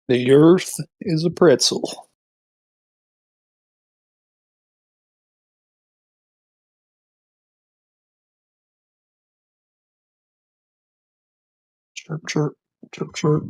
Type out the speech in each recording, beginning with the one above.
The earth is a pretzel. Chirp, chirp, chirp, chirp.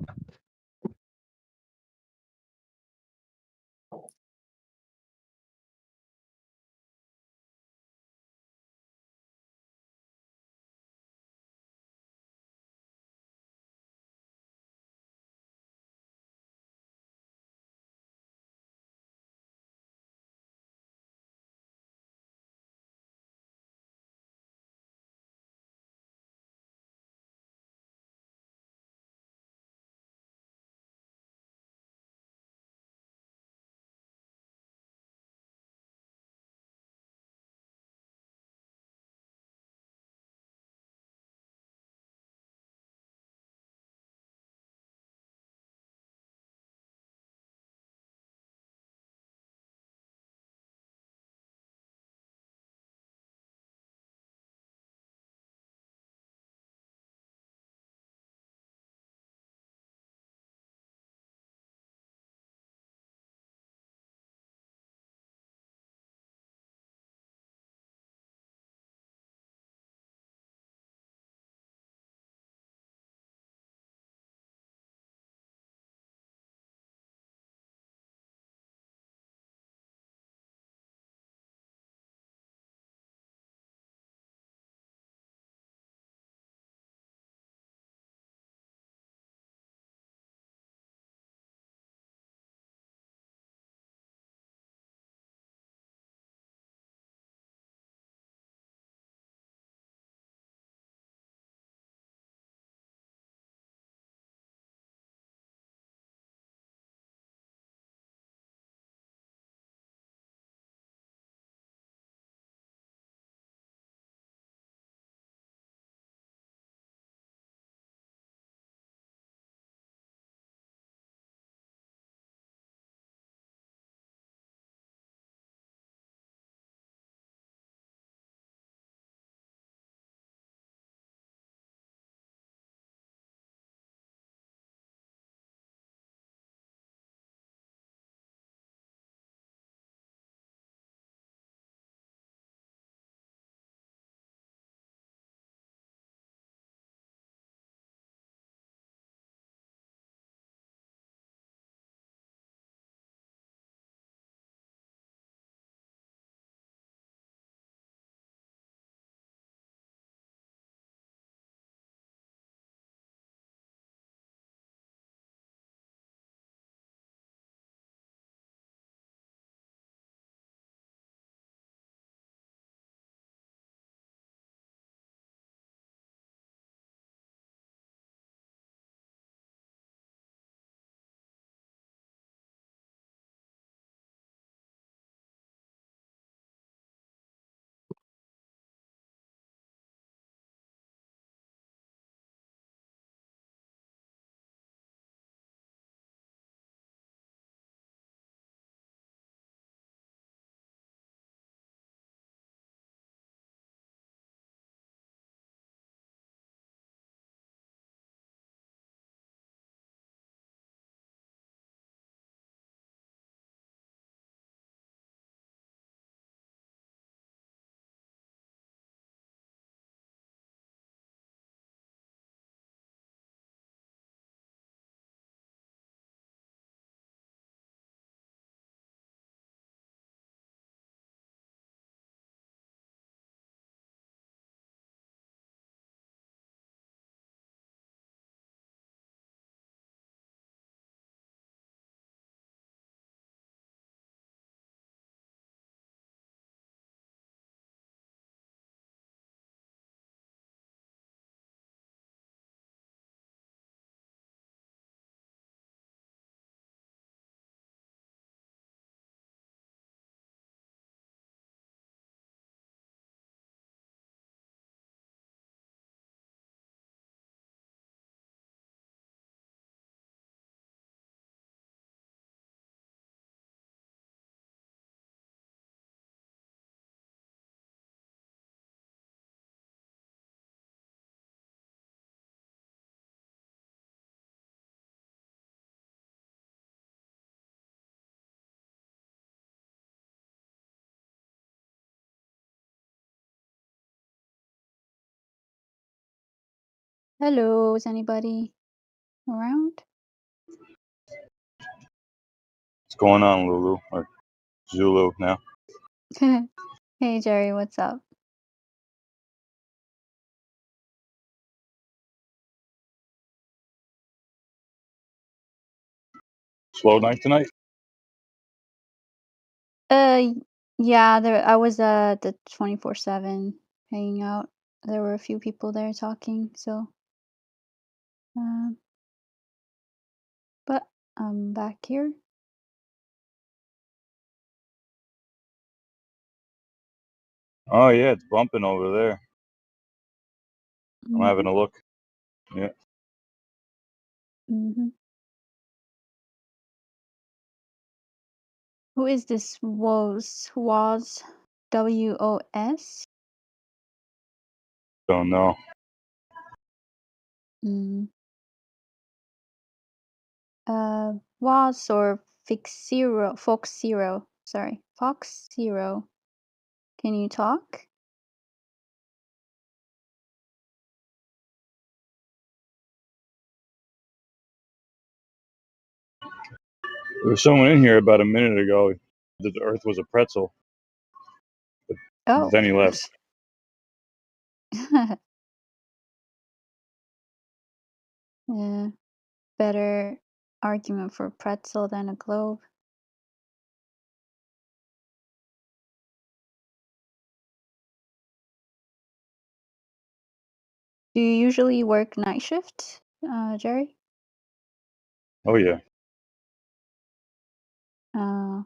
Hello, is anybody around? What's going on, Lulu? Or Zulu now? Hey Jerry, what's up? Slow night tonight? Y- yeah, I was the 24/7 hanging out. There were a few people there talking, so um, but I'm back here. Oh yeah, it's bumping over there. I'm having Mhm. a look. Yeah. Mhm. Who is this Was WOS? Don't know. Mm. Was or Fox Zero. Sorry, Fox Zero. Can you talk? There was someone in here about a minute ago that the Earth was a pretzel. Oh. Then he left. Yeah, better argument for pretzel than a globe. Do you usually work night shift, Jerry? Oh yeah. Uh,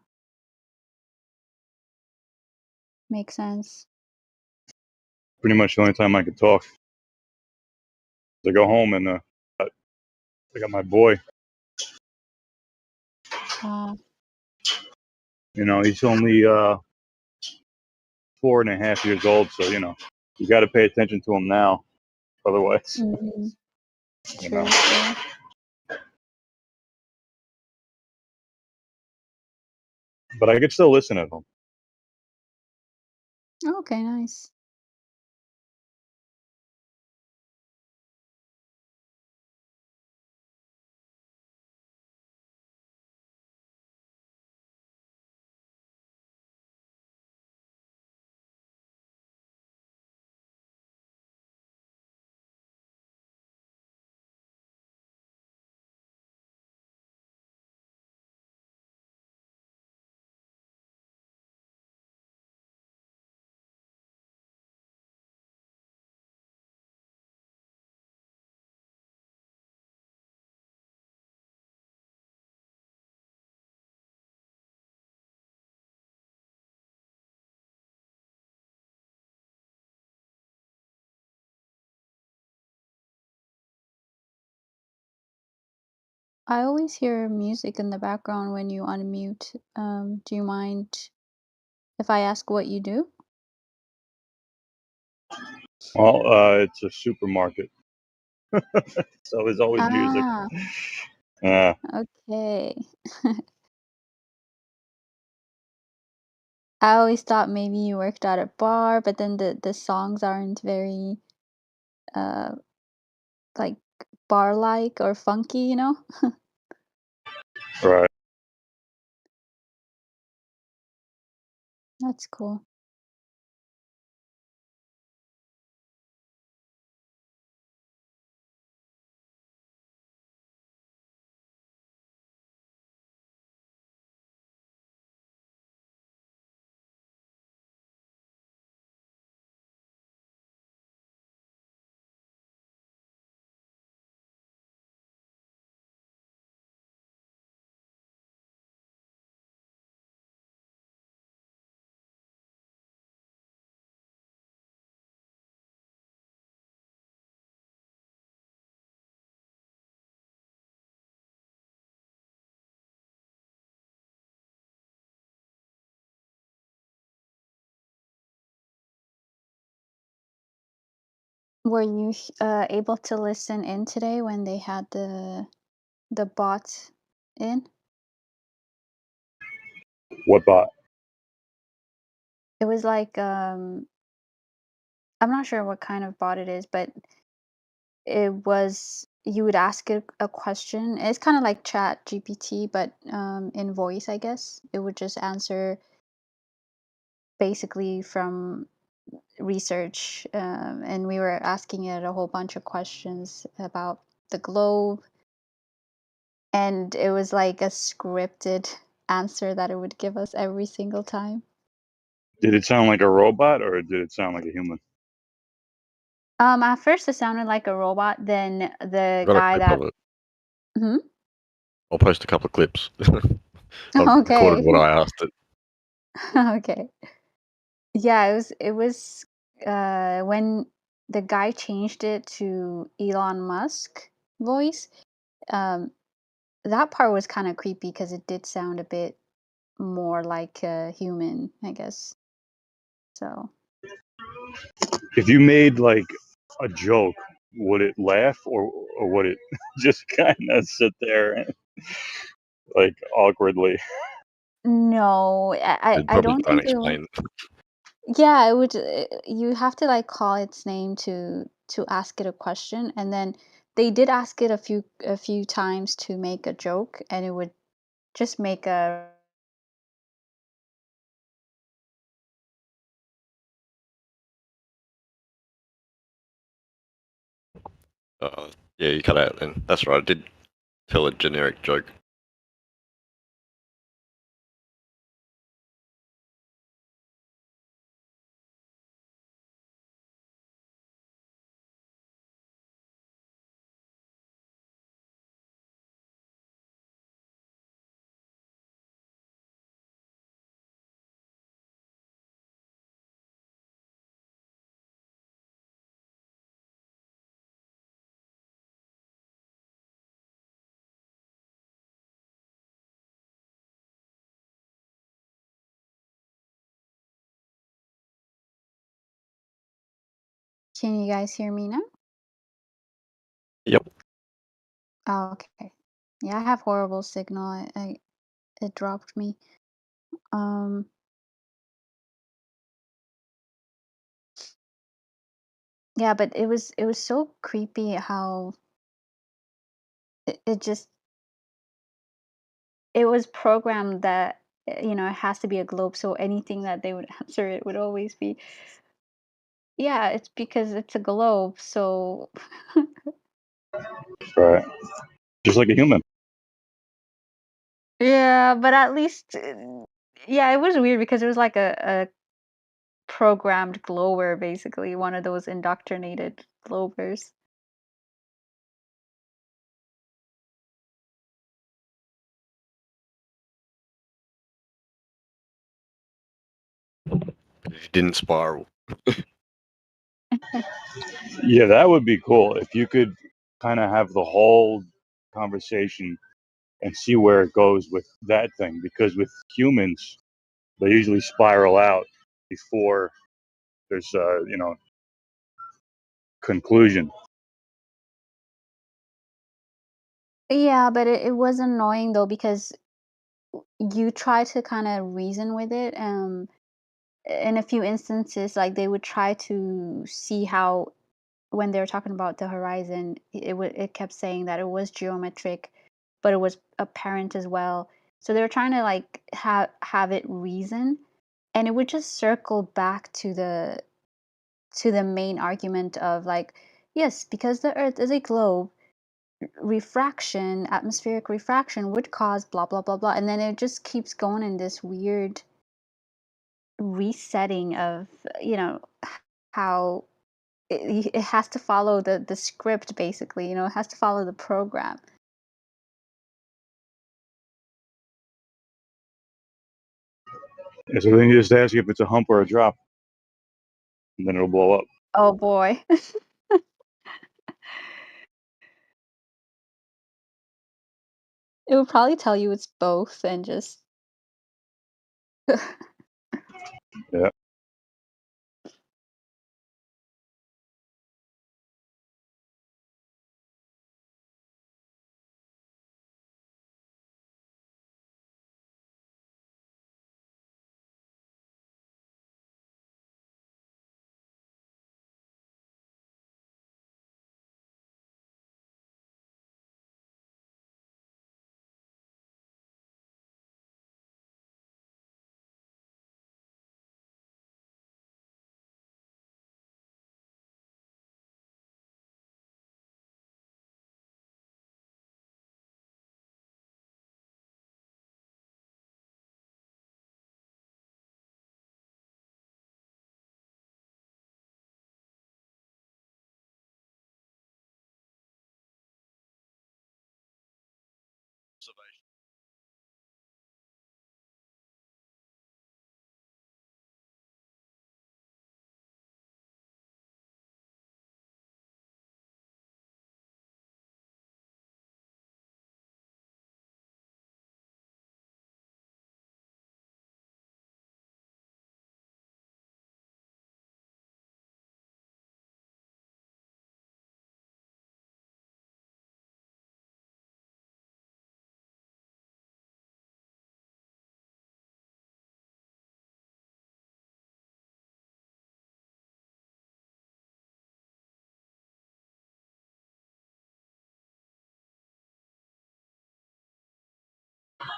Makes sense. Pretty much the only time I could talk. I go home and I got my boy. Uh, He's only 4.5 years old, so you got to pay attention to him now. Otherwise, mhm. you know. True. But I could still listen at home. Okay, nice. I always hear music in the background when you unmute. Do you mind if I ask what you do? Well, it's a supermarket, so there's always music. Ah, Yeah. okay. I always thought maybe you worked at a bar, but then the songs aren't very uh like bar-like or funky, you know? Right. That's cool. Were you able to listen in today when they had the bot in? What bot? It was like I'm not sure what kind of bot it is, but it was you would ask it a question. It's kind of like Chat GPT, but in voice, I guess. It would just answer basically from research, and we were asking it a whole bunch of questions about the globe, and it was like a scripted answer that it would give us every single time. Did it sound like a robot or did it sound like a human? At first it sounded like a robot, then I the got a guy clip of that it. Mhm. I'll post a couple of clips. I've recorded Okay. what I asked it. Okay. Yeah, it was when the guy changed it to Elon Musk voice, um, that part was kind of creepy because it did sound a bit more like a human, I guess. So, If you made like a joke, would it laugh or would it just kind of sit there and, like awkwardly? no, It'd I probably don't try and think it would. explain. Yeah, it would. You have to like call its name to ask it a question, and then they did ask it a few times to make a joke, and it would just make a Yeah, you cut out then. That's right. I did tell a generic joke. Can you guys hear me now? Yep. Oh, okay. Yeah, I have horrible signal. It dropped me. Um, yeah, but it was so creepy how it just it was programmed that it has to be a globe, so anything that they would answer it would always be, yeah, it's because it's a globe, so Right. Just like a human. yeah, but at least yeah, it was weird because it was like a programmed glober, basically, one of those indoctrinated globers. If you didn't spiral. Yeah, that would be cool if you could kind of have the whole conversation and see where it goes with that thing. Because with humans, they usually spiral out before there's conclusion. Yeah, but it was annoying though because you try to kind of reason with it. In a few instances, like they would try to see how when they were talking about the horizon, it kept saying that it was geometric, but it was apparent as well. So they were trying to like have it reason, and it would just circle back to the main argument of like, yes, because the Earth is a globe, atmospheric refraction would cause blah blah blah blah, and then it just keeps going in this weird resetting of how it has to follow the script, basically, it has to follow the program. And so then you just ask if it's a hump or a drop, and then it'll blow up. Oh boy. It would probably tell you it's both and just Yeah.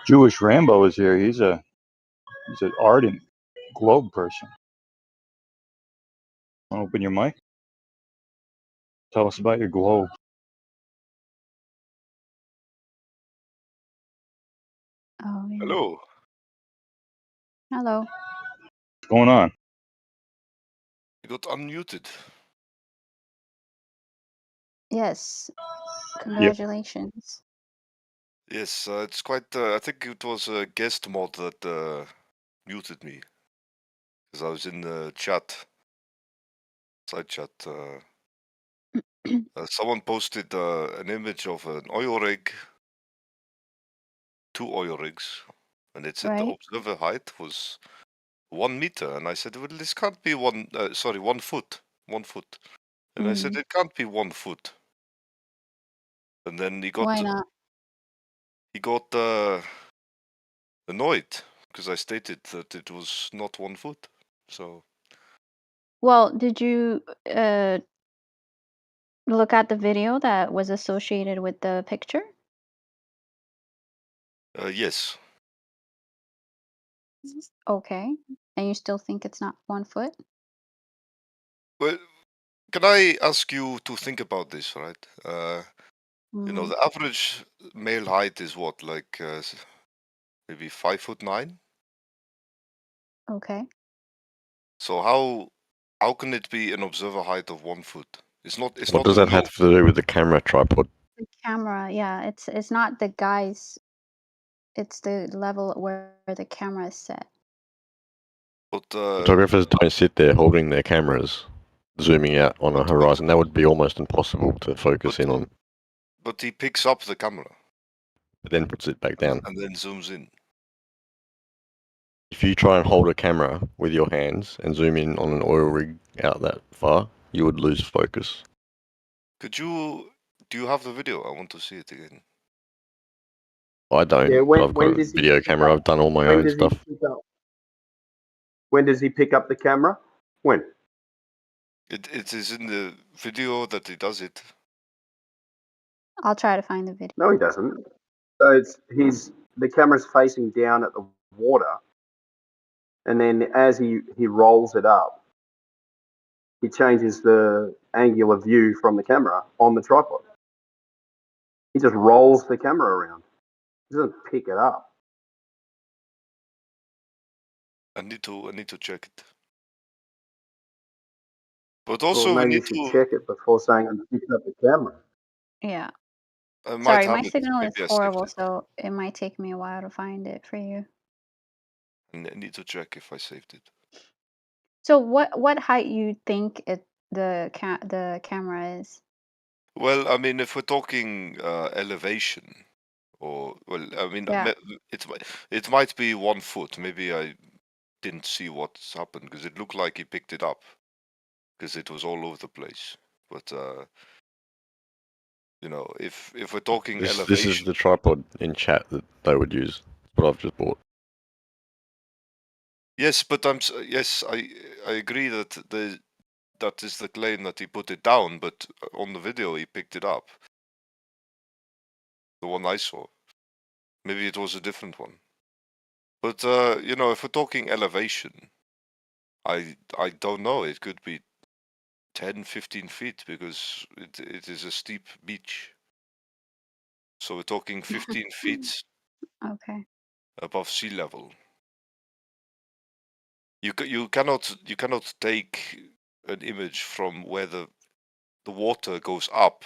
Jewish Rambo is here. He's an ardent globe person. Want to open your mic? Tell us about your globe. Oh, yeah. Hello. Hello. What's going on? You got unmuted. Yes. Congratulations. Yes, it's quite. I think it was a guest mod that muted me because I was in the chat, side chat. Someone posted an image of an oil rig, 2 oil rigs, and it said the Right? observer height was 1 meter, and I said, "Well, this can't be 1 foot, 1 foot." And I said, Mm. "It can't be 1 foot." And then Why not? he got annoyed because I stated that it was not 1 foot. So Well, did you look at the video that was associated with the picture? yes, Okay. And you still think it's not 1 foot? well, can I ask you to think about this, right? Mhm. The average male height is what, like maybe 5'9"? Okay. So how can it be an observer height of 1 foot? It's not. It's What not does a that have to do with the camera tripod? The camera, yeah, it's not the guys, it's the level where the camera is set. But Photographers don't sit there holding their cameras, zooming out on a horizon. That would be almost impossible to focus in on, but he picks up the camera but then puts it back down. and then zooms in. If you try and hold a camera with your hands and zoom in on an oil rig out that far, you would lose focus. Do you have the video? I want to see it again. I don't, Yeah, but I've got a video camera. I've done all my own stuff. When does he pick up the camera? When? It is in the video that he does it. I'll try to find the video. No, he doesn't. So the camera's facing down at the water, and then as he rolls it up, he changes the angular view from the camera on the tripod. He just rolls the camera around. He doesn't pick it up. I need to check it. But Well, also we maybe you need should to. check it before saying I'm picking up the camera. Yeah. I might Sorry, have my it. signal is Maybe I saved horrible, it. so it might take me a while to find it for you. And I need to check if I saved it. So what height you think the camera is? Well, I mean, if we're talking elevation, I mean, Yeah. it might be 1 foot. Maybe I didn't see what's happened because it looked like he picked it up because it was all over the place. But if we're talking This is elevation, the tripod in chat that they would use. That's what I've just bought. yes, but yes, I agree that that is the claim that he put it down, but on the video he picked it up. The one I saw. Maybe it was a different one. But if we're talking elevation, I don't know. It could be 10, 15 feet because it is a steep beach. So we're talking 15 feet Okay. above sea level. You cannot take an image from where the water goes up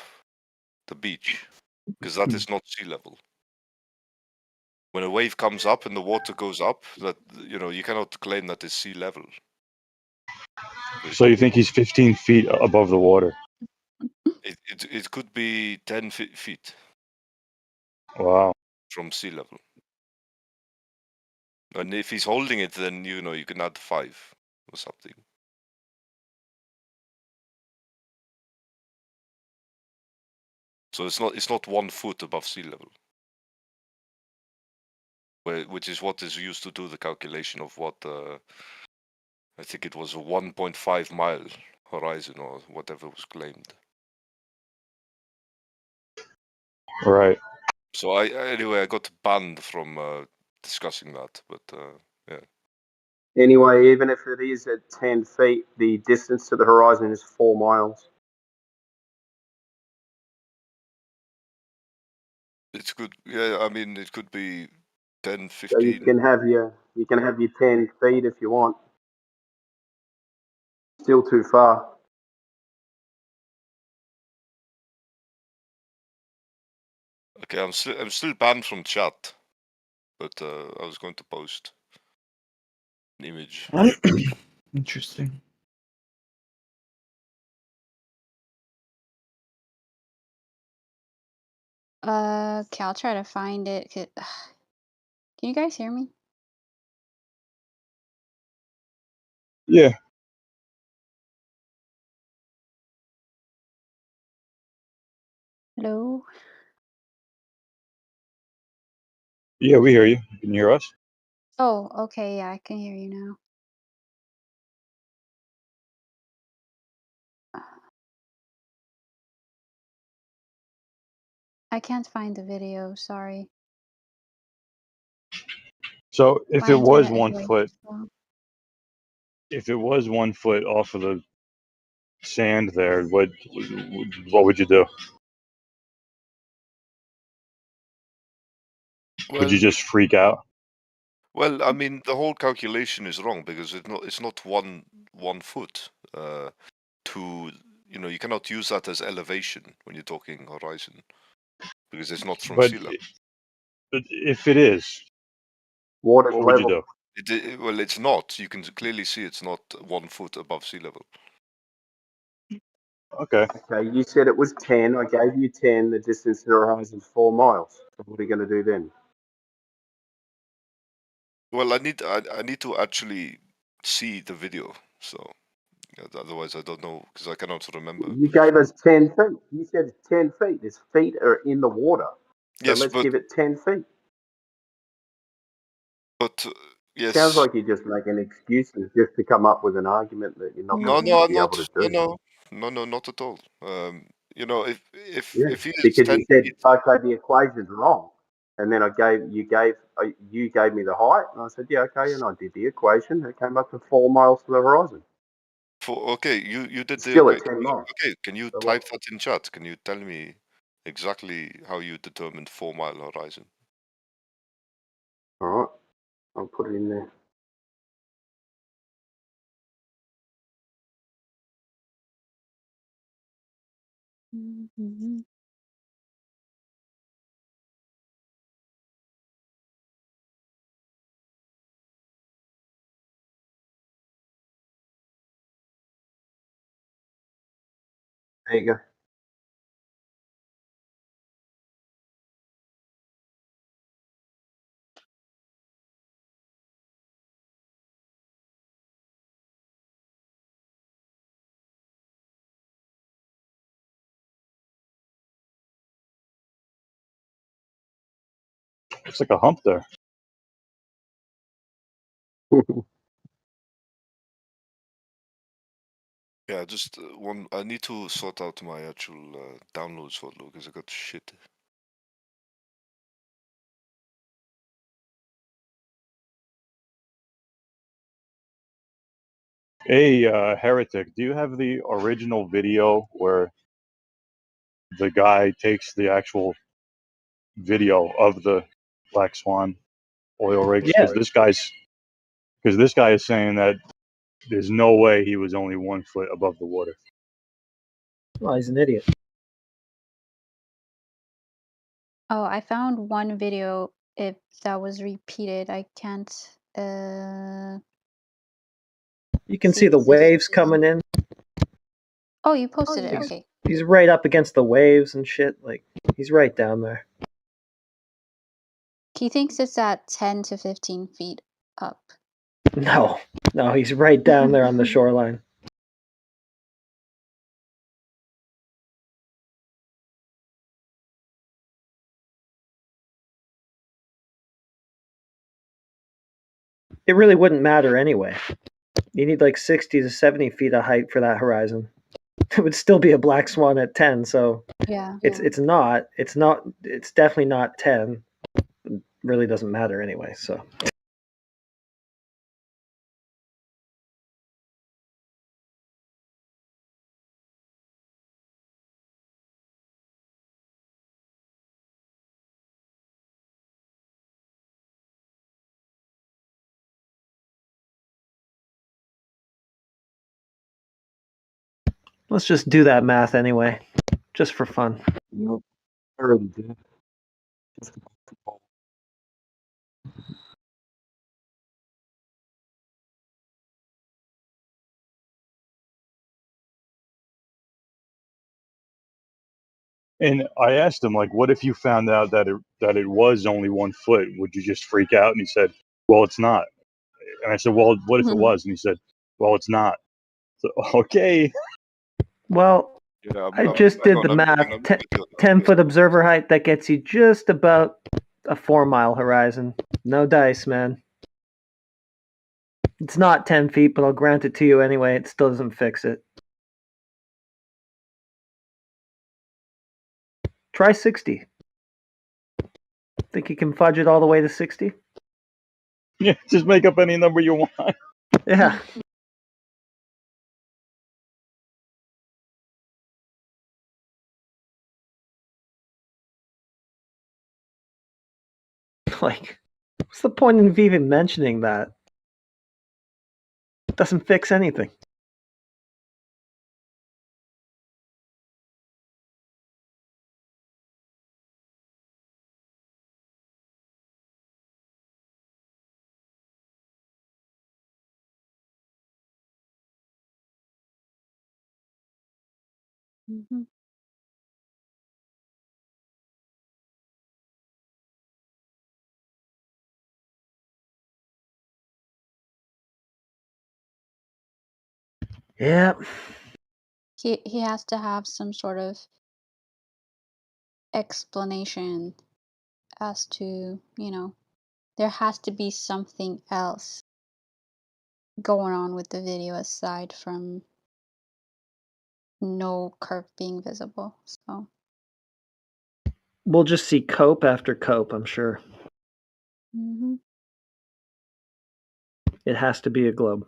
the beach because that is not sea level. when a wave comes up and the water goes up, that you cannot claim that it's sea level. So you think he's 15 feet above the water? It could be 10 feet Wow. from sea level. And if he's holding it, then you can add 5 or something. So it's not 1 foot above sea level, which is what is used to do the calculation of what I think it was a 1.5 mile horizon or whatever was claimed. Right. So anyway, I got banned from discussing that, but yeah. Anyway, even if it is at 10 feet, the distance to the horizon is 4 miles. It's good. Yeah, I mean, it could be 10, So you 15. can have your 10 feet if you want. Still too far. Okay, I'm still banned from chat, but I was going to post an image. Interesting. Okay, I'll try to find it. Can you guys hear me? Yeah. Hello? Yeah, we hear you. Can you hear us? Oh, okay, yeah, I can hear you now. I can't find the video, sorry. So if My it was internet is 1 way foot, too slow. if it was 1 foot off of the sand there, what would you do? Would you just freak out? Well, I mean, the whole calculation is wrong because it's not one foot. You cannot use that as elevation when you're talking horizon because it's not from But sea level. if it is, Water's what would you level. do? Well, it's not. You can clearly see it's not 1 foot above sea level. Okay. Okay, you said it was 10. I gave you 10. The distance to the horizon is 4 miles. So what are you going to do then? Well, I need to actually see the video, so otherwise I don't know because I cannot remember. You gave us 10 feet. You said 10 feet. His feet are in the water. So Yes, let's give it 10 feet. but yes. Sounds like you're just making excuses just to come up with an argument that you're not No, going no, to I'm be able not. to do. No, not at all. Yeah, If he is because 10 you said, feet, okay, the equation's wrong. And then you gave me the height, and I said, yeah, okay, and I did the equation. It came up to 4 miles to the horizon. okay, you did It's the still at okay. 10 miles. Okay, can you So type what? that in chat? Can you tell me exactly how you determined 4 mile horizon? All right, I'll put it in there. Mm-hmm. There you go. It's like a hump there. Yeah, just one. I need to sort out my actual downloads folder because I got shit. Hey, Heretic, do you have the original video where the guy takes the actual video of the Black Swan oil rigs? Yeah. Because this guy is saying that there's no way he was only 1 foot above the water. Well, he's an idiot. Oh, I found one video if that was repeated. I can't You can see see if the this is waves repeated. coming in. Oh, you posted it. He's, Okay. he's right up against the waves and shit. Like, he's right down there. He thinks it's at 10 to 15 feet up. No, he's right down there on the shoreline. It really wouldn't matter anyway. You need like 60 to 70 feet of height for that horizon. It would still be a black swan at 10, so Yeah. it's definitely not 10. It really doesn't matter anyway, so. Let's just do that math anyway, just for fun. Nope. I already did. Just about to fall. And I asked him, like, what if you found out that it was only 1 foot? Would you just freak out? And he said, well, it's not. And I said, well, what if it was? And he said, well, it's not. So, okay. Well, Yeah, I just did the math. 10-foot observer height, that gets you just about a 4-mile horizon. No dice, man. It's not 10 feet, but I'll grant it to you anyway. It still doesn't fix it. Try 60. Think you can fudge it all the way to 60? Yeah, just make up any number you want. Yeah. Like, what's the point in even mentioning that? It doesn't fix anything. Mm-hmm. Yeah. He has to have some sort of explanation as to, there has to be something else going on with the video aside from no curve being visible. So We'll just see cope after cope, I'm sure. mm-hmm. It has to be a globe.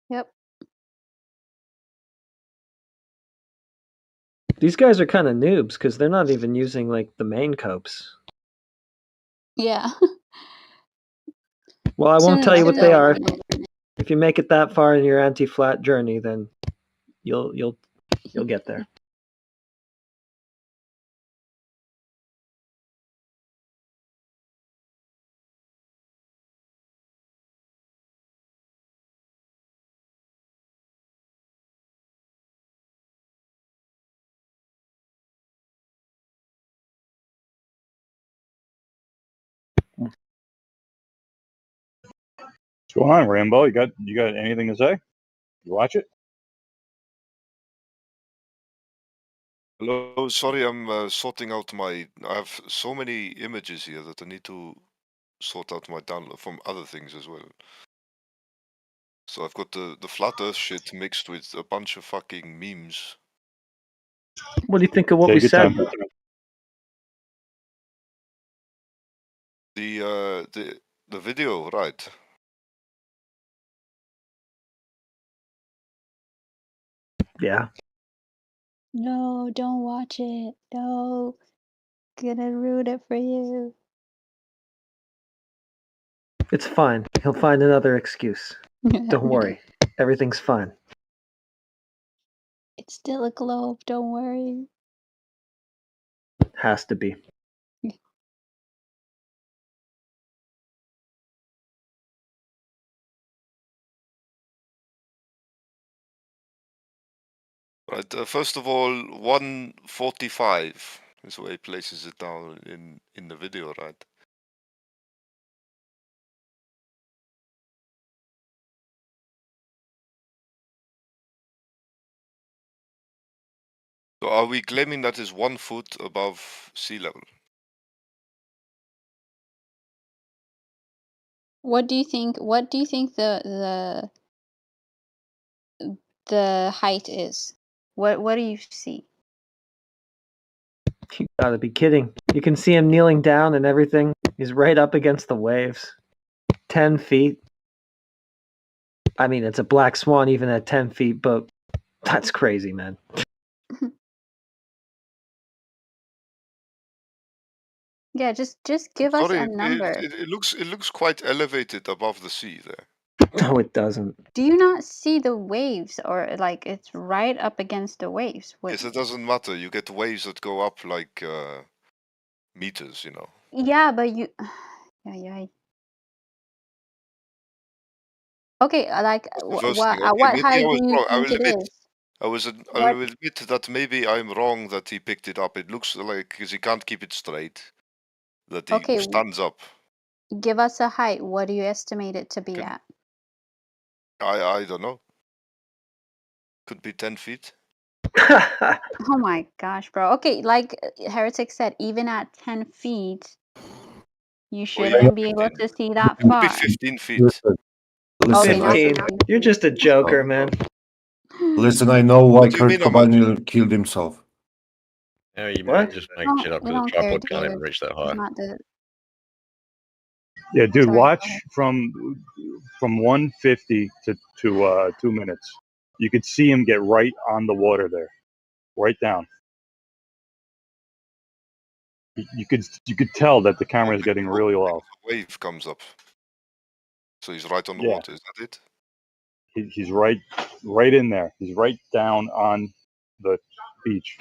Yep. These guys are kind of noobs because they're not even using like the main copes. Yeah. Well, I won't Soon tell you enough what they they'll are. learn it. If you make it that far in your anti-flat journey, then you'll get there. What's going on, Rambo? You got anything to say? You watch it? Hello, sorry, I'm sorting out I have so many images here that I need to sort out my download from other things as well. So I've got the flat earth shit mixed with a bunch of fucking memes. What do you think of what Take we your said? time. The video, right? Yeah. No, don't watch it. No. Gonna ruin it for you. It's fine. He'll find another excuse. Don't worry. Everything's fine. It's still a globe, don't worry. Has to be. Right. First of all, 145 is where he places it down in the video, right? So are we claiming that is 1 foot above sea level? What do you think? What do you think the height is? What do you see? You gotta be kidding. You can see him kneeling down and everything. He's right up against the waves. 10 feet. I mean, it's a black swan even at 10 feet, but that's crazy, man. Yeah, just give us Sorry, a number. it looks quite elevated above the sea there. No, it doesn't. Do you not see the waves, or like it's right up against the waves? Yes, it doesn't matter. You get waves that go up like meters, you know. Yeah, but you. Yeah. Okay, like That's the first thing. at Okay, what maybe I height was do you wrong. I think will it admit. is? I What? will admit that maybe I'm wrong that he picked it up. It looks like because he can't keep it straight that he Okay, stands up. give us a height. What do you estimate it to be Can, at? I don't know. Could be 10 feet. Oh my gosh, bro. Okay, like Heretic said, even at 10 feet, you Or even shouldn't be able 15. to see that Could be far. 15 feet. Listen, Okay, listen, not 15. 15 You're feet. just a joker, man. listen. I know why What do you Kurt mean, Ahmad? Cobain killed himself. Yeah, you What? just make shit up We because the don't care, tripod can't even dude. reach that It's high. not the. Yeah, dude, Sorry, go watch ahead. from 150 to 2 minutes. You could see him get right on the water there, right down. You could tell that the camera is getting really low. A wave comes up. So he's right on the Yeah. water. Is that it? He's right in there. He's right down on the beach.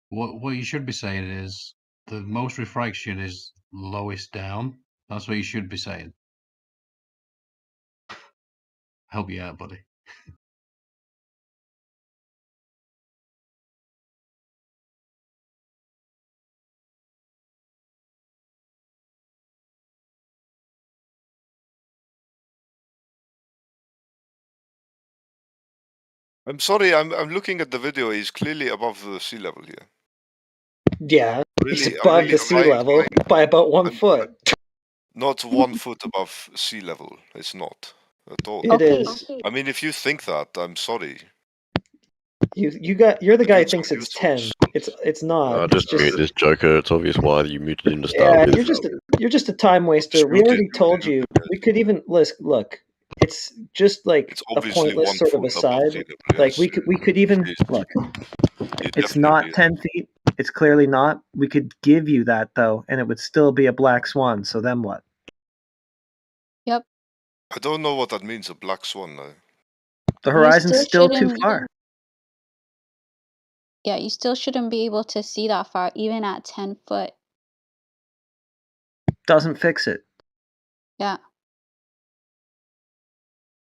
What you should be saying is the most refraction is lowest down. That's what you should be saying. Help you out, buddy. I'm sorry. I'm looking at the video. He's clearly above the sea level here. Yeah, Really, it's above the sea level by about 1 foot. Not 1 foot above sea level. It's not at all. It is. I mean, if you think that, I'm sorry. You're the Do guy who some thinks it's use 10. source. It's not. It's Just mute this joker. It's obvious why you muted him to start Yeah, with. you're just a time waster. Just We mute already it, told mute you. it. We could even look. It's just like It's a obviously 1 pointless sort of foot above aside. sea level. Like Yes. we could even It- look. it It's definitely not is. 10 feet. It's clearly not. We could give you that though, and it would still be a black swan. So then what? Yep. I don't know what that means. A black swan. Though. The You horizon's still too shouldn't. far. Yeah, you still shouldn't be able to see that far, even at 10 foot. Doesn't fix it. Yeah.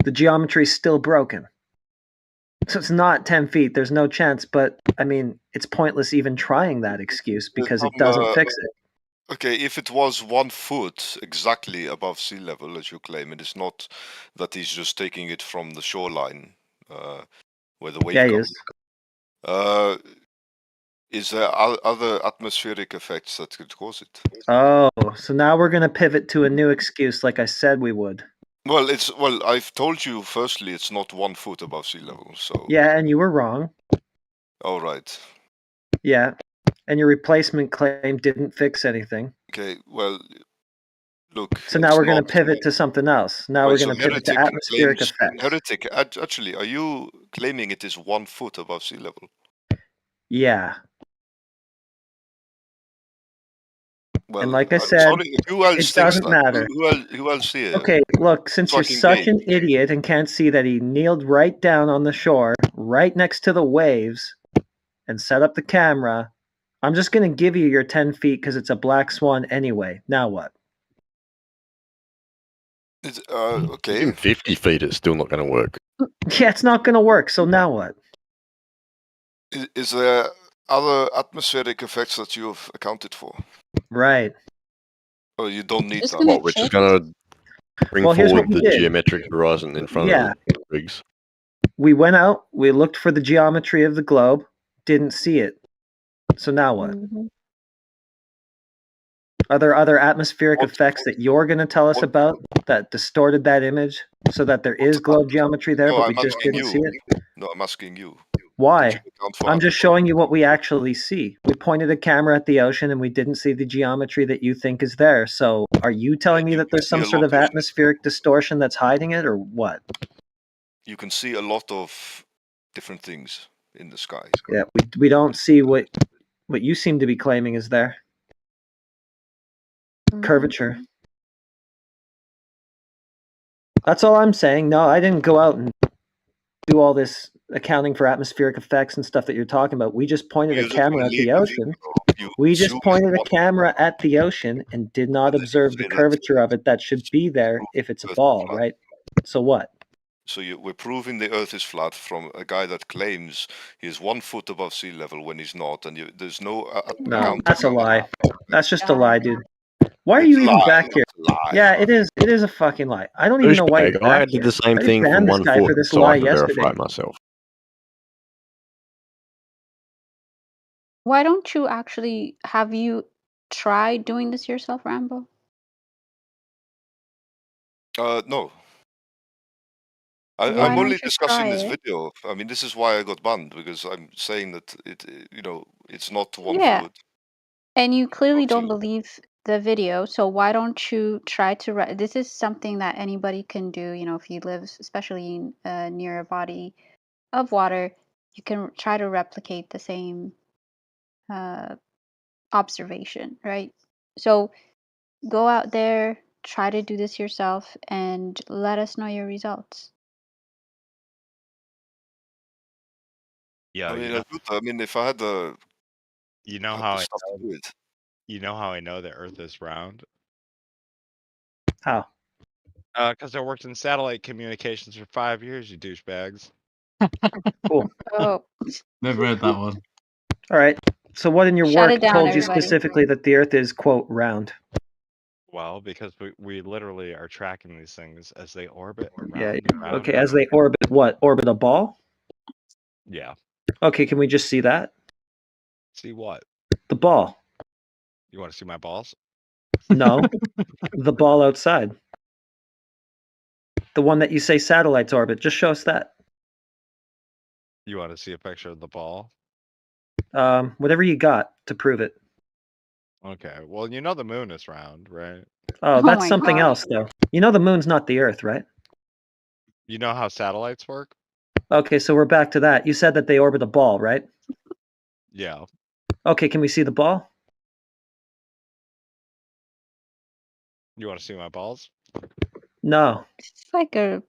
The geometry's still broken. So it's not 10 feet. There's no chance. But I mean, it's pointless even trying that excuse because it doesn't fix it. Okay, if it was 1 foot exactly above sea level, as you claim, it is not that he's just taking it from the shoreline where the wave Yeah, he comes. is. Is there other atmospheric effects that could cause it? Oh, so now we're gonna pivot to a new excuse, like I said we would. Well, I've told you. Firstly, it's not 1 foot above sea level. So Yeah, and you were wrong. all right. Yeah, and your replacement claim didn't fix anything. Okay. Well, look. So now we're going to pivot to something else. Now we're So going to pivot to atmospheric effects. Heretic. Actually, are you claiming it is 1 foot above sea level? Yeah. Well, and like I I'm said, sorry, who else it thinks doesn't that? matter. Who else here? Okay, look, since you're Fucking such gay. an idiot and can't see that he kneeled right down on the shore, right next to the waves, and set up the camera, I'm just going to give you your 10 feet because it's a black swan anyway. Now what? It's, Even okay. 50 feet, it's still not going to work. Yeah, it's not going to work. So now what? Is there other atmospheric effects that you've accounted for? Right. Oh, you don't need Just that. gonna What, we're just check. going to bring Well, here's what forward we the did. geometric horizon in front Yeah. of the rigs. We went out, we looked for the geometry of the globe, didn't see it. So now what? Mhm. Are there other atmospheric What- effects that you're going to tell us what- about that distorted that image so that there is globe geometry there, No, but I'm we just asking didn't you. see it? No, I'm asking you. Did Why? you account for I'm other just showing you what we actually see. We pointed a camera at the ocean and we didn't see the geometry that you think is there. So are you telling me You that can there's see some a sort lot of of- atmospheric distortion that's hiding it, or what? You can see a lot of different things in the sky. Yeah, we don't see what you seem to be claiming is there. Mhm. Curvature. That's all I'm saying. No, I didn't go out and do all this accounting for atmospheric effects and stuff that you're talking about. We just pointed You a just camera at believe the it. ocean. You We just assume pointed a one- camera at the ocean and did not And then you observe the say that- curvature of it that should be there if it's a Earth is ball, flat. right? So what? So we're proving the Earth is flat from a guy that claims he is 1 foot above sea level when he's not, and there's no. No, account that's a of- lie. That's just a Yeah. lie, dude. Why are It's you even lie, back here? it's a lie. Yeah, it is. It is a fucking lie. I don't even know why you're Douchebag, I back did here. the same I thing banned from this 1 guy for foot, this so lie I can yesterday. verify it myself. Why don't you actually have you tried doing this yourself, Rambo? No. I'm Why only don't you discussing try this it? video. I mean, this is why I got banned, because I'm saying that it's not 1 Yeah. foot. And you clearly Not don't two. believe the video, so why don't you try to this is something that anybody can do, if you live especially in, near a body of water, you can try to replicate the same observation, right? So go out there, try to do this yourself, and let us know your results. Yo, I you mean, know, I mean, if I had the you know had how the I stuff to know, do it, you know how I know the Earth is round? How? Because I worked in satellite communications for 5 years, you douchebags. Cool. Oh, Never heard that one. All right. So what in your Shut work it down, told you everybody. specifically that the Earth is, quote, round? Well, because we literally are tracking these things as they orbit Yeah. around. and around Okay, and as they orbit what? Orbit a ball? yeah. Okay, can we just see that? See what? The ball. You want to see my balls? No. The ball outside. The one that you say satellites orbit. Just show us that. You want to see a picture of the ball? Whatever you got to prove it. Okay. Well, you know the moon is round, right? Oh, Oh that's my something God. else, though. You know the moon's not the Earth, right? You know how satellites work? Okay, so we're back to that. You said that they orbit a ball, right? Yeah. Okay, can we see the ball? You want to see my balls? No. It's like a.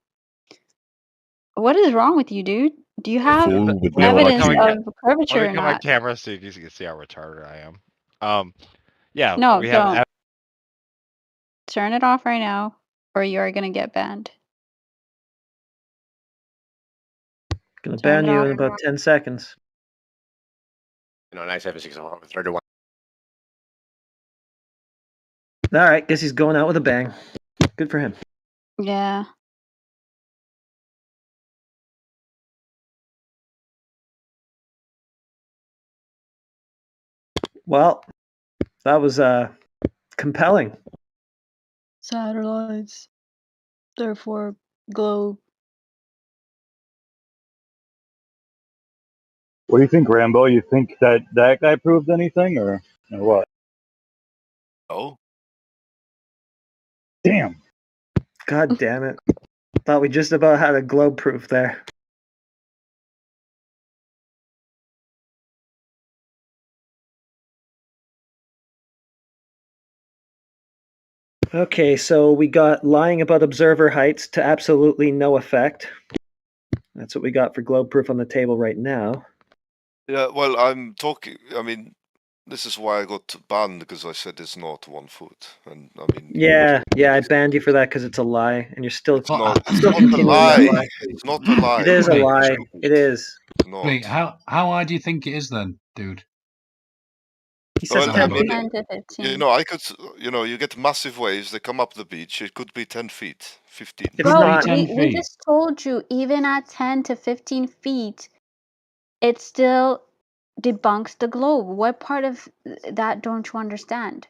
What is wrong with you, dude? Do you have Fool with Wait, no let me evidence come IQ. of curvature Let me or come on not? camera so you can see how retarded I am. Yeah, No, we have don't. Turn it off right now, or you are gonna get banned. Gonna Turn ban it you off. in about 10 seconds. No, 976 31. All right, guess he's going out with a bang. Good for him. Yeah. Well, that was compelling. Satellites. Therefore, globe. What do you think, Rambo? You think that guy proved anything, or what? no. Damn. God damn it. Thought we just about had a globe proof there. Okay, so we got lying about observer heights to absolutely no effect. That's what we got for globe proof on the table right now. Yeah, well, I'm talking. I mean, This is why I got banned, because I said it's not 1 foot. And I mean, Yeah, I banned you for that because it's a lie, and you're still it's not a continuing that lie. lie. It's not a lie. It is a Wait. lie. It is. It's not. Wait, how high do you think it is then, dude? He says Well, 10 I mean, feet. 10 to 15. you know, I could, you know, you get massive waves. They come up the beach. It could be 10 feet, 15. It's Bro, not. 10 we feet. just told you, even at 10 to 15 feet, it still debunks the globe. What part of that don't you understand?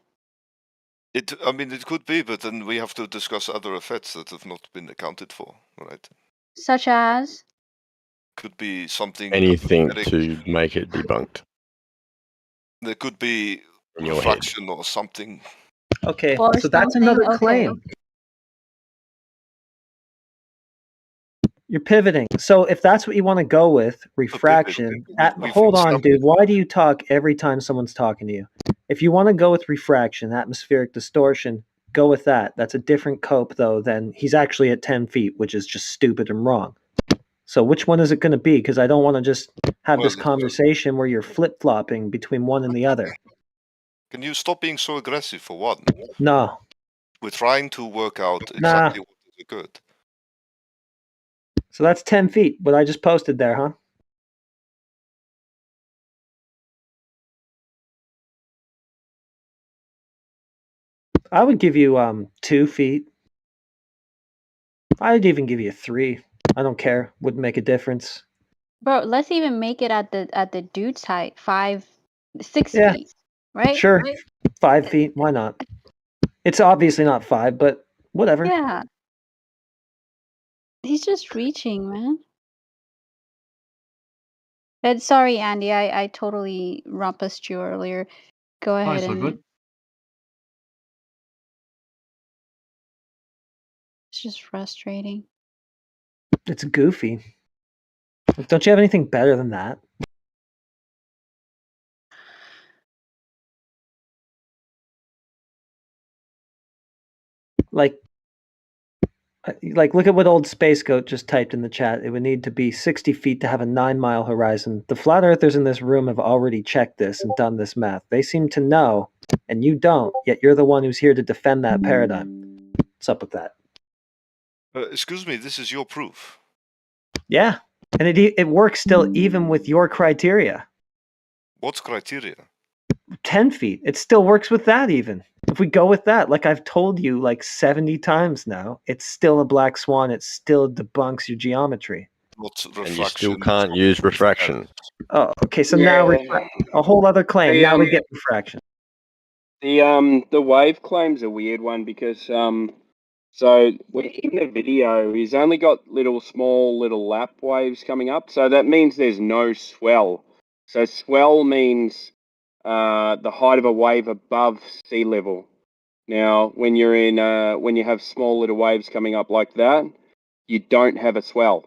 I mean, it could be, but then we have to discuss other effects that have not been accounted for, right? Such as? Could be something. Anything aesthetic. to make it debunked There could be in your head. refraction or something. Okay, Or so that's something, another okay. claim. You're pivoting. So if that's what you want to go with, refraction. We've Hold on, established- dude. Why do you talk every time someone's talking to you? If you want to go with refraction, atmospheric distortion, go with that. That's a different cope, though, than he's actually at 10 feet, which is just stupid and wrong. So which one is it going to be? Because I don't want to just have this conversation where you're flip-flopping between one and the other. Can you stop being so aggressive for one? No. We're trying to work out exactly what is good. So that's 10 feet, what I just posted there, huh? I would give you 2 feet. I'd even give you 3. I don't care. Wouldn't make a difference. Bro, let's even make it at the dude's height, 6 Yeah. feet, right? Sure. Right? 5 feet. Why not? It's obviously not 5, but whatever. Yeah. He's just reaching, man. And sorry, Andy, I totally rumpused you earlier. Go ahead it's all and good. it's just frustrating. It's goofy. Don't you have anything better than that? Like, look at what old Space Goat just typed in the chat. It would need to be 60 feet to have a 9-mile horizon. The flat earthers in this room have already checked this and done this math. They seem to know, and you don't, yet you're the one who's here to defend that paradigm. What's up with that? Excuse me, this is your proof. Yeah, and it works still even with your criteria. What's criteria? 10 feet. It still works with that even. If we go with that, like I've told you like 70 times now, it's still a black swan. It still debunks your geometry. Not and you refraction. still can't use refraction. Oh, okay. So now a whole other claim. The, Now we get refraction. The wave claim's a weird one because so in the video he's only got small little lap waves coming up, so that means there's no swell. So swell means the height of a wave above sea level. Now, when you have small little waves coming up like that, you don't have a swell.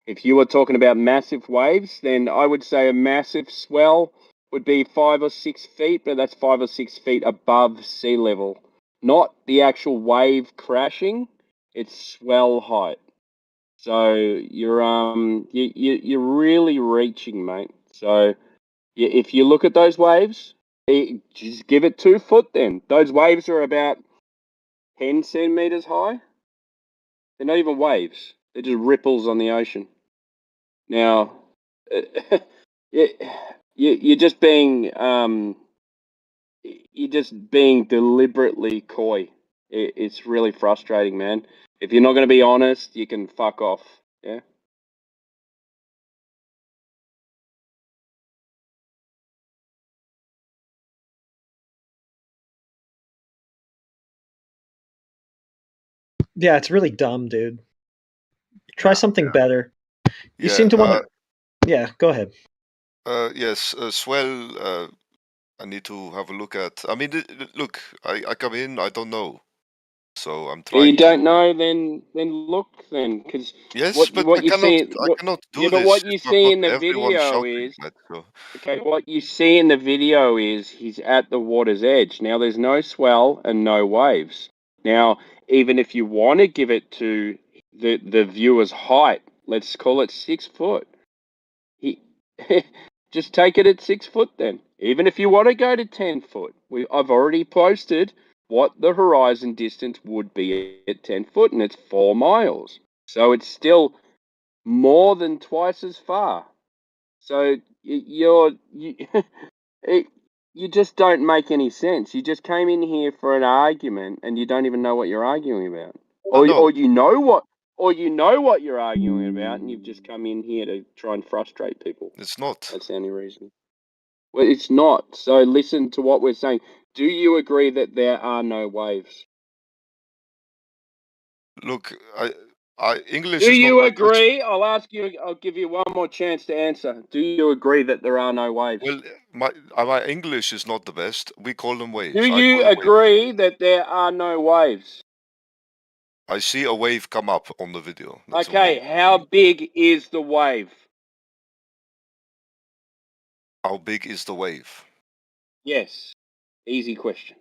If you were talking about massive waves, then I would say a massive swell would be 5 or 6 feet, but that's 5 or 6 feet above sea level. Not the actual wave crashing, it's swell height. So you're really reaching, mate. So if you look at those waves, just give it 2 foot then. Those waves are about 10 centimeters high. They're not even waves. They're just ripples on the ocean. Now, you're just being deliberately coy. It's really frustrating, man. If you're not going to be honest, you can fuck off. Yeah. Yeah, it's really dumb, dude. Try something better. You seem to want to. Yeah, go ahead. Yes, swell. I need to have a look at. I mean, look, I come in. I don't know, so I'm trying. You don't know, then look, because yes, but I cannot do this. What you see in the Everyone video shouting is that, so. okay. What you see in the video is he's at the water's edge. Now there's no swell and no waves. Now, even if you want to give it to the viewer's height, let's call it 6 foot. Just take it at 6 foot then. Even if you want to go to 10 foot, I've already posted what the horizon distance would be at 10 foot, and it's 4 miles. So it's still more than twice as far. So you just don't make any sense. You just came in here for an argument, and you don't even know what you're arguing about, or you know what you're arguing about, and you've just come in here to try and frustrate people. It's not. That's the only reason. Well, it's not. So listen to what we're saying. Do you agree that there are no waves? Look, English Do is not you my first- agree? I'll give you one more chance to answer. Do you agree that there are no waves? Well, my English is not the best. We call them waves. Do I you call them waves. agree that there are no waves? I see a wave come up on the video. That's a Okay, wave. how big is the wave? How big is the wave? Yes. Easy question.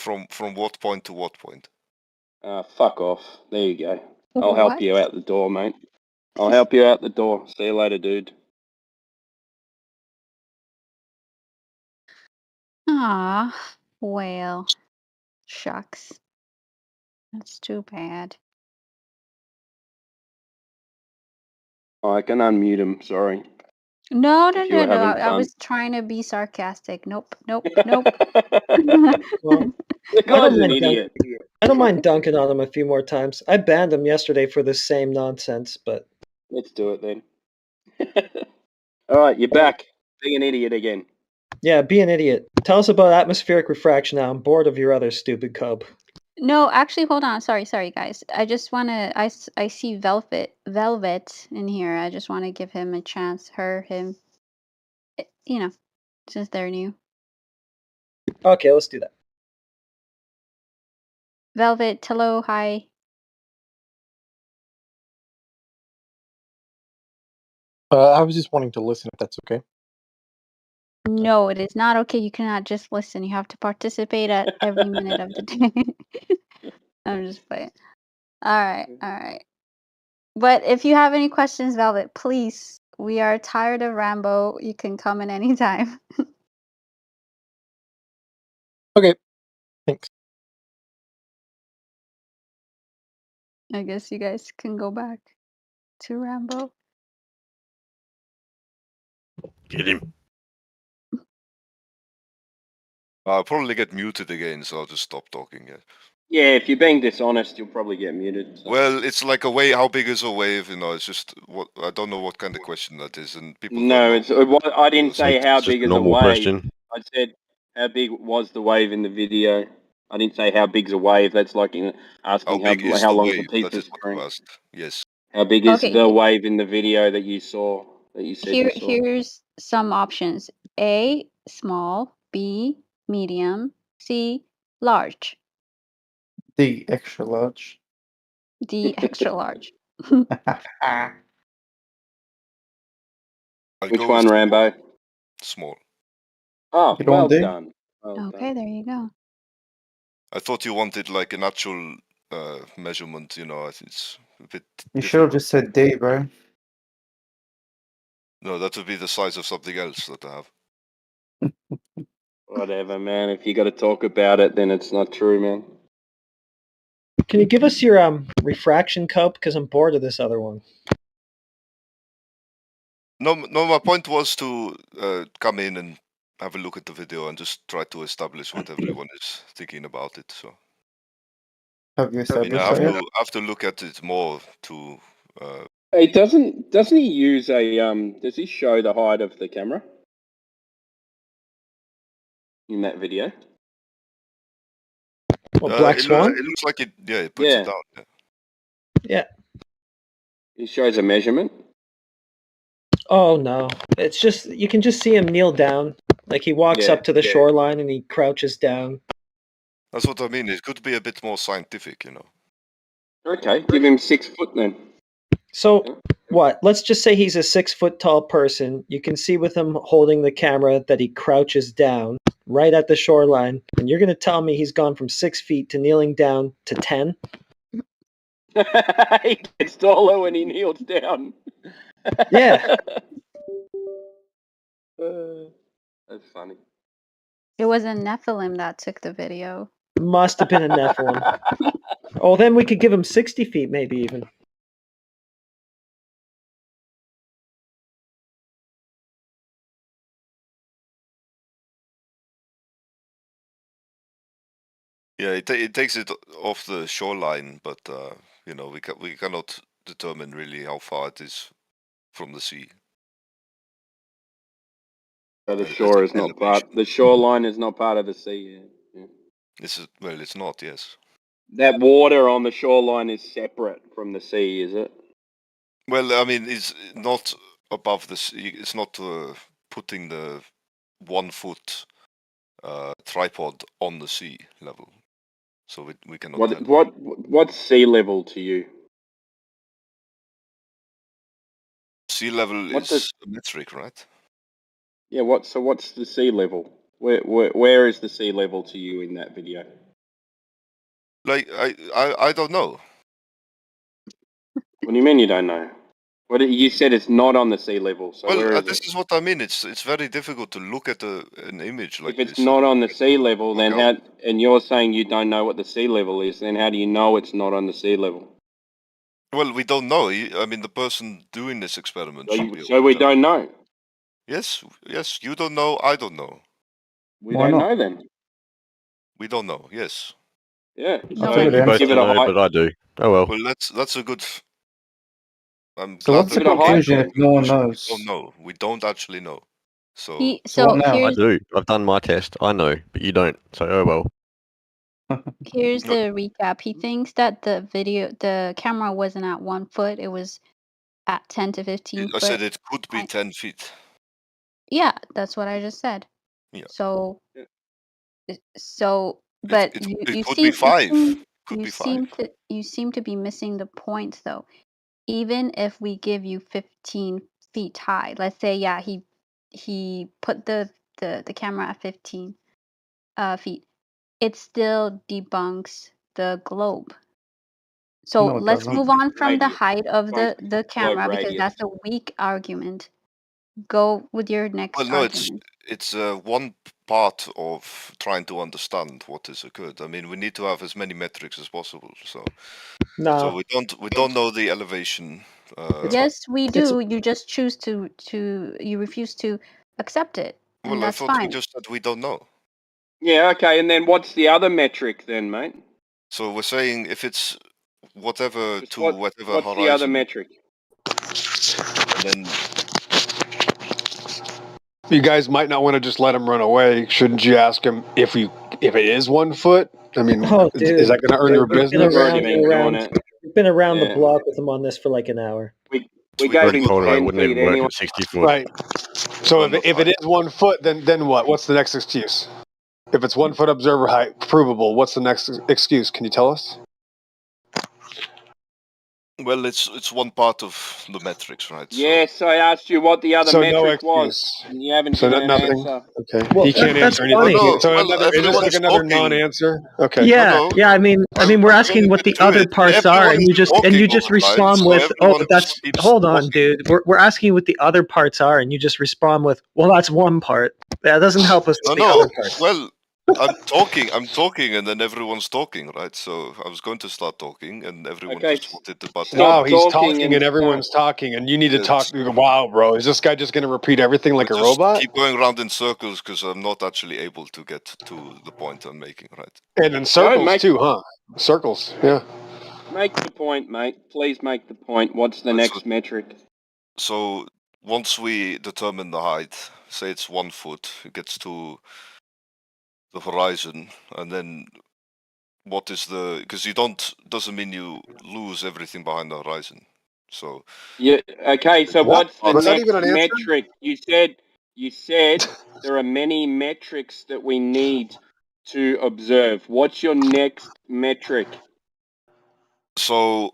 From what point to what point? Fuck off. There you go. I'll help you out the door, mate. I'll help you out the door. See you later, dude. Ah, well, shucks. That's too bad. Oh, I can unmute him. Sorry. No. If you were having I fun. was trying to be sarcastic. Nope. Well, The guy's an mind idiot. I don't mind dunking on him a few more times. I banned him yesterday for the same nonsense, but Let's do it then. All right, you're back. Being an idiot again. yeah, be an idiot. Tell us about atmospheric refraction now. I'm bored of your other stupid cub. No, actually, hold on. Sorry, guys. I just want to. I see Velvet in here. I just want to give him a chance. Him. You know, since they're new. Okay, let's do that. Velvet, hello, hi. I was just wanting to listen, if that's okay. No, it is not okay. You cannot just listen. You have to participate at every minute of the day. I'm just playing. All right. But if you have any questions, Velvet, please. We are tired of Rambo. You can come in anytime. Okay. Thanks. I guess you guys can go back to Rambo. Get him. I'll probably get muted again, so I'll just stop talking. Yeah. Yeah, if you're being dishonest, you'll probably get muted. So. Well, it's like a wave. How big is a wave? You know, it's just what I don't know what kind of question that is, and people. No, I didn't say how It's just big a is a normal wave. question. I said how big was the wave in the video. I didn't say how big's a wave. That's like asking How big is how the long's a wave? piece That of is what string. you asked. Yes. How big is Okay. the wave in the video that you saw? That you said you saw. Here's some options: A, small; B, medium; C, large. The extra large. D, extra large. Which one, Rambo? Small. Oh, You don't well do? done. Well Okay, done. there you go. I thought you wanted like an actual measurement. You know, I think it's a bit. You should have just said D, bro. No, that would be the size of something else that I have. Whatever, man. If you got to talk about it, then it's not true, man. Can you give us your refraction cub? Because I'm bored of this other one. No, my point was to come in and have a look at the video and just try to establish what everyone is thinking about it. So Have you I mean, established that? I have to look at it more to. Hey, doesn't he use a Does he show the height of the camera in that video? Well, Black Swan? It looks like it. Yeah, it puts it down. Yeah. He shows a measurement. Oh no, it's just you can just see him kneel down, like he walks up to the shoreline and he crouches down. That's what I mean. It could be a bit more scientific, you know. Okay, give him 6 foot then. So what? Let's just say he's a 6 foot tall person. You can see with him holding the camera that he crouches down right at the shoreline, and you're going to tell me he's gone from 6 feet to kneeling down to 10? He gets taller when he kneels down. Yeah. That's funny. It was a Nephilim that took the video. Must have been a Nephilim. Oh, then we could give him 60 feet, maybe even. Yeah, it takes it off the shoreline, but you know, we cannot determine really how far it is from the sea. So the As shore in is not elevation. part. The shoreline is not part of the sea. Yeah. Well, it's not. Yes. That water on the shoreline is separate from the sea, is it? Well, I mean, it's not above the sea. It's not putting the 1 foot tripod on the sea level, so we cannot. What's sea level to you? Sea level What's is a metric, right? Yeah. What's the sea level? Where is the sea level to you in that video? Like I don't know. What do you mean you don't know? You said it's not on the sea level. So Well, where is this it? is what I mean. It's very difficult to look at an image like If it's this. not on the sea level, then Okay. and you're saying you don't know what the sea level is, then how do you know it's not on the sea level? Well, we don't know. I mean, the person doing this experiment should be. So we don't know. Yes, you don't know. I don't know. We don't know then. We don't know. Yes. Yeah. No, So but You both give it don't a know, high. but I do. Oh well. Well, that's a good. I'm So glad what's that the Give it a high conclusion score. if no one we knows? don't know. We don't actually know. So he. So what So now? I here's do. I've done my test. I know, but you don't. So oh well. here's No. the recap. He thinks that the camera wasn't at 1 foot. It was at 10 to 15 I foot. said it could be 10 feet. Yeah, that's what I just said. Yeah. So, but it you could be seem 5. Could you be 5. seem to be missing the point though. Even if we give you 15 feet high, let's say he put the camera at 15 feet, it still debunks the globe. So No, it let's doesn't. move on from the Radius. height of the Globe camera because radius. that's a weak argument. Go with your next Well, no, argument. it's one part of trying to understand what has occurred. I mean, we need to have as many metrics as possible. So No. we don't know the elevation. Yes, we it's- do. You just choose to you refuse to accept it, and Well, I that's thought we fine. just said we don't know. Yeah. Okay. And then what's the other metric then, mate? So we're saying if it's whatever Just to whatever what's the other horizon, metric? and then You guys might not want to just let him run away. Shouldn't you ask him if it is 1 foot? I mean, Oh, is dude. that going to earn your We've been business? We've already been doing it. We've been around the Yeah. block with him on this for like an hour. We we gave Already him told him it 10 wouldn't feet even work anyway. at 60 foot. Right. So Well, if it is 1 foot, then what? What's the next excuse? If it's 1 foot observer height, provable, what's the next excuse? Can you tell us? well, it's one part of the metrics, right? Yes, I asked you what the other So no metric was, excuse. and you haven't So given an nothing. answer. Okay. Well, He can't that's answer anything. funny. No, So well, another. Is this everyone like is another talking. non-answer? Okay. Yeah, No, yeah. I mean, we're I'm asking getting what the to other it. parts are, Everyone and is you just talking respond overnight, so with, "Oh, everyone that's." keeps Hold on, talking. dude. We're asking what the other parts are, and you just respond with, "Well, that's one part." That doesn't help us with the No, other parts. well, I'm talking, and then everyone's talking, right? So I was going to start talking, and everyone Okay, just wanted to butt in. stop Wow, he's talking talking and and everyone's talking, and you need to Yes. talk. Wow, bro, is this guy just going to repeat everything like a Just robot? keep going around in circles because I'm not actually able to get to the point I'm making, right? And in circles too, huh? Circles, yeah. Make the point, mate. Please make the point. What's the Right, next metric? So once we determine the height, say it's 1 foot, it gets to the horizon, and then what is the? Because doesn't mean you lose everything behind the horizon. So Yeah. Okay. So What? what's the Was that next even an answer? metric? You said there are many metrics that we need to observe. What's your next metric? so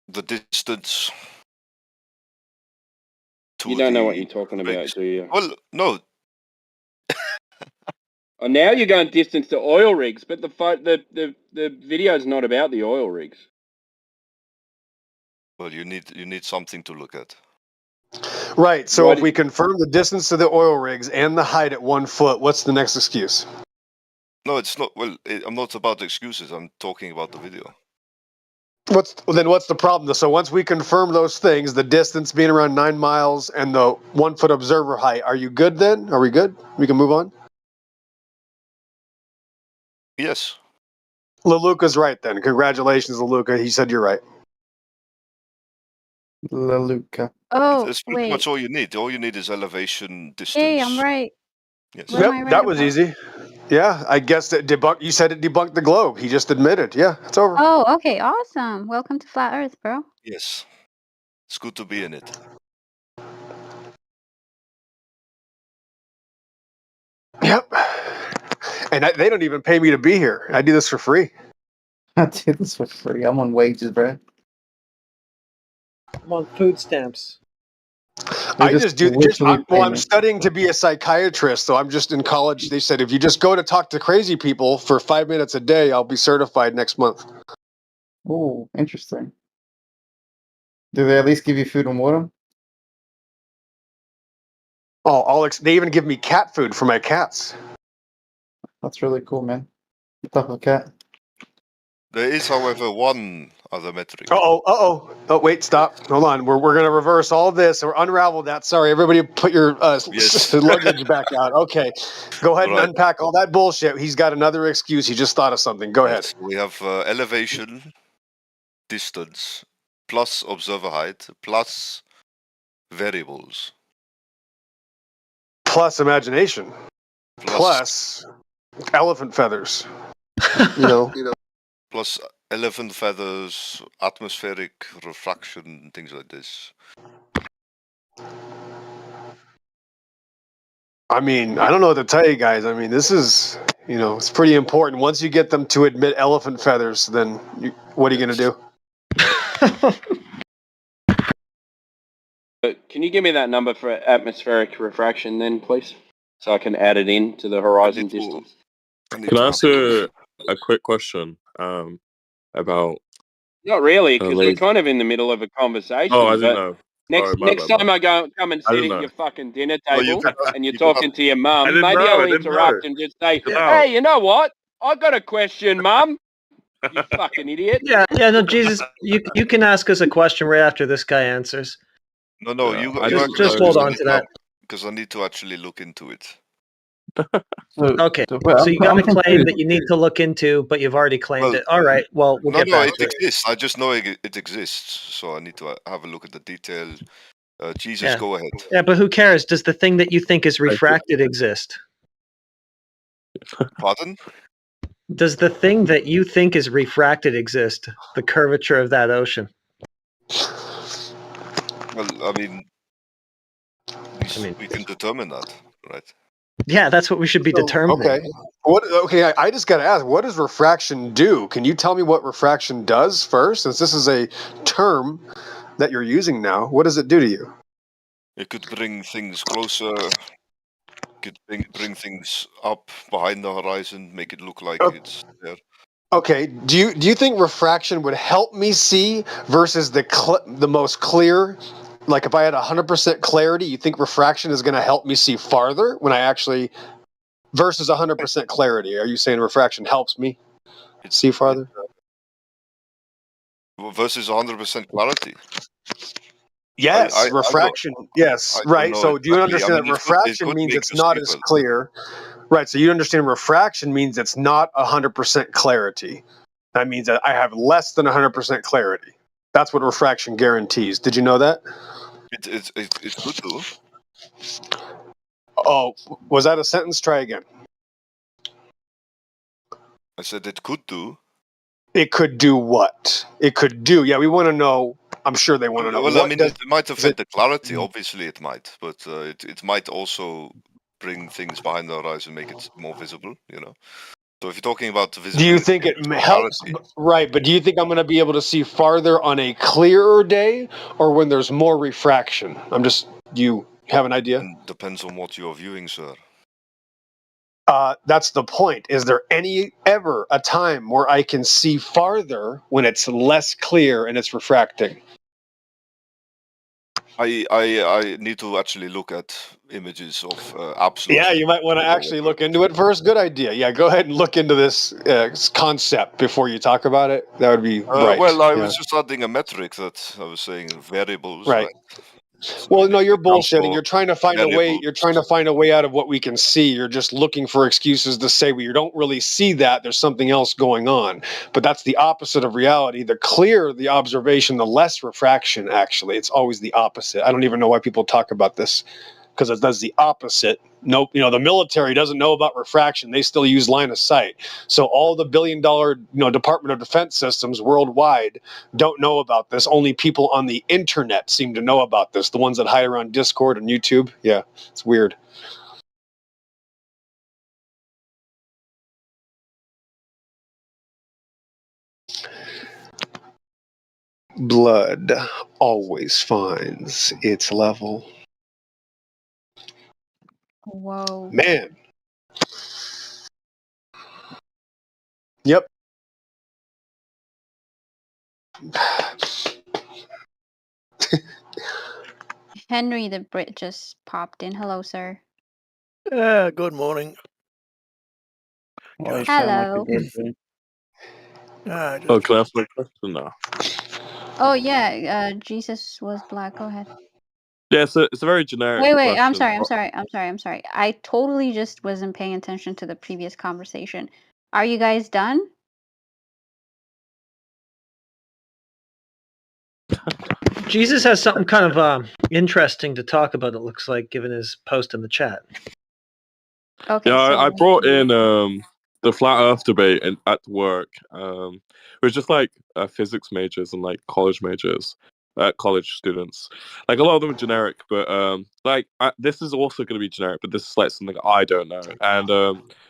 the distance to You don't know what the you're talking about, rigs. do you? Well, no, Oh, now you're going distance to oil rigs, but the video is not about the oil rigs. Well, you need something to look at. Right. So What- if we confirm the distance to the oil rigs and the height at 1 foot, what's the next excuse? No, it's not. Well, I'm not about excuses. I'm talking about the video. What's the problem? So once we confirm those things, the distance being around 9 miles and the 1 foot observer height, are you good then? Are we good? We can move on? Yes. Leluca's right then. Congratulations, Leluca. He said you're right. Leluca. Oh, It's pretty much all you need. All you need is elevation, distance. Hey, I'm right. Yes. What am I Yep, right that was about? easy. Yeah, I guess that you said it debunked the globe. He just admitted. Yeah, it's over. Oh, okay, awesome. Welcome to Flat Earth, bro. Yes. It's good to be in it. Yep. And they don't even pay me to be here. I do this for free. I do this for free. I'm on wages, bro. I'm on food stamps. I just do. literally pay I'm me. studying to be a psychiatrist, so I'm just in college. They said if you just go to talk to crazy people for 5 minutes a day, I'll be certified next month. Oh, interesting. Do they at least give you food and water? Oh, they even give me cat food for my cats. That's really cool, man. What type of cat? There is, however, one other metric. Oh, wait, stop. Hold on. We're going to reverse all this or unravel that. Sorry, everybody put your Yes. luggage back out. Okay. Go ahead and Right. unpack all that bullshit. He's got another excuse. He just thought of something. Go ahead. Yes, we have elevation, distance, plus observer height, plus variables. Plus imagination. Plus elephant feathers. You know. Plus elephant feathers, atmospheric refraction, things like this. I mean, I don't know what to tell you guys. I mean, this is, it's pretty important. Once you get them to admit elephant feathers, then what are you going to do? Can you give me that number for atmospheric refraction then, please? So I can add it in to the horizon distance. Can I ask a quick question about... Not really, because we're laser? kind of in the middle of a conversation. Oh, I didn't but know. Next time I come and I sit didn't at know. your fucking dinner Oh, table and you're you can- talking to your I mum, didn't maybe know, I I'll didn't interrupt know. and just say, Get out. hey, you know what? I got a question, mum. You fucking idiot. Yeah, no, Jesus, you can ask us a question right after this guy answers. No, Yeah, you I just just hold on to that. because I need to actually look into it. Okay, but so you got a I'm claim confused. that you need to look into, but you've already claimed it. All right, well, we'll get back it to it. exists. I just know it exists, so I need to have a look at the detail. Jesus, Yeah. go ahead. Yeah, but who cares? Does the thing that you think is refracted exist? Pardon? Does the thing that you think is refracted exist? The curvature of that ocean? Well, I mean, we can determine that, right? Yeah, that's what we should be determining. Okay. Okay, I just got to ask, what does refraction do? Can you tell me what refraction does first? Since this is a term that you're using now, what does it do to you? It could bring things closer. Could bring things up behind the horizon, make it look like it's there. Okay, do you think refraction would help me see versus the most clear? Like if I had 100% clarity, you think refraction is going to help me see farther when I actually versus 100% clarity? Are you saying refraction helps me see farther? Versus 100% clarity. Yes, refraction. Yes, right. So do you understand that refraction means it's not as clear? Right. So you understand refraction means it's not 100% clarity. That means that I have less than 100% clarity. That's what refraction guarantees. Did you know that? It's good though. Oh, was that a sentence? Try again. I said it could do. It could do what? It could do. Yeah, we want to know. I'm sure they want to know. Well, What I mean, does- it might affect the clarity. Obviously, it might, but it might also bring things behind the horizon, make it more visible. So if you're talking about do visibility, you think it helps? Right, but do you think I'm going to be able to see farther on a clearer day or when there's more refraction? Do you have an idea? Depends on what you're viewing, sir. That's the point. Is there ever a time where I can see farther when it's less clear and it's refracting? I need to actually look at images of absolute. Yeah, you might want to actually look into it first. Good idea. Yeah, go ahead and look into this concept before you talk about it. That would be right. Well, I yeah. was just adding a metric that I was saying variables. Right. So Well, it no, you're becomes bullshitting. more You're trying to find a way. variables. You're trying to find a way out of what we can see. You're just looking for excuses to say, well, you don't really see that. There's something else going on. But that's the opposite of reality. The clearer the observation, the less refraction, actually. It's always the opposite. I don't even know why people talk about this, because it does the opposite. Nope, the military doesn't know about refraction. They still use line of sight. So all the billion-dollar, Department of Defense systems worldwide don't know about this. Only people on the internet seem to know about this. The ones that hide around Discord and YouTube. Yeah, it's weird. Blood always finds its level. Whoa. Man. Yep. Henry the Brit just popped in. Hello, sir. Good morning. Hello. Can I ask my question now? Oh yeah, Jesus was black. Go ahead. Yeah, it's a very generic Wait, question. I'm sorry. I totally just wasn't paying attention to the previous conversation. Are you guys done? Jesus has something kind of interesting to talk about, it looks like, given his post in the chat. Okay. Yeah, so I brought in the flat Earth debate at work. It was just like physics majors and like college majors, college students. Like a lot of them are generic, but this is also going to be generic. But this is like something I don't know. And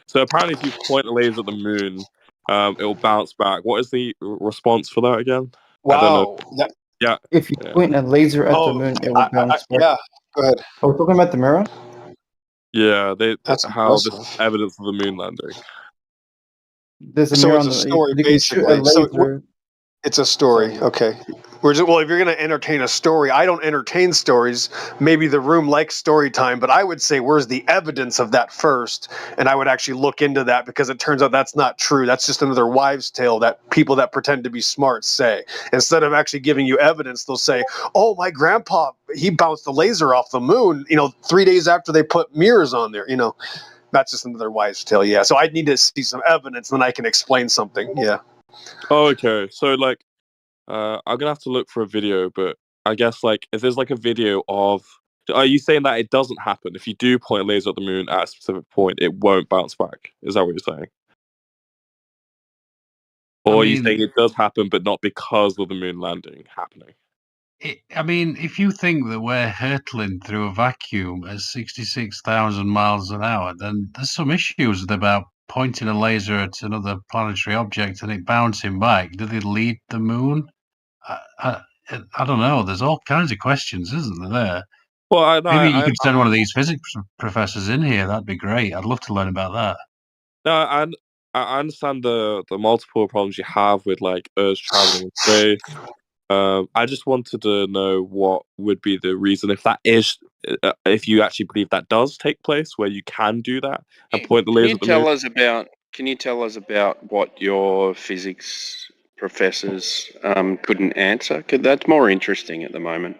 so apparently, if you point a laser at the moon, it will bounce back. What is the response for that again? Wow. I don't know. Yeah. If you point a laser at the moon, it will bounce back. Yeah, go ahead. Are we talking about the mirror? Yeah, That's how this impressive. evidence of the moon landing. There's a So mirror it's on a the. story, You can shoot a basically. laser. It's a story. Sorry. Okay. Well, if you're going to entertain a story, I don't entertain stories. Maybe the room likes story time, but I would say, where's the evidence of that first? And I would actually look into that, because it turns out that's not true. That's just another wives' tale that people that pretend to be smart say. Instead of actually giving you evidence, they'll say, oh, my grandpa, he bounced a laser off the moon, 3 days after they put mirrors on there, That's just another wives' tale, yeah. So I'd need to see some evidence, then I can explain something, yeah. Oh, okay. So I'm gonna have to look for a video, but I guess if there's a video of, are you saying that it doesn't happen if you do point a laser at the moon at a specific point, it won't bounce back? Is that what you're saying? Or are you saying it does happen, but not because of the moon landing happening? If you think that we're hurtling through a vacuum at 66,000 miles an hour, then there's some issues about pointing a laser at another planetary object and it bouncing back. Did it lead the moon? I don't know. There's all kinds of questions, isn't there? Well, maybe you could send one of these physics professors in here. That'd be great. I'd love to learn about that. No, I understand the multiple problems you have with Earth traveling in space. I just wanted to know what would be the reason if you actually believe that does take place, where you can do that and point the laser at the moon. Can you tell us about what your physics professors couldn't answer? 'Cause that's more interesting at the moment.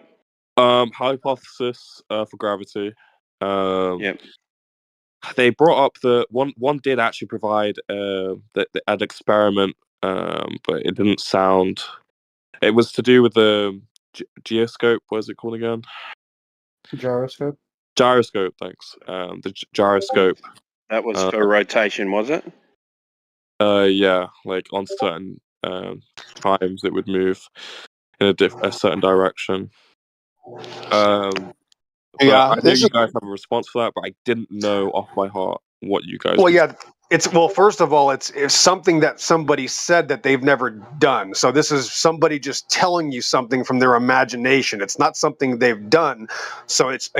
Hypothesis for gravity. Yep. They brought up the one did actually provide an experiment, but it didn't sound. It was to do with the geoscope. What is it called again? Gyroscope. Gyroscope. Thanks. The gyroscope. That was for rotation, was it? Yeah, on certain times it would move in a certain direction. Yeah, I know you guys have a response for that, but I didn't know off my heart what you guys. Well, yeah, Well, first of all, it's something that somebody said that they've never done. So this is somebody just telling you something from their imagination. It's not something they've done. So it's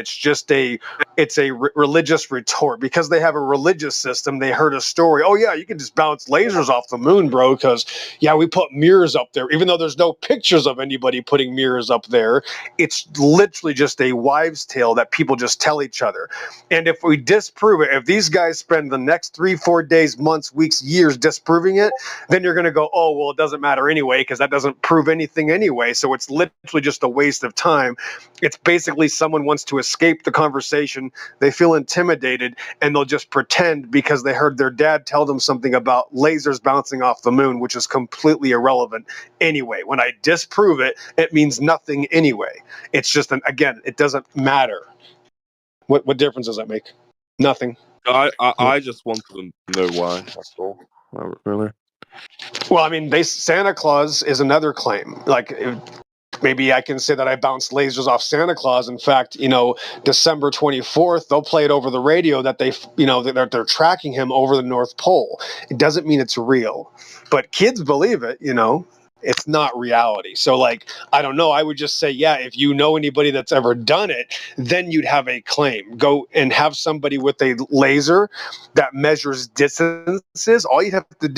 just a religious retort. Because they have a religious system, they heard a story. Oh yeah, you can just bounce lasers off the moon, bro, because we put mirrors up there. Even though there's no pictures of anybody putting mirrors up there, it's literally just a wives' tale that people just tell each other. And if we disprove it, if these guys spend the next 3-4 days, months, weeks, years disproving it, then you're going to go, oh, well, it doesn't matter anyway, because that doesn't prove anything anyway. So it's literally just a waste of time. It's basically someone wants to escape the conversation. They feel intimidated, and they'll just pretend because they heard their dad tell them something about lasers bouncing off the moon, which is completely irrelevant anyway. When I disprove it, it means nothing anyway. It's just, it doesn't matter. What difference does that make? Nothing. I just wanted to know why. That's all. Really. Well, I mean, Santa Claus is another claim. Like, maybe I can say that I bounced lasers off Santa Claus. In fact, December 24th, they'll play it over the radio that they're tracking him over the North Pole. It doesn't mean it's real, but kids believe it. It's not reality. So, I don't know. I would just say, if you know anybody that's ever done it, then you'd have a claim. Go and have somebody with a laser that measures distances. All you'd have to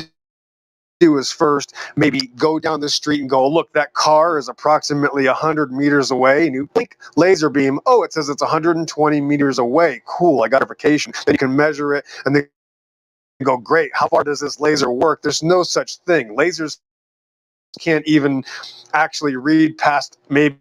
do is first maybe go down the street and go, look, that car is approximately 100 meters away. And you blink laser beam. Oh, it says it's 120 meters away. Cool. I got verification. Then you can measure it and then go, great. How far does this laser work? There's no such thing. Lasers can't even actually read past maybe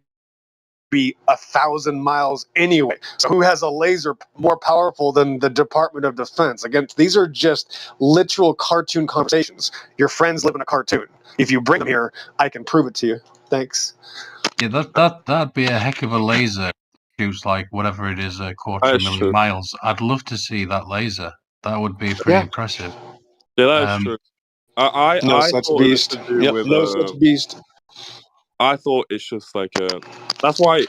1,000 miles anyway. So who has a laser more powerful than the Department of Defense? Again, these are just literal cartoon conversations. Your friends live in a cartoon. If you bring them here, I can prove it to you. Thanks. Yeah, that'd be a heck of a laser. Shoots like whatever it is, a quarter of a million miles. I'd love to see that laser. That would be pretty impressive. Yeah, that's true. I such beast. No such beast. I thought it's just like that's why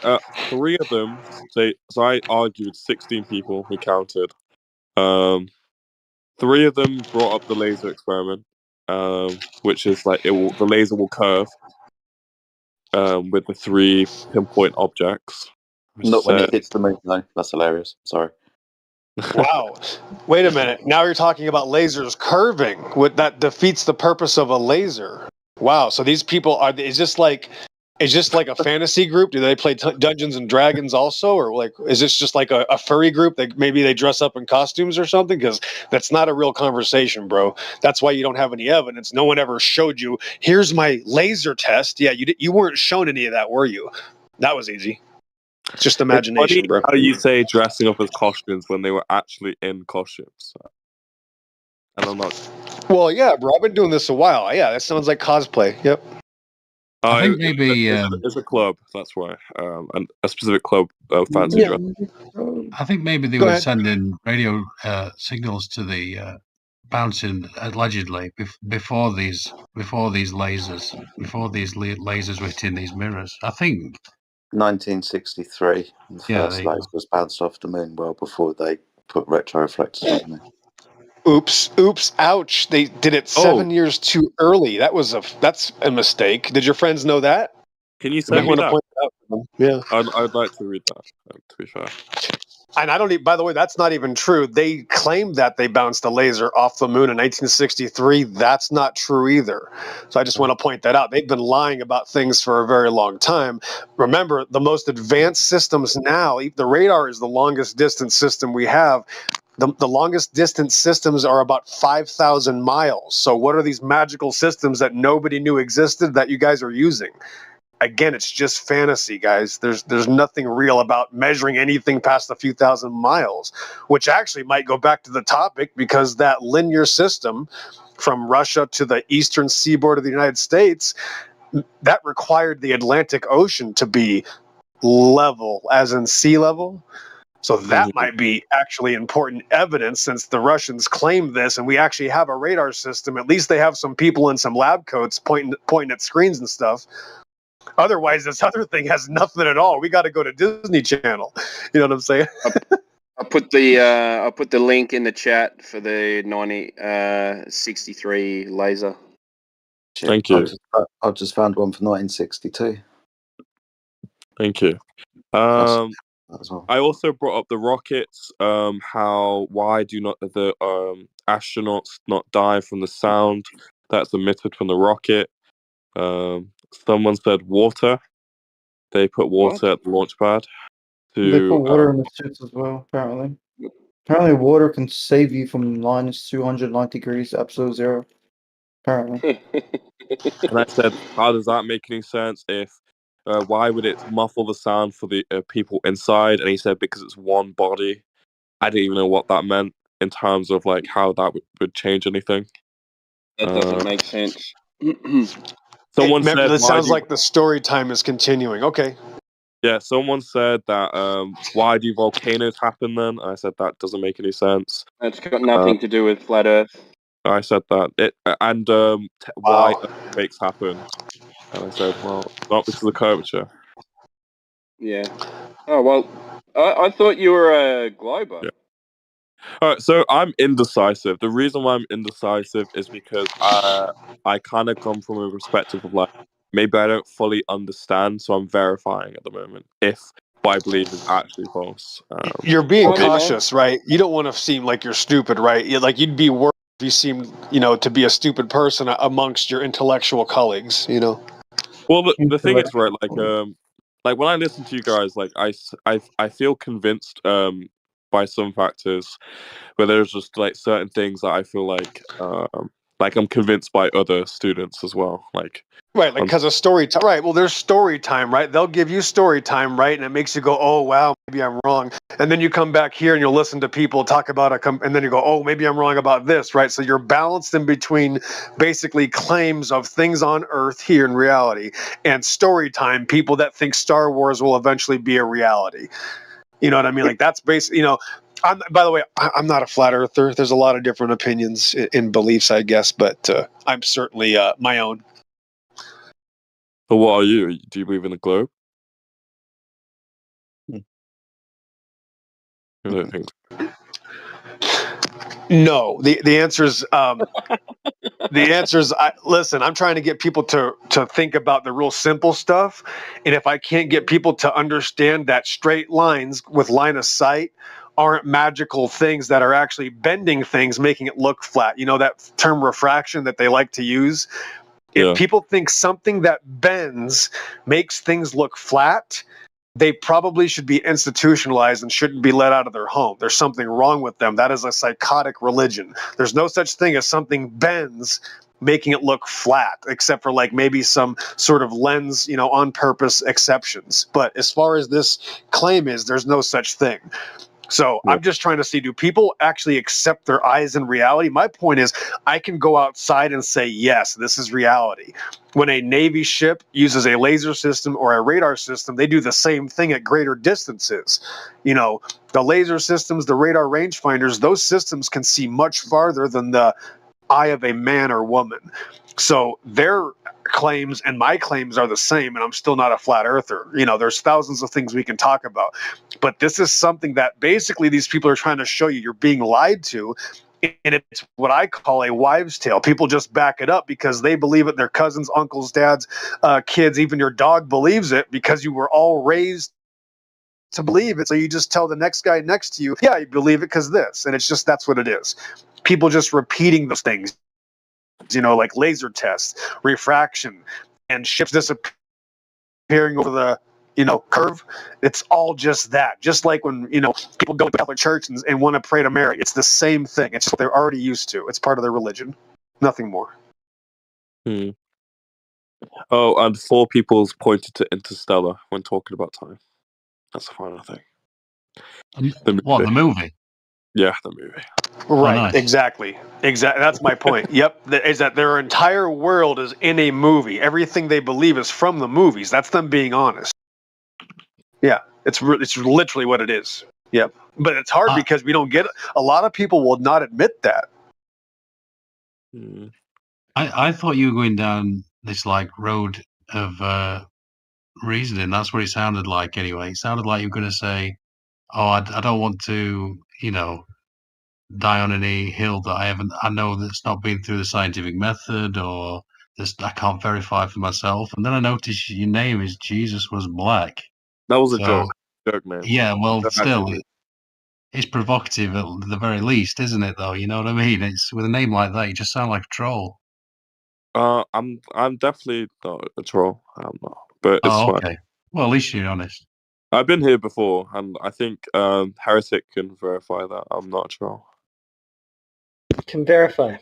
3 of them say. So I argued 16 people. We counted. 3 of them brought up the laser experiment, which is like the laser will curve with the 3 pinpoint objects. Not when it hits the moon, though. That's hilarious. Sorry. Wow. Wait a minute. Now you're talking about lasers curving. That defeats the purpose of a laser. Wow. So these people is this like a fantasy group? Do they play Dungeons and Dragons also? Or is this just like a furry group that maybe they dress up in costumes or something? Because that's not a real conversation, bro. That's why you don't have any evidence. No one ever showed you, here's my laser test. Yeah, you weren't shown any of that, were you? That was easy. It's just imagination, it's bro. How you say dressing up as costumes when they were actually in costumes? And I'm not. Well, yeah, bro. I've been doing this a while. Yeah, that sounds like cosplay. Yep. I think maybe it's a club. That's why, and a specific club fancy dress. I think maybe they were sending radio signals to the bouncing allegedly before these lasers were hitting these mirrors. I think 1963, the first laser was bounced off the moon well before they put retroreflectors on there. Oops, ouch. They did it 7 years too early. That's a mistake. Did your friends know that? Can you send me that? Yeah. I'd like to read that, to be fair. And by the way, that's not even true. They claimed that they bounced a laser off the moon in 1963. That's not true either. So I just want to point that out. They've been lying about things for a very long time. Remember, the most advanced systems now, the radar is the longest distance system we have. The longest distance systems are about 5,000 miles. So what are these magical systems that nobody knew existed that you guys are using? Again, it's just fantasy, guys. There's nothing real about measuring anything past a few thousand miles, which actually might go back to the topic because that linear system from Russia to the eastern seaboard of the United States, that required the Atlantic Ocean to be level, as in sea level. So that might be actually important evidence since the Russians claimed this and we actually have a radar system. At least they have some people in some lab coats pointing at screens and stuff. Otherwise, this other thing has nothing at all. We got to go to Disney Channel. You know what I'm saying? I put the link in the chat for the 63 laser. Thank you. I've just found one for 1962. Thank you. As well. I also brought up the rockets. Why do not the astronauts not die from the sound that's emitted from the rocket? Someone said water. They put water at the launch pad. They put water in the suits as well, apparently. Apparently water can save you from -290 degrees, absolute zero. Apparently. And I said, how does that make any sense? Why would it muffle the sound for the people inside? And he said, because it's one body. I didn't even know what that meant in terms of like how that would change anything. That doesn't make sense. Someone said, it sounds like the story time is continuing. Okay. Yeah, someone said that why do volcanoes happen then? I said that doesn't make any sense. That's got nothing to do with flat Earth. I said that why earthquakes happen, and I said, well, not because of curvature. Yeah. Oh well, I thought you were a glober. Yeah. All right, so I'm indecisive. The reason why I'm indecisive is because I kind of come from a perspective of like maybe I don't fully understand, so I'm verifying at the moment if what I believe is actually false. You're being cautious, right? You don't want to seem like you're stupid, right? You'd be worse if you seemed, to be a stupid person amongst your intellectual colleagues, Well, the thing is, right, like when I listen to you guys, like I feel convinced by some factors, but there's just like certain things that I feel like I'm convinced by other students as well, like. Right, like because of story time. Right, well, there's story time, right? They'll give you story time, right? And it makes you go, oh, wow, maybe I'm wrong. And then you come back here and you'll listen to people talk about and then you go, oh, maybe I'm wrong about this, right? So you're balanced in between basically claims of things on Earth here in reality and story time, people that think Star Wars will eventually be a reality. You know what I mean? Like that's basically, by the way, I'm not a flat earther. There's a lot of different opinions in beliefs, I guess, but I'm certainly my own. So what are you? Do you believe in the globe? I don't think so. No. The answer is listen, I'm trying to get people to think about the real simple stuff. And if I can't get people to understand that straight lines with line of sight aren't magical things that are actually bending things, making it look flat. You know that term refraction that they like to use? If people think something that bends makes things look flat, they probably should be institutionalized and shouldn't be let out of their home. There's something wrong with them. That is a psychotic religion. There's no such thing as something bends making it look flat, except for like maybe some sort of lens, on purpose exceptions. But as far as this claim is, there's no such thing. So I'm just trying to see, do people actually accept their eyes in reality? My point is, I can go outside and say, yes, this is reality. When a Navy ship uses a laser system or a radar system, they do the same thing at greater distances. The laser systems, the radar rangefinders, those systems can see much farther than the eye of a man or woman. So their claims and my claims are the same, and I'm still not a flat earther. There's thousands of things we can talk about, but this is something that basically these people are trying to show you you're being lied to, and it's what I call a wives' tale. People just back it up because they believe it. Their cousins, uncles, dads, kids, even your dog believes it because you were all raised to believe it. So you just tell the next guy next to you, yeah, you believe it because this, and it's just that's what it is. People just repeating those things. Like laser tests, refraction, and ships disappearing over the, curve. It's all just that. Just like when, people go to Catholic Church and want to pray to Mary. It's the same thing. It's what they're already used to. It's part of their religion. Nothing more. Oh, and 4 people's pointed to Interstellar when talking about time. That's the final thing. What, the movie? Yeah, the movie. Right, nice. Exactly. That's my point. Yep, is that their entire world is in a movie. Everything they believe is from the movies. That's them being honest. Yeah, it's literally what it is. Yep, but it's hard because we don't get it. A lot of people will not admit that. I thought you were going down this like road of reasoning. That's what it sounded like anyway. It sounded like you were going to say I don't want to, die on any hill that I know that's not been through the scientific method, or I can't verify for myself. And then I noticed your name is Jesus Was Black. That was a joke, man. Yeah, well, Don't still, actually- it's provocative at the very least, isn't it? Though, you know what I mean? It's with a name like that, you just sound like a troll. I'm definitely not a troll. I'm not, but it's fine. Okay. Well, at least you're honest. I've been here before, and I think Heretic can verify that I'm not a troll. Can verify.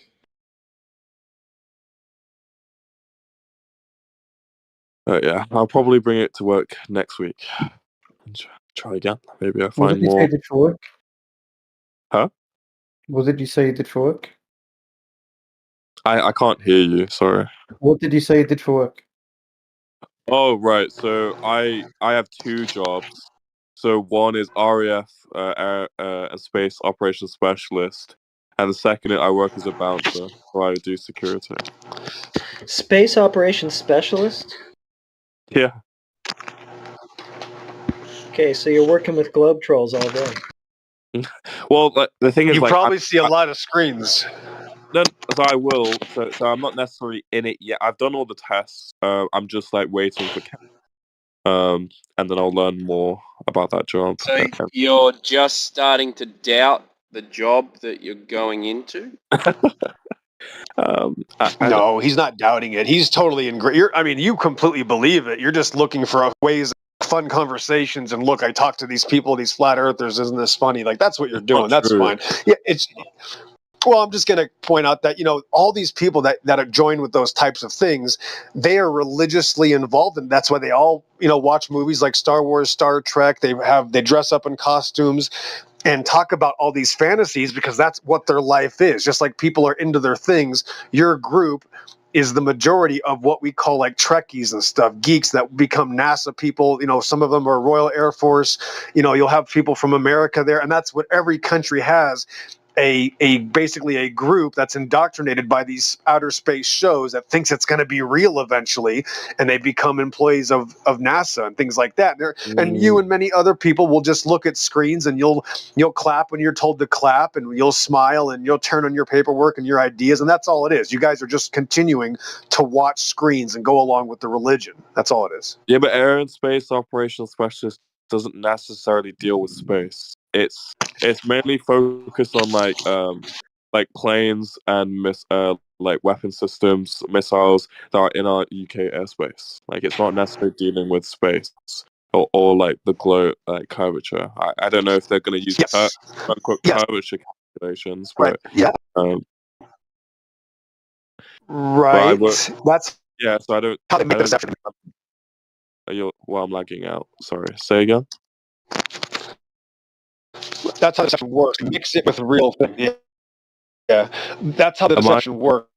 Yeah, I'll probably bring it to work next week. Try again. Maybe I What find did you say more. you did for work? Huh? What did you say you did for work? I can't hear you. Sorry. What did you say you did for work? Oh right. So I have two jobs. So one is RAF Air and Space Operations Specialist, and the second I work as a bouncer, where I do security. Space Operations Specialist? Yeah. Okay, so you're working with globe trolls all day. Well, the thing is, You like, probably see a lot of screens. No, so I will. So I'm not necessarily in it yet. I've done all the tests. I'm just like waiting for, and then I'll learn more about that job. So you're just starting to doubt the job that you're going into? No, he's not doubting it. He's totally I mean, you completely believe it. You're just looking for ways, fun conversations, and look, I talk to these people, these flat earthers. Isn't this funny? Like that's what you're doing. That's fine. Yeah, it's. Well, I'm just going to point out that, all these people that are joined with those types of things, they are religiously involved, and that's why they all, watch movies like Star Wars, Star Trek. They dress up in costumes and talk about all these fantasies because that's what their life is. Just like people are into their things, your group is the majority of what we call like Trekkies and stuff, geeks that become NASA people. Some of them are Royal Air Force. You'll have people from America there, and that's what every country has. Basically a group that's indoctrinated by these outer space shows that thinks it's going to be real eventually, and they become employees of NASA and things like that. And you and many other people will just look at screens, and you'll clap when you're told to clap, and you'll smile, and you'll turn on your paperwork and your ideas, and that's all it is. You guys are just continuing to watch screens and go along with the religion. That's all it is. Yeah, but Air and Space Operations Specialist doesn't necessarily deal with space. It's mainly focused on like planes and like weapon systems, missiles that are in our UK airspace. Like it's not necessarily dealing with space or like the globe curvature. I don't know if they're going to use unquote curvature calculations, but right. That's yeah. So I don't. How they make the perception. I'm lagging out. Sorry. Say again. That's how the deception works. Mix it with real things. Yeah. That's how the deception works.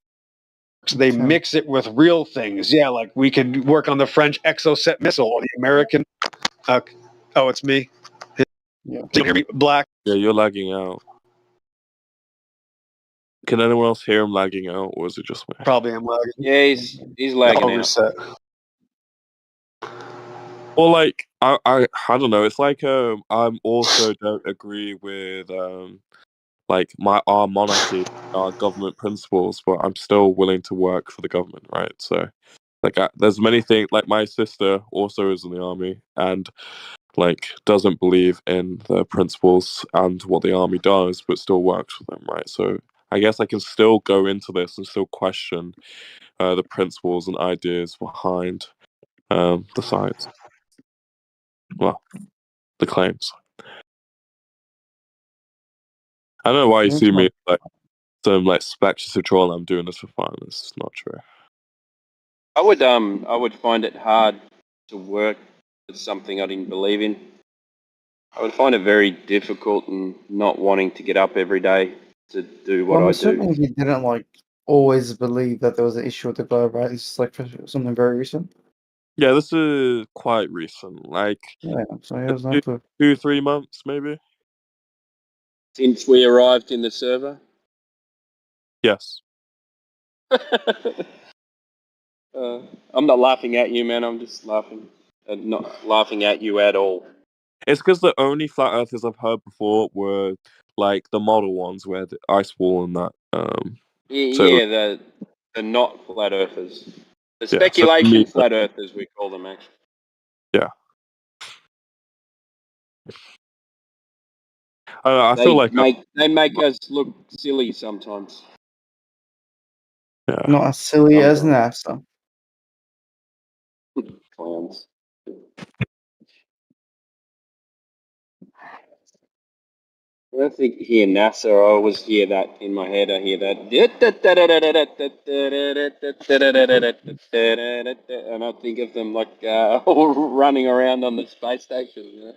They mix it with real things. Yeah, like we could work on the French Exocet missile or the American. It's me. Yeah. Can you hear me? Black. Yeah, you're lagging out. Can anyone else hear him lagging out, or is it just me? Probably I'm lagging. Yeah, he's lagging out. Reset. Well, like I don't know. It's like I'm also don't agree with like our monarchy, our government principles, but I'm still willing to work for the government, right? So, like, there's many things. Like my sister also is in the army and like doesn't believe in the principles and what the army does, but still works for them, right? So I guess I can still go into this and still question the principles and ideas behind the science. Well, the claims. I don't know why you see me like some like speculative troll. I'm doing this for fun. This is not true. I would find it hard to work with something I didn't believe in. I would find it very difficult and not wanting to get up every day to do what I'm I assuming do. you didn't like always believe that there was an issue with the globe, right? It's like something very recent. Yeah, this is quite recent. Like so it was not 2-3 months, maybe. Since we arrived in the server? Yes. I'm not laughing at you, man. I'm just laughing. Not laughing at you at all. It's because the only flat earthers I've heard before were like the model ones where the ice wall and that. Yeah, the not flat earthers. The Yeah, so speculation me, flat earthers, we call them, actually. yeah. I feel like they make us look silly sometimes. Yeah. Not as silly as NASA. Clowns. When I think hear NASA, I always hear that in my head. I hear that, and I think of them like running around on the space station. You know?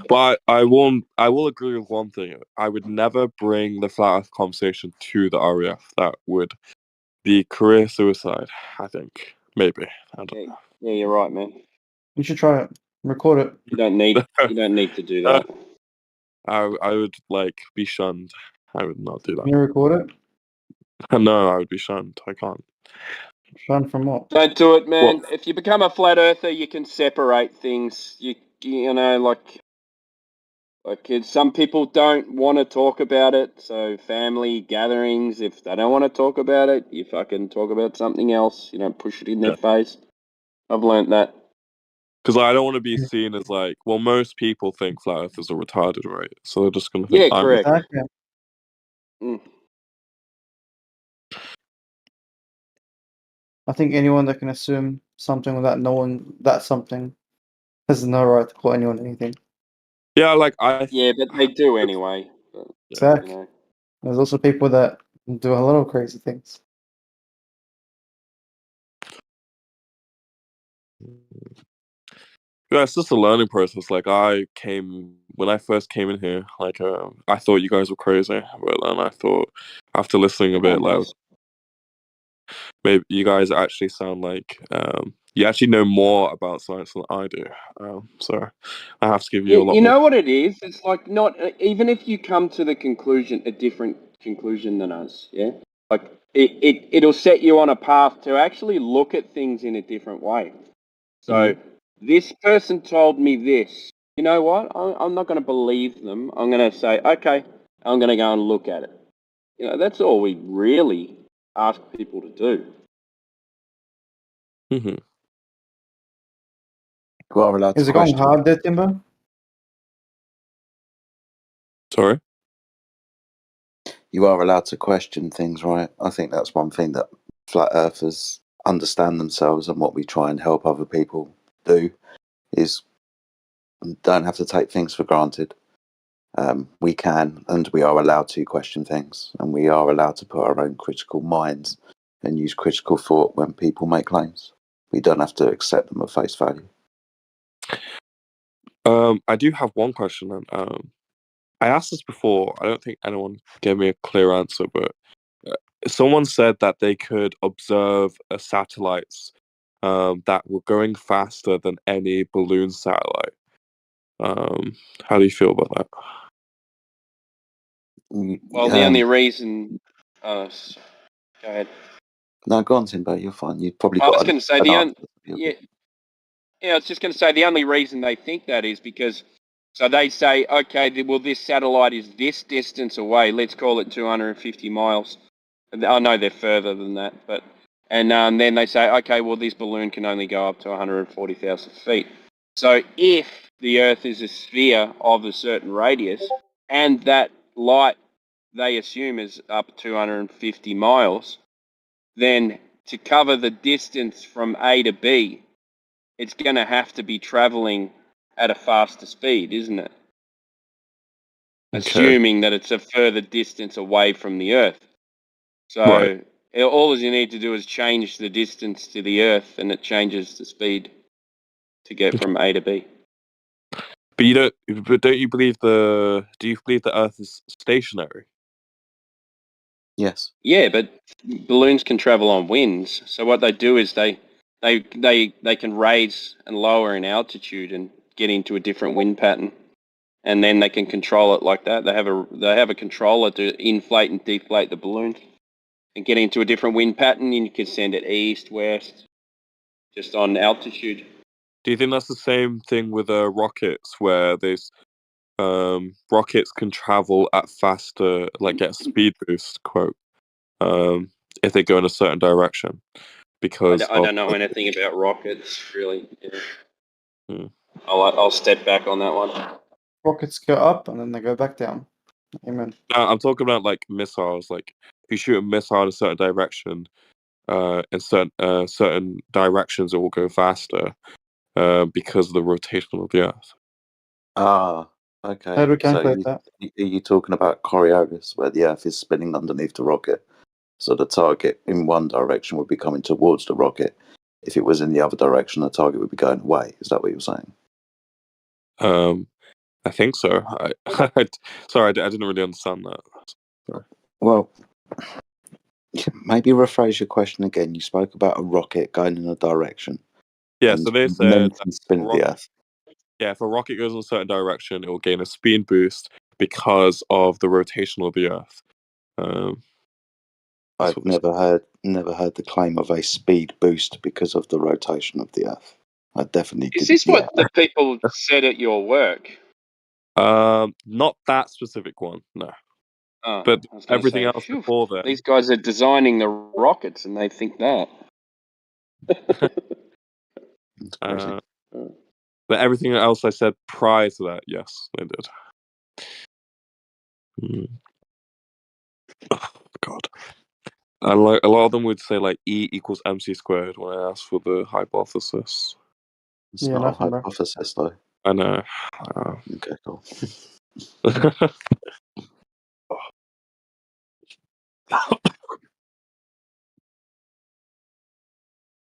But I will agree with one thing. I would never bring the flat Earth conversation to the RAF. That would be career suicide. I think maybe. I don't know. Yeah, you're right, man. You should try it. Record it. You don't need to do that. I would like be shunned. I would not do Can you record it? that. No, I would be shunned. I can't. Shunned from what? Don't do it, man. Well, If you become a flat earther, you can separate things. You know, like some people don't want to talk about it. So family gatherings, if they don't want to talk about it, you fucking talk about something else. You don't push it in their face. I've learnt that. Because I don't want to be seen as like, well, most people think flat earthers are retarded, right? So they're just going to think I'm correct. Exactly. I think anyone that can assume something without knowing that something has no right to call anyone anything. Yeah, like Yeah, but they do anyway. But, Exactly. you know. There's also people that do a lot of crazy things. Yeah, it's just a learning process. Like when I first came in here, like I thought you guys were crazy, but then I thought after listening a bit, like maybe you guys actually sound like you actually know more about science than I do. So I have to give you a lot You more. know what it is? It's like not even if you come to the conclusion, a different conclusion than us. Yeah, like it'll set you on a path to actually look at things in a different way. So this person told me this. You know what? I'm not going to believe them. I'm going to say, okay, I'm going to go and look at it. You know, that's all we really ask people to do. You are allowed Is to it going question. hard there, Timber? Sorry? You are allowed to question things, right? I think that's one thing that flat earthers understand themselves, and what we try and help other people do is don't have to take things for granted. We can and we are allowed to question things, and we are allowed to put our own critical minds and use critical thought when people make claims. We don't have to accept them at face value. I do have one question. I asked this before. I don't think anyone gave me a clear answer, but someone said that they could observe satellites that were going faster than any balloon satellite. How do you feel about that? Well, the only reason... go ahead. No, go on, Timbo. You're fine. You've probably I got was going to say I was just going to say the only reason they think that is because they say, okay, well, this satellite is this distance away. Let's call it 250 miles. I know they're further than that, but and then they say, okay, well, this balloon can only go up to 140,000 feet. So if the Earth is a sphere of a certain radius, and that light they assume is up 250 miles, then to cover the distance from A to B, it's going to have to be traveling at a faster speed, isn't it? Okay. Assuming that it's a further distance away from the Earth. So all you need to do is change the distance to the Earth, and it changes the speed to get from A to B. But don't you believe do you believe the Earth is stationary? Yes. Yeah, but balloons can travel on winds. So what they do is they can raise and lower in altitude and get into a different wind pattern, and then they can control it like that. They have a controller to inflate and deflate the balloon and get into a different wind pattern, and you can send it east, west, just on altitude. Do you think that's the same thing with rockets, where these rockets can travel at faster, like get a speed boost, quote, if they go in a certain direction? Because I don't know anything about rockets, really. Yeah. Hmm. I'll step back on that one. Rockets go up and then they go back down. Amen. No, I'm talking about like missiles. Like if you shoot a missile in a certain direction, in certain directions, it will go faster because of the rotation of the Earth. Ah, How okay. do we So calculate that? are you talking about Coriolis, where the Earth is spinning underneath the rocket? So the target in one direction would be coming towards the rocket. If it was in the other direction, the target would be going away. Is that what you're saying? I think so. Sorry, I didn't really understand that. Sorry. Well, maybe rephrase your question again. You spoke about a rocket going in a direction. Yeah, so they said momentum spinning the Earth. Yeah, if a rocket goes in a certain direction, it will gain a speed boost because of the rotation of the Earth. I've never heard the claim of a speed boost because of the rotation of the Earth. I definitely Is didn't this hear what the people said at your work? Not that specific one, no. Oh, But I was gonna everything say, else phew, before then. these guys are designing the rockets and they think that. But everything else I said prior to that, yes, they did. Oh, God. And like a lot of them would say like E equals MC squared when I asked for the hypothesis. It's not a hypothesis, though. I know. Okay, cool.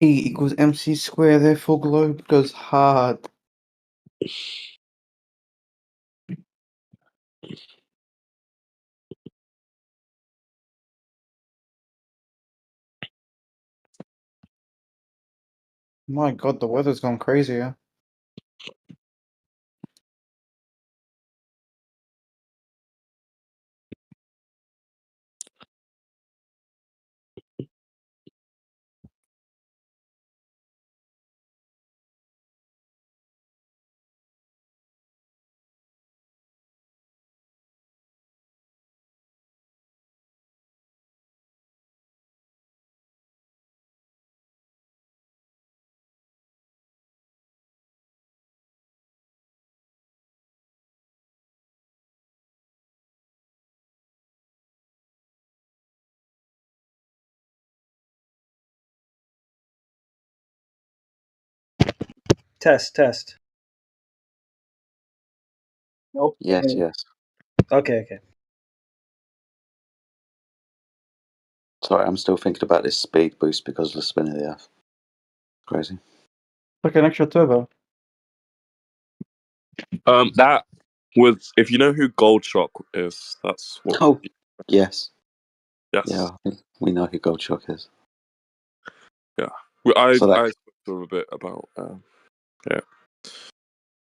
E equals MC squared, therefore globe goes hard. My god, the weather's gone crazy here. Test. Nope. Yes, yes. Okay. Sorry, I'm still thinking about this speed boost because of the spin of the Earth. Crazy. Like an extra turbo. That was, if you know who Goldshock is, that's what. Oh, yes. Yes. Yeah, I think we know who Goldshock is. Yeah. I So that- spoke to him a bit about, yeah.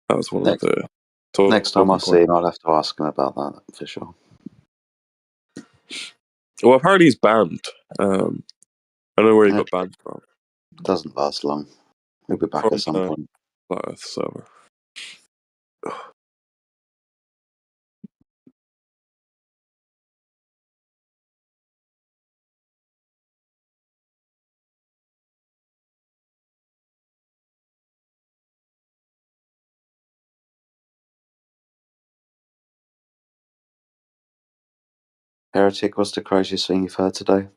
That was one Next- of the. Next time I talking see him, I'll have to ask him about that for sure. Well, apparently he's banned. I don't know where he got banned from. Doesn't last long. He'll be back From at some point. Flat Earth server. Heretic, what's the craziest thing you've heard today?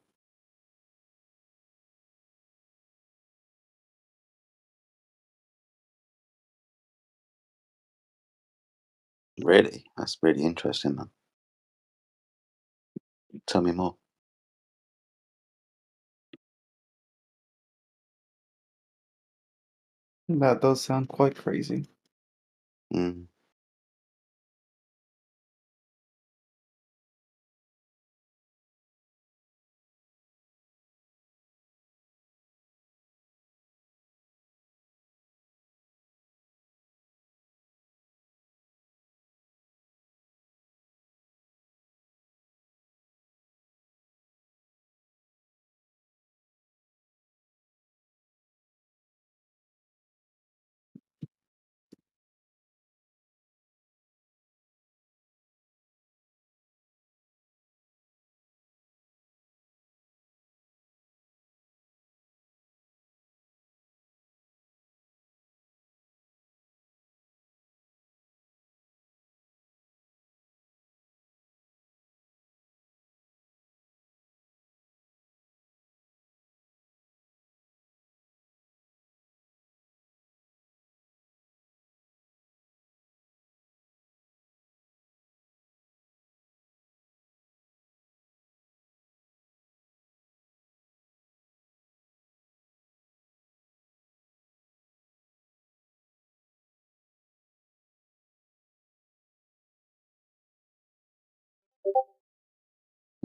Really? That's really interesting, man. Tell me more. That does sound quite crazy. Mm.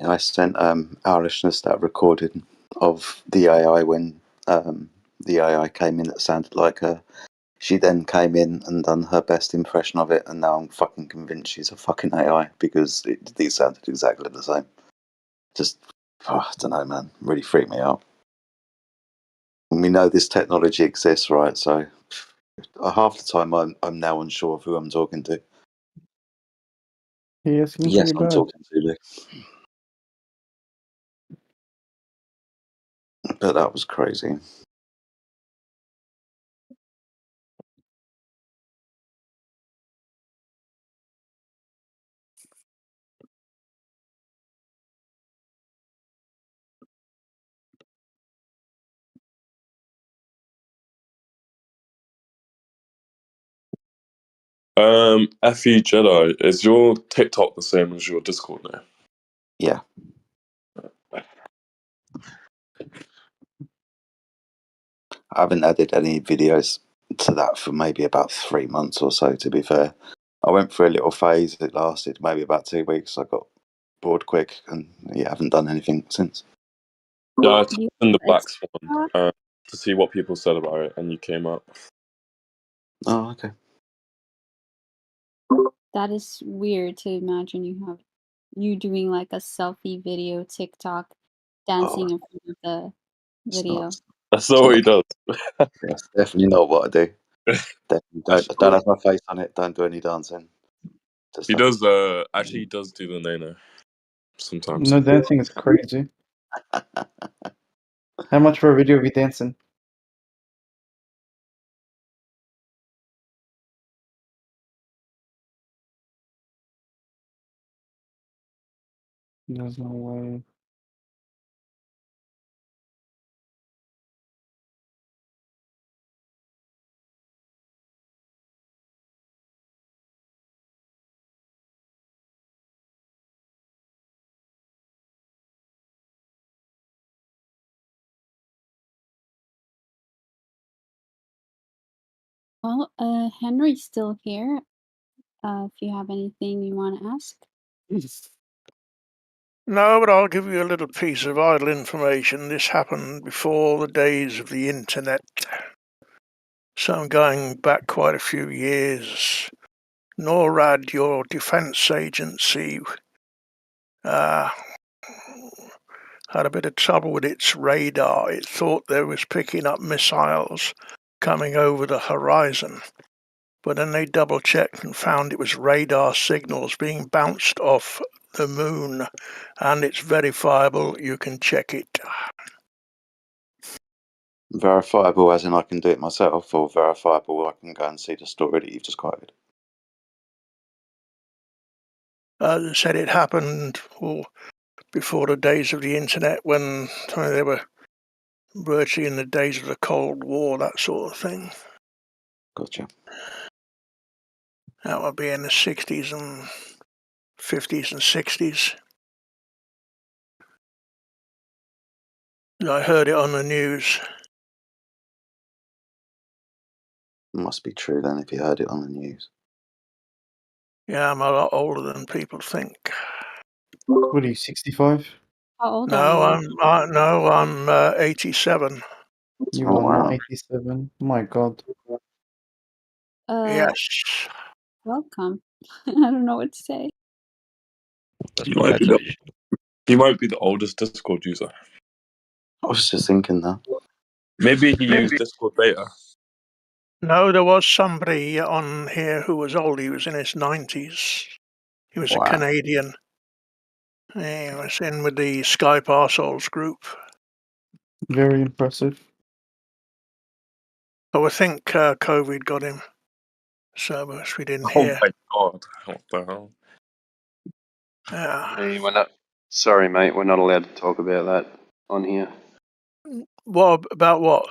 I sent our listeners that recording of the AI when the AI came in that sounded like her. She then came in and done her best impression of it, and now I'm fucking convinced she's a fucking AI because these sounded exactly the same. Just, I don't know, man. Really freaked me out. And we know this technology exists, right? So half the time I'm now unsure of who I'm talking to. Yes, I'm talking to Luke. But that was crazy. FE Jedi, is your TikTok the same as your Discord now? Yeah. I haven't added any videos to that for maybe about 3 months or so, to be fair. I went through a little phase. It lasted maybe about 2 weeks. I got bored quick and haven't done anything since. Yeah, I typed in the Black Swan to see what people said about it, and you came up. Oh, okay. That is weird to imagine you doing like a selfie video TikTok dancing in front of the video. That's not what he does. That's definitely not what I do. Definitely don't have my face on it. Don't do any dancing. He does. Actually, he does do the Nano sometimes. No, dancing is crazy. How much for a video of you dancing? There's no way. Well, Henry's still here. If you have anything you want to ask. No, but I'll give you a little piece of idle information. This happened before the days of the internet. So I'm going back quite a few years. NORAD, your defense agency, had a bit of trouble with its radar. It thought there was picking up missiles coming over the horizon. But then they double-checked and found it was radar signals being bounced off the moon, and it's verifiable. You can check it. Verifiable as in I can do it myself, or verifiable I can go and see the story that you've just quoted? As I said, it happened before the days of the internet, when they were virtually in the days of the Cold War, that sort of thing. Gotcha. That would be in the 60s and 50s and 60s. I heard it on the news. Must be true then if you heard it on the news. Yeah, I'm a lot older than people think. What are you, 65? How old No, are you? I'm 87. You are not 87. My God. Yes. Welcome. I don't know what to say. He might be the oldest Discord user. I was just thinking that. Maybe he used Discord beta. No, there was somebody on here who was old. He was in his 90s. He was a Canadian. He was in with the Sky Parcels group. Very impressive. I would think COVID got him. So we didn't hear. Oh my God. What the hell? Yeah. Hey, sorry, mate. We're not allowed to talk about that on here. What about what?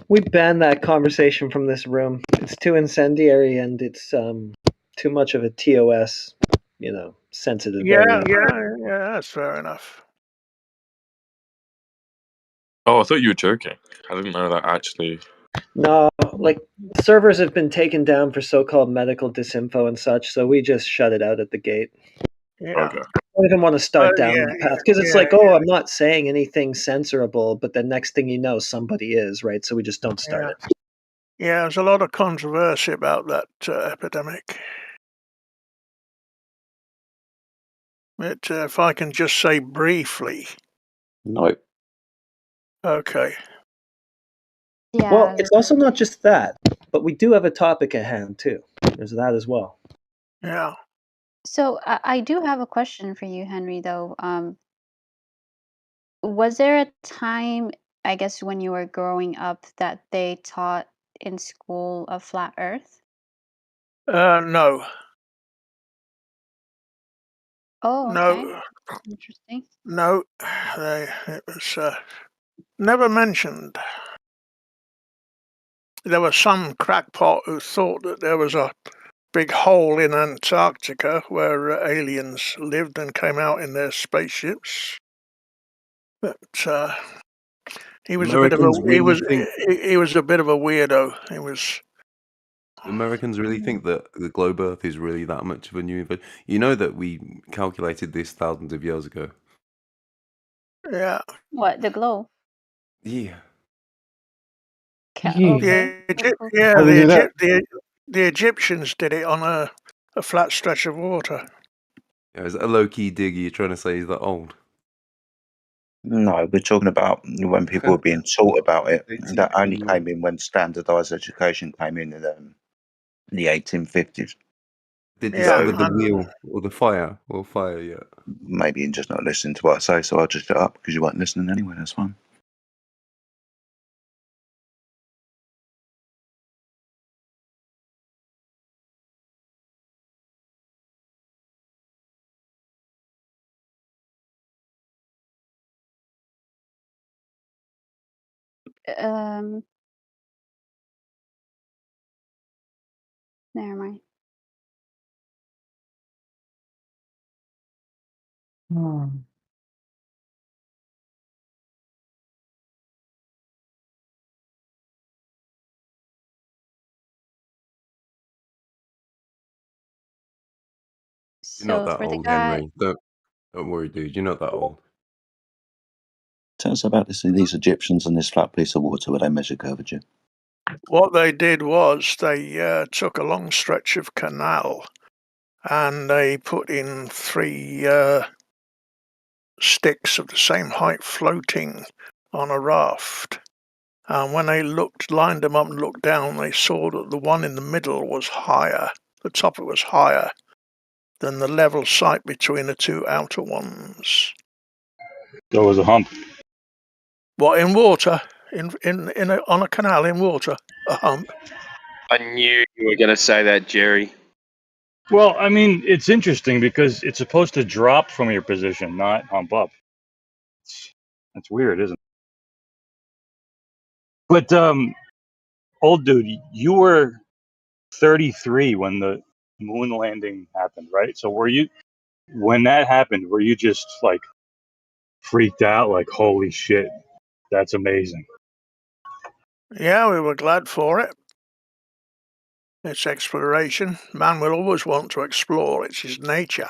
We banned that conversation from this room. It's too incendiary and it's too much of a TOS, sensitive area. Yeah, that's fair enough. Oh, I thought you were joking. I didn't know that actually. No, servers have been taken down for so-called medical disinfo and such, so we just shut it out at the gate. Yeah. Okay. don't even want to start down that path because it's like, oh, I'm not saying anything censorable, but the next thing you know, somebody is, right? So we just don't start it. Yeah, there's a lot of controversy about that epidemic. But if I can just say briefly. No. Okay. Yeah. Well, it's also not just that, but we do have a topic at hand too. There's that as well. Yeah. So I do have a question for you, Henry, though. Was there a time, I guess, when you were growing up that they taught in school a flat Earth? No. Oh, okay. No. Interesting. No. It was never mentioned. There was some crackpot who thought that there was a big hole in Antarctica where aliens lived and came out in their spaceships. But he was Americans really think he was a bit of a weirdo. He was. Americans really think that the globe Earth is really that much of a new invention. You know that we calculated this thousands of years ago. Yeah. What, the globe? Yeah. Okay. Yeah, How do you do that? the Egyptians did it on a flat stretch of water. Yeah, is that a low-key dig you're trying to say is that old? No, we're talking about when people were being taught about it. That only 1849. came in when standardised education came in the 1850s. They Yeah, discovered the wheel or the fire yet? Maybe you're just not listening to what I say, so I'll just shut up because you weren't listening anyway. That's fine. Never mind. You're not So that for the old, guy, Henry. Don't worry, dude. You're not that old. Tell us about these Egyptians and this flat piece of water where they measure curvature. what they did was they took a long stretch of canal and they put in 3 sticks of the same height floating on a raft. And when they lined them up and looked down, they saw that the one in the middle was higher. The top of it was higher than the level site between the 2 outer ones. There was a hump. What, in water? On a canal in water? A hump? I knew you were going to say that, Jerry. Well, I mean, it's interesting because it's supposed to drop from your position, not hump up. That's weird, isn't it? But old dude, you were 33 when the moon landing happened, right? So when that happened, were you just like freaked out, like holy shit, that's amazing? Yeah, we were glad for it. It's exploration. Man will always want to explore. It's his nature.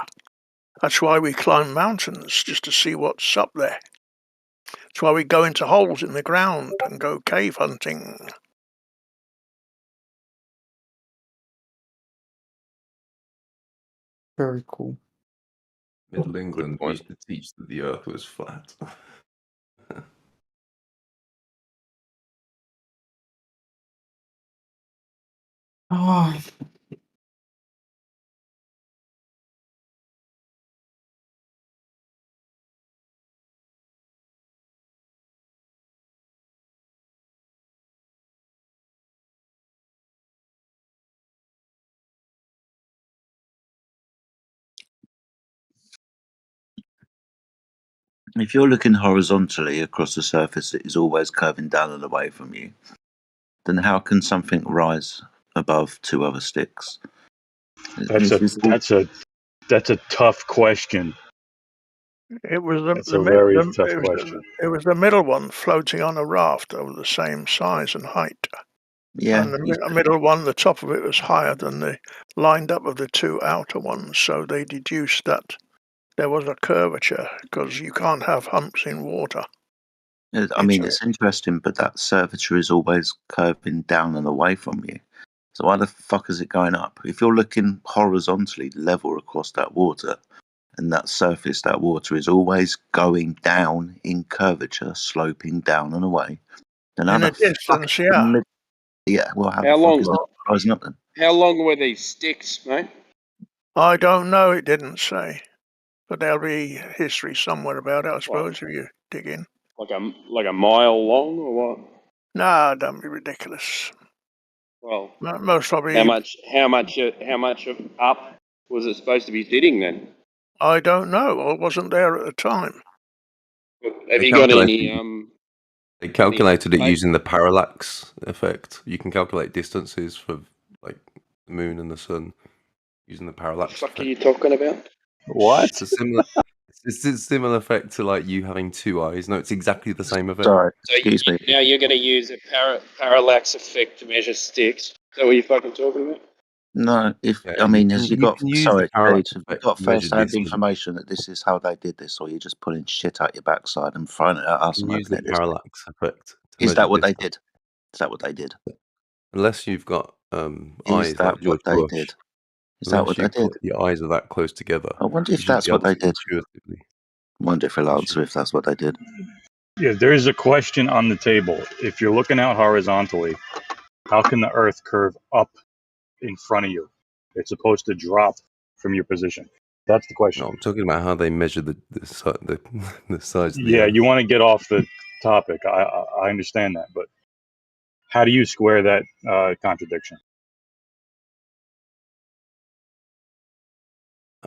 That's why we climb mountains, just to see what's up there. That's why we go into holes in the ground and go cave hunting. Very cool. Middle England used to teach that the Earth was flat. Oh, If you're looking horizontally across the surface that is always curving down and away from you, then how can something rise above 2 other sticks? That's a tough question. It was That's a very tough question. It was the middle one floating on a raft of the same size and height. Yeah. And the middle one, the top of it was higher than the lined up of the 2 outer ones. So they deduced that there was a curvature, because you can't have humps in water. I mean, it's interesting, but that curvature is always curving down and away from you. So why the fuck is it going up? If you're looking horizontally level across that water, and that surface, that water is always going down in curvature, sloping down and away, then how In the a distance, yeah. yeah, well, how the How fuck long? is that rising up then? How long were these sticks, mate? I don't know, it didn't say. But there'll be history somewhere about it, I suppose, if you dig in. Like a mile long or what? Nah, don't be ridiculous. Well, most probably. How much up was it supposed to be sitting then? I don't know. I wasn't there at the time. Have you got any? They calculated it using the parallax effect. You can calculate distances for like the moon and the sun using the parallax What the fuck effect. are you talking about? What? It's a similar. It's a similar effect to like you having two eyes. No, it's exactly the same effect. Sorry, So excuse me. now you're going to use a parallax effect to measure sticks. Is that what you're fucking talking about? No, if Yeah, I mean, has you got can use sorry, the parallax Cade, have you effect got to measure first-hand distance. information that this is how they did this, or you're just pulling shit out your backside and throwing it at us You and can use hoping the it is? parallax effect to Is measure that what they distance. did? Is that what they did? Unless you've got Is eyes that like George what they Bush. did? Is that what Unless they you did? put your eyes are that close together, I wonder you if should that's be what able they to did. intuitively. Wonder if he'll answer if that's what they did. Yeah, there is a question on the table. If you're looking out horizontally, how can the Earth curve up in front of you? It's supposed to drop from your position. That's the question. No, I'm talking about how they measure the size of the Yeah, Earth. you want to get off the topic. I understand that, but how do you square that contradiction?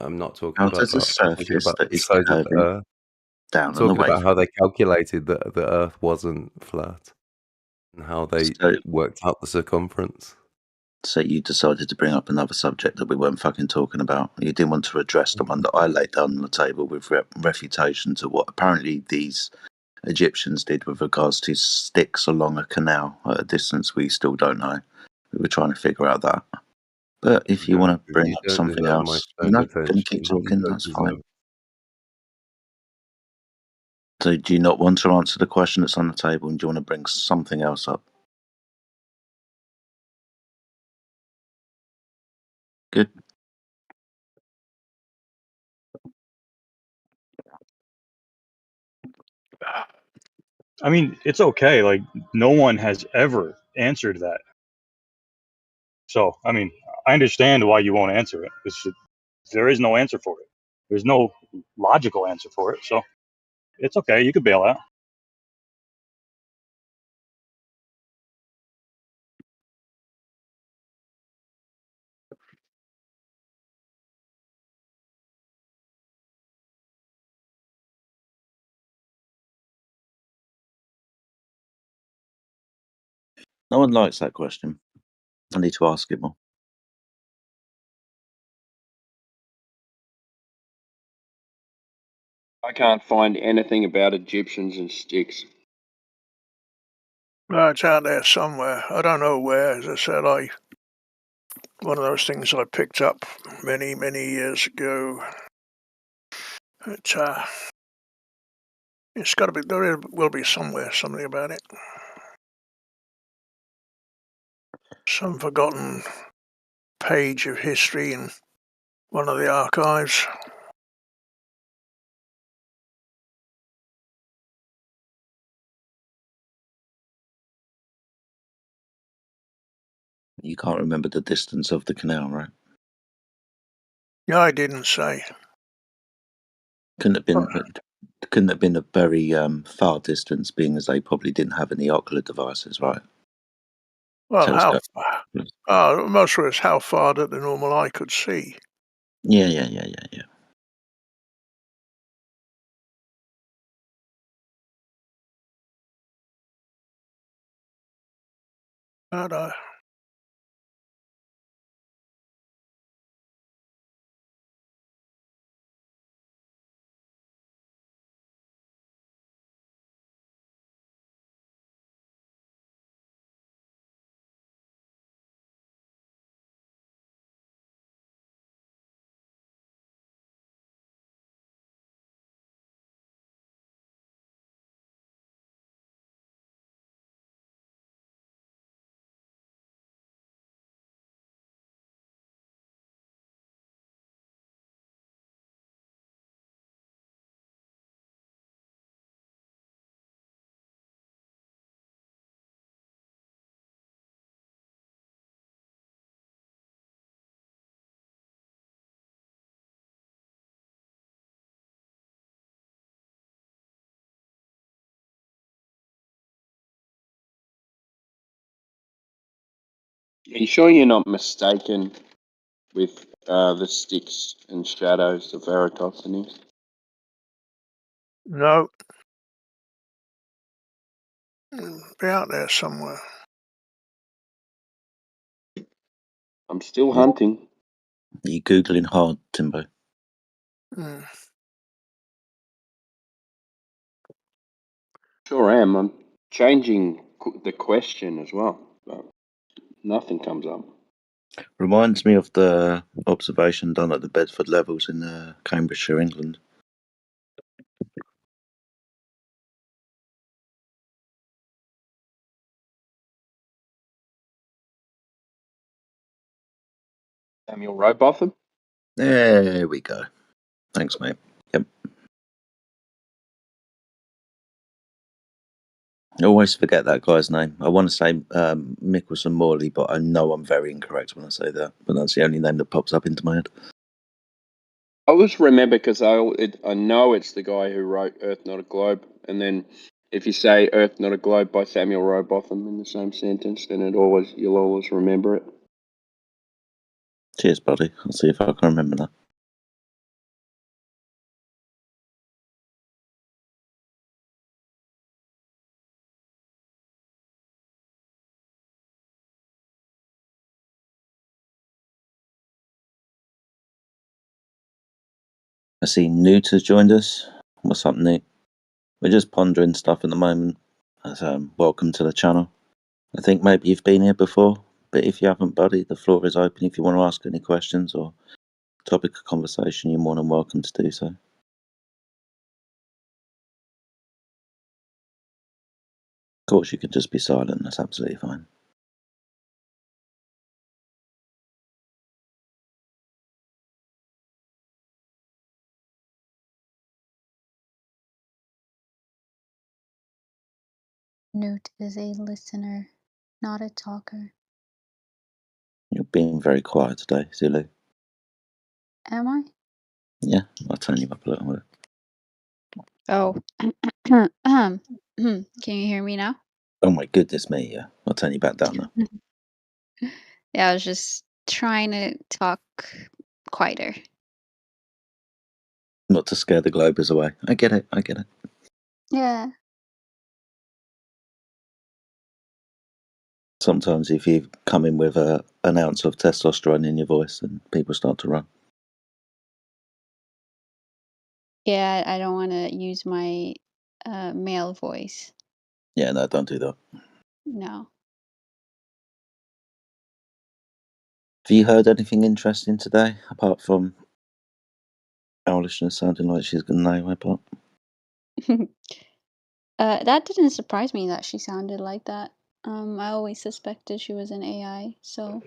I'm not talking Now, about there's a that. I'm talking surface about that the is size of the curving Earth. I'm down and talking away. about how they calculated that the Earth wasn't flat and how they worked out the circumference. So you decided to bring up another subject that we weren't fucking talking about. You didn't want to address the one that I laid down on the table with refutation to what apparently these Egyptians did with regards to sticks along a canal at a distance we still don't know. We were trying to figure out that. But if you want to bring up something else, no, don't keep talking, that's fine. So do you not want to answer the question that's on the table and do you want to bring something else up? Good. I mean, it's okay. Like, no one has ever answered that. So, I mean, I understand why you won't answer it. There is no answer for it. There's no logical answer for it. So, it's okay. You could bail out. No one likes that question. I need to ask it more. I can't find anything about Egyptians and sticks. Well, it's out there somewhere. I don't know where. As I said, one of those things I picked up many, many years ago. It's got to be. There will be somewhere something about it. Some forgotten page of history in one of the archives. You can't remember the distance of the canal, right? Yeah, I didn't say. Couldn't have been a very far distance, being as they probably didn't have any ocular devices, right? Well, how far? Most of it's how far that the normal eye could see. Yeah. But Are you sure you're not mistaken with the sticks and shadows of Eratosthenes? No. Be out there somewhere. I'm still hunting. Are you Googling hard, Timbo? Mm. Sure am. I'm changing the question as well, but nothing comes up. Reminds me of the observation done at the Bedford levels in Cambridgeshire, England. Samuel Rowbotham? There we go. Thanks, mate. Yep. I always forget that guy's name. I want to say Mickelson Morley, but I know I'm very incorrect when I say that. But that's the only name that pops up into my head. I always remember because I know it's the guy who wrote Earth Not a Globe, and then if you say Earth Not a Globe by Samuel Rowbotham in the same sentence, then you'll always remember it. Cheers, buddy. I'll see if I can remember that. I see Newt has joined us. What's up, Newt? We're just pondering stuff at the moment. So, welcome to the channel. I think maybe you've been here before, but if you haven't, buddy, the floor is open. If you want to ask any questions or topic of conversation, you're more than welcome to do so. Of course, you can just be silent. That's absolutely fine. Newt is a listener, not a talker. You're being very quiet today, Zulu. Am I? Yeah, I'll turn you up a little bit. Oh. Can you hear me now? Oh my goodness me, yeah. I'll turn you back down now. Yeah, I was just trying to talk quieter. Not to scare the Globers away. I get it. Yeah. Sometimes if you come in with an ounce of testosterone in your voice, then people start to run. Yeah, I don't want to use my male voice. Yeah, no, don't do that. No. Have you heard anything interesting today, apart from Owlishness sounding like she's going to know my part? That didn't surprise me that she sounded like that. I always suspected she was an AI, so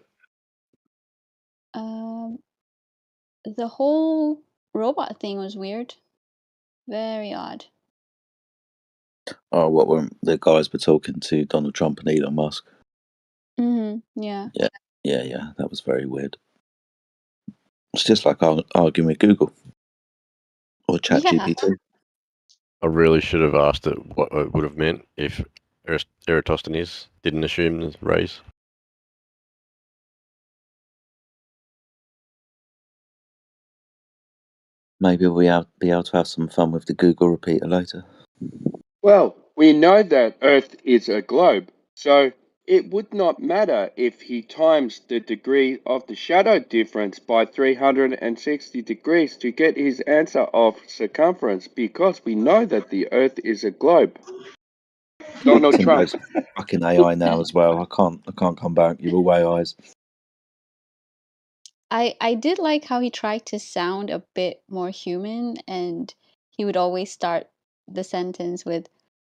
the whole robot thing was weird. Very odd. Oh, what were the guys were talking to Donald Trump and Elon Musk? Yeah. Yeah. That was very weird. It's just like arguing with Google or ChatGPT. I really should have asked it what it would have meant if Eratosthenes didn't assume the race. Maybe we'll be able to have some fun with the Google repeater later. Well, we know that Earth is a globe, so it would not matter if he times the degree of the shadow difference by 360 degrees to get his answer of circumference, because we know that the Earth is a globe. Donald Trump. Fucking AI now as well. I can't come back. You're all AIs. I did like how he tried to sound a bit more human, and he would always start the sentence with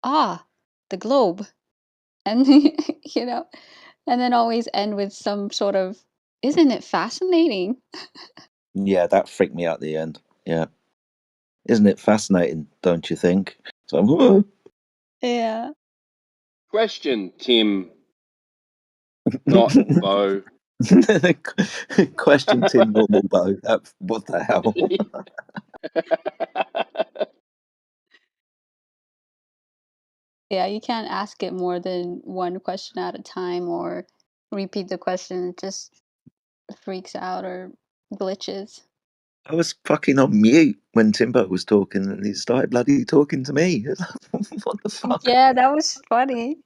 the globe, and and then always end with some sort of, isn't it fascinating? Yeah, that freaked me out at the end. Yeah. Isn't it fascinating, don't you think? So I'm, whoa. Yeah. Question, Tim. Not Bo. Question Tim Normal Bo. What the hell? Yeah, you can't ask it more than one question at a time, or repeat the question. It just freaks out or glitches. I was fucking on mute when Timbo was talking, and he started bloody talking to me. What the fuck? Yeah, that was funny.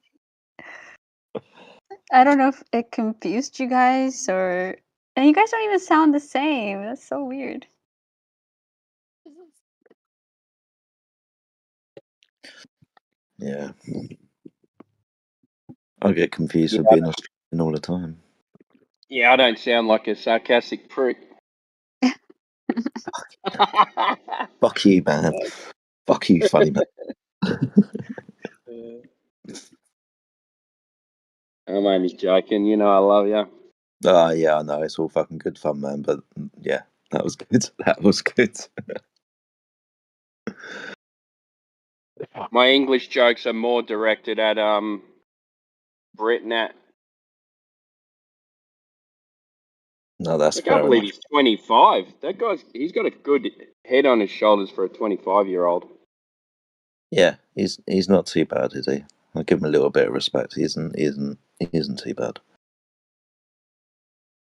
I don't know if it confused you guys or... And you guys don't even sound the same. That's so weird. Yeah. I get confused Yeah, with being Australian all the time. yeah, I don't sound like a sarcastic prick. Fuck you, man. Fuck you, funny man. I'm only joking. You know I love you. Yeah, I know. It's all fucking good fun, man. But yeah, that was good. That was good. My English jokes are more directed at Brett Nat. No, that's I can't fair believe enough. he's 25. He's got a good head on his shoulders for a 25-year-old. Yeah, he's not too bad, is he? I'll give him a little bit of respect. He isn't too bad.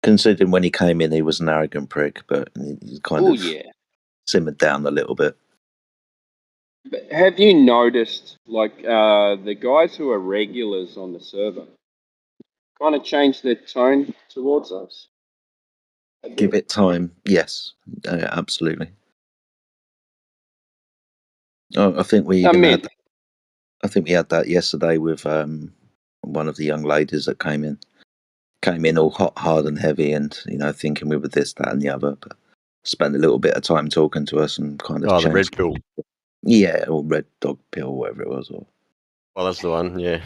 Considering when he came in, he was an arrogant prick, but he's kind of simmered down a little bit. But have you noticed, like, the guys who are regulars on the server kind of change their tone towards us? Give it time. Yes, absolutely. I think we even had. I think we had that yesterday with one of the young ladies that came in. Came in all hot, hard, and heavy, and thinking we were this, that, and the other. But spent a little bit of time talking to us and kind of the changed. red pill. Yeah, or red dog pill, whatever it was. Or Well, that's the one. Yeah.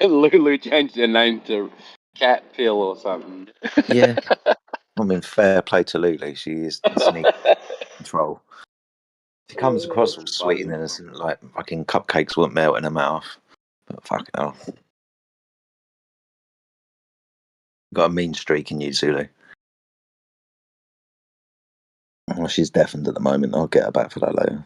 Lulu changed their name to Cat Pill or something. yeah, I mean, fair play to Lulu. She is sneaky control. She comes across all sweet and innocent, like fucking cupcakes won't melt in her mouth. But fucking hell. Got a mean streak in you, Zulu. Well, she's deafened at the moment. I'll get her back for that later.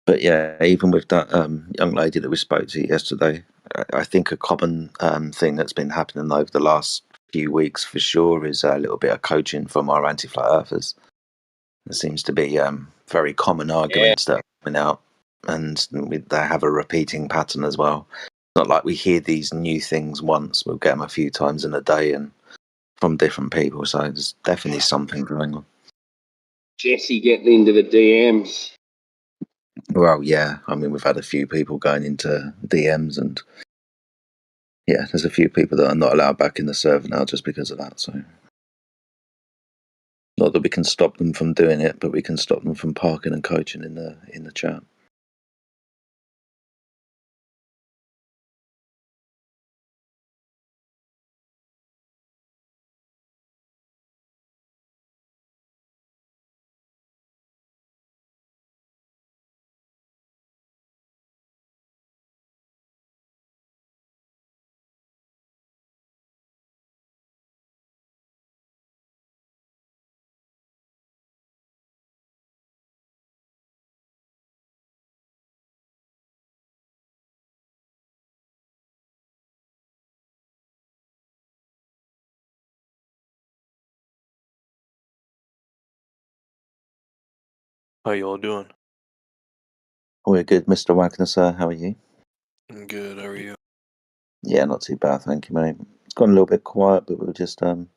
But yeah, even with that young lady that we spoke to yesterday, I think a common thing that's been happening over the last few weeks for sure is a little bit of coaching from our anti-flat earthers. There seems to be very common arguments that are coming out, and they have a repeating pattern as well. It's not like we hear these new things once; we'll get them a few times in a day and from different people. So there's definitely something going on. Jesse getting into the DMs. Well, yeah. I mean, we've had a few people going into DMs, and yeah, there's a few people that are not allowed back in the server now just because of that. So, not that we can stop them from doing it, but we can stop them from parking and coaching in the chat. How y'all doing? We're good, Mr. Wagner, sir. How are you? I'm good. How are you? Yeah, not too bad, thank you, mate. It's gone a little bit quiet, but we were just we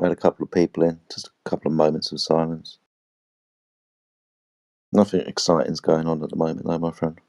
had a couple of people in, just a couple of moments of silence. Nothing exciting's going on at the moment, though, my friend.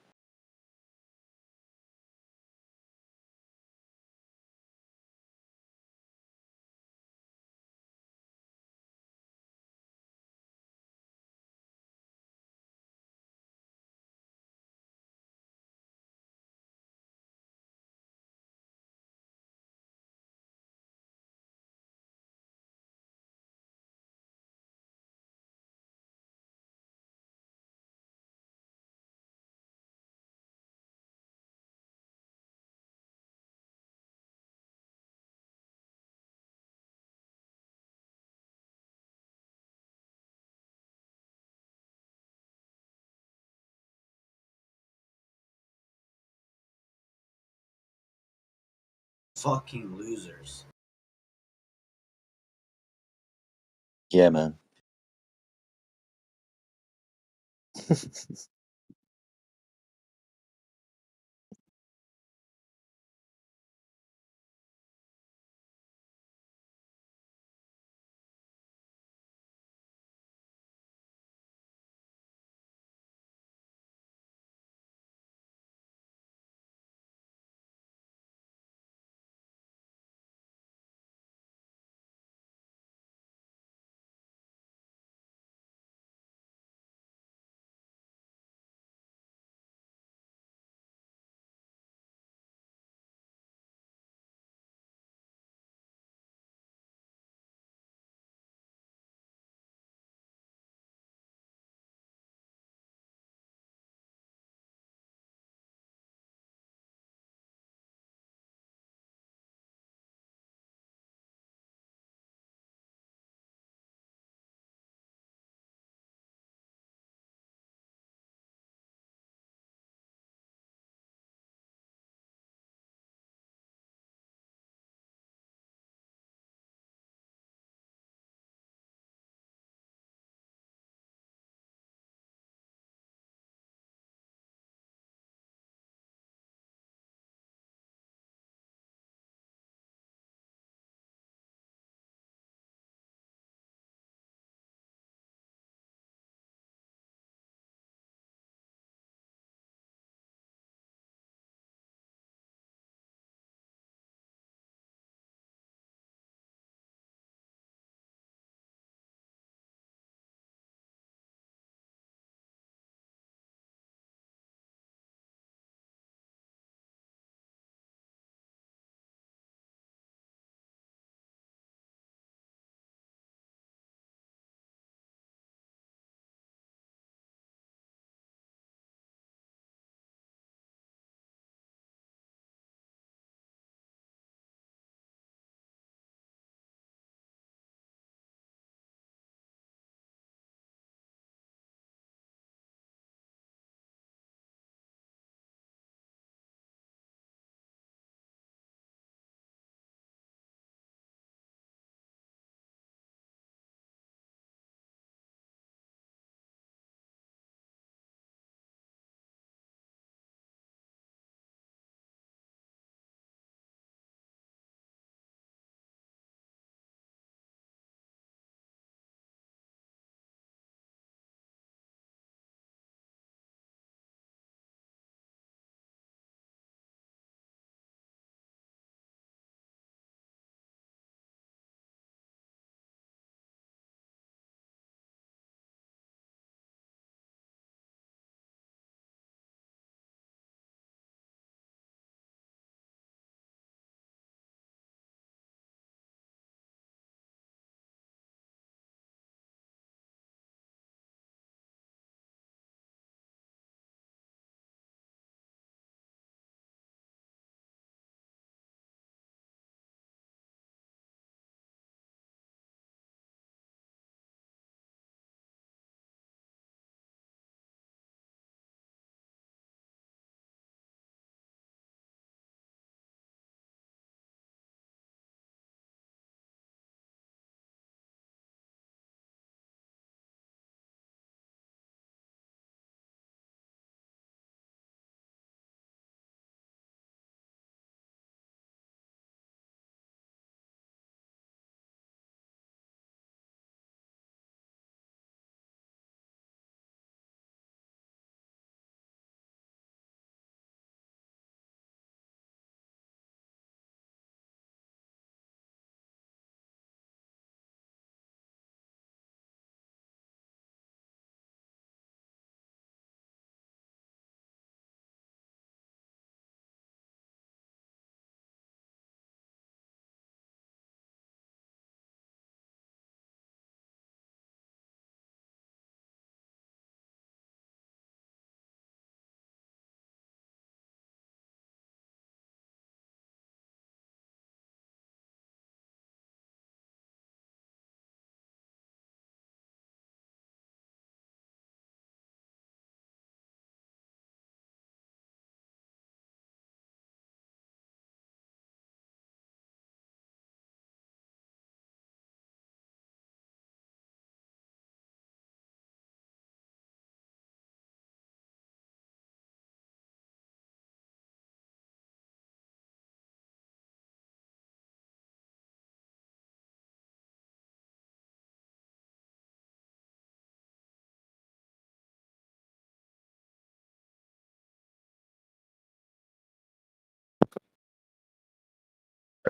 fucking losers. Yeah, man.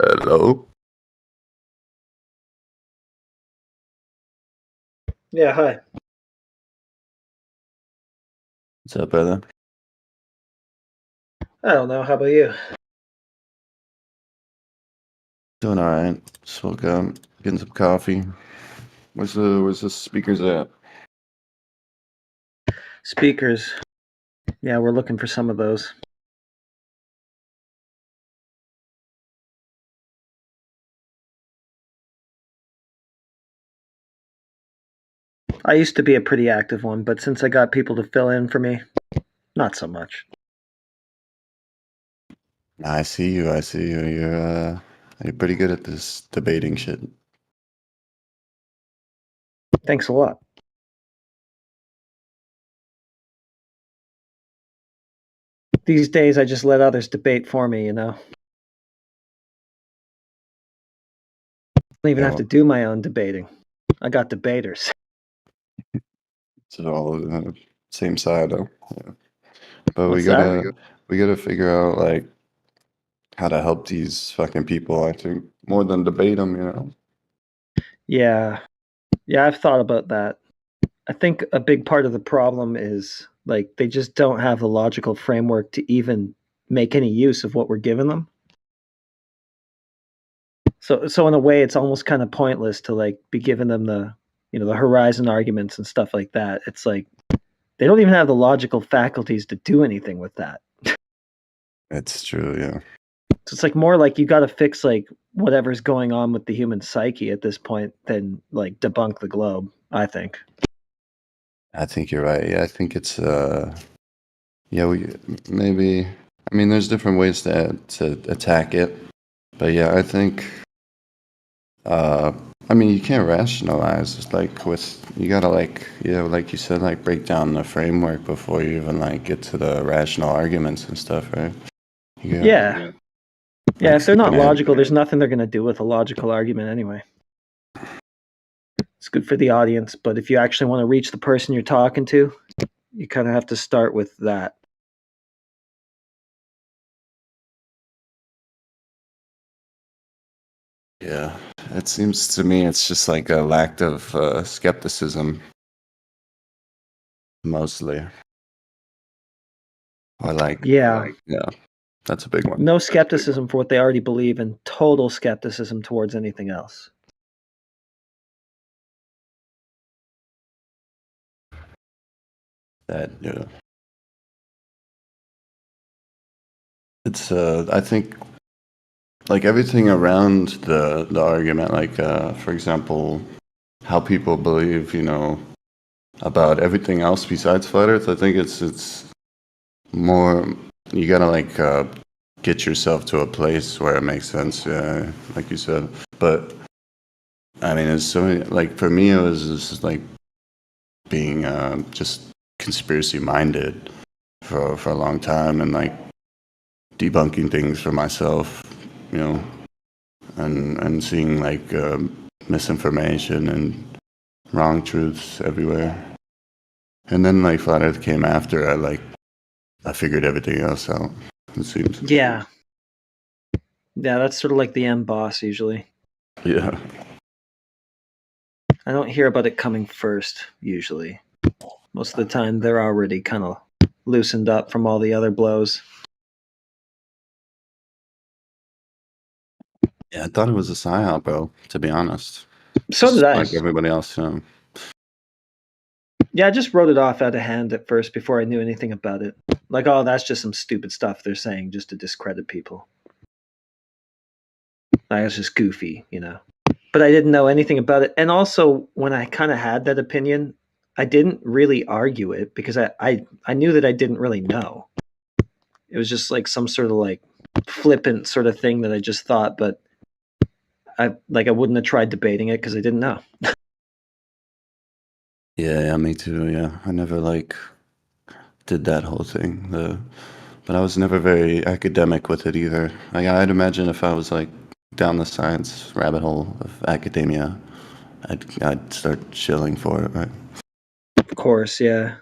Hello? Yeah, hi. What's up, brother? I don't know. How about you? Doing alright. Just woke up, getting some coffee. Where's the speakers at? Speakers. Yeah, we're looking for some of those. I used to be a pretty active one, but since I got people to fill in for me, not so much. I see you. I see you. You're pretty good at this debating shit. Thanks a lot. These days, I just let others debate for me, you know? I don't even have to do my own debating. I got debaters. It's all same side, though. Yeah. But What's that? we gotta figure out like how to help these fucking people. I think more than debate them, you know. Yeah. Yeah, I've thought about that. I think a big part of the problem is like they just don't have the logical framework to even make any use of what we're giving them. So in a way, it's almost kind of pointless to like be giving them the the horizon arguments and stuff like that. It's like they don't even have the logical faculties to do anything with that. It's true, yeah. So it's like more like you got to fix like whatever's going on with the human psyche at this point than like debunk the globe. I think. I think you're right. Yeah, I think it's yeah, we maybe. I mean, there's different ways to attack it, but yeah, I think. I mean, you can't rationalize. It's like you gotta like like you said, like break down the framework before you even like get to the rational arguments and stuff, right? Yeah. Yeah, if they're not logical, there's nothing they're going to do with a logical argument anyway. It's good for the audience, but if you actually want to reach the person you're talking to, you kind of have to start with that. Yeah, it seems to me it's just like a lack of skepticism, mostly. Or like, Yeah. yeah, that's a big one. No skepticism for what they already believe and total skepticism towards anything else. That, yeah. It's, I think, like everything around the argument, like, for example, how people believe, about everything else besides flat Earth, I think it's more, you gotta like get yourself to a place where it makes sense, like you said. But I mean, it's so many, like for me, it was just like being just conspiracy minded for a long time and like debunking things for myself, and seeing like misinformation and wrong truths everywhere. And then like Flat Earth came after. I figured everything else out. It seems. Yeah. Yeah, that's sort of like the end boss usually. Yeah. I don't hear about it coming first usually. Most of the time, they're already kind of loosened up from all the other blows. Yeah, I thought it was a psyop, bro. To be honest. So did I. Like everybody else, Yeah, I just wrote it off out of hand at first before I knew anything about it. Like, oh, that's just some stupid stuff they're saying just to discredit people. Like, it's just goofy, But I didn't know anything about it. And also, when I kind of had that opinion, I didn't really argue it because I knew that I didn't really know. It was just like some sort of like flippant sort of thing that I just thought, but I wouldn't have tried debating it because I didn't know. Yeah, me too. Yeah, I never did that whole thing. But I was never very academic with it either. I'd imagine if I was like down the science rabbit hole of academia, I'd start shilling for it, right? Of course, yeah.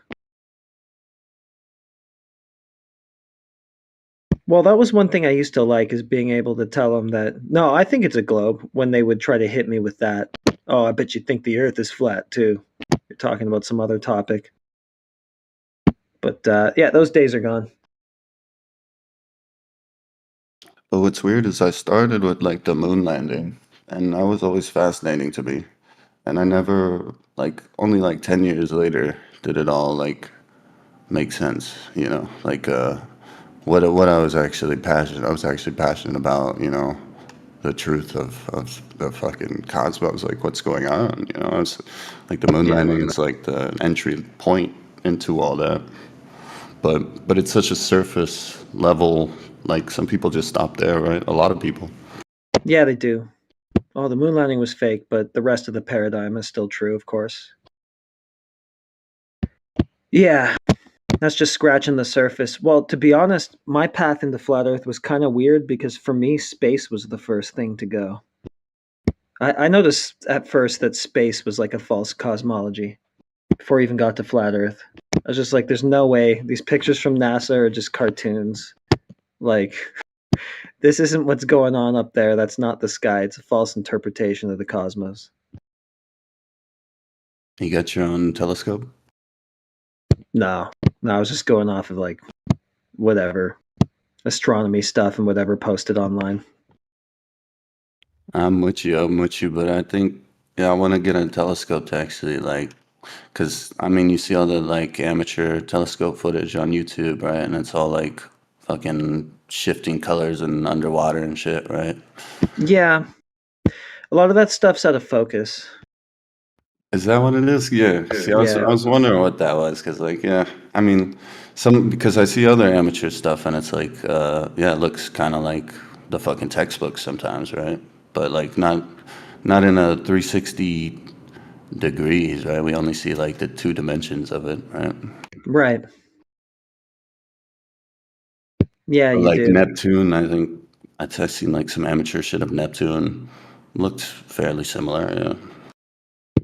Well, that was one thing I used to like, is being able to tell them that, no, I think it's a globe, when they would try to hit me with that. Oh, I bet you think the Earth is flat, too. You're talking about some other topic. But, yeah, those days are gone. But what's weird is I started with like the moon landing, and that was always fascinating to me. And I never, like, only like 10 years later did it all like make sense, you know? Like, what I was actually passionate about, you know, the truth of the fucking cosmos, like what's going on, you know? It's like the moon landing is like the entry point into all that. But it's such a surface level, like some people just stop there, right? A lot of people. Yeah, they do. Oh, the moon landing was fake, but the rest of the paradigm is still true, of course. Yeah, that's just scratching the surface. Well, to be honest, my path into flat Earth was kind of weird, because for me, space was the first thing to go. I noticed at first that space was like a false cosmology before I even got to flat Earth. I was just like, there's no way. These pictures from NASA are just cartoons. Like, this isn't what's going on up there. That's not the sky. It's a false interpretation of the cosmos. You got your own telescope? No, I was just going off of like whatever astronomy stuff and whatever posted online. I'm with you, but I think, yeah, I want to get a telescope to actually, like, because, I mean, you see all the, like, amateur telescope footage on YouTube, right? And it's all, like, fucking shifting colors and underwater and shit, right? Yeah, a lot of that stuff's out of focus. Is that what it is? Yeah. See, I was wondering what that was, because, like, yeah, I mean, because I see other amateur stuff, and it's like, yeah, it looks kind of like the fucking textbooks sometimes, right? But, like, not in a 360 degrees, right? We only see, like, the 2 dimensions of it, right? Right. Yeah, But, you like, do. Neptune, I think I've seen, like, some amateur shit of Neptune. Looked fairly similar, yeah.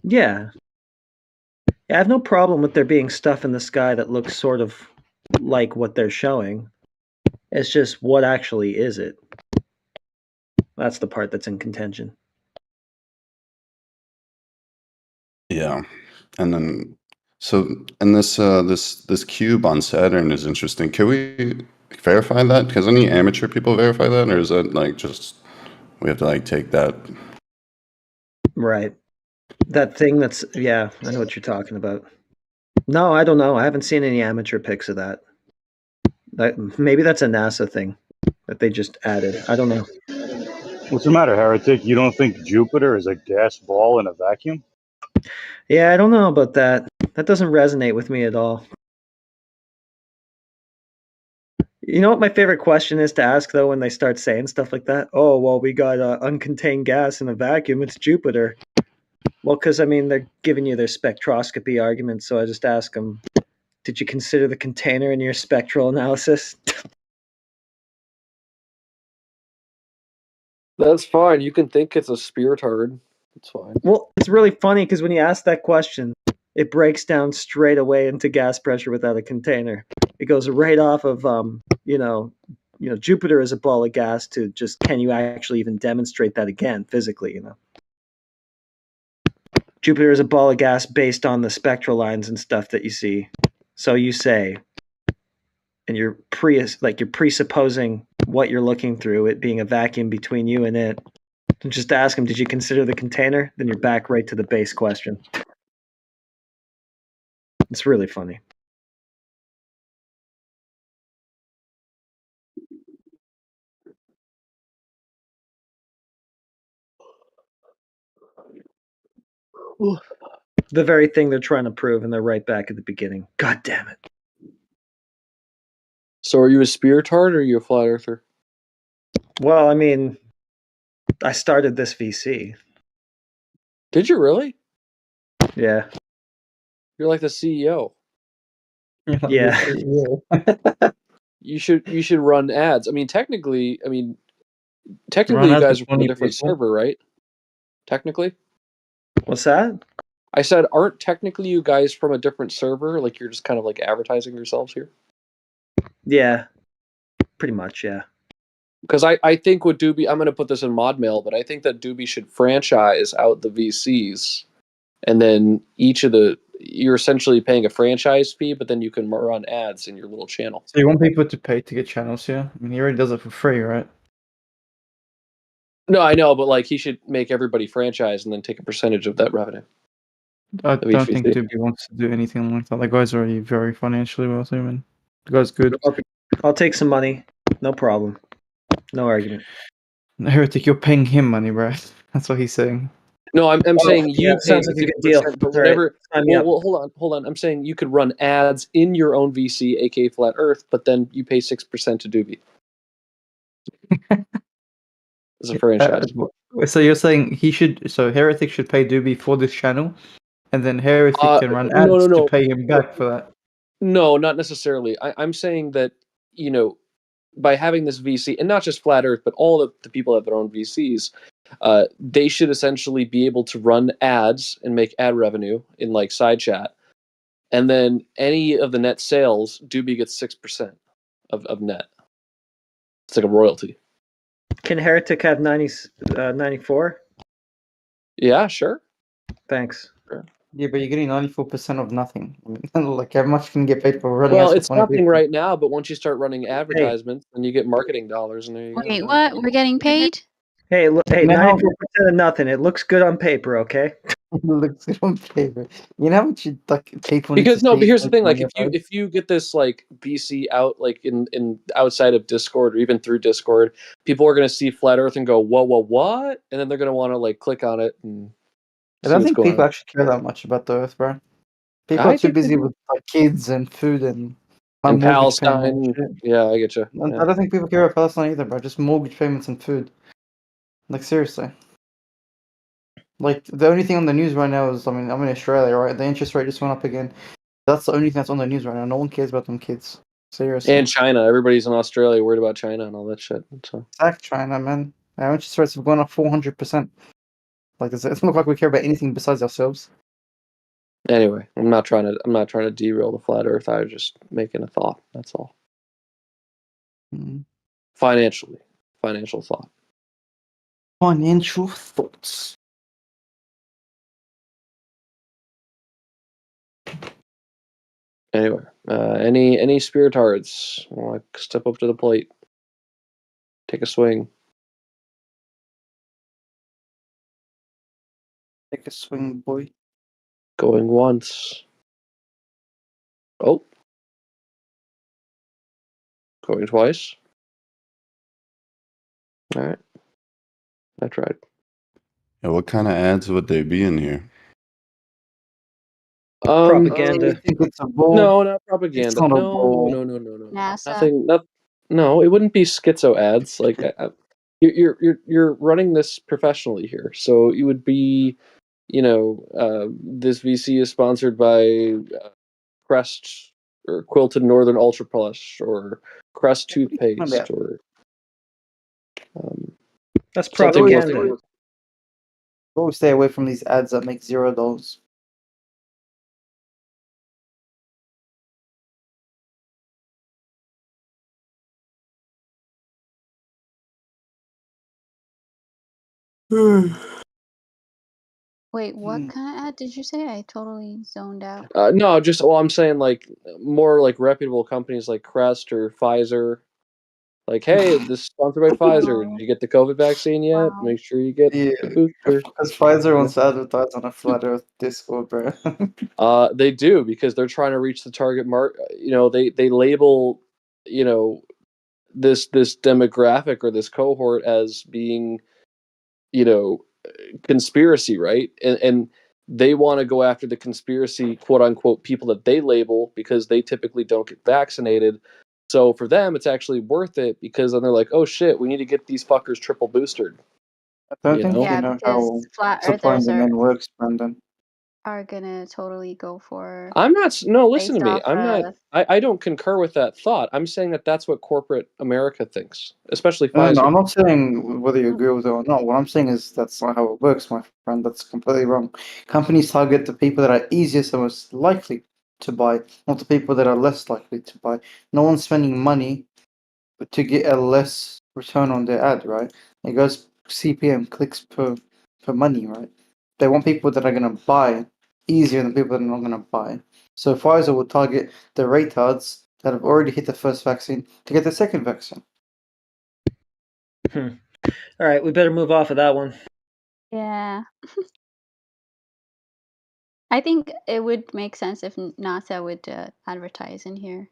Yeah. I have no problem with there being stuff in the sky that looks sort of like what they're showing. It's just, what actually is it? That's the part that's in contention. Yeah. And then, and this cube on Saturn is interesting. Can we verify that? Because any amateur people verify that, or is that like just we have to like take that? Right. That thing that's, yeah, I know what you're talking about. No, I don't know. I haven't seen any amateur pics of that. Maybe that's a NASA thing that they just added. I don't know. What's the matter, heretic? You don't think Jupiter is a gas ball in a vacuum? Yeah, I don't know about that. That doesn't resonate with me at all. You know what my favorite question is to ask, though, when they start saying stuff like that? Oh, well, we got uncontained gas in a vacuum. It's Jupiter. Well, because, I mean, they're giving you their spectroscopy arguments, so I just ask them, did you consider the container in your spectral analysis? That's fine. You can think it's a spiritard. It's fine. Well, it's really funny because when you ask that question, it breaks down straight away into gas pressure without a container. It goes right off of, Jupiter is a ball of gas to just, can you actually even demonstrate that again physically, Jupiter is a ball of gas based on the spectral lines and stuff that you see. So you say, and you're presupposing what you're looking through, it being a vacuum between you and it. And just ask them, did you consider the container? Then you're back right to the base question. It's really funny. The very thing they're trying to prove, and they're right back at the beginning. God damn it. So are you a spiritard or are you a flat earther? Well, I mean, I started this VC. Did you really? Yeah. You're like the CEO. Yeah. You should run ads. I mean, technically, Run you ads guys to are from a 20 different people? server, right? Technically? What's that? I said, aren't technically you guys from a different server? Like, you're just kind of like advertising yourselves here? Yeah. Pretty much, yeah. Because I think what Doobie, I'm going to put this in mod mail, but I think that Doobie should franchise out the VCs, and then you're essentially paying a franchise fee, but then you can run ads in your little channel. So you want people to pay to get channels, yeah? I mean, he already does it for free, right? No, I know, but like he should make everybody franchise and then take a percentage of that revenue. I of each don't think VC. Doobie wants to do anything like that. The guy's already very financially wealthy, man. The guy's good. I'll take some money. No problem. No argument. Heretic, you're paying him money, bro. That's what he's saying. No, I'm saying you yeah, pay sounds like a good deal. 6%, but All right, whenever. sign me up. Well, hold on. I'm saying you could run ads in your own VC, aka Flat Earth, but then you pay 6% to Doobie as a franchise. So you're saying so Heretic should pay Doobie for this channel, and then Heretic can run ads to pay him back for that. No, not necessarily. I'm saying that, by having this VC, and not just Flat Earth, but all the people that have their own VCs, they should essentially be able to run ads and make ad revenue in like side chat. And then any of the net sales, Doobie gets 6% of net. It's like a royalty. Can Heretic have 94? Yeah, sure. Thanks. Sure. Yeah, but you're getting 94% of nothing. I mean, like, how much can you get paid for running Well, ads for it's 20 nothing people? right now, but once you start running advertisements, then you get marketing dollars, and there you go. Wait, what? We're getting paid? Hey, look, hey, Now- 94% of nothing. It looks good on paper, okay? looks good on paper. You know what you like people need Because to no, see but here's the thing: like, on your if you get this like VC out like in outside of Discord or even through Discord, people are gonna see Flat Earth and go, "Whoa, what?" And then they're gonna want to like click on it and. I see don't what's think going people on. actually care that much about the Earth, bro. People I are too think they busy do. with like kids and food and my And mortgage payment and Palestine, shit. yeah, I get you. And I don't think people care about Palestine either, bro. Just mortgage payments and food. Like seriously. Like the only thing on the news right now is, I mean, I'm in Australia, right? The interest rate just went up again. That's the only thing that's on the news right now. No one cares about them kids. Seriously. And China, everybody's in Australia worried about China and all that shit. So Sack China, man. Our interest rates have gone up 400%. Like, it doesn't look like we care about anything besides ourselves. anyway, I'm not trying to derail the flat Earth. I was just making a thought. That's all. Financial thought. Financial thoughts. Anyway, any spiritards want to step up to the plate, take a swing. Take a swing, boy. Going once. Oh. Going twice. All right. I tried. Yeah, what kind of ads would they be in here? Propaganda. You think it's a bull? No, not propaganda. It's not a No. bull. NASA. No, it wouldn't be schizo ads. Like you're running this professionally here, so you would be, this VC is sponsored by Crest or Quilted Northern Ultra Plus or Crest toothpaste or. That's something propaganda. Always stay away from these ads that make $0. Wait, what kind of ad did you say? I totally zoned out. No, I'm saying like more like reputable companies like Crest or Pfizer. Like, hey, this is sponsored by Pfizer. Did you get the COVID vaccine yet? Make sure you get the booster. Because Pfizer wants to advertise on a flat Earth Discord, bro. They do because they're trying to reach the target market. They label, this demographic or this cohort as being, conspiracy, right? And they want to go after the conspiracy, quote unquote, people that they label because they typically don't get vaccinated. So for them, it's actually worth it because then they're like, oh shit, we need to get these fuckers triple boosted. I don't think you know how flat supply and earthers demand works, Brandon. are gonna totally go for. Listen to me. based I'm off not. of- I don't concur with that thought. I'm saying that that's what corporate America thinks, especially No, Pfizer. I'm not saying whether you agree with it or not. What I'm saying is that's not how it works, my friend. That's completely wrong. Companies target the people that are easiest and most likely to buy, not the people that are less likely to buy. No one's spending money to get a less return on their ad, right? It goes CPM, clicks per money, right? They want people that are going to buy easier than people that are not going to buy. So Pfizer will target the retards that have already hit the first vaccine to get the second vaccine. All right, we better move off of that one. Yeah. I think it would make sense if NASA would advertise in here.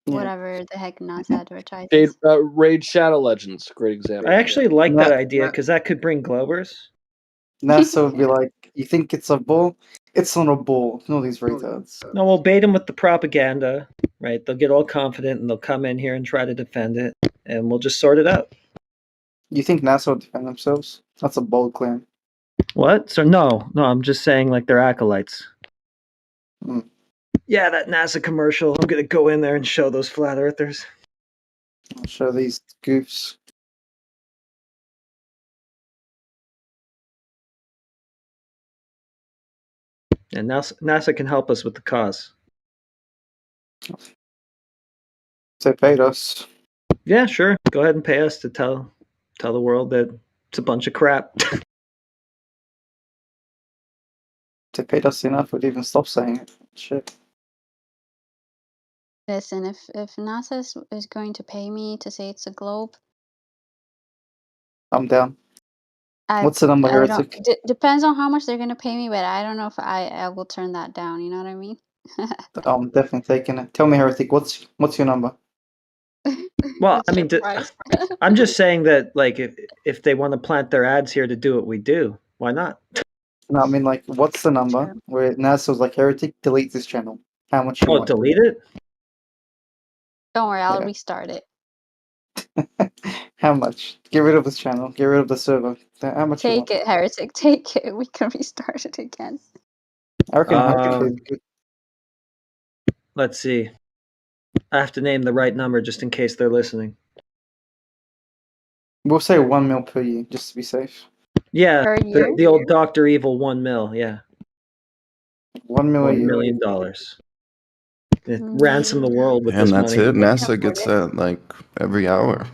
Yeah. Whatever the heck NASA advertises. Raid Shadow Legends, great example. I actually like that idea because that could bring Globers. NASA would be like, you think it's a ball? It's not a ball. No, these retards. No, we'll bait them with the propaganda, right? They'll get all confident and they'll come in here and try to defend it, and we'll just sort it out. You think NASA will defend themselves? That's a bold claim. What? So no, I'm just saying like they're acolytes. Mm. Yeah, that NASA commercial. I'm gonna go in there and show those flat earthers. I'll show these goofs. And NASA can help us with the cause. They paid us. Yeah, sure. Go ahead and pay us to tell the world that it's a bunch of crap. They paid us enough, we'd even stop saying it. Shit. Listen, if NASA is going to pay me to say it's a globe, I'm down. What's the number, Heretic? Depends on how much they're going to pay me, but I don't know if I will turn that down. You know what I mean? I'm definitely taking it. Tell me, Heretic, what's your number? Well, I mean, I'm just saying that, like, if they want to plant their ads here to do what we do, why not? No, I mean, like, what's the number where NASA's like, Heretic, delete this channel? How much you want? Delete it? Don't worry, I'll restart it. How much? Get rid of this channel. Get rid of the server. How much you want? Take it, Heretic. Take it. We can restart it again. I reckon let's see. I have to name the right number just in case they're listening. We'll say 1 mil per year, just to be safe. Yeah, the old Dr. Evil 1 mil, yeah. 1 million. $1 million. Ransom the world with and this that's money. it. NASA gets that like every hour.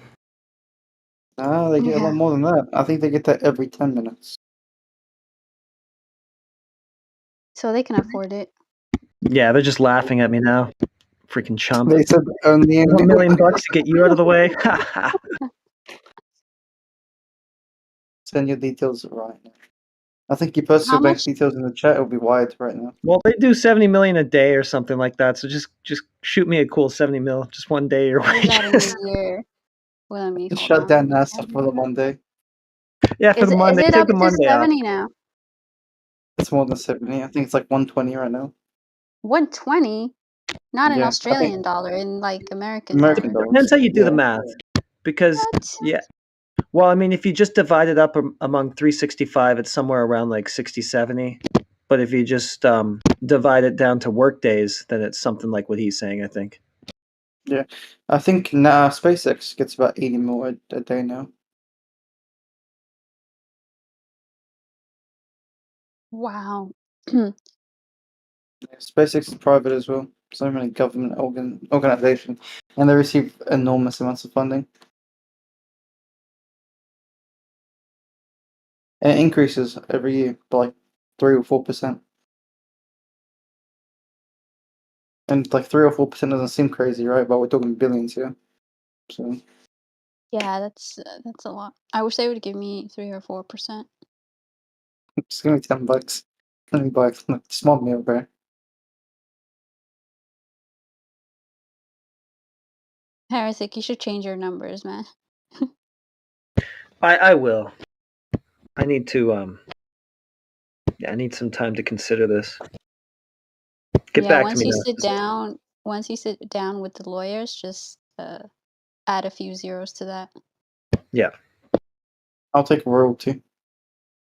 Nah, they get a lot more than that. I think they get that every 10 minutes. So they can afford it. Yeah, they're just laughing at me now. Freaking chump. They said only $1 million to get you out of the way. Send your details right now. I think you post your bank details in the chat. It'll be wide right now. Well, they do 70 million a day or something like that. So just shoot me a cool 70 mil, just one day your wages. Just shut down NASA for the Monday. Yeah, for the Monday. Is it Take up the to Monday 70 off. now? It's more than 70. I think it's like 120 right now. 120? Not in Yeah, Australian dollar, in like American American dollar. Depends how you do the math. Because, yeah. Well, I mean, if you just divide it up among 365, it's somewhere around like 60, 70. But if you just divide it down to work days, then it's something like what he's saying, I think. Yeah. I think SpaceX gets about 80 mil a day now. Wow. SpaceX is private as well. So many government organizations. And they receive enormous amounts of funding. And it increases every year by like 3 or 4%. And like 3 or 4% doesn't seem crazy, right? But we're talking billions here. So Yeah, that's a lot. I wish they would give me 3 or 4%. just give me $10. Let me buy a small meal, bro. Heretic, you should change your numbers, man. I will. I need to I need some time to consider this. Get back to me now. Once you sit down with the lawyers, just add a few zeros to that. Yeah. I'll take royalty.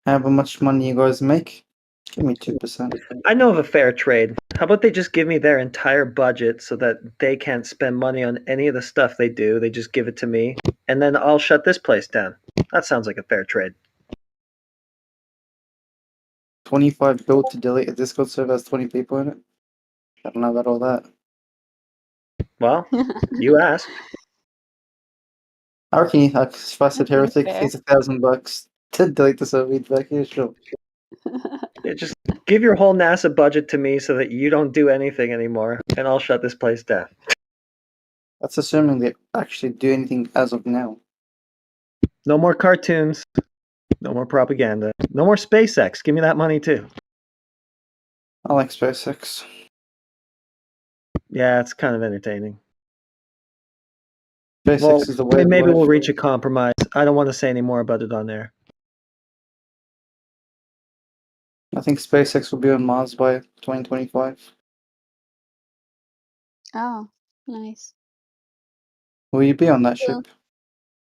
However much money you guys make, give me 2%. I know of a fair trade. How about they just give me their entire budget so that they can't spend money on any of the stuff they do? They just give it to me, and then I'll shut this place down. That sounds like a fair trade. 25 bill to delete a Discord server has 20 people in it. I don't know about all that. Well, you asked. I reckon if I said That seems heretic, fair. he's $1,000 to delete the Soviet back. Yeah, sure. Yeah, just give your whole NASA budget to me so that you don't do anything anymore, and I'll shut this place down. That's assuming they actually do anything as of now. No more cartoons. No more propaganda. No more SpaceX. Give me that money too. I like SpaceX. Yeah, it's kind of entertaining. SpaceX Well, is the way. maybe we'll reach a compromise. I don't want to say any more about it on there. I think SpaceX will be on Mars by 2025. Oh, nice. Will you be on that Still, ship?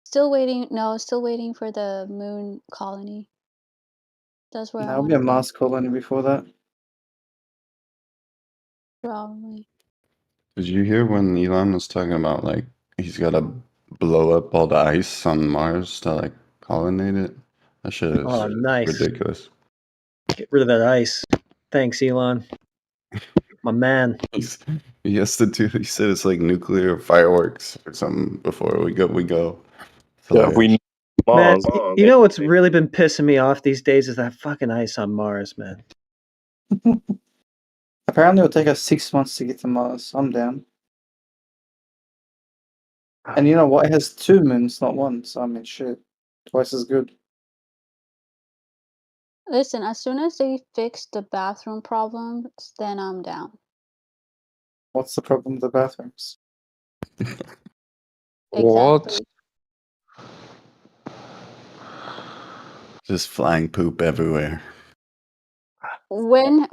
still waiting. No, still waiting for the moon colony. That's where I There'll want be to a go. Mars colony before that. Probably. Did you hear when Elon was talking about like he's got to blow up all the ice on Mars to like colonate it? That shit is Oh, nice. ridiculous. Get rid of that ice. Thanks, Elon. My man. He has to do. He said it's like nuclear fireworks or something before we go. It's Yeah, we hilarious. Man, Mars. you know what's really been pissing me off these days is that fucking ice on Mars, man. Apparently, it'll take us 6 months to get to Mars. I'm down. And you know what? It has 2 moons, not one. So I mean, shit, twice as good. Listen, as soon as they fix the bathroom problems, then I'm down. What's the problem with the bathrooms? Exactly. Just flying poop everywhere. When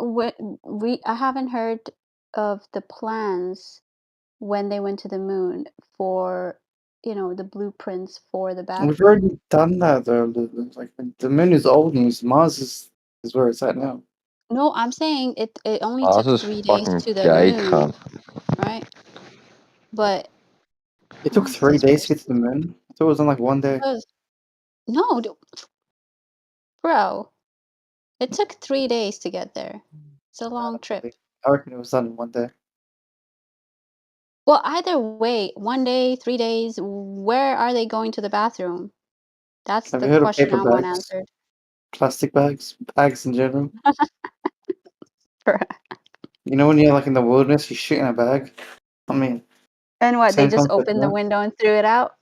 I haven't heard of the plans when they went to the moon for the blueprints for the We've bathroom. already done that though. Like the moon is old news. Mars is where it's at now. No, I'm saying it only Mars took is 3 days fucking to the gay, moon, cunt. right? But It took Mars 3 is days to get to the moon. I thought it was on like 1 day. no, bro. It took 3 days to get there. It's a long trip. I reckon it was done in 1 day. Well, either way, 1 day, 3 days, where are they going to the bathroom? That's Have the you heard of question paper I want bags? answered. Plastic bags in general. You know when you're like in the wilderness, you shit in a bag. I mean, And what, they same just concept, opened the right? window and threw it out?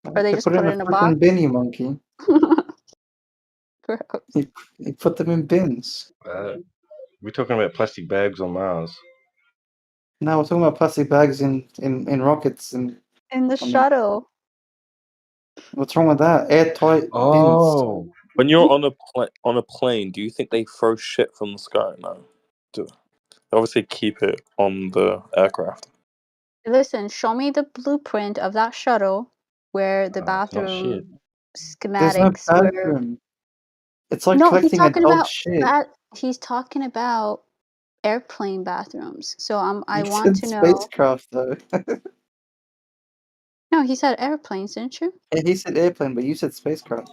Or they They just put it put in it a in a fucking box? bin, you monkey. Gross. You put them in bins. We're talking about plastic bags on Mars. No, we're talking about plastic bags in rockets and. In the I mean, shuttle. what's wrong with that? Airtight bins. Oh, When you're on a plane, do you think they throw shit from the sky? No. They obviously keep it on the aircraft. Listen, show me the blueprint of that shuttle where the it's not shit. bathroom There's no schematics were. bathroom. It's like No, he's collecting a talking dog about shit. that. He's talking about airplane bathrooms. So I You want said to know. spacecraft though. No, he said airplanes, didn't you? Yeah, he said airplane, but you said spacecraft.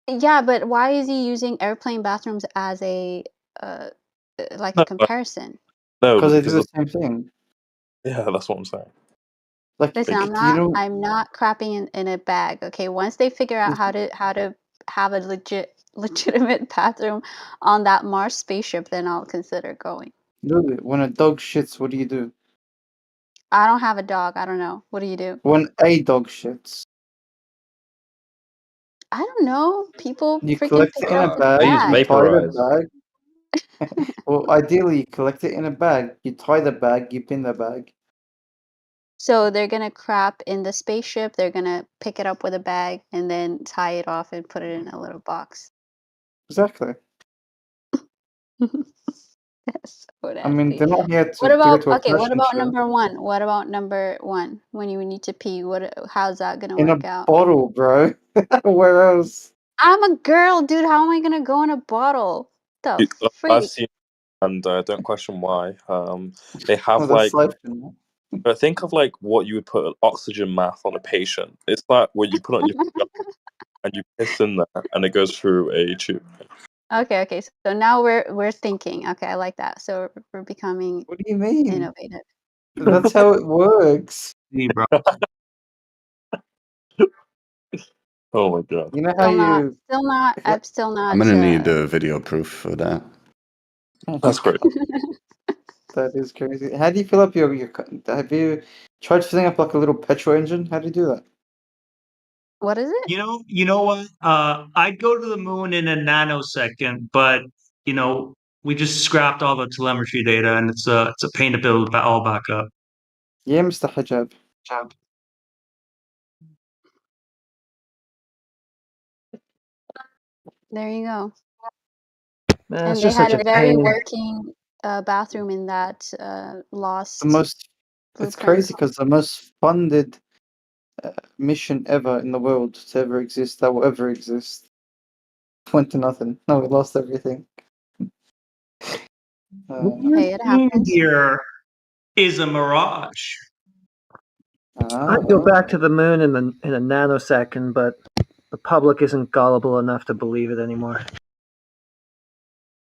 Yeah, but why is he using airplane bathrooms as a like a No, comparison? no, Because they do because the same thing. yeah, that's what I'm saying. Like, Listen, I'm not crapping in a bag. Okay, once they figure out how to have a legitimate bathroom on that Mars spaceship, then I'll consider going. Lulu, when a dog shits, what do you do? I don't have a dog. I don't know. What do you do? When a dog shits, I don't know. People you freaking collect pick it in up a the bag. I use You bag. tie the vaporize. bag. Well, ideally, you collect it in a bag. You tie the bag. You pin the bag. So they're gonna crap in the spaceship. They're gonna pick it up with a bag and then tie it off and put it in a little box. Exactly. That's so I mean, nasty. they're not here What to go about to a okay? What fashion about show. number one? What about number one? When you need to pee, how's that gonna In a work out? bottle, bro. Where else? I'm a girl, dude. How am I gonna go in a bottle? The I've freak? seen, and don't question why. They have With a like, siphon. but think of like what you would put an oxygen mask on a patient. It's like what you put on your and you piss in there, and it goes through a tube. Okay. So now we're thinking. Okay, I like that. So we're becoming What do you mean? innovative. That's how it works. Bro. Oh my god. You know how you? I'm still not. I'm gonna need a video proof for that. That's great. That is crazy. How do you fill up your? Have you tried filling up like a little petrol engine? How do you do that? What is it? You know what? I'd go to the moon in a nanosecond, but we just scrapped all the telemetry data, and it's a pain to build all back up. Yeah, Mr. Hijab. There you go. Man, And it's they just had such a a very pain. working bathroom in that lost The most. It's blueprint. crazy because the most funded mission ever in the world to ever exist, that will ever exist, went to nothing. No, we lost everything. Hey, it happens. Here is a mirage. I'd go back to the moon in a nanosecond, but the public isn't gullible enough to believe it anymore.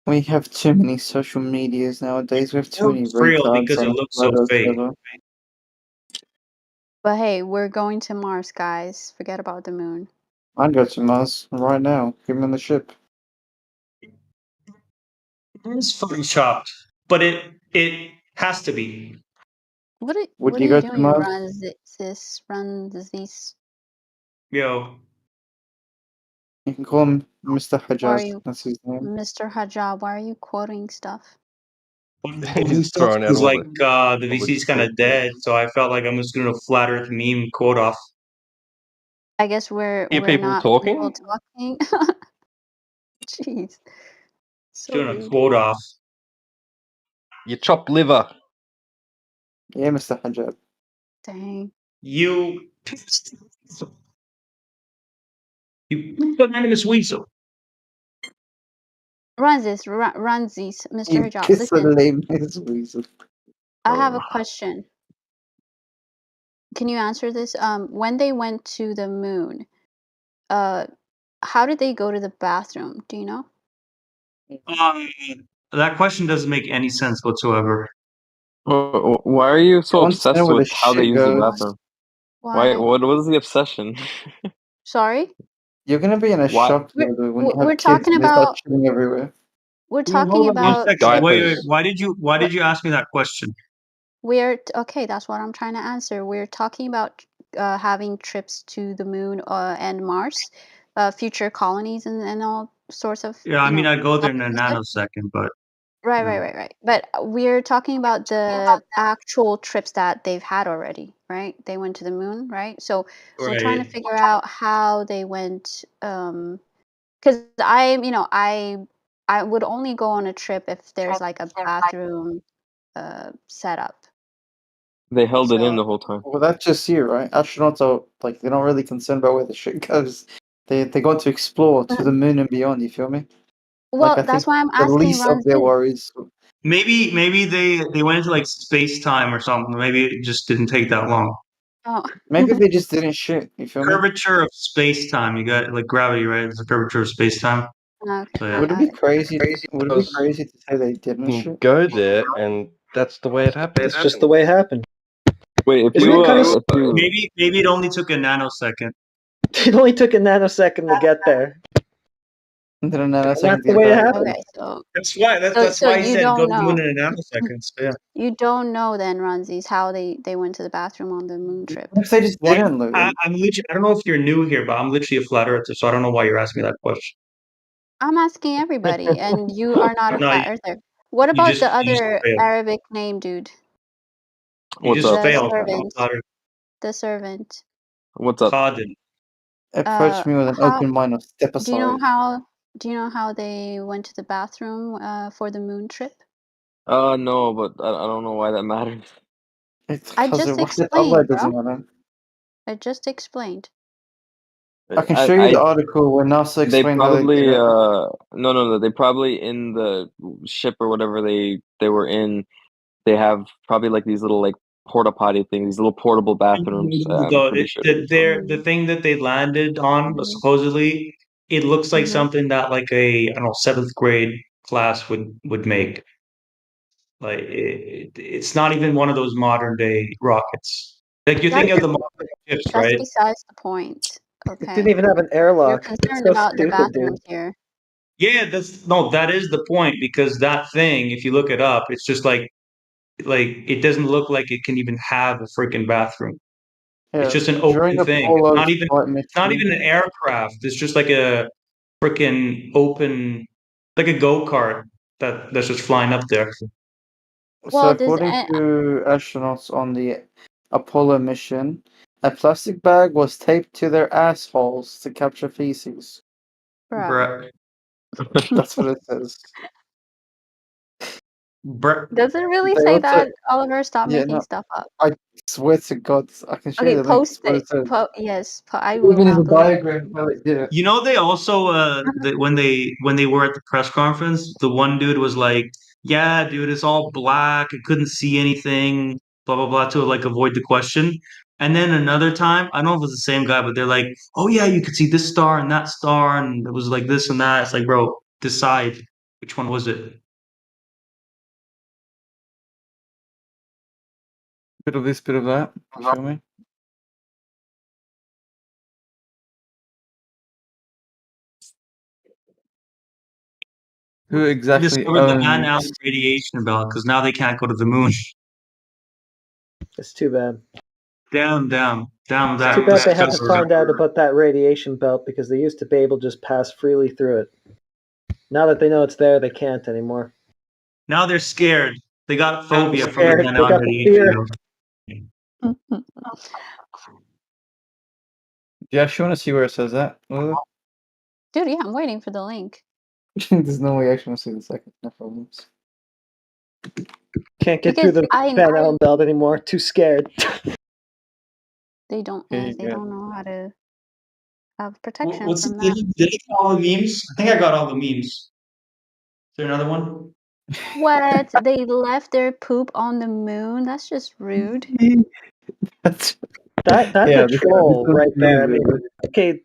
We have too many social medias nowadays. We have too many It's real retards because it on looks so Twitter, fake. whatever. But hey, we're going to Mars, guys. Forget about the moon. I'd go to Mars right now. Give me the ship. It's photoshopped, but it has to be. What are Would you you go to doing, Mars? Run this? Yo, You can call him Mr. Why are Hajjaz. you, That's his name. Mr. Hijab? Why are you quoting stuff? He's throwing out was all like the the all the VC's kind shit. of dead, so I felt like I'm just doing a flat Earth meme quote off. I guess we're Hear people not talking? people talking. Jeez, so Doing a rude. quote off. You chop liver. Yeah, Mr. Hajjab. Dang. You anonymous weasel. Runsies, Mr. You Hijab. kiss the Listen, name is reason. I have a question. Can you answer this? When they went to the moon, how did they go to the bathroom? Do you know? That question doesn't make any sense whatsoever. Why are you so I want to know obsessed where the with how they shit use the goes. bathroom? Why? What was the obsession? Sorry? You're gonna be in a Why? shock when you We're have kids talking and they start about shitting everywhere. we're talking One about second. Wait. Diapers. Why did you ask me that question? okay, that's what I'm trying to answer. We're talking about having trips to the moon and Mars, future colonies and all sorts of Yeah, I mean, I'd go there in a topics and stuff. nanosecond, but Right. But we're talking about the actual trips that they've had already, right? They went to the moon, right? So we're trying to right. figure out how they went. Because I would only go on a trip if there's like a bathroom set up. They held it in So the whole time. Well, that's just you, right? Astronauts are like they're not really concerned about where the shit goes. They go to explore to the moon and beyond. You feel me? Like well, I that's think why I'm the asking least of their Ranzit. worries. Maybe they went into like space time or something. Maybe it just didn't take that long. Oh. Maybe they just didn't shit. You feel me? Curvature of space time. You got like gravity, right? It's the curvature of space time. Okay. So, yeah. Would it be crazy? Would it be crazy to say they didn't You shit? go there, and that's the way it happened. It's just the way it happened. Wait, if Isn't you it kind of? if you Maybe it only took a nanosecond. It only took a nanosecond to get there. And then That's the way it happened. Okay, so That's why. That's so why I you said go don't to the moon know. in a nanosecond. So, yeah. You don't know then, Ranzis, how they went to the bathroom on the moon trip. What if they just didn't, Lou? I'm literally. I don't know if you're new here, but I'm literally a flat earther, so I don't know why you're asking me that question. I'm asking everybody, and you are not a No, flat earther. What you about the you just other failed. Arabic name, dude? You What's just up? The failed. servant. Flat earth. The servant. What's up? Khadim. Approach me with an How open mind or step do you know aside. how they went to the bathroom for the moon trip? No, but I don't know why that matters. It's I because just what Allah explained, doesn't bro. matter. I just explained. I can show you the I article where NASA they explained how they probably did it. no, they probably in the ship or whatever they were in, they have probably like these little like porta potty things, these little portable bathrooms. I'm pretty sure. The thing that they landed on supposedly, it looks like something that like a I don't know 7th grade class would make. Like it's not even one of those modern day rockets. Like you're thinking of the modern ships, That's right? besides the point. It didn't even have an airlock. You're It's concerned so about the stupid, bathrooms dude. here. Yeah, that is the point, because that thing, if you look it up, it's just like it doesn't look like it can even have a freaking bathroom. Yeah, It's just an during open thing. Apollo's flight It's not mission. even an aircraft. It's just like a freaking open, like a go-kart that's just flying up there. So Well, does according to astronauts on the Apollo mission, a plastic bag was taped to their assholes to capture feces. Bruh. That's what it says. Bruh. Does it really They say also, that? Oliver, stop yeah, making no, stuff up. I swear to God, I can show you Okay, the link. post That's what it. it says. Yes, I will Even in have the the link. diagram how it did it. You know, they also when they were at the press conference, the one dude was like, "Yeah, dude, it's all black. I couldn't see anything." Blah blah blah to like avoid the question. And then another time, I don't know if it's the same guy, but they're like, "Oh yeah, you could see this star and that star, and it was like this and that." It's like, bro, decide which one was it. Bit of this, bit of that. Show me. Who exactly Discovered the Van Allen owns? radiation belt because now they can't go to the moon. It's too bad. Down It's too that bad they had to disgusting. find out about that radiation belt because they used to be able to just pass freely through it. Now that they know it's there, they can't anymore. Now they're scared. They got phobia from the Scared. Van They Allen got the radiation fear. belt. Do you actually want to see where it says that? Lulu? Dude, yeah, I'm waiting for the link. There's no way you actually want to see the second. No problems. Can't get Because through the I Van Allen belt anymore. Too scared. they don't Okay, they yeah. don't know how to have protection What's from that. did I get all the memes? I think I got all the memes. Is there another one? What? They left their poop on the moon? That's just rude. That's that's yeah, a troll this right there. I amazing. mean, okay,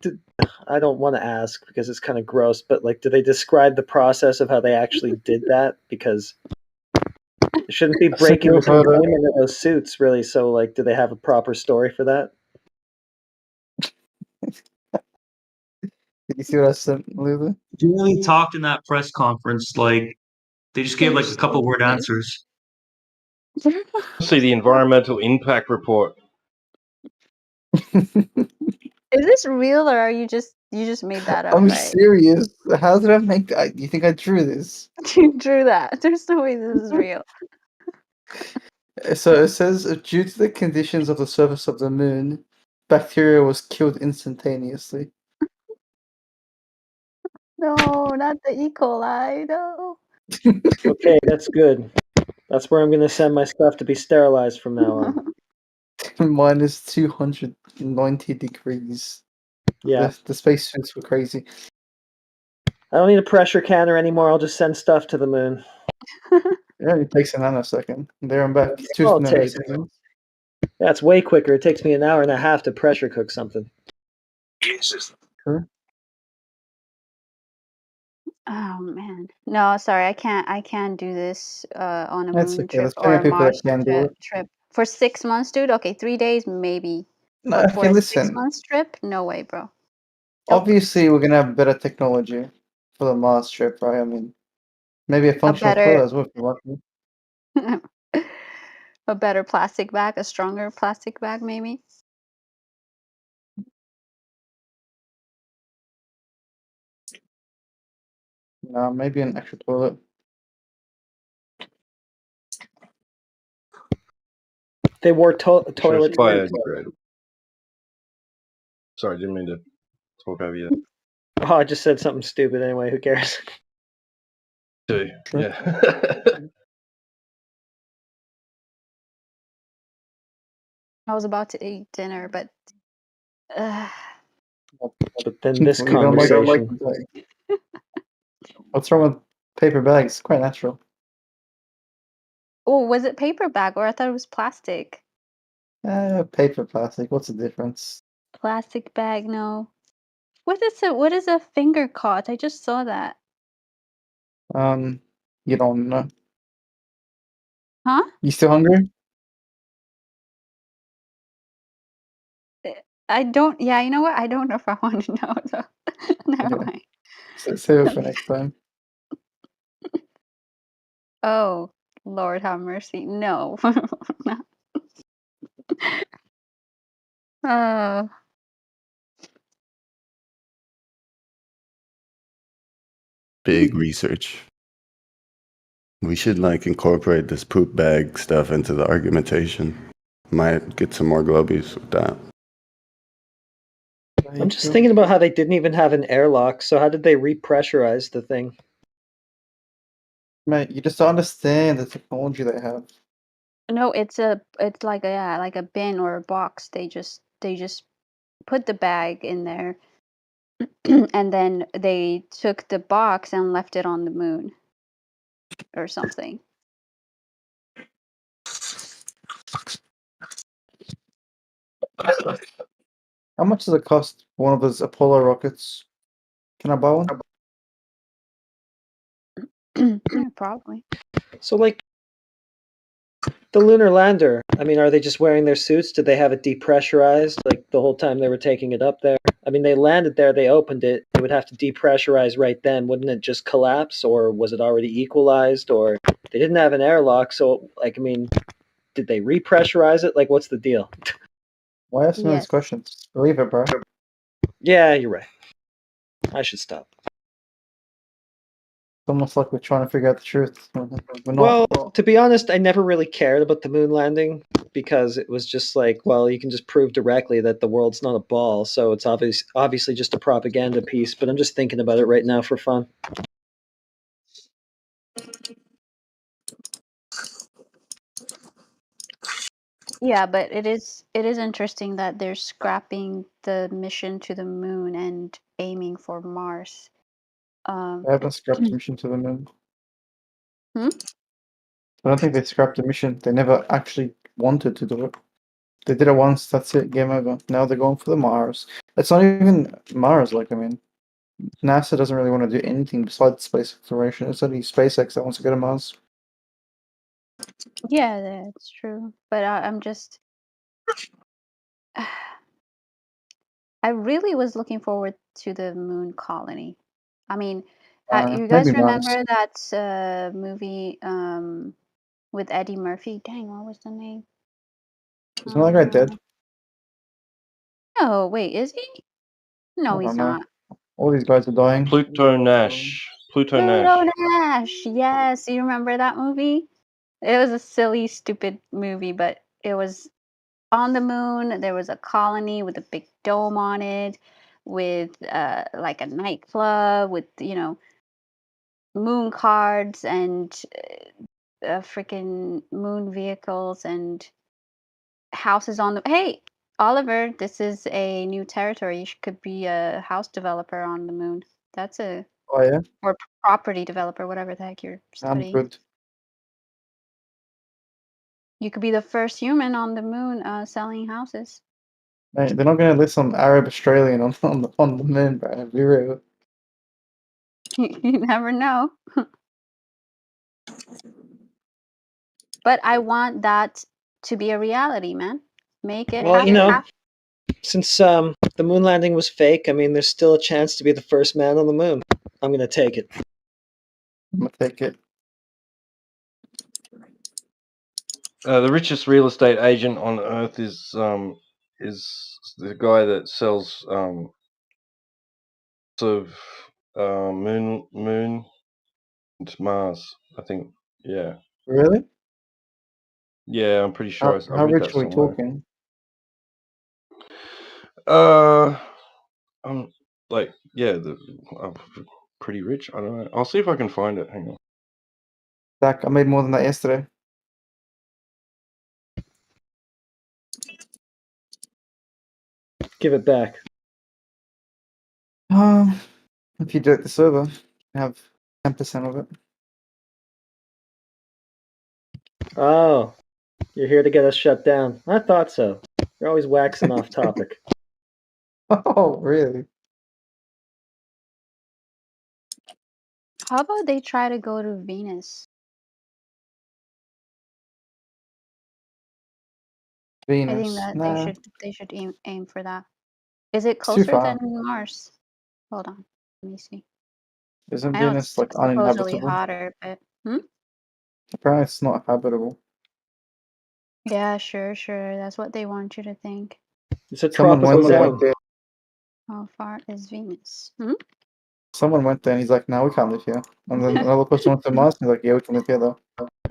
I don't want to ask because it's kind of gross, but like, do they describe the process of how they actually did that? Because it shouldn't be breaking Single photo. containment in those suits, really. So, like, do they have a proper story for that? Did you see what I sent, Lulu? They really talked in that press conference like they just gave like a couple word answers. See the environmental impact report. Is this real or are you just made that up, I'm right? serious. How did I make that? You think I drew this? You drew that. There's no way this is real. So it says, due to the conditions of the surface of the moon, bacteria was killed instantaneously. No, not the E. coli. No. Okay, that's good. That's where I'm going to send my stuff to be sterilized from now on. Minus 290 degrees. Yeah. The spacesuits were crazy. I don't need a pressure canner anymore. I'll just send stuff to the moon. It only takes a nanosecond. There and back. Two All it takes. nanoseconds. Yeah, it's way quicker. It takes me an hour and a half to pressure cook something. Sure. Oh man. No, sorry, I can't do this on a That's moon okay. trip There's or plenty a of people that Mars can do it. trip. For 6 months, dude. Okay, 3 days maybe. No, But for okay, a listen. 6 months trip, no way, bro. Obviously, we're gonna have better technology for the Mars trip, right? I mean, maybe a A functional better toilet as well. If you're lucky. a better plastic bag, a stronger plastic bag maybe. No, maybe an extra toilet. They wore Sure, toilets. it's biodegradable. Sorry, didn't mean to talk over you. Oh, I just said something stupid anyway. Who cares? Too. Yeah. I was about to eat dinner, but But then this You don't like conversation. What's wrong with paper bags? It's quite natural. oh, was it paper bag or I thought it was plastic? Paper, plastic. What's the difference? Plastic bag, no. What is a finger caught? I just saw that. You don't know. Huh? You still hungry? I don't. Yeah, you know what? I don't know if I want to know though. Never Okay. mind. Save it for next time. Oh, Lord have mercy. No. Oh. Big research. We should like incorporate this poop bag stuff into the argumentation. Might get some more globies with that. I'm just thinking about how they didn't even have an airlock, so how did they repressurize the thing? Mate, you just don't understand the technology they have. No, it's like a bin or a box. They just put the bag in there, and then they took the box and left it on the moon, or something. How much does it cost one of those Apollo rockets? Can I buy one? Yeah, probably. So, like, the lunar lander, I mean, are they just wearing their suits? Did they have it depressurized, like, the whole time they were taking it up there? I mean, they landed there, they opened it, they would have to depressurize right then. Wouldn't it just collapse, or was it already equalized, or they didn't have an airlock, so, like, I mean, did they repressurize it? Like, what's the deal? Why ask me these Yes. questions? Believe it, bro. Yeah, you're right. I should stop. It's almost like we're trying to figure out the truth. We're Well, not. to be honest, I never really cared about the moon landing because it was just like, well, you can just prove directly that the world's not a ball, so it's obviously just a propaganda piece. But I'm just thinking about it right now for fun. Yeah, but it is interesting that they're scrapping the mission to the moon and aiming for Mars. They haven't scrapped the mission to the moon. Hmm? I don't think they scrapped the mission. They never actually wanted to do it. They did it once, that's it, game over. Now they're going for the Mars. It's not even Mars, like, I mean, NASA doesn't really want to do anything besides space exploration. It's only SpaceX that wants to go to Mars. Yeah, that's true. But I'm just. I really was looking forward to the moon colony. I mean, you guys Maybe Mars. remember that movie with Eddie Murphy? Dang, what was the name? Isn't that guy dead? Oh, wait, is he? No, I he's don't know. not. All these guys are dying. Pluto Nash. Pluto Pluto Nash. Nash. Yes, you remember that movie? It was a silly, stupid movie, but it was on the moon. There was a colony with a big dome on it, with like a nightclub, with moon cards and freaking moon vehicles and houses on the. Hey, Oliver, this is a new territory. You could be a house developer on the moon. That's a Oh, yeah? or property developer, whatever the heck you're I'm studying. good. You could be the first human on the moon selling houses. Mate, they're not going to list some Arab Australian on the moon, bro. Be real. You never know. But I want that to be a reality, man. Make it Well, happen. since the moon landing was fake, I mean, there's still a chance to be the first man on the moon. I'm gonna take it. I'm going to take it. The richest real estate agent on Earth is the guy that sells of moon to Mars. I think. Yeah. Really? Yeah, I'm pretty sure I How read rich that are we somewhere. talking? I'm like, yeah, I'm pretty rich. I don't know. I'll see if I can find it. Hang on. Zach, I made more than that yesterday. Give it back. If you do it the server, you have 10% of it. Oh, you're here to get us shut down. I thought so. You're always waxing off topic. Oh, really? How about they try to go to Venus? I think Venus. that Nah. they should aim for that. Is it It's too closer than far. Mars? Hold on. Let me see. Isn't I know Venus it's like supposedly uninhabitable? hotter, but Apparently, it's not habitable. yeah, sure. That's what they want you to think. It's a Someone tropical went there. zone. How far is Venus? Someone went there and he's like, "No, we can't live here." And then another person went to Mars and he's like, "Yeah, we can live here though."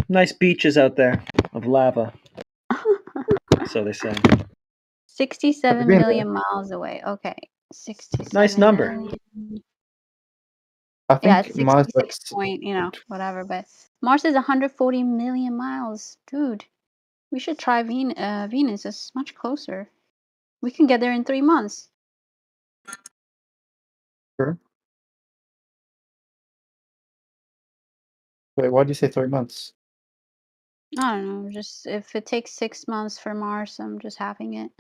Nice beaches out there of lava. So they say. 67 been million miles away. Okay. 67 Nice number. million. I Yeah, think it's Mars 66 point, whatever, but Mars is 140 million miles. Dude, we should try Venus. It's much closer. We can get there in 3 months. Sure. Wait, why do you say 3 months? I don't know, just if it takes 6 months for Mars, I'm just having it.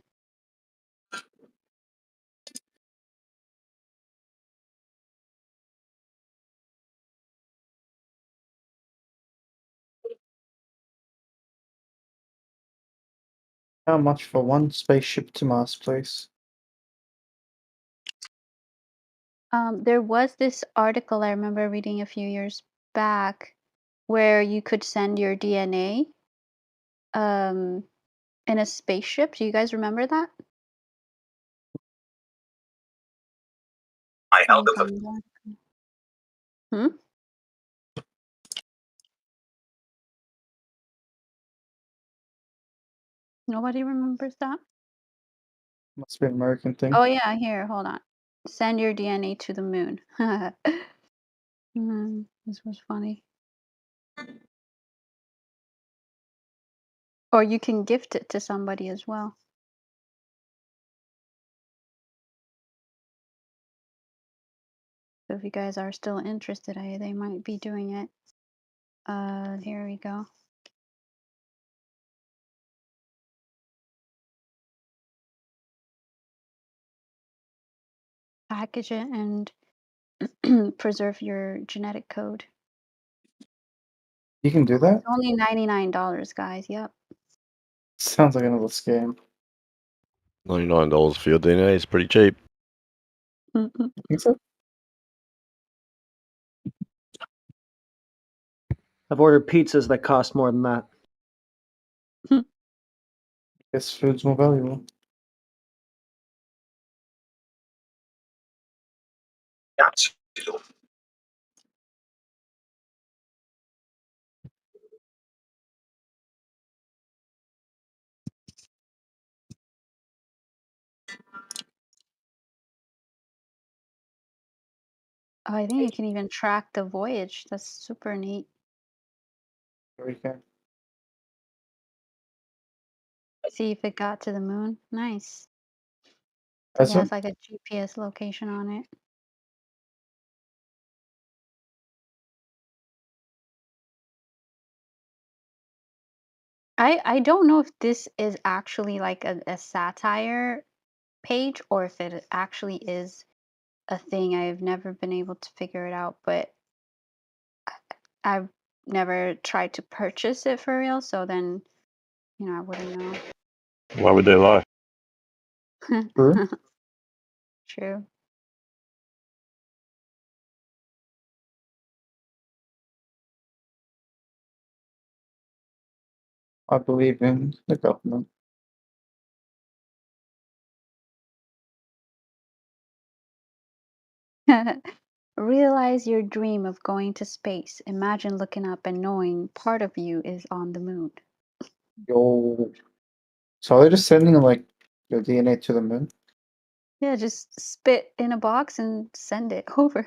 How much for one spaceship to Mars, please? There was this article I remember reading a few years back where you could send your DNA in a spaceship. Do you guys remember that? Let me find that. Hmm? Nobody remembers that? Must be an American thing. Oh yeah, here, hold on. Send your DNA to the moon. This was funny. Or you can gift it to somebody as well. So if you guys are still interested, they might be doing it. Here we go. Package it and preserve your genetic code. You can do that? It's only $99, guys. Yep. Sounds like another scam. $99 for your DNA is pretty cheap. I think so. I've ordered pizzas that cost more than that. Guess food's more valuable. Oh, I think you can even track the voyage. That's super neat. There we go. See if it got to the moon. Nice. It Has has it? like a GPS location on it. I don't know if this is actually like a satire page or if it actually is a thing. I've never been able to figure it out, but I've never tried to purchase it for real, so then, I wouldn't know. Why would they lie? True. True. I believe in the government. Realize your dream of going to space. Imagine looking up and knowing part of you is on the moon. Yo. So are they just sending like your DNA to the moon? Yeah, just spit in a box and send it over.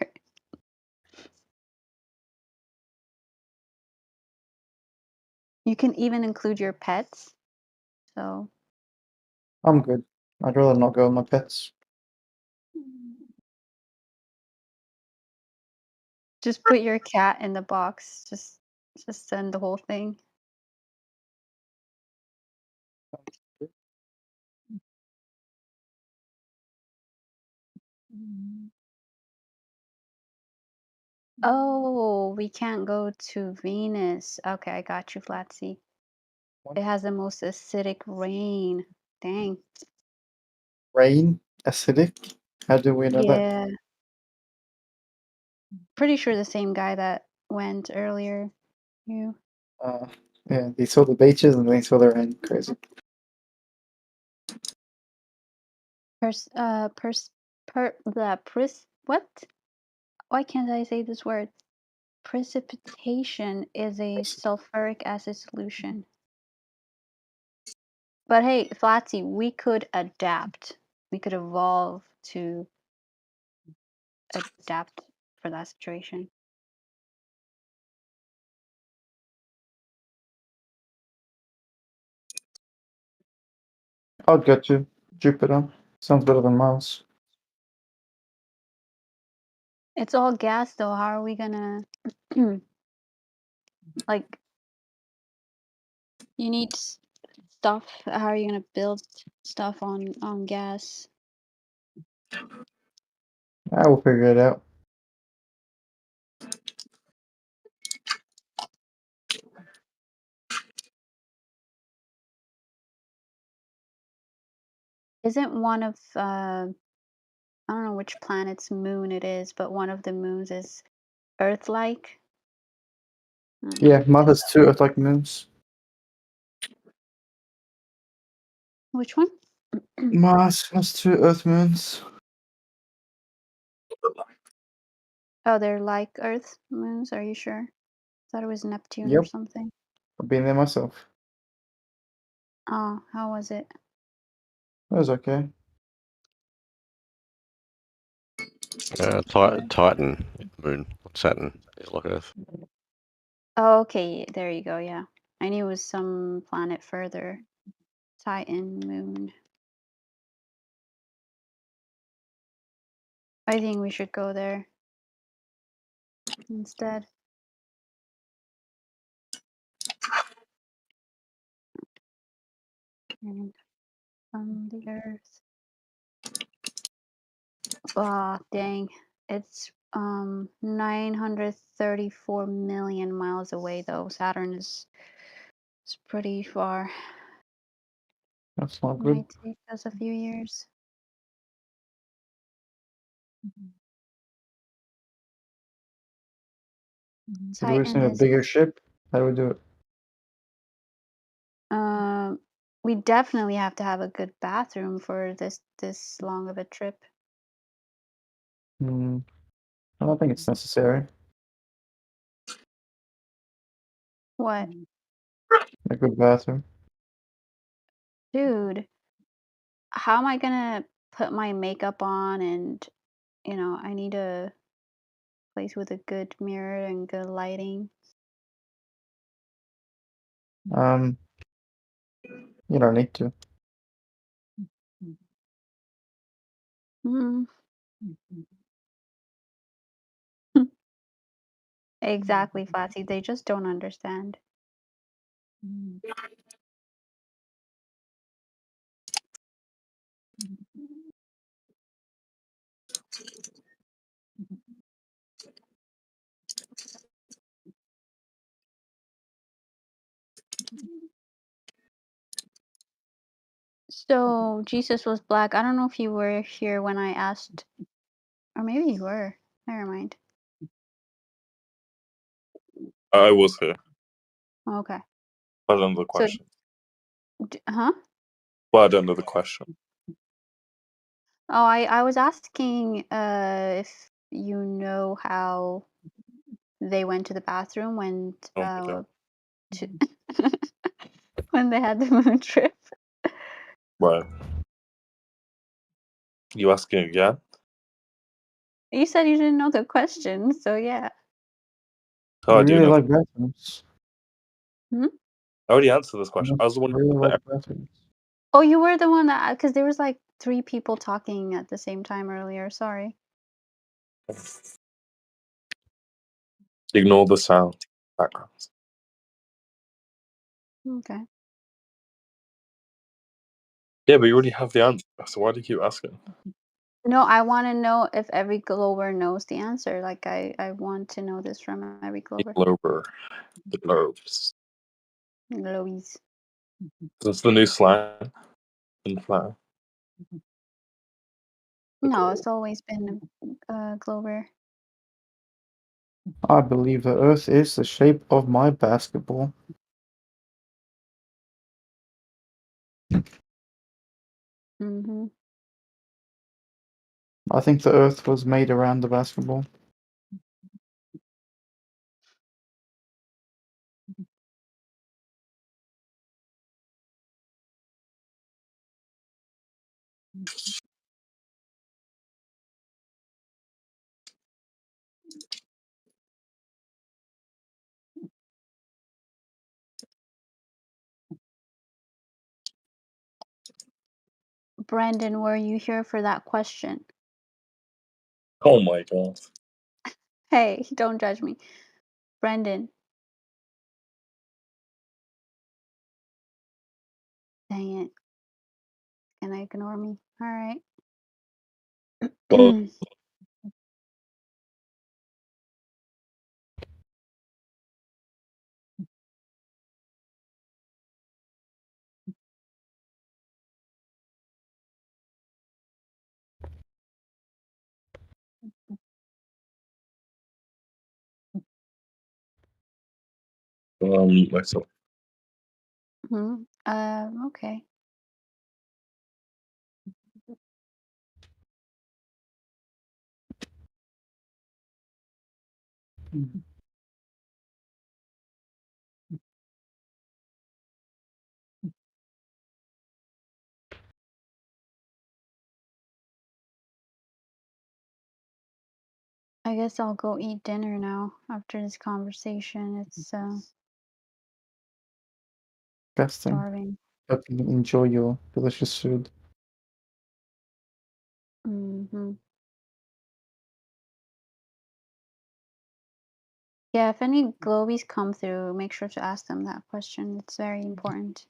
You can even include your pets. So I'm good. I'd rather not go with my pets. just put your cat in the box. Just send the whole thing. Oh, we can't go to Venus. Okay, I got you, Flatsy. It has the most acidic rain. Dang. Rain? acidic? How do we know that? Yeah. Pretty sure the same guy that went earlier. You. Yeah, they saw the beaches and they saw their end. Crazy. What? Why can't I say this word? Precipitation is a sulfuric acid solution. But hey, Flatsy, we could adapt. We could evolve to adapt for that situation. I'd go to Jupiter. Sounds better than Mars. It's all gas, though. How are we gonna like? You need stuff. How are you gonna build stuff on gas? I will figure it out. Isn't one of I don't know which planet's moon it is, but one of the moons is Earth-like. Yeah, Mars has 2 Earth-like moons. Which one? Mars has 2 Earth moons. Oh, they're like Earth moons. Are you sure? Thought it was Neptune or Yep, something. I've been there myself. Oh, how was it? That was okay. Titan moon, Saturn is like Earth. Oh, okay, there you go. Yeah, I knew it was some planet further. Titan moon. I think we should go there instead. And from the Earth. Ah, dang. It's 934 million miles away though. Saturn is pretty far. That's not good. Might take us a few years. So do we Titan send a is bigger ship? How do we do it? we definitely have to have a good bathroom for this long of a trip. I don't think it's necessary. What? A good bathroom. Dude, how am I gonna put my makeup on and I need a place with a good mirror and good lighting. You don't need to. Mm. Exactly, Flatsy. They just don't understand. So Jesus was black. I don't know if you were here when I asked, or maybe you were. Never mind. I was here. Okay. I don't know the So, question. huh? Well, I don't know the question. Oh, I was asking if you know how they went to the bathroom when when they had the moon trip. Right. You asking again? You said you didn't know the question, so yeah. Oh, I I do really know. like bathrooms. Hmm? I already answered this question. I was the one. Really like bathrooms. Oh, you were the one that because there was like 3 people talking at the same time earlier. Sorry. Ignore the sound backgrounds. Okay. Yeah, but you already have the answer. So why do you keep asking? No, I want to know if every Glober knows the answer. Like I want to know this from every Glober. The globes. Globes. That's the new slang in Flat. No, it's always been Glover. I believe the Earth is the shape of my basketball. Mm-hmm. I think the Earth was made around the basketball. Brandon, were you here for that question? Oh my god. Hey, don't judge me. Brandon. Dang it. Gonna ignore me. Alright. Myself. Okay. I guess I'll go eat dinner now after this conversation. It's Best thing. starving. Hope you enjoy your delicious food. Mm-hmm. Yeah, if any globies come through, make sure to ask them that question. It's very important.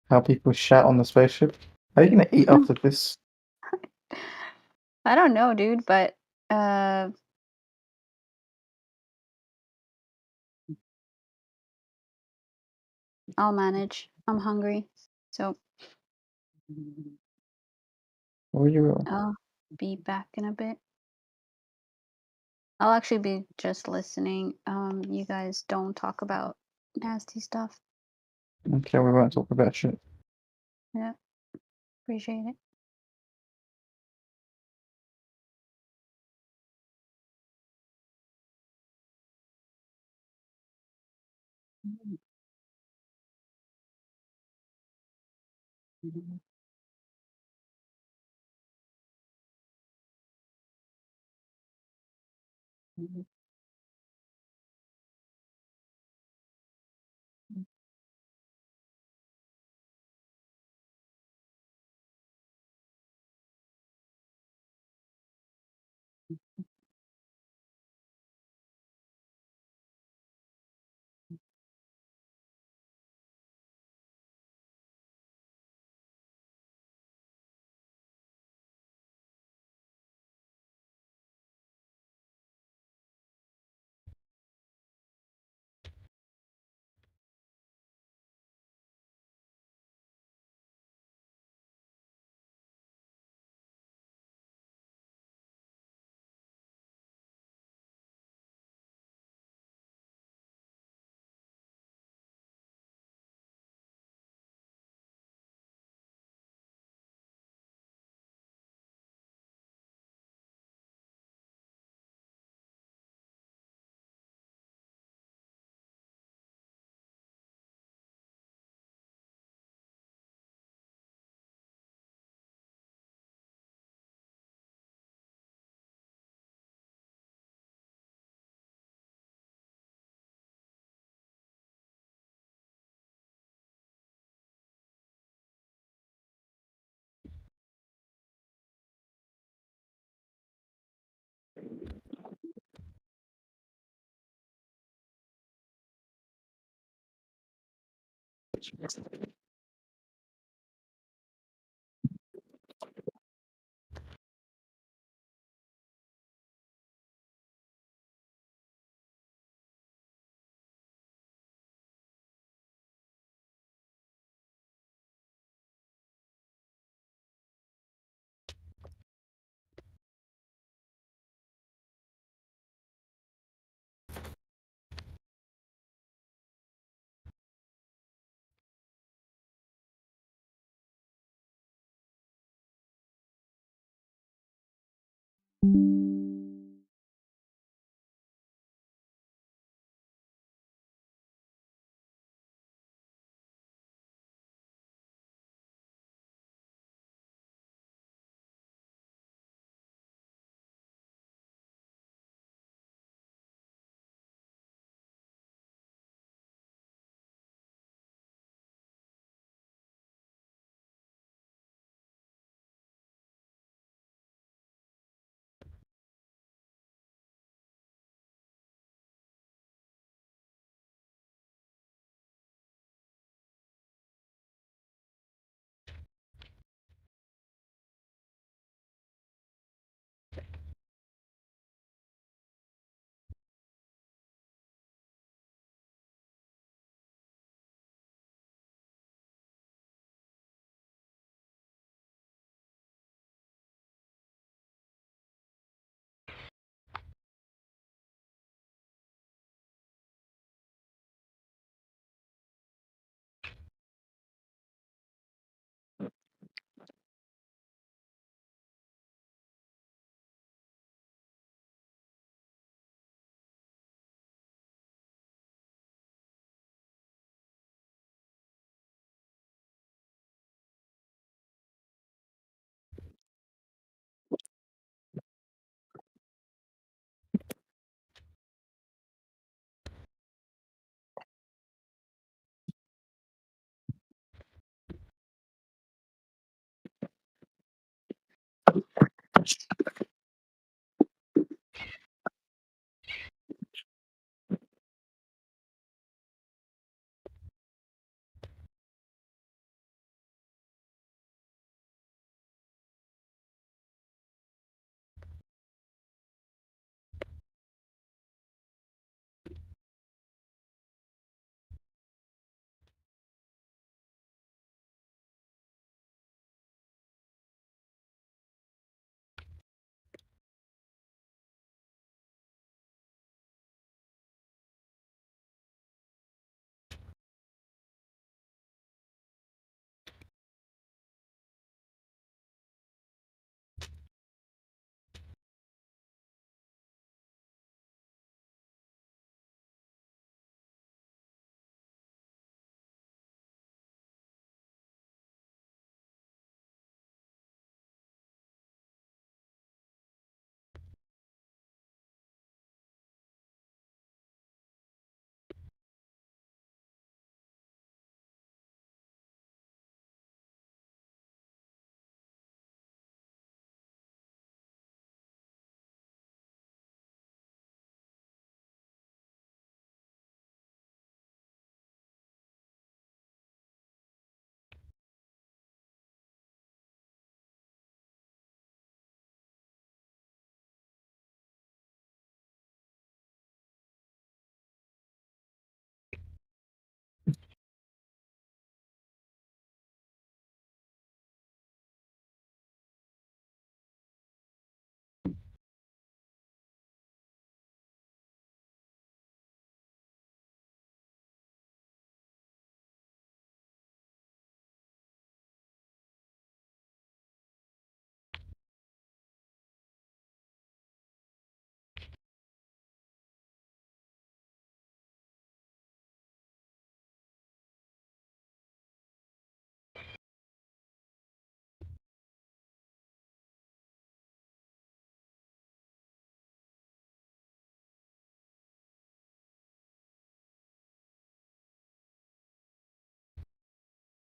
How people shat on the spaceship. How are you gonna eat after this? I don't know, dude, but I'll manage. I'm hungry, so Or you will. I'll be back in a bit. I'll actually be just listening. You guys don't talk about nasty stuff. Okay, we won't talk about shit. Yeah, appreciate it.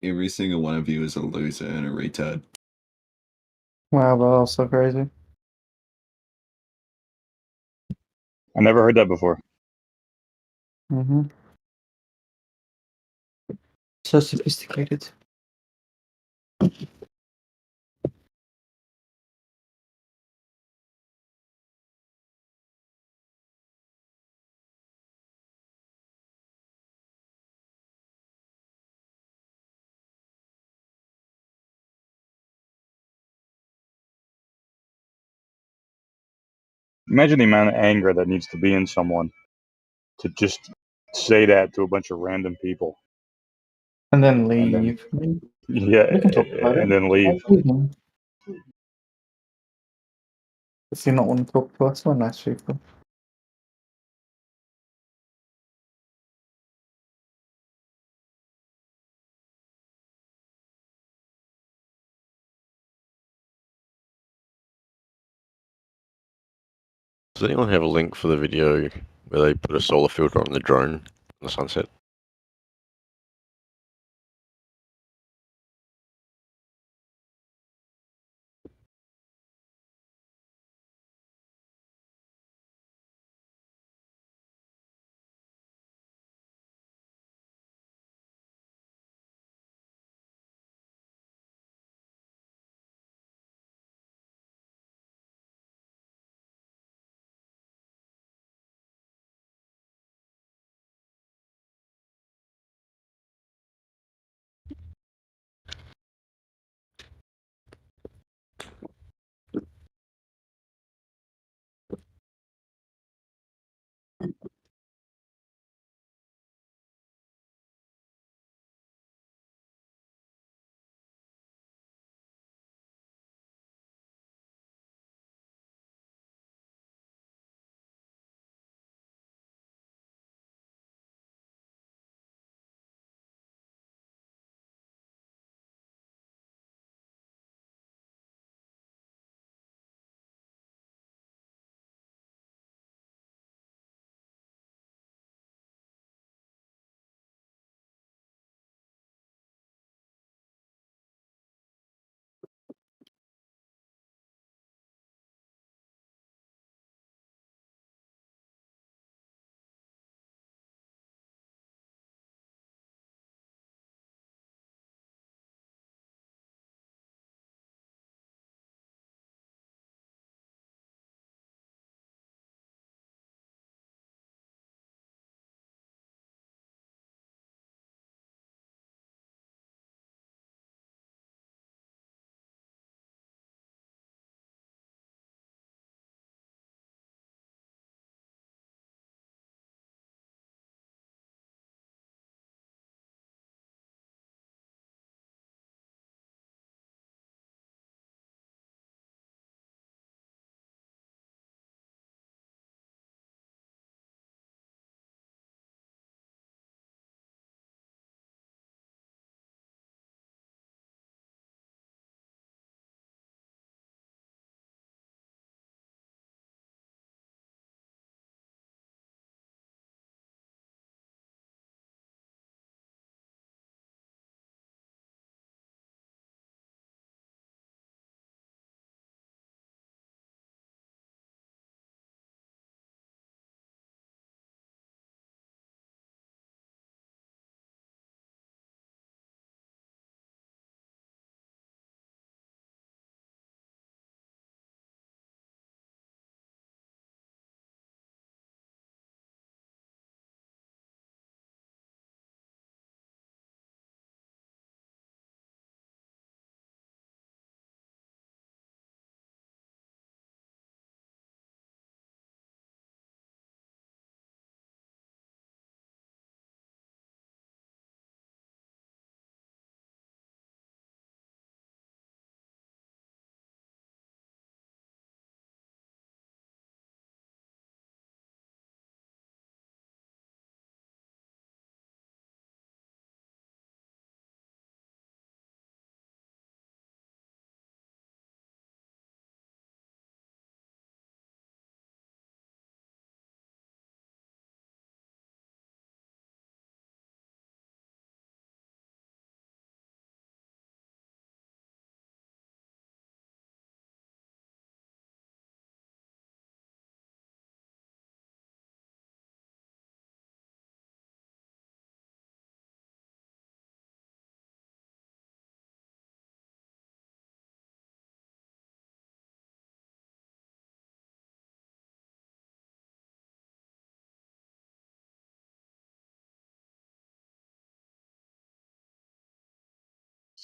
every single one of you is a loser and a retard. Wow, but also crazy. I never heard that before. Mm-hmm. So sophisticated. Imagine the amount of anger that needs to be in someone to just say that to a bunch of random people. And then leave. Yeah, We can talk about and it. then leave. If you not want to talk to us, we're nice people. Does anyone have a link for the video where they put a solar filter on the drone in the sunset?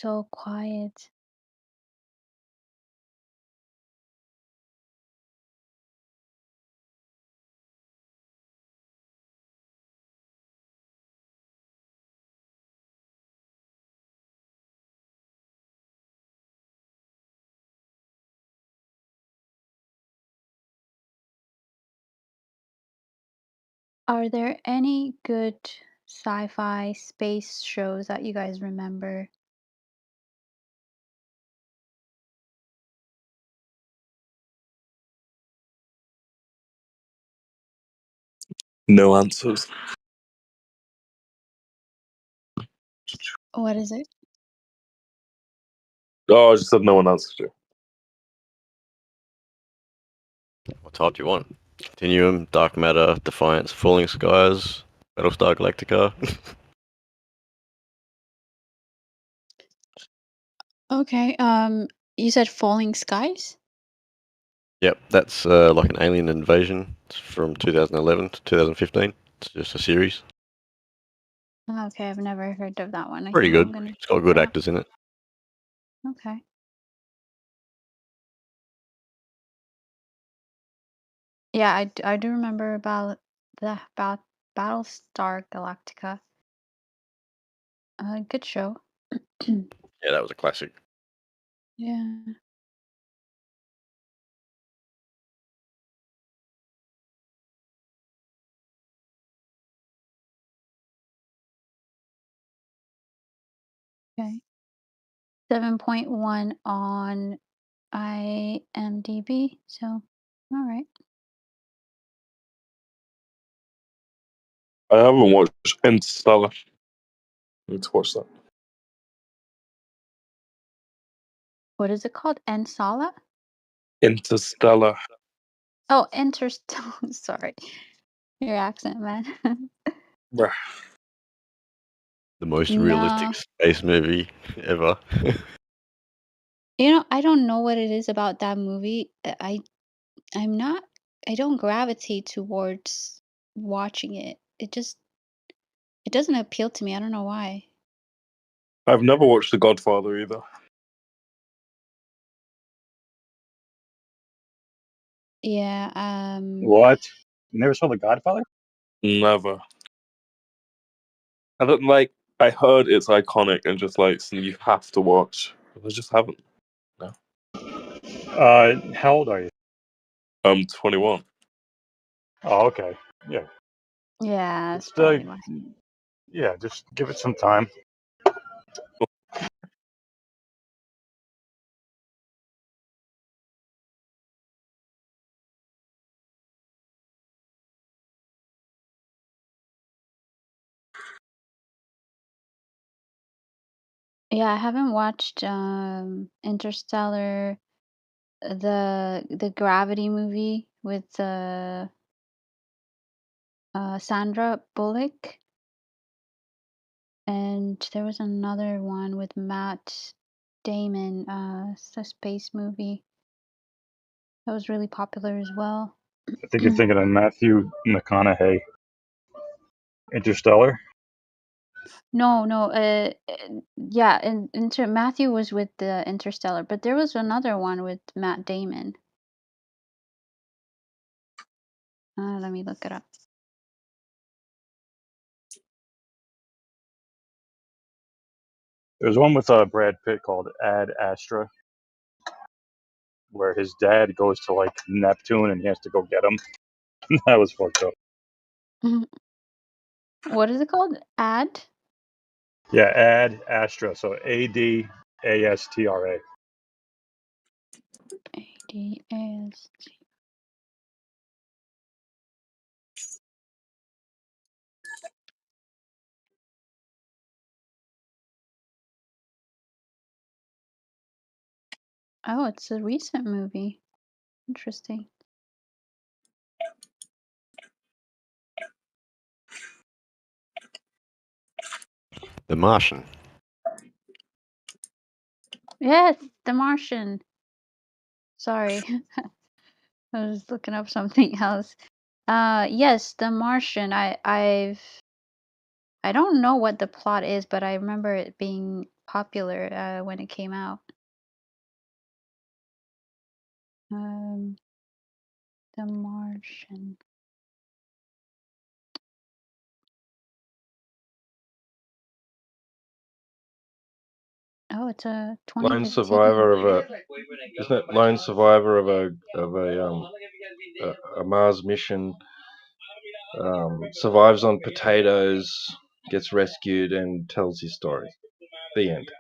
so quiet. Are there any good sci-fi space shows that you guys remember? No answers. What is it? Oh, I just said no one answered you. What type do you want? Continuum, Dark Matter, Defiance, Falling Skies, Battlestar Galactica. Okay, you said Falling Skies? Yep, that's like an alien invasion. It's from 2011 to 2015. It's just a series. Okay, I've never heard of that one. Pretty Okay, good. I'm gonna It's got check good that out. actors in it. Okay. Yeah, I do remember about Battlestar Galactica. Good show. Yeah, that was a classic. Yeah. Okay. 7.1 on IMDb. So, all right. I haven't watched Interstellar. I need to watch that. What is it called? Ensala? Interstellar. Oh, Interstellar. Sorry. Your accent, man. Bruh. The most No. realistic space movie ever. I don't know what it is about that movie. I'm not I don't gravitate towards watching it. It doesn't appeal to me. I don't know why. I've never watched The Godfather either. Yeah, What? You never saw The Godfather? Never. I don't like. I heard it's iconic and just like something you have to watch. But I just haven't. No. How old are you? I'm 21. Oh, okay. Yeah. Yeah, that's Just, probably why. yeah, just give it some time. Yeah, I haven't watched Interstellar, the Gravity movie with Sandra Bullock, and there was another one with Matt Damon, it's a space movie that was really popular as well. I think you're thinking of Matthew McConaughey. Interstellar? No, yeah, Matthew was with the Interstellar, but there was another one with Matt Damon. Let me look it up. There's one with Brad Pitt called Ad Astra, where his dad goes to like Neptune and he has to go get him. That was fucked up. What is it called? Ad? Yeah, Ad Astra. So ADASTRA. ADAST. Oh, it's a recent movie. Interesting. The Martian. Yes, The Martian. Sorry. I was looking up something else. Yes, The Martian. I don't know what the plot is, but I remember it being popular when it came out. The Martian. Oh, it's a 2015. Lone survivor of a, isn't it? Lone survivor of a Mars mission. Survives on potatoes, gets rescued, and tells his story. The end.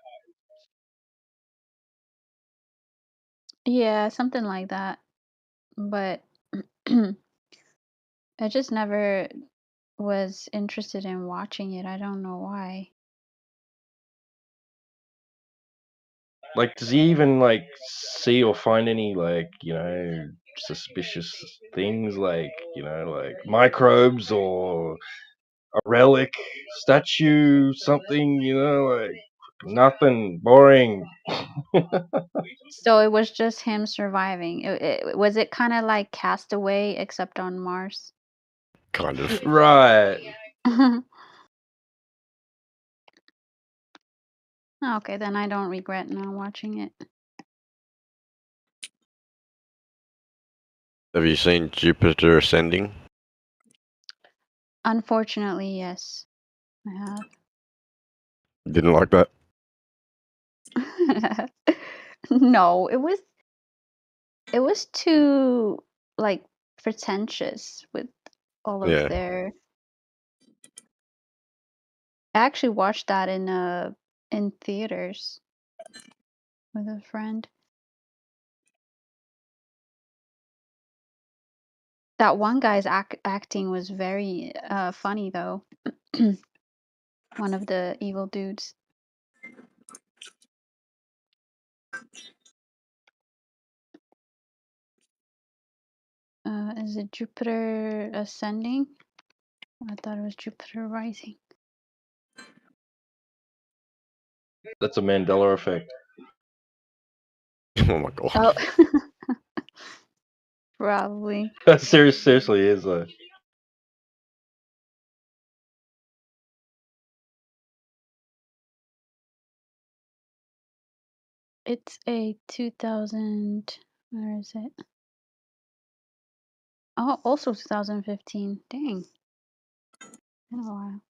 Yeah, something like that. But I just never was interested in watching it. I don't know why. Like, does he even like see or find any suspicious things like like microbes or a relic, statue, something? Like nothing. Boring. So it was just him surviving. Was it kind of like Castaway except on Mars? Kind of. Right. Okay, then I don't regret not watching it. Have you seen Jupiter Ascending? Unfortunately, yes, I have. Didn't like that. No, it was too like pretentious with all of Yeah. their. I actually watched that in theaters with a friend. That one guy's acting was very funny though. One of the evil dudes. Is it Jupiter Ascending? I thought it was Jupiter Rising. That's a Mandela effect. Oh my god. Oh, probably. Seriously is though. It's a 2000. Where is it? Oh, also 2015. Dang. Been a while.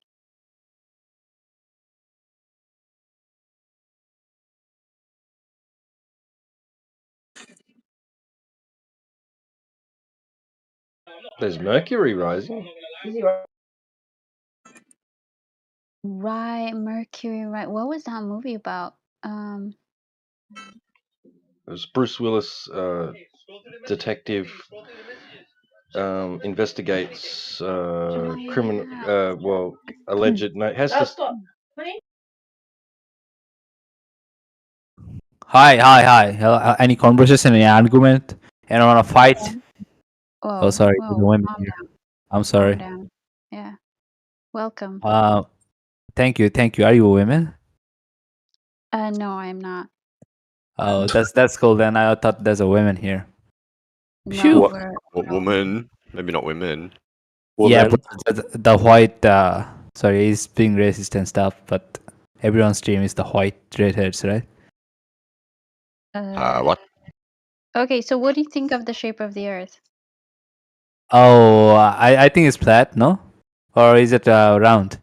There's Mercury rising. Right, Mercury. Right. What was that movie about? It was Bruce Willis, detective, investigates criminal. Well, alleged. No, has to. Hi. Hello, any conversation, any argument? Anyone want to fight? Whoa, Oh, sorry, whoa, there's a woman calm here. down. I'm Calm sorry. down. Yeah. Welcome. Thank you. Are you a woman? No, I'm not. Oh, that's cool. Then I thought there's a woman here. No, Phew. What woman? Maybe not women. Yeah, but the white. Sorry, he's being racist and stuff. But everyone's stream is the white redheads, right? What? Okay, so what do you think of the shape of the Earth? Oh, I think it's flat, no? Or is it round?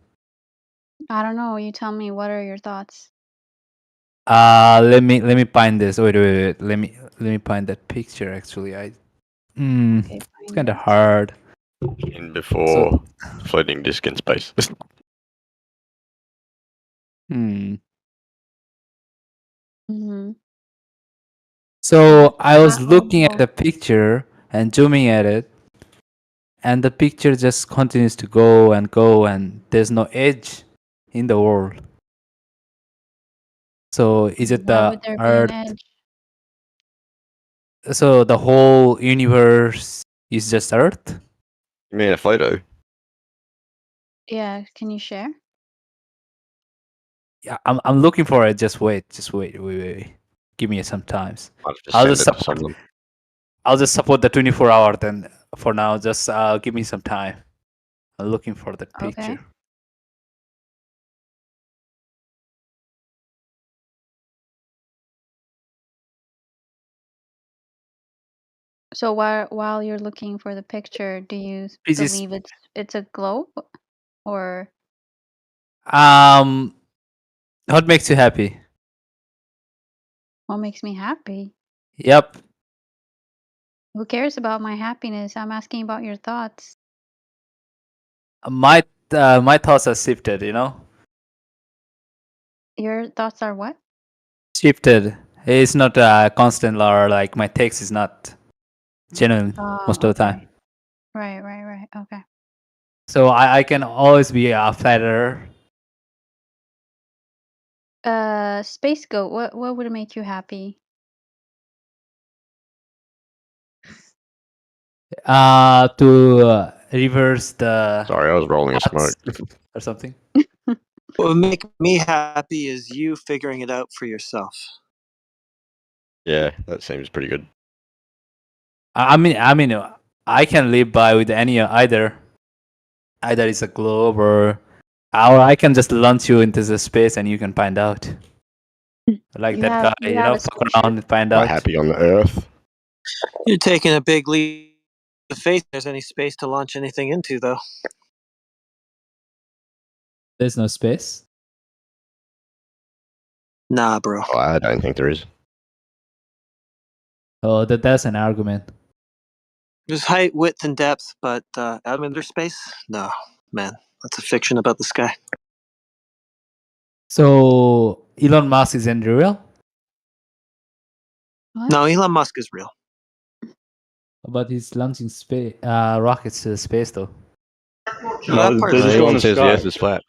I don't know. You tell me. What are your thoughts? Let me find this. Wait. Let me find that picture. Actually, Okay, it's kind of hard. In before floating disk in space. Mm-hmm. So I was looking at the picture and zooming at it, and the picture just continues to go, and there's no edge in the world. So is it Why the would there be an Earth? edge? So the whole universe is just Earth? You mean a photo? Yeah, can you share? Yeah, I'm looking for it. Just wait. Give me some times. I'll just send it to someone. I'll just support the 24-hour. Then for now, just give me some time. I'm looking for that picture. Okay. So while you're looking for the picture, do you Is this- believe it's a globe, or what makes you happy? What makes me happy? Yep. Who cares about my happiness? I'm asking about your thoughts. My thoughts are shifted, you know. Your thoughts are what? Shifted. It's not constant, or like my text is not genuine most of the time. Right. Okay. So I can always be a flatterer. Space Goat, what would make you happy? To reverse the. Sorry, I was rolling a smoke. Or something. What would make me happy is you figuring it out for yourself. Yeah, that seems pretty good. I mean, I can live by with either it's a globe or I can just launch you into the space and you can find out. Like You that have- guy, you you have know, a fuck around and find Quite out. happy on the Earth. You're taking a big leap of faith. There's any space to launch anything into, though. There's no space. Nah, bro. Oh, I don't think there is. Oh, that's an argument. There's height, width, and depth, but out of inner space? No, man. That's a fiction about the sky. So Elon Musk isn't real? No, Elon Musk is real. But he's launching space rockets to space though. No, that part is Elon real. says the Earth is flat.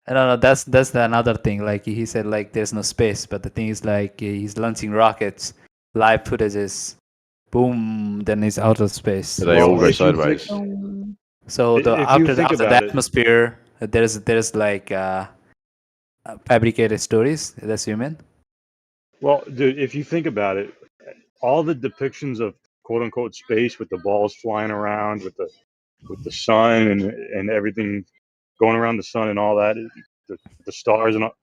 No, that's the another thing. Like he said, like there's no space, but the thing is, like he's launching rockets, live footages, boom, then he's out of space. They all go sideways. So the If you after think the about it- atmosphere, there's like fabricated stories. That's human. Well, dude, if you think about it, all the depictions of quote unquote space with the balls flying around, with the sun and everything going around the sun and all that, the stars and all.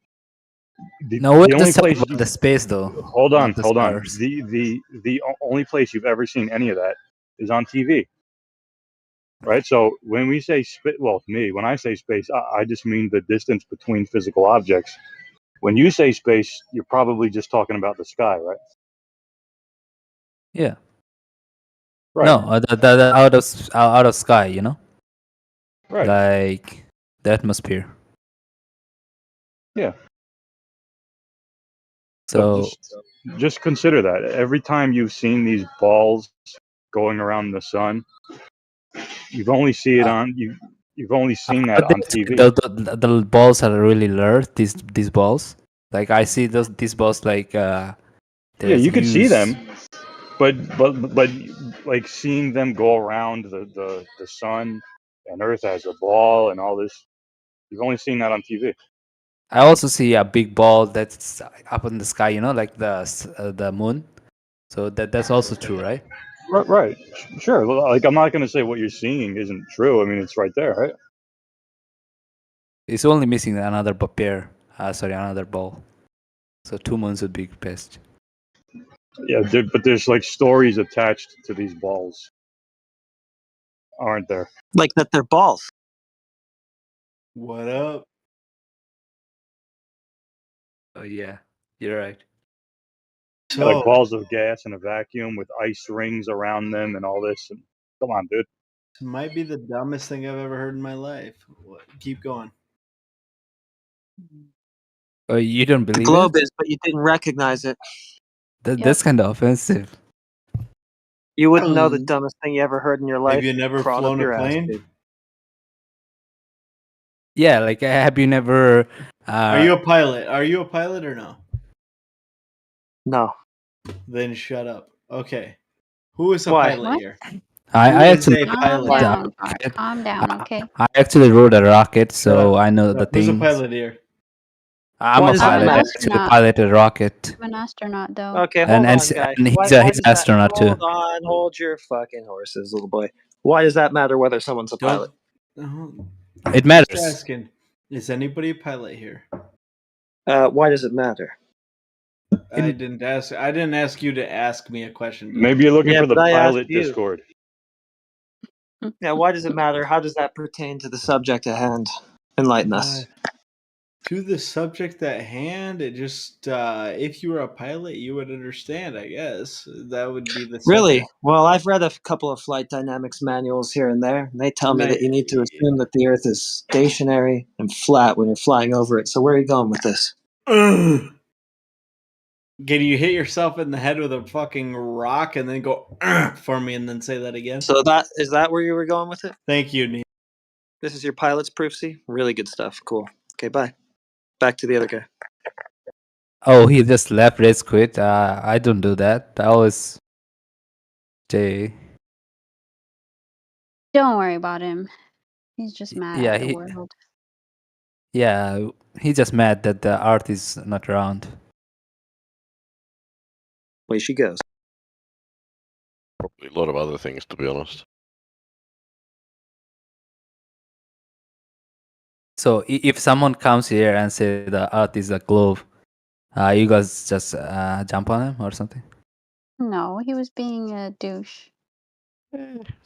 No, we're the only just talking place about the space though. Hold on, not the hold on. stars. The only place you've ever seen any of that is on TV. Right. So when we say when I say space, I just mean the distance between physical objects. When you say space, you're probably just talking about the sky, right? Yeah. Right. No, the out of sky, you know. Right. Like the atmosphere. Yeah. So Just consider that every time you've seen these balls going around the sun, you've only seen it on you've only seen that on TV. The balls are really large. These balls, like I see these balls like. Yeah, you could see them, but like seeing them go around the sun and Earth as a ball and all this, you've only seen that on TV. I also see a big ball that's up in the sky. You know, like the moon. So that's also true, right? Right. Sure. Like I'm not going to say what you're seeing isn't true. I mean, it's right there, right? It's only missing another another ball. So 2 moons would be best. Yeah, but there's like stories attached to these balls, aren't there? Like that they're balls. What up? Oh yeah, you're right. Like balls of gas in a vacuum with ice rings around them and all this. And come on, dude. This might be the dumbest thing I've ever heard in my life. Keep going. Oh, you don't The believe globe it? is, but you didn't recognize it. That's kind of offensive. You wouldn't know the dumbest thing you ever heard in your life. Have you never Crawled up flown your a ass, plane? dude. Yeah, like have you never? Are you a pilot? Are you a pilot or no? No. Then shut up. Okay. Who is a Why? pilot What? here? I Who is actually a pilot? Calm down, okay? I actually rode a rocket, so I know the Who's things. a pilot here? I'm Why a does that pilot. I matter? actually piloted a rocket, I'm an astronaut, though. Okay, and hold on, guy. and Why he's does an that- astronaut too. Hold on, hold your fucking horses, little boy. Why does that matter whether someone's a pilot? It matters. Just asking. Is anybody a pilot here? Why does it matter? I didn't ask you to ask me a question. Maybe you're looking for the but I asked pilot you. Discord. Yeah, why does it matter? How does that pertain to the subject at hand? Enlighten us. To the subject at hand, it just if you were a pilot, you would understand. I guess that would be the Really? subject. Well, I've read a couple of flight dynamics manuals here and there, and they tell me that you need to assume that the Earth is stationary and flat when you're flying over it. So where are you going with this? Can you hit yourself in the head with a fucking rock and then go for me and then say that again? So is that where you were going with it? Thank you, Neil. This is your pilot's proof, see? Really good stuff. Cool. Okay, bye. Back to the other guy. Oh, he just left race quit. I don't do that. I always stay. Don't worry about him. He's just mad Yeah, at the world. Yeah, he's just mad that the art is not around. Away she goes. Probably a lot of other things, to be honest. So if someone comes here and say the art is a globe, you guys just jump on him or something? No, he was being a douche.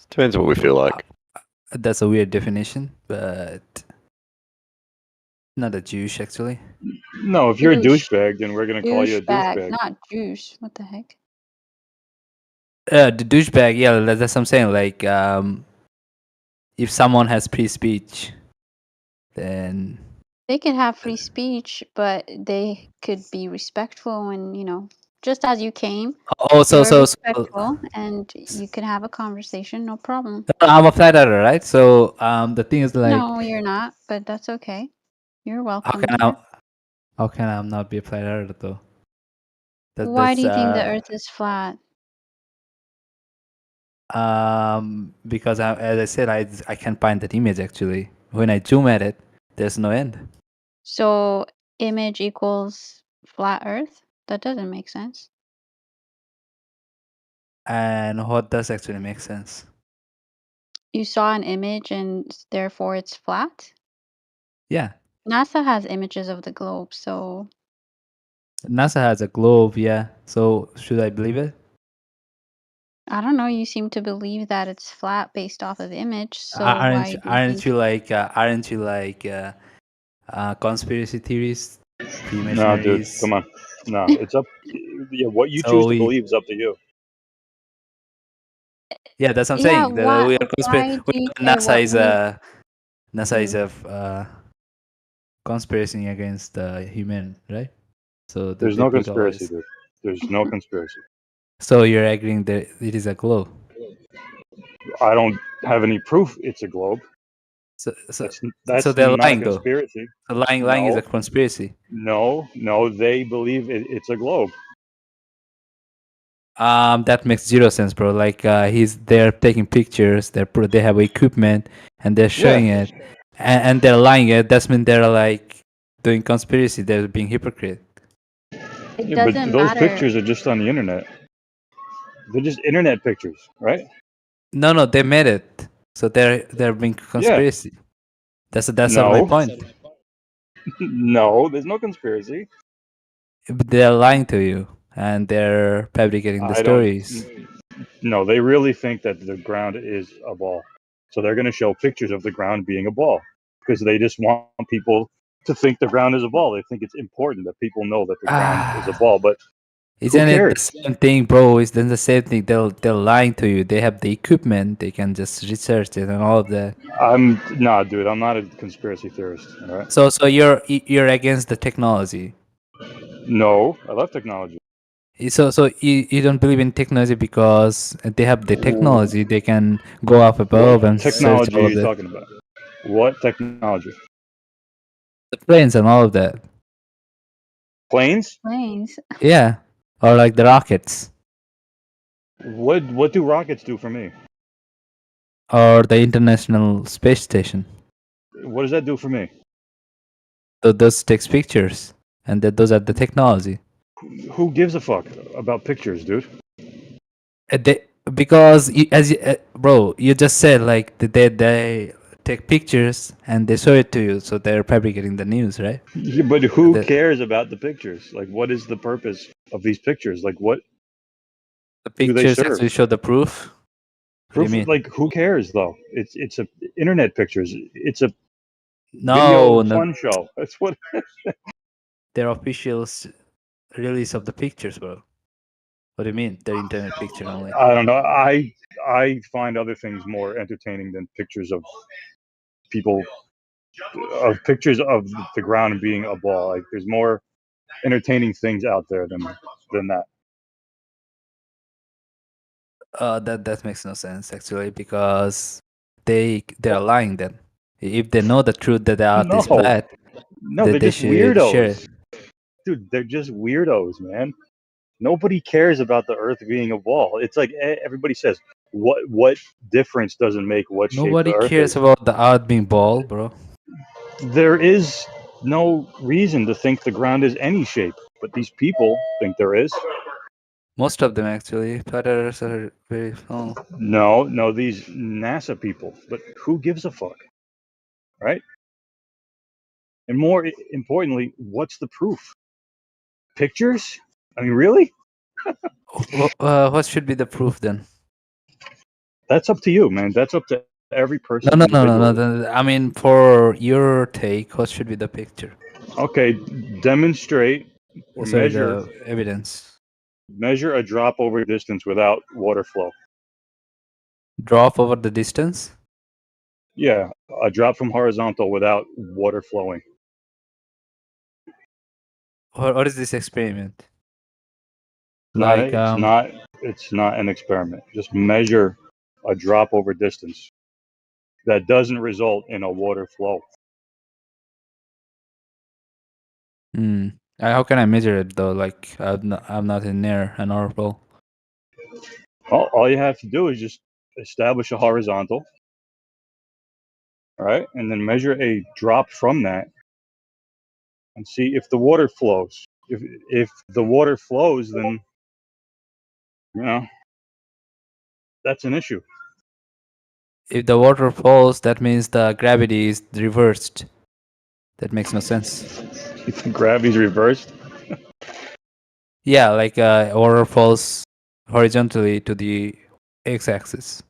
Depends on what we feel like. That's a weird definition, but not a Jewish actually. No, if you're a Douche. douchebag, then we're gonna call you a Douchebag, douchebag. not douche. What the heck? The douchebag, yeah, that's what I'm saying. Like, if someone has free speech, then They could have free speech, but they could be respectful and, just as you came, Oh, so you're so respectful and you can have a conversation, no problem. I'm a flat earther, right? So the thing is like, No, you're not, but that's okay. You're how welcome can here. I not be a flat earther though? Why do you think the Earth is flat? Because as I said, I can't find that image actually. When I zoom at it, there's no end. So image equals flat Earth? That doesn't make sense. And what does actually make sense? You saw an image and therefore it's flat? Yeah, NASA has images of the globe, so NASA has a globe. Yeah, so should I believe it? I don't know. You seem to believe that it's flat based off of image. So Aren't why do you aren't think? you like conspiracy theorists, No, dude, Freemasonries? come on. No, it's up. Yeah, what you So choose to we- believe is up to you. Yeah, that's what I'm Yeah, saying. That we are why do you care NASA what is we? a NASA is a conspiracy against human, right? So There's they no put all conspiracy, this. dude. There's no conspiracy. So you're agreeing that it is a globe. I don't have any proof it's a globe. So That's they're not a lying though. conspiracy. So lying is a conspiracy. No, they believe it's a globe. That makes zero sense, bro. Like they're taking pictures, they have equipment and they're showing it, and they're lying it. That's mean they're like doing conspiracy. They're being hypocrite. It Yeah, but doesn't those matter. pictures are just on the internet. They're just internet pictures, right? No, they made it. So they're being conspiracy. That's No. my point. No, there's no conspiracy. They're lying to you and they're fabricating the stories. No, they really think that the ground is a ball. So they're going to show pictures of the ground being a ball because they just want people to think the ground is a ball. They think it's important that people know that the ground is a ball. But Isn't who it cares? the same thing, bro? It's then the same thing. They're lying to you. They have the equipment. They can just research it and all of that. Dude. I'm not a conspiracy theorist. All right. So you're against the technology. No, I love technology. So you don't believe in technology because they have the technology. They can go up above and search Technology all are of you that. talking about? What technology? The planes and all of that. Planes? Planes. Yeah, or like the rockets What do rockets do for me? or the International Space Station. What does that do for me? So those takes pictures, and those are the technology. Who gives a fuck about pictures, dude? Because bro, you just said like they take pictures and they show it to you, so they're fabricating the news, right? Yeah, but who cares about the pictures? Like, what is the purpose of these pictures? Like, what The do they pictures serve? actually show the proof. What do you Proof, mean? like, who cares though? It's a internet pictures. It's a No, video fun show. That's what. they're official release of the pictures, bro. What do you mean? They're internet picture only. I don't know. I find other things more entertaining than pictures of people, of pictures of the ground being a ball. Like, there's more entertaining things out there than that. That makes no sense actually, because they're lying then. If they know the truth that the earth is No, flat, no, that they're they just should share it. weirdos, dude. They're just weirdos, man. Nobody cares about the Earth being a ball. It's like everybody says, what difference does it make what shape Nobody the Earth cares is? about the earth being ball, bro. There is no reason to think the ground is any shape, but these people think there is. Most of them actually. Flat earthers are very small. No, these NASA people. But who gives a fuck, right? And more importantly, what's the proof? Pictures? I mean, really? What should be the proof then? That's up to you, man. That's up to every person No. individually. I mean, for your take, what should be the picture? Okay, demonstrate or Sorry, measure the evidence. measure a drop over distance without water flow. Drop over the distance? Yeah, a drop from horizontal without water flowing. What is this experiment? Like, it's not an experiment. Just measure a drop over distance that doesn't result in a water flow. How can I measure it though? Like I'm not in near an orbital. All you have to do is just establish a horizontal, all right, and then measure a drop from that, and see if the water flows. If the water flows, then that's an issue. If the water falls, that means the gravity is reversed. That makes no sense. If the gravity's reversed? Yeah, like water falls horizontally to the x-axis.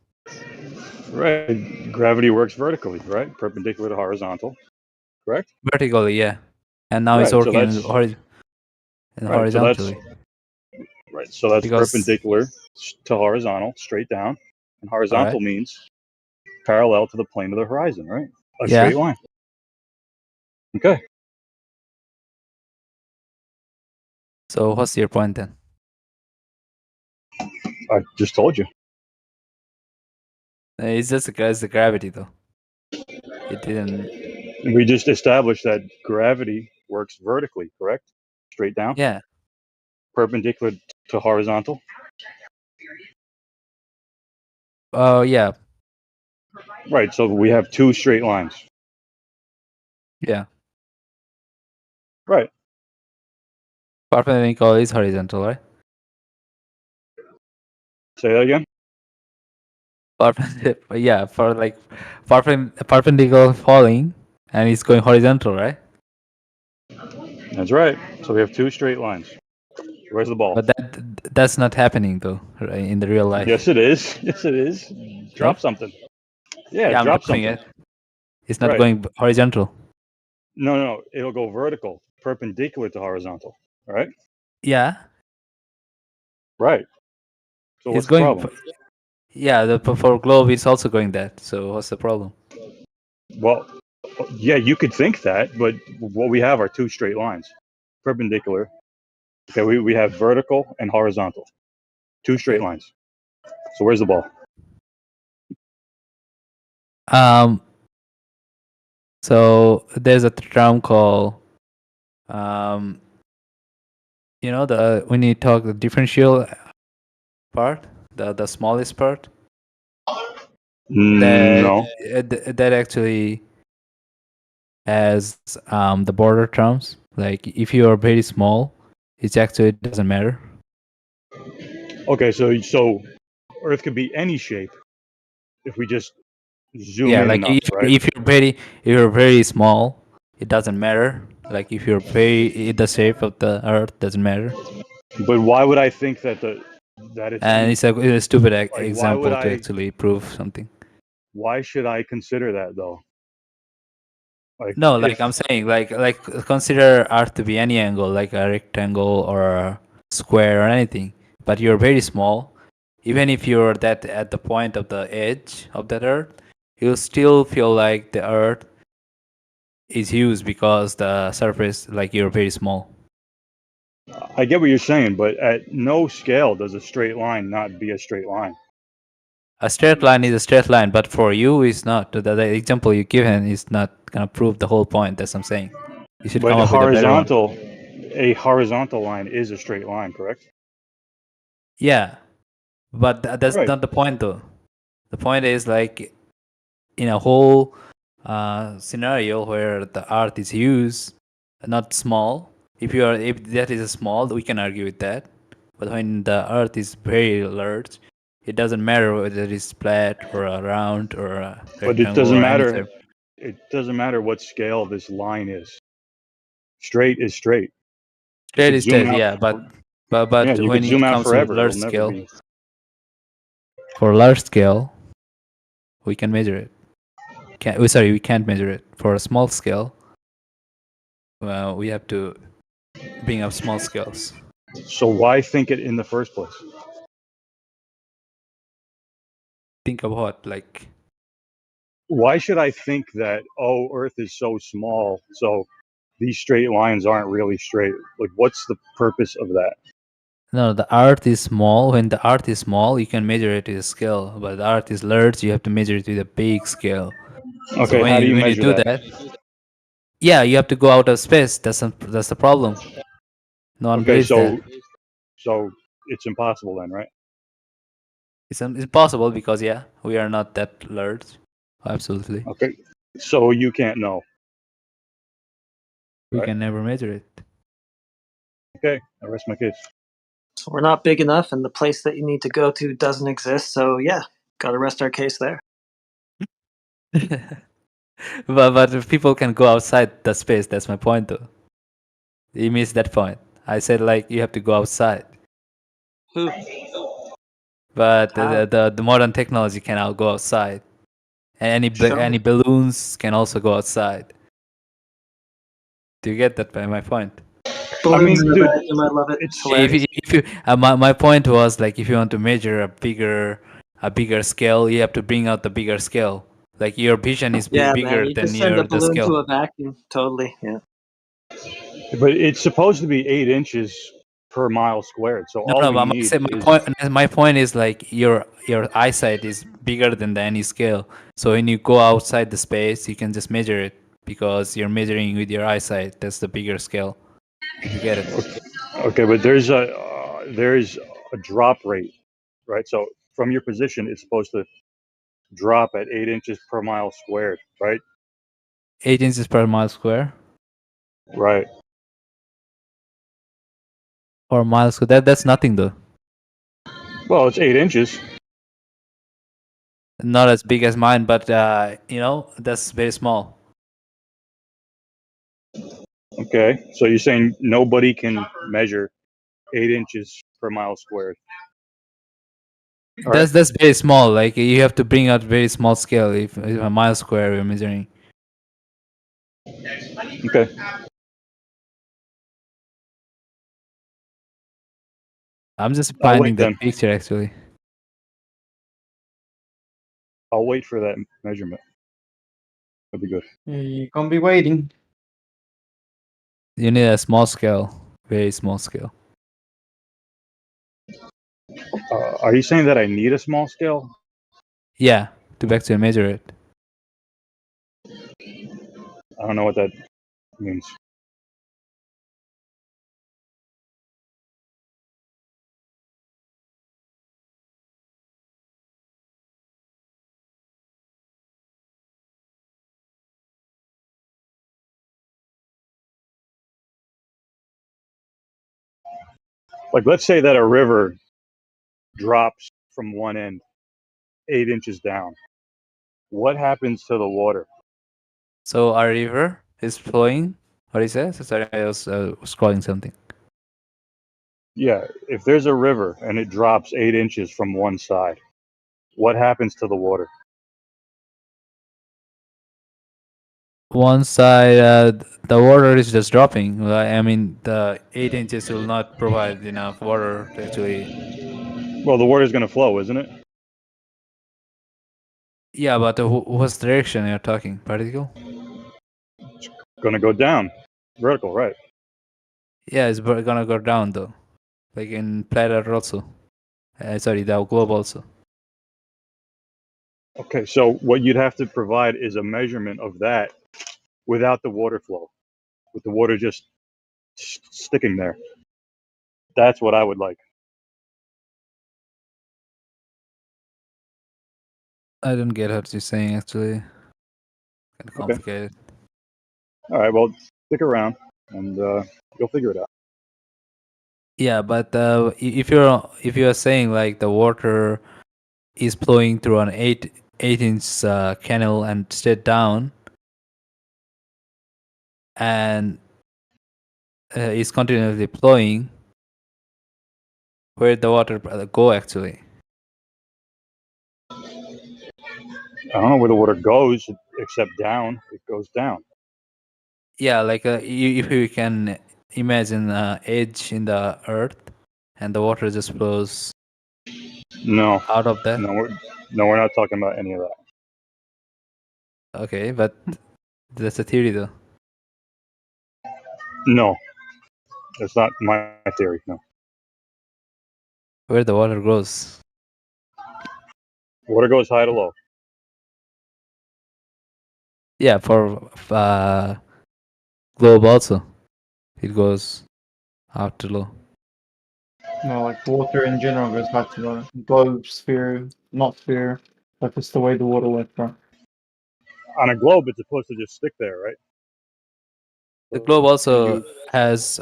Right. Gravity works vertically, right? Perpendicular to horizontal. Correct? Vertically, yeah. And now it's Right, so working that's- horizontally. So that's Because- perpendicular to horizontal, straight down. And horizontal means parallel to the plane of the horizon, right? A Yeah. straight line. Okay. So what's your point then? I just told you. It's just the gravity though. It didn't. We just established that gravity works vertically, correct? Straight down? Yeah. Perpendicular to horizontal? Oh, yeah. Right, so we have two straight lines. Yeah. Right. Perpendicular is horizontal, right? Say that again? Yeah, for like perpendicular falling, and it's going horizontal, right? That's right. So we have two straight lines. Where's the ball? But that's not happening though, right, in the real life. Yes, it is. Yes, it is. Drop something. Yeah, I'm drop dropping something. it. It's not Right. going horizontal. No, it'll go vertical, perpendicular to horizontal. All right. Yeah. Right. So It's what's the going. problem? Yeah, for globe, it's also going that. So what's the problem? Well, yeah, you could think that, but what we have are two straight lines, perpendicular. Okay, we have vertical and horizontal, two straight lines. So where's the ball? So there's a term called, when you talk the differential part, the smallest part. No. That actually has the border terms. Like if you are very small, it actually doesn't matter. Okay, so Earth could be any shape if we just zoom Yeah, in like enough, right? if you're very small, it doesn't matter. Like if you're very the shape of the Earth doesn't matter. But why would I think that it's And any it's a stupid like why would example to I actually prove something. why should I consider that though? Like No, if like I'm saying, like consider Earth to be any angle, like a rectangle or a square or anything. But you're very small. Even if you're that at the point of the edge of that Earth, you'll still feel like the Earth is huge because the surface, like you're very small. I get what you're saying, but at no scale does a straight line not be a straight line. A straight line is a straight line, but for you, it's not. The example you given is not gonna prove the whole point. That's what I'm saying. You should But come up with a better one. a horizontal line is a straight line, correct? Yeah, but that's Right. not the point, though. The point is like in a whole scenario where the Earth is huge, not small. If that is small, we can argue with that. But when the Earth is very large, it doesn't matter whether it is flat or a round or a But it rectangle doesn't or any matter. shape. It doesn't matter what scale this line is. Straight is straight. You Straight could is zoom straight, out. yeah, but Yeah, you when could zoom it out comes to forever. large It'll never scale, be. for large scale, we can measure it. We can't measure it. For a small scale, well, we have to bring up small scales. So why think it in the first place? Think of what, like Why should I think that Earth is so small, so these straight lines aren't really straight? Like, what's the purpose of that? no, the Earth is small. When the Earth is small, you can measure it with a scale. But the Earth is large, you have to measure it with a big scale. So Okay, how do you when you measure do that? that, yeah, you have to go out of space. That's the problem. No one Okay, believes that. so it's impossible then, right? It's impossible because yeah, we are not that large. Absolutely, Okay, so you can't know, we right? can never measure it. Okay, I rest my case. So we're not big enough, and the place that you need to go to doesn't exist. So yeah, got to rest our case there. but if people can go outside the space, that's my point though. You missed that point. I said like you have to go outside. Who? But How? the modern technology can now go outside, and any balloons can also go outside. Do you get that? My point? Balloons in a vacuum, I love it. It's hilarious. If you my point was like if you want to measure a bigger scale, you have to bring out the bigger scale. Like your vision is Yeah, man, bigger you than just send a the balloon scale. to a vacuum. Totally, yeah. But it's supposed to be 8 inches per mile squared. So all No, we but need is my point is like your eyesight is bigger than any scale. So when you go outside the space, you can just measure it because you're measuring with your eyesight. That's the bigger scale. If you get it. okay. But there's a drop rate, right? So from your position, it's supposed to drop at 8 inches per mile squared, right? 8 inches per mile square. Right. Or miles square. That's nothing though. Well, it's 8 inches. Not as big as mine, but that's very small. Okay. So you're saying nobody can measure 8 inches per mile squared. All right. That's very small. Like you have to bring out very small scale if a mile square you're measuring. Okay. I'm just I'll finding wait that then. picture actually. I'll wait for that measurement. That'd be good. You can't be waiting. You need a small scale, very small scale. Are you saying that I need a small scale? Yeah, to actually measure it. I don't know what that means. Like, let's say that a river drops from one end 8 inches down. what happens to the water? So our river is flowing. What is that? Sorry, I was scrolling something. Yeah, if there's a river and it drops 8 inches from one side, what happens to the water? One side, the water is just dropping. I mean, the 8 inches will not provide enough water to actually. Well, the water's going to flow, isn't it? Yeah, but what's direction you're talking? Vertical? It's going to go down. Vertical, right. Yeah, it's gonna go down though. Like in planet also. Sorry, the globe also. Okay, so what you'd have to provide is a measurement of that without the water flow, with the water just sticking there. That's what I would like. I don't get what you're saying actually. Kind of Okay. complicated. All right, well, stick around and you'll figure it out. Yeah, but if you're saying like the water is flowing through an 8-inch canal and straight down, and is continuously flowing, where the water go actually? I don't know where the water goes except down. It goes down. Yeah, like if you can imagine edge in the earth, and the water just flows. No. Out of that. No, we're not talking about any of that. Okay, but that's a theory though. No, that's not my theory. No. Where the water goes. Water goes high to low. Yeah, for globe also, it goes out to low. No, like water in general goes back to the globe, sphere, not sphere. That's just the way the water went from. On a globe, it's supposed to just stick there, right? The globe also has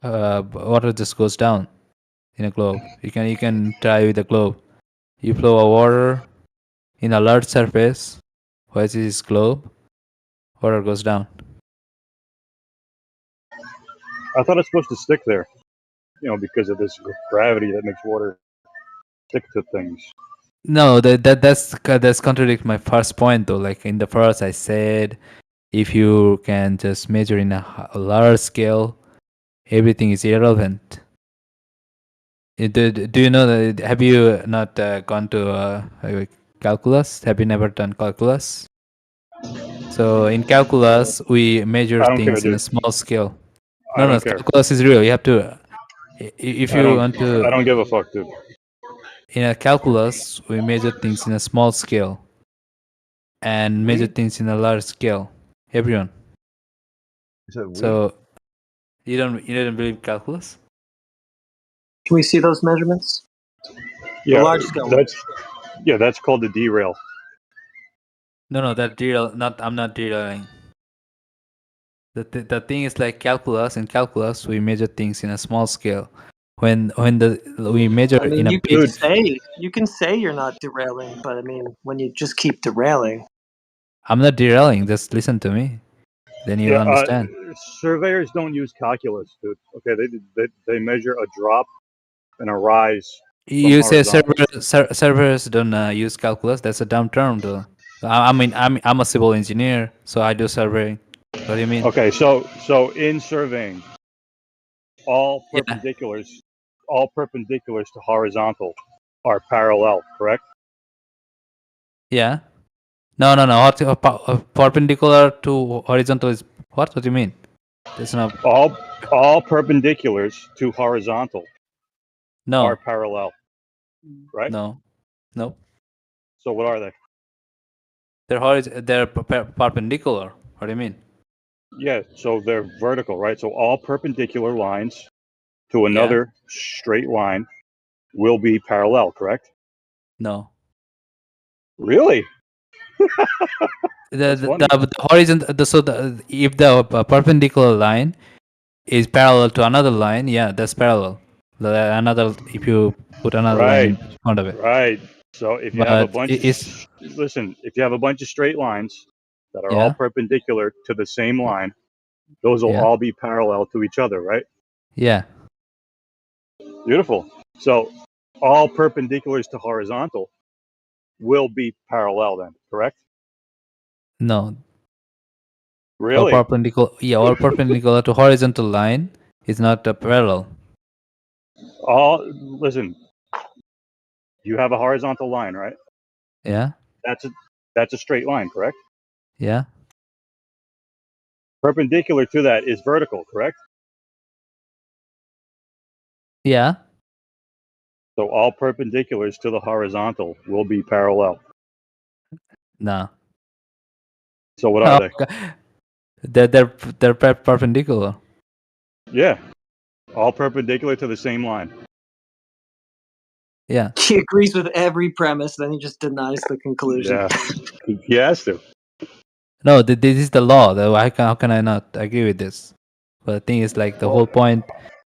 water just goes down in a globe. You can try with a globe. You flow a water in a large surface, which is globe. Water goes down. I thought it's supposed to stick there, because of this gravity that makes water stick to things. No, that's contradict my first point though. Like in the first, I said, if you can just measure in a large scale, everything is irrelevant. Do you know that? Have you not gone to calculus? Have you never done calculus? So in calculus, we measure I don't things care, in a dude. small scale. I No, don't care. calculus is real. You have to. If I you don't, want to. I don't give a fuck, dude. In a calculus, we measure things in a small scale, and measure things in a large scale. Everyone. So you don't believe calculus? Can we see those measurements? Yeah, The large scale. that's called the derail. No, that derail. I'm not derailing. The thing is like calculus. In calculus, we measure things in a small scale. When we measure I mean, in a you big. can say you're not derailing, but I mean, when you just keep derailing. I'm not derailing. Just listen to me. Then you'll understand. Surveyors don't use calculus, dude. Okay, they measure a drop and a rise. You say servers don't use calculus. That's a dumb term, though. I mean, I'm a civil engineer, so I do surveying. What do you mean? Okay, so in surveying, all perpendiculars to horizontal are parallel, correct? Yeah. No. Perpendicular to horizontal is what? What do you mean? That's not all perpendiculars to horizontal are parallel, right? No. So what are they? They're perpendicular. What do you mean? Yeah, so they're vertical, right? So all perpendicular lines to another straight line will be parallel, correct? No. Really? The horizontal. If the perpendicular line is parallel to another line, yeah, that's parallel. If you put another line in front of it. Right. So if you have a But bunch it's if you have a bunch of straight lines that are all yeah, perpendicular to the same line, those will yeah, all be parallel to each other, right? yeah. Beautiful. So all perpendiculars to horizontal will be parallel then, correct? No, all Really? perpendicular. Yeah, all perpendicular to horizontal line is not parallel. Listen, you have a horizontal line, right? Yeah, That's a straight line, correct? yeah, Perpendicular to that is vertical, correct? yeah. So all perpendiculars to the horizontal will be parallel. No. So what are they? They're perpendicular. Yeah, all perpendicular to the same line. Yeah. He agrees with every premise, then he just denies the conclusion. Yeah, he has to. No, this is the law. Though how can I not agree with this? But the thing is, like the whole point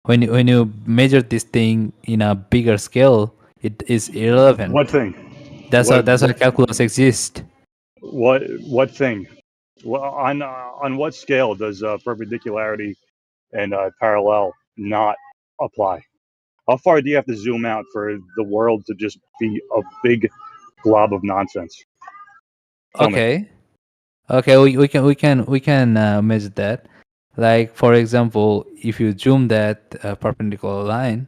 when you measure this thing in a bigger scale, it is irrelevant. What thing? That's how calculus exists. What thing? Well, on what scale does perpendicularity and parallel not apply? How far do you have to zoom out for the world to just be a big glob of nonsense? Tell me. Okay, we can measure that. Like for example, if you zoom that perpendicular line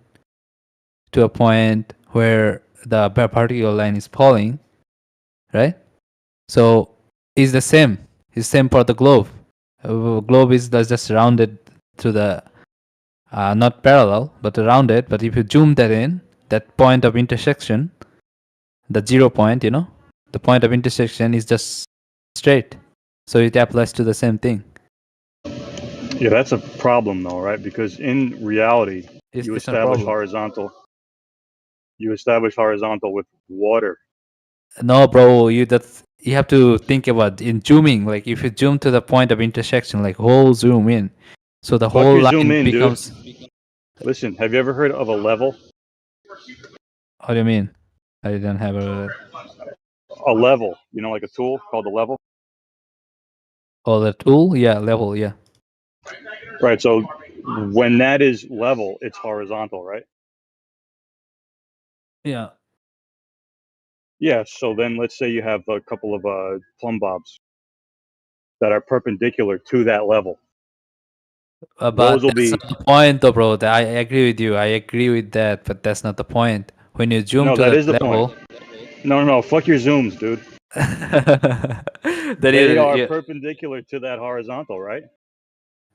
to a point where the particular line is falling, right? So it's the same. It's same for the globe. Globe is just rounded to the not parallel but rounded. But if you zoom that in, that point of intersection, the 0 point, the point of intersection is just straight. So it applies to the same thing. Yeah, that's a problem though, right? Because in reality, you It's not a establish problem. horizontal. You establish horizontal with water. No, bro, you have to think about in zooming. Like if you zoom to the point of intersection, like whole zoom in, so the Fuck whole your line zoom in, becomes. dude. Listen, have you ever heard of a level? What do you mean? I didn't have A level, like a tool called a level? Oh, the tool? Yeah, level, yeah. Right, so when that is level, it's horizontal, right? Yeah. Yeah, so then let's say you have a couple of plumb bobs that are perpendicular to that level. But Those will that's be... not the point, though, bro. I agree with you. I agree with that, but that's not the point. When you zoom No, to that that is the level, point. No, fuck your zooms, dude. They are perpendicular to that horizontal, right?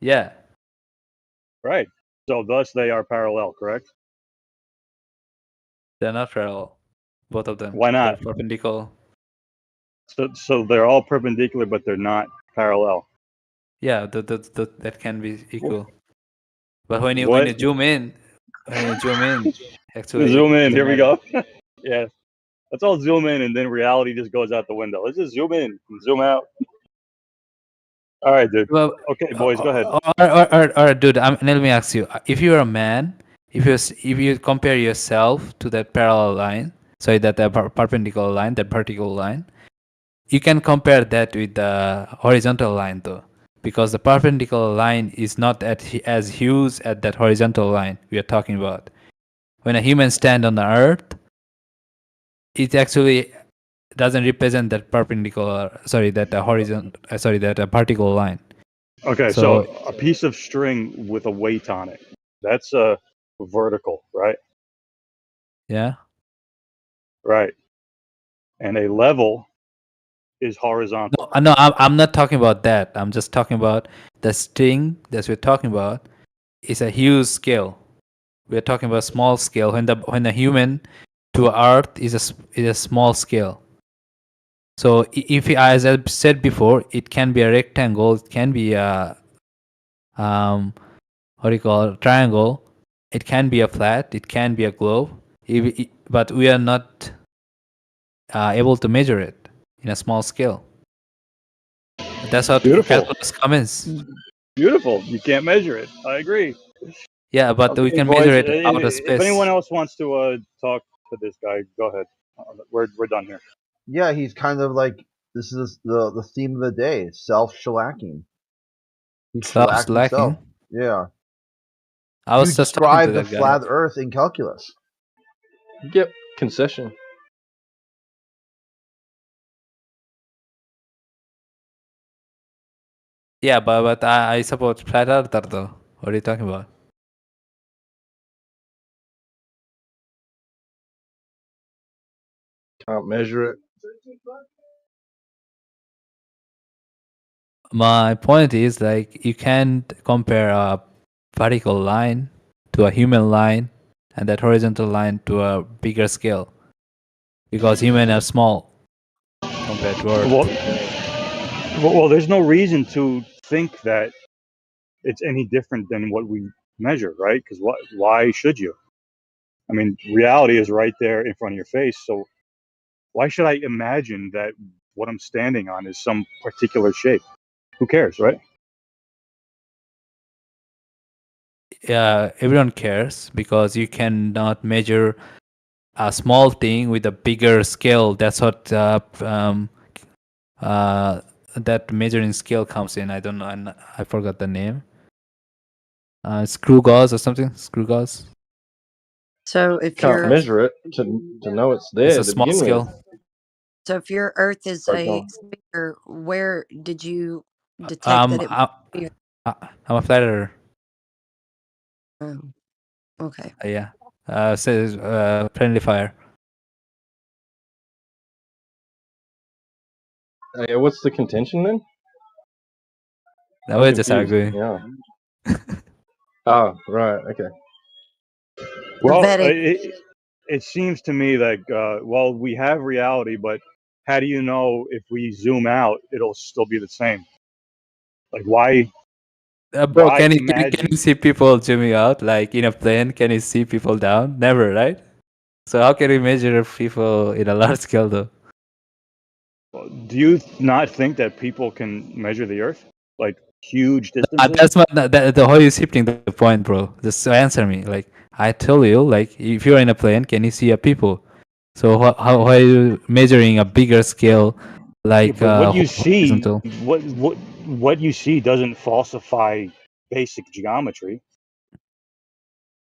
Yeah. Right. So thus they are parallel, correct? They're not parallel. Both of them. Why not? They're perpendicular. So they're all perpendicular, but they're not parallel. Yeah, that can be equal. But when you What? zoom in, actually Zoom in. doesn't Here we matter. go. Yeah. Let's all zoom in, and then reality just goes out the window. Let's just zoom in and zoom out. All right, dude. Well, Okay, boys, go ahead. All right, dude. Let me ask you: if you're a man, if you compare yourself to that parallel line, sorry, that perpendicular line, that vertical line, you can compare that with the horizontal line, though, because the perpendicular line is not as huge as that horizontal line we are talking about. When a human stand on the earth, it actually doesn't represent that perpendicular, sorry, that that particle line. Okay, so a piece of string with a weight on it, that's a vertical, right? Yeah. Right. And a level is horizontal. No, I'm not talking about that. I'm just talking about the string that we're talking about is a huge scale. We're talking about small scale. When the human to Earth is a small scale. So if as I said before, it can be a rectangle, it can be a what do you call it, triangle, it can be a flat, it can be a globe, but we are not able to measure it in a small scale. That's how calculus comes. Beautiful. You can't measure it. I agree. Yeah, but Okay, we can boys, measure it out of if anyone space. else wants to talk to this guy, go ahead. We're done here. Yeah, he's kind of like, this is the theme of the day: self-shellacking. He's shellacked himself. Self-slacking. Yeah. I You was just talking to describe the that guy. flat Earth in calculus. Yep, concession. Yeah, but I support flat earther though. What are you talking about? Can't measure it. My point is like you can't compare a vertical line to a human line and that horizontal line to a bigger scale because humans are small compared to Earth. Well, there's no reason to think that it's any different than what we measure, right? Because why should you? I mean, reality is right there in front of your face. So why should I imagine that what I'm standing on is some particular shape? Who cares, right? Yeah, everyone cares because you cannot measure a small thing with a bigger scale. That's what that measuring scale comes in. I don't know. I forgot the name. Screw gauze or something. Screw gauze. So if Can't your measure it to know it's It's there a to small begin with. scale. so if your Earth is Sorry, go a on. sphere, where did you detect that it was a sphere? I'm a flat earther. Oh, okay. Yeah. Says friendly fire. Yeah, what's the contention then? Now I'm we're just confused. arguing. Yeah. Oh, right. Okay. Well, Vetting. it seems to me like, well, we have reality, but how do you know if we zoom out, it'll still be the same? Like, why Bro, can you imagine? see people zooming out like in a plane? Can you see people down? Never, right? So how can we measure people in a large scale though? Do you not think that people can measure the Earth, like huge distances? That's not the how you shifting the point, bro. Just answer me. Like I tell you, like if you're in a plane, can you see a people? So how are you measuring a bigger scale, like But what you see, horizontal? what you see doesn't falsify basic geometry.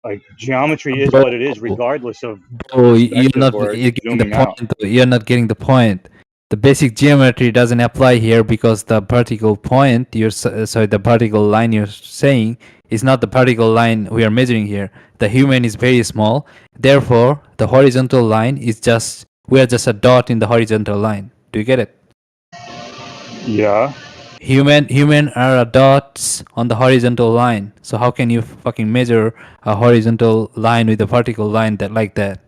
Like geometry is Bro, what it is, regardless of you're perspective not or getting the zooming out. point. You're not getting the point. The basic geometry doesn't apply here because the vertical point sorry, the vertical line you're saying is not the vertical line we are measuring here. The human is very small. Therefore, the horizontal line is just we are just a dot in the horizontal line. Do you get it? Yeah. Human are dots on the horizontal line. So how can you fucking measure a horizontal line with a vertical line that like that?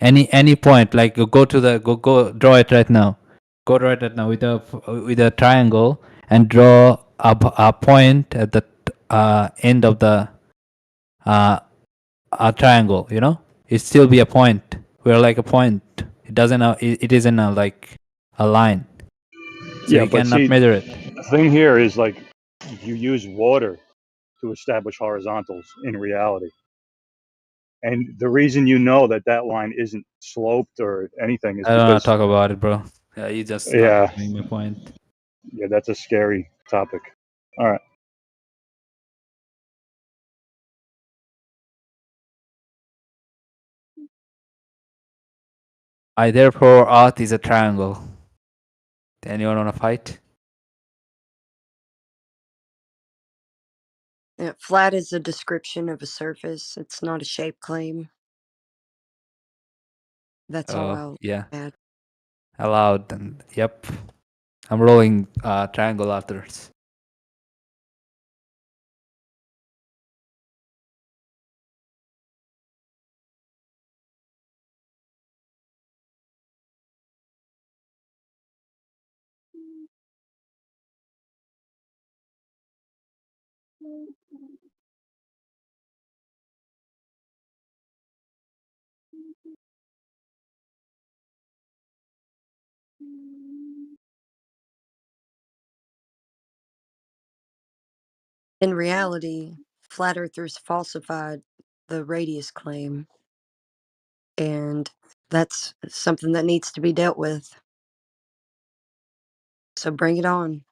Any point, like go draw it right now. Go draw it right now with a triangle and draw a point at the end of the a triangle. You know, it still be a point. We're like a point. It doesn't. It isn't like a line. So Yeah, you but cannot see, measure it. the thing here is like you use water to establish horizontals in reality. And the reason you know that that line isn't sloped or anything is I don't want to because, talk about it, bro. Yeah, you just not yeah, getting my point. yeah, that's a scary topic. All right. I therefore Earth is a triangle. Anyone want to fight? Yeah, flat is a description of a surface. It's not a shape claim. That's all Oh I'll yeah, add. allowed. And yep, I'm rolling triangle authors. In reality, flat earthers falsified the radius claim. and that's something that needs to be dealt with. So bring it on.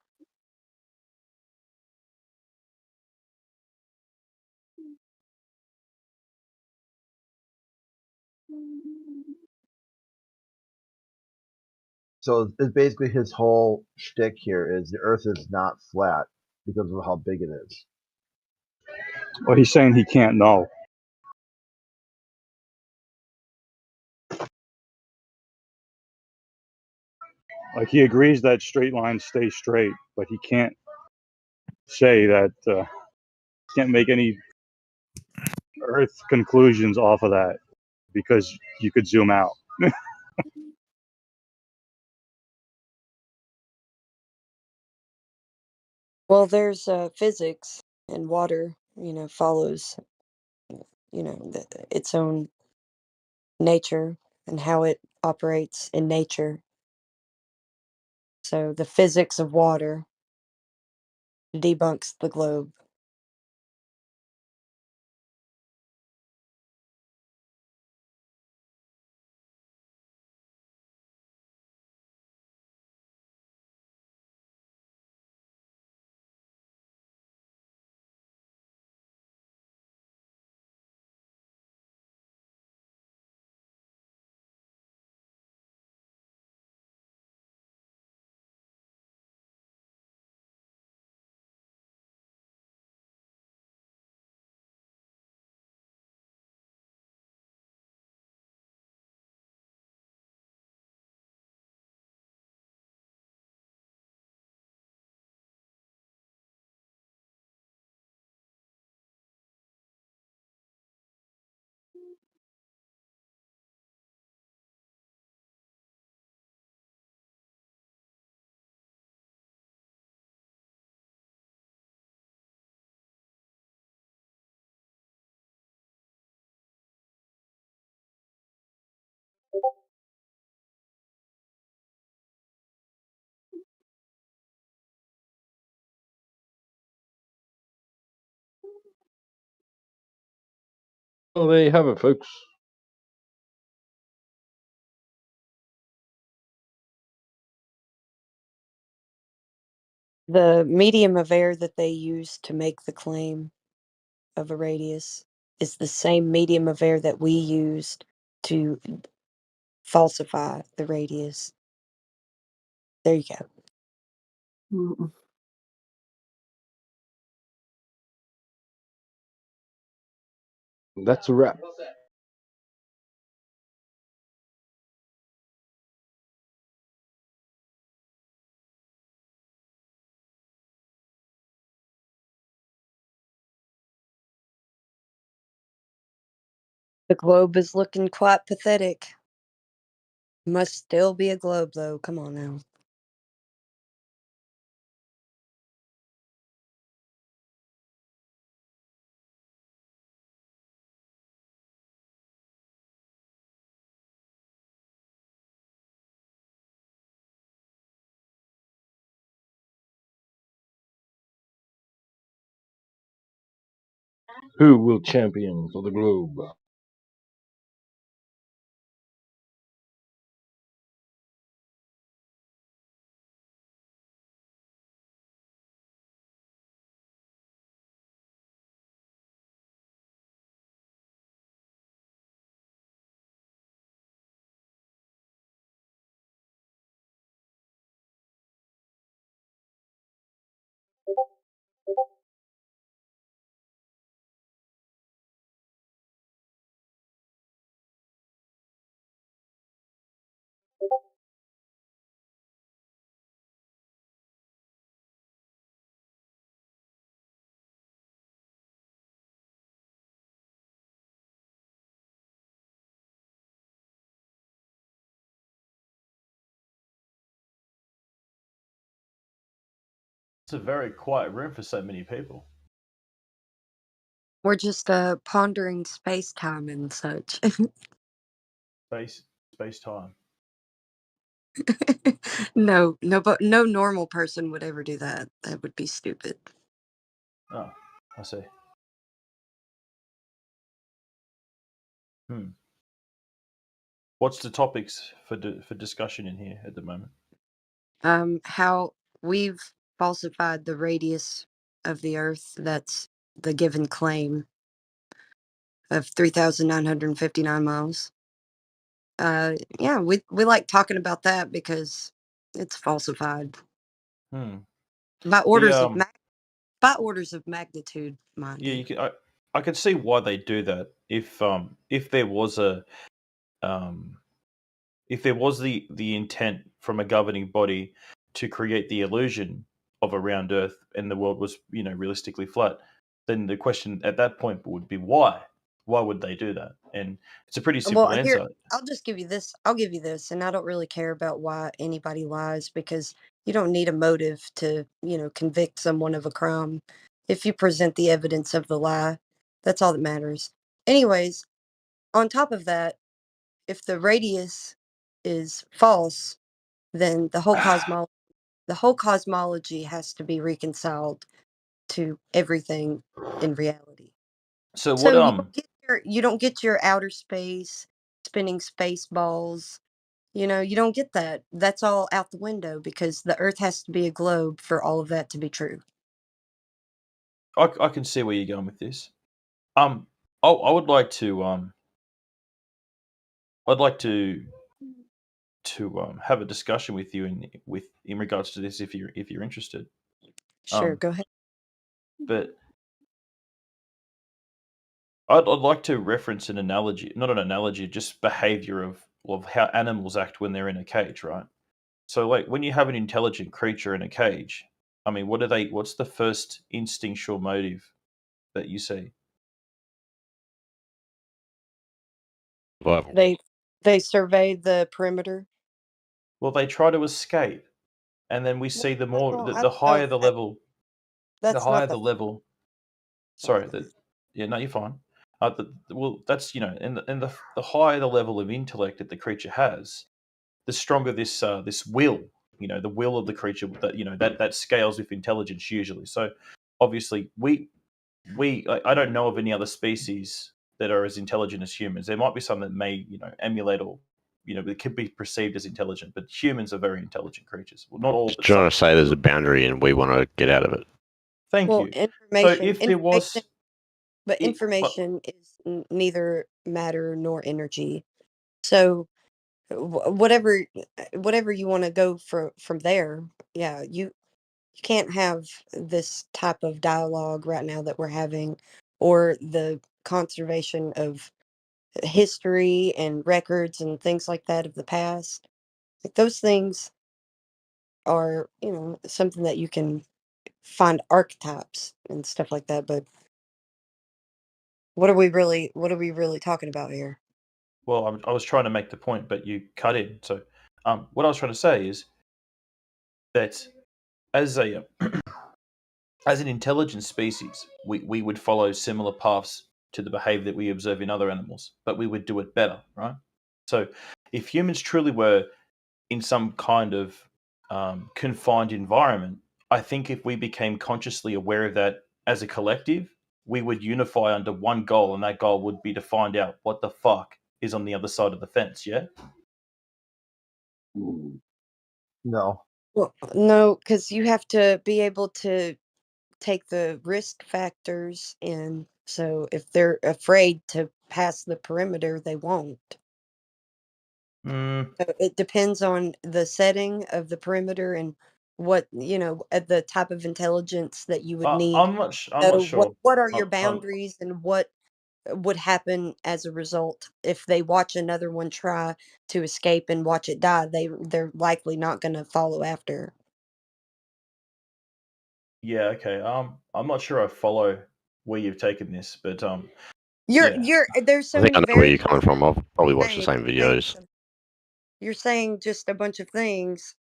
So it's basically his whole shtick here is the Earth is not flat because of how big it is. Well, he's saying he can't know. Like he agrees that straight lines stay straight, but he can't say that. Can't make any Earth conclusions off of that because you could zoom out. Well, there's physics, and water, follows, its own nature and how it operates in nature. So the physics of water debunks the globe. Well, there you have it, folks. The medium of air that they use to make the claim of a radius is the same medium of air that we used to falsify the radius. There you go. That's a wrap. The globe is looking quite pathetic. Must still be a globe, though. Come on now. Who will champion for the globe? It's a very quiet room for so many people. We're just pondering space-time and such. Space time. No, but no normal person would ever do that. That would be stupid. Oh, I see. What's the topics for discussion in here at the moment? How we've falsified the radius of the Earth. That's the given claim of 3,959 miles. Yeah, we like talking about that because it's falsified Hmm. by orders of magnitude, mind Yeah, you. you can. I could see why they do that. If there was if there was the intent from a governing body to create the illusion of a round Earth and the world was realistically flat, then the question at that point would be why? Why would they do that? And it's a pretty Well, simple here, answer. I'll just give you this. I'll give you this, and I don't really care about why anybody lies because you don't need a motive to, convict someone of a crime. If you present the evidence of the lie, that's all that matters. Anyways, on top of that, if the radius is false, then the whole cosmology has to be reconciled to everything in reality. So what So you don't get your outer space spinning space balls. You don't get that. That's all out the window because the Earth has to be a globe for all of that to be true. I can see where you're going with this. I would like to I'd like to have a discussion with you in regards to this if you're interested. Sure, go ahead. But I'd like to reference an analogy, not an analogy, just behavior of how animals act when they're in a cage, right? So, like when you have an intelligent creature in a cage, I mean, what's the first instinctual motive that you see? Survival. They survey the perimeter. Well, they try to escape, and then we see the more No, the higher the level, the that's higher not the the. level. Sorry, yeah, no, you're fine. Well, that's in the higher the level of intellect that the creature has, the stronger this will. The will of the creature that scales with intelligence usually. So obviously I don't know of any other species that are as intelligent as humans. There might be some that may emulate or it could be perceived as intelligent, but humans are very intelligent creatures. Well, not all, Just but trying some. to say there's a boundary and we want to get out of it. Thank Well, you. So information, if there was, but well, information is neither matter nor energy. So whatever you want to go from there, yeah, you can't have this type of dialogue right now that we're having, or the conservation of history and records and things like that of the past. Like those things are, something that you can find archetypes and stuff like that. But what are we really talking about here? well, I was trying to make the point, but you cut in. So, what I was trying to say is that as a as an intelligent species, we would follow similar paths to the behavior that we observe in other animals, but we would do it better, right? So, if humans truly were in some kind of confined environment, I think if we became consciously aware of that as a collective, we would unify under one goal, and that goal would be to find out what the fuck is on the other side of the fence, yeah? No. Well, no, because you have to be able to take the risk factors in. So if they're afraid to pass the perimeter, they won't. Mm, So it depends on the setting of the perimeter and what, the type of intelligence that you would need. I'm not So sure. what are your I'm boundaries and what would happen as a result if they watch another one try to escape and watch it die? They're likely not going to follow after. Yeah, okay. I'm not sure I follow where you've taken this, but You're yeah. you're there's I so think I many know where you're variables coming from. I've probably watched the saying same saying videos. you're saying just a bunch of things,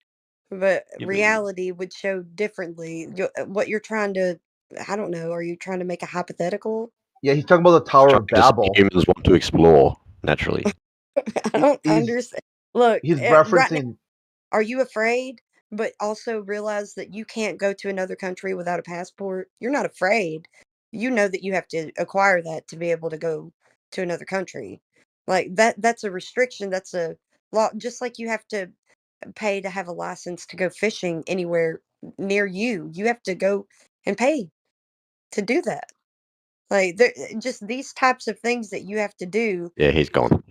but Yeah, but reality would show differently. What you're trying to, I don't know, are you trying to make a hypothetical? Yeah, he's talking about the Tower of Just Babel. humans want to explore naturally. I don't He's understand. Look, he's right now, referencing. are you afraid, but also realize that you can't go to another country without a passport? You're not afraid. You know that you have to acquire that to be able to go to another country. Like that's a restriction. That's a law. Just like you have to pay to have a license to go fishing anywhere near you. You have to go and pay to do that. Like just these types of things that you have to do. Yeah, he's gone.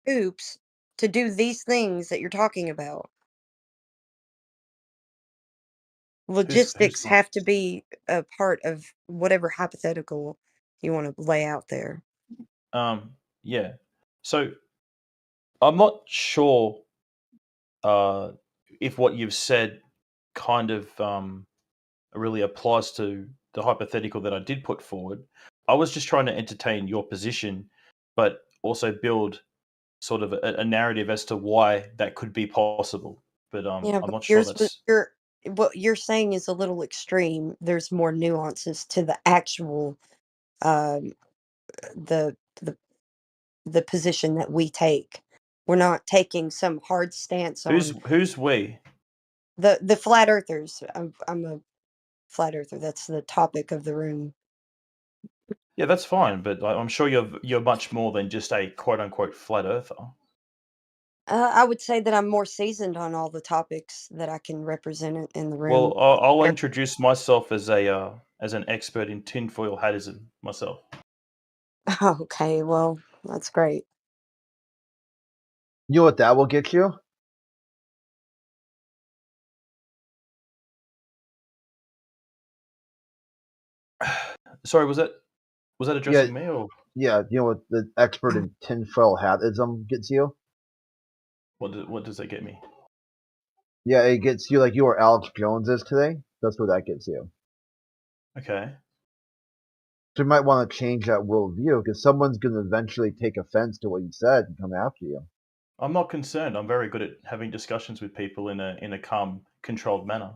Oops, to do these things that you're talking about. Logistics have to be a part of whatever hypothetical you want to lay out there. Yeah. So I'm not sure if what you've said kind of really applies to the hypothetical that I did put forward. I was just trying to entertain your position, but also build sort of a narrative as to why that could be possible. But Yeah, I'm but not sure yours was that's what you're saying is a little extreme. There's more nuances to the actual um the the the position that we take. We're not taking some hard stance on who's we. the flat earthers. I'm a flat earther. That's the topic of the room. Yeah, that's fine, but I'm sure you're much more than just a quote unquote flat earther. I would say that I'm more seasoned on all the topics that I can represent in the room. Well, I'll introduce myself as an expert in tinfoil hattism myself. Okay, well, that's great. You know what that will get you? Sorry, was that addressing me or? Yeah, you know what the expert in tinfoil hatism gets you? What does that get me? Yeah, it gets you like you or Alex Jones is today. That's what that gets you. Okay. So you might want to change that worldview because someone's going to eventually take offense to what you said and come after you. I'm not concerned. I'm very good at having discussions with people in a calm, controlled manner.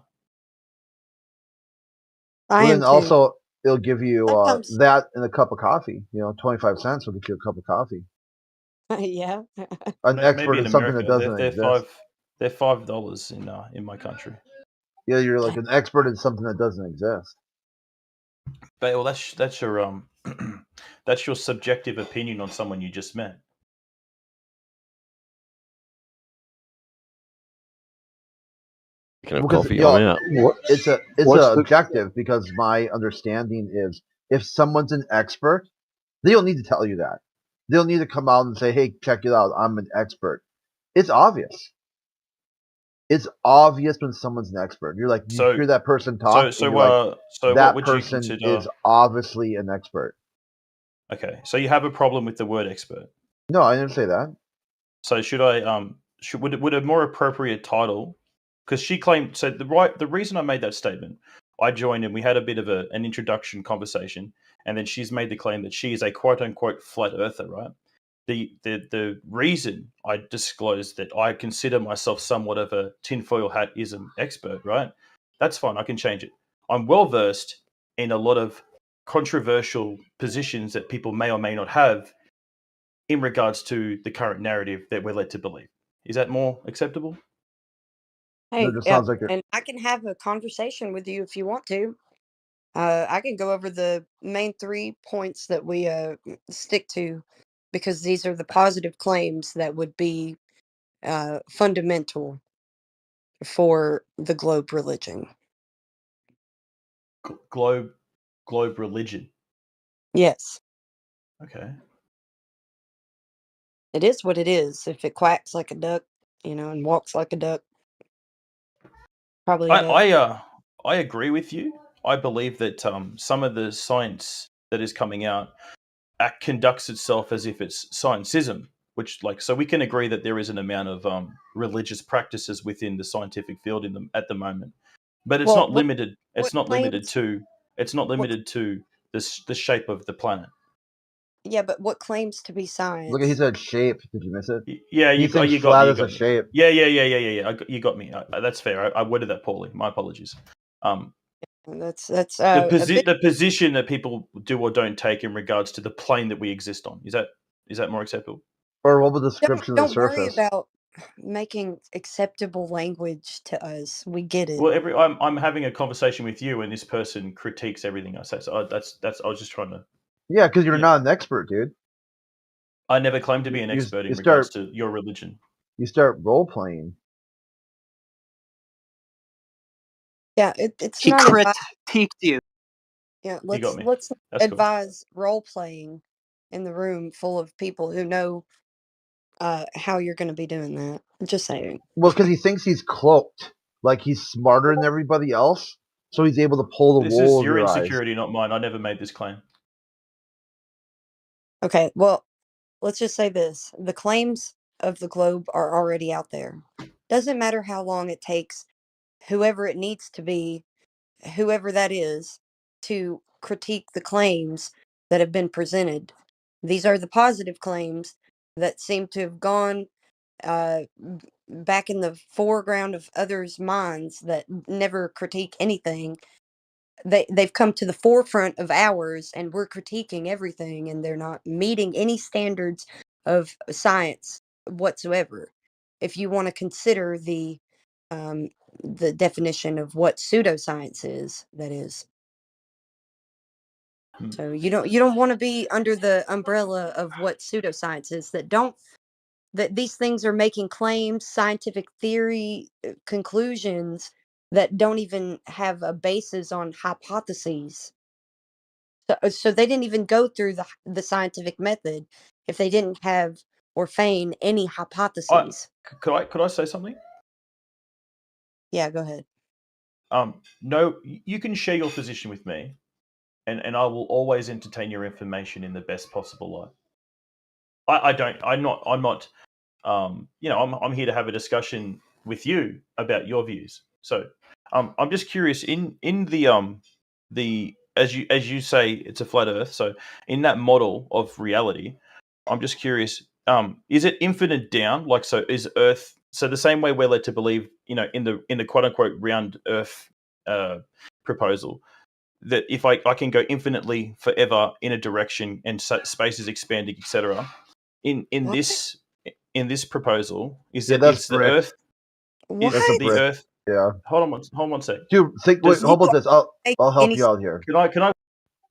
I Well, am then too. also it'll give you Sometimes- that and a cup of coffee. 25 cents will get you a cup of coffee. Yeah. An expert Maybe in in something America, that doesn't exist. they're $5 in my country. Yeah, you're like an expert in something that doesn't exist. But well, that's your that's your subjective opinion on someone you just met. You can have Because coffee. I'm out. it's What's the- objective because my understanding is if someone's an expert, they don't need to tell you that. They don't need to come out and say, "Hey, check it out, I'm an expert." It's obvious. It's obvious when someone's an expert. You're like, you hear that person talk, so and you're like, so that what would you person consider? is obviously an expert. Okay, so you have a problem with the word expert. No, I didn't say that. So should I would a more appropriate title? Because she claimed the reason I made that statement, I joined and we had a bit of an introduction conversation, and then she's made the claim that she is a quote unquote flat earther, right? The reason I disclosed that I consider myself somewhat of a tinfoil hatism expert, right? That's fine. I can change it. I'm well versed in a lot of controversial positions that people may or may not have in regards to the current narrative that we're led to believe. Is that more acceptable? Hey, It just yeah, sounds like and I can have a conversation with you if you want to. I can go over the main 3 points that we stick to because these are the positive claims that would be fundamental for the globe religion. Globe religion. Yes, Okay. it is what it is. If it quacks like a duck, and walks like a duck, probably a duck. I agree with you. I believe that some of the science that is coming out conducts itself as if it's scientism, which so we can agree that there is an amount of religious practices within the scientific field at the moment, but it's Well, not limited. It's not limited claims? to. It's not limited to the shape of the planet. Yeah, but what claims to be Look, science? he said shape. Did you miss it? Yeah, he thinks you flat got is a me. shape. Yeah. You got me. That's fair. I worded that poorly. My apologies. That's the position that people do or don't take in regards to the plane that we exist on. Is that more acceptable? Or what was the description of the Don't worry surface? about making acceptable language to us. We get it. Well, I'm having a conversation with you, and this person critiques everything I say. So that's I was just trying to. Yeah, because you're not an expert, dude. I never claimed to be an expert in regards to your religion. You start role playing. Yeah, it's He not critiqued you. Yeah, You got let's me. let's That's cool. advise role playing in the room full of people who know how you're going to be doing that. Just saying. Well, because he thinks he's cloaked, like he's smarter than everybody else, so he's able to pull the This wool is over your your eyes. insecurity, not mine. I never made this claim. Okay, well, let's just say this. The claims of the globe are already out there. Doesn't matter how long it takes whoever it needs to be, whoever that is, to critique the claims that have been presented. These are the positive claims that seem to have gone back in the foreground of others' minds that never critique anything. They've come to the forefront of ours, and we're critiquing everything, and they're not meeting any standards of science whatsoever. If you want to consider the definition of what pseudoscience is, that is. So you don't want to be under the umbrella of what pseudoscience is. That these things are making claims, scientific theory, conclusions that don't even have a basis on hypotheses. So they didn't even go through the scientific method if they didn't have or feign any hypotheses. Could I say something? Yeah, go ahead. No, you can share your position with me, and I will always entertain your information in the best possible light. I'm not. I'm here to have a discussion with you about your views. So, I'm just curious in the as you say it's a flat Earth. So, in that model of reality, I'm just curious. Is it infinite down? Like, so is Earth? So the same way we're led to believe, in the quote unquote round Earth proposal, that if I can go infinitely forever in a direction and space is expanding, etc. In this proposal, is Yeah, it that's is the brick. Earth What? That's a the brick. Earth? Yeah. Hold on one sec. Dude, wait, hold about this. I'll help you out here. Can I?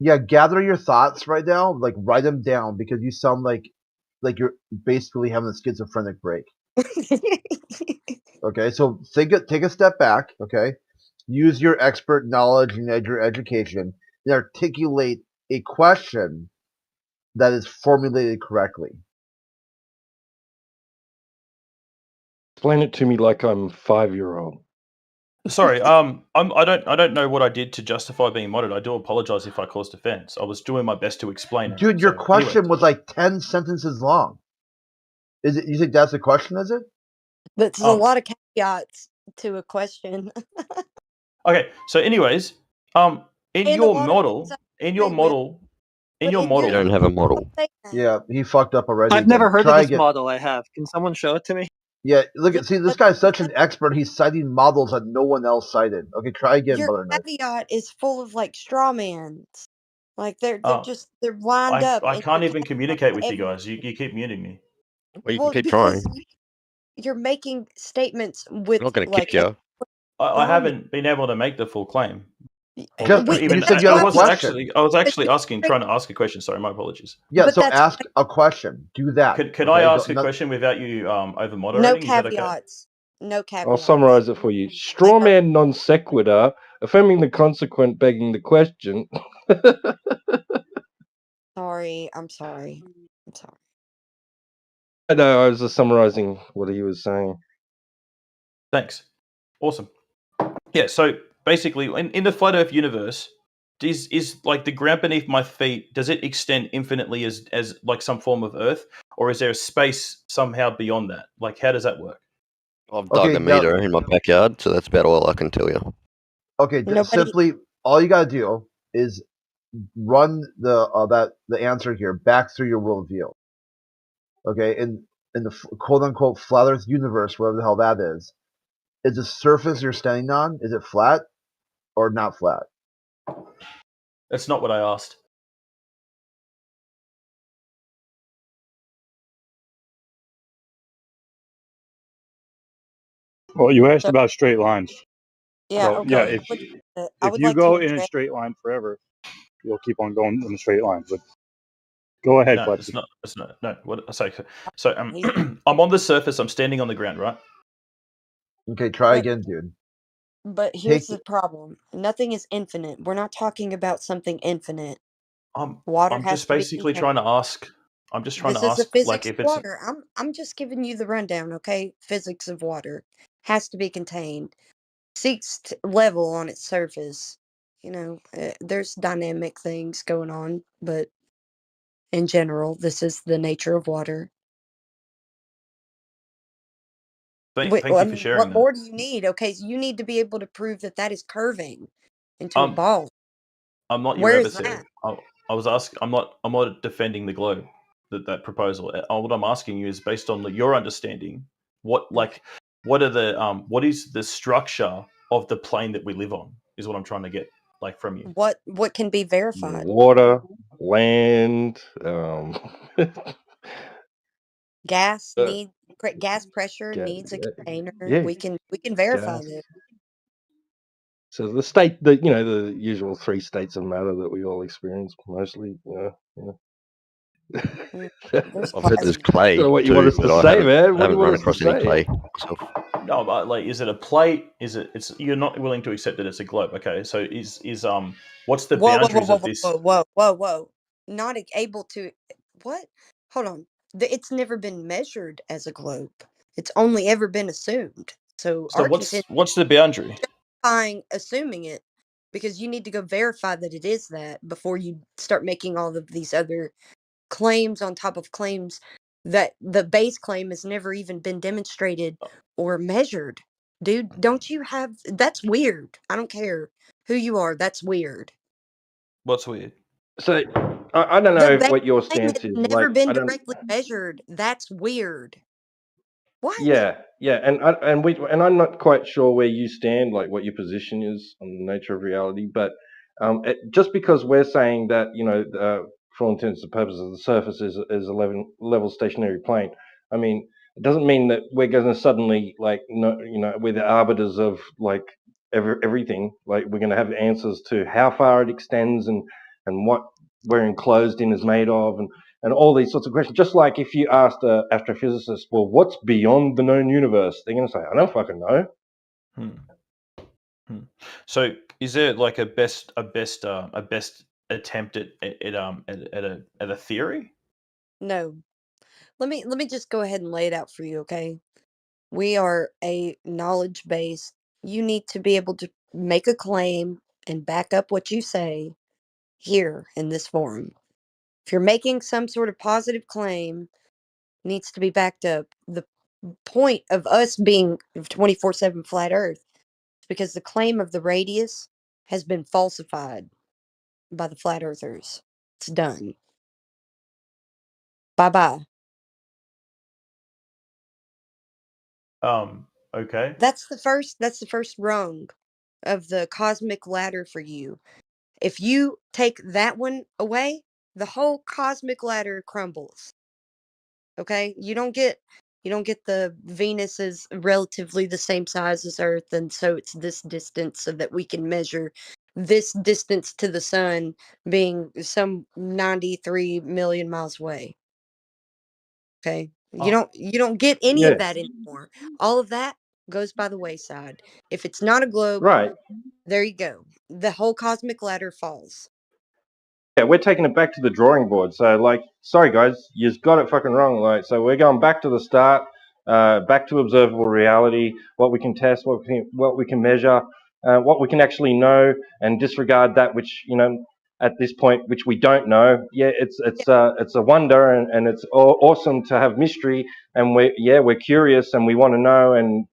Yeah, gather your thoughts right now. Like, write them down because you sound like you're basically having a schizophrenic break. Okay, so take a step back. Okay, use your expert knowledge and your education and articulate a question that is formulated correctly. Explain it to me like I'm 5-year-old. Sorry, I don't know what I did to justify being modded. I do apologize if I caused offense. I was doing my best to explain it. Dude, your So, question anyway. was like 10 sentences long. Is it? You think that's the question? Is it? There's a lot of caveats to a question. Okay, so anyways, in And your a lot model, of in your agree with, model, but You don't have a model. Yeah, he fucked up already. I've never again. heard Try of this again. model. I have. Can someone show it to me? Yeah, see, this guy's such an expert. He's citing models that no one else cited. Okay, try again, Your Butternut. caveat is full of like straw mans. Like they're lined up. I and can't your even caveat communicate with you every- guys. You keep muting me. Well, you can keep because trying. you're making statements with I'm not going to like kick you. I haven't been able to make the full claim. You said you had a question. I was actually trying to ask a question. Sorry, my apologies. Yeah, so ask a question. Do that. Can I ask a question without you over moderating? No Is that okay? caveats. No caveats. I'll summarize it for you. Strawman non sequitur, affirming the consequent, begging the question. Sorry, I'm sorry. No, I was just summarizing what he was saying. Thanks. Awesome. Yeah, so basically, in the flat Earth universe, is like the ground beneath my feet, does it extend infinitely as like some form of Earth, or is there a space somehow beyond that? Like, how does that work? I've dug a meter in my backyard, so that's about all I can tell you. Okay, simply all you gotta do is run the answer here back through your worldview. Okay, in the quote unquote flat Earth universe, whatever the hell that is the surface you're standing on, is it flat or not flat? That's not what I asked. Well, you asked about straight lines. Yeah, So, okay. yeah, I if would you like go to in a straight line forever, you'll keep on going in a straight line. But Go ahead, No, Fletcher. it's not. It's not. No. What? So I'm on the surface. I'm standing on the ground, right? Okay, try But again, dude. but Take here's the problem. Nothing is infinite. We're not talking about something infinite. Water I'm has just to be basically contained. trying to ask. I'm just trying This to is the ask, like, physics of if it's water. I'm just giving you the rundown, okay? Physics of water has to be contained. Seeks level on its surface. You know, there's dynamic things going on, but in general, this is the nature of water. Wait, thank I you for mean, sharing what that. more do you need? Okay, so you need to be able to prove that that is curving into a ball. I'm not your Where is adversary. that? I was asking. I'm not defending the globe. That proposal. What I'm asking you is based on your understanding. What are the what is the structure of the plane that we live on? Is what I'm trying to get from you. What can be verified? Water, land, Gas uh, gas pressure ga- needs a container. yeah, We can verify gas. this. So the usual 3 states of matter that we all experience mostly. There's I've heard there's plasma. clay Don't know what you want too, us to but I say, man. What do haven't you want run us to across any say? clay myself. No, but is it a plate? It's you're not willing to accept that it's a globe. Okay, so is what's the Whoa, whoa, whoa, boundaries whoa, of whoa, this? whoa, whoa, whoa, whoa! Not able to what? Hold on. It's never been measured as a globe. It's only ever been assumed. So So our contention what's the boundary? justifying assuming it, because you need to go verify that it is that before you start making all of these other claims on top of claims that the base claim has never even been demonstrated or measured. Dude, don't you have that's weird. I don't care who you are, that's weird. What's weird? So I don't The know base what your claim has stance is. never been I don't. directly measured. That's weird. What? Yeah, and I'm not quite sure where you stand, like what your position is on the nature of reality. But just because we're saying that, for all intents and purposes, the surface is a level stationary plane. I mean, it doesn't mean that we're going to suddenly we're the arbiters of everything. Like we're going to have answers to how far it extends and what we're enclosed in is made of and all these sorts of questions. Just like if you asked an astrophysicist, well, what's beyond the known universe? They're going to say, I don't fucking know. So is there like a best attempt at a theory? No. Let me just go ahead and lay it out for you, okay? We are a knowledge base. You need to be able to make a claim and back up what you say here in this forum. If you're making some sort of positive claim, it needs to be backed up. The point of us being 24/7 flat earth is because the claim of the radius has been falsified by the flat earthers. It's done. Bye-bye. Okay. That's the first rung of the cosmic ladder for you. If you take that one away, the whole cosmic ladder crumbles. Okay? You don't get the Venus is relatively the same size as Earth, and so it's this distance so that we can measure this distance to the sun being some 93 million miles away. Okay? You don't get any Yeah. of that anymore. All of that goes by the wayside. If it's not a globe, Right. there you go. The whole cosmic ladder falls. Yeah, we're taking it back to the drawing board. So, sorry guys, you've got it fucking wrong. So we're going back to the start, back to observable reality, what we can test, what we can measure, what we can actually know, and disregard that which at this point which we don't know. Yeah, it's a wonder, and it's awesome to have mystery, and we're curious and we want to know, and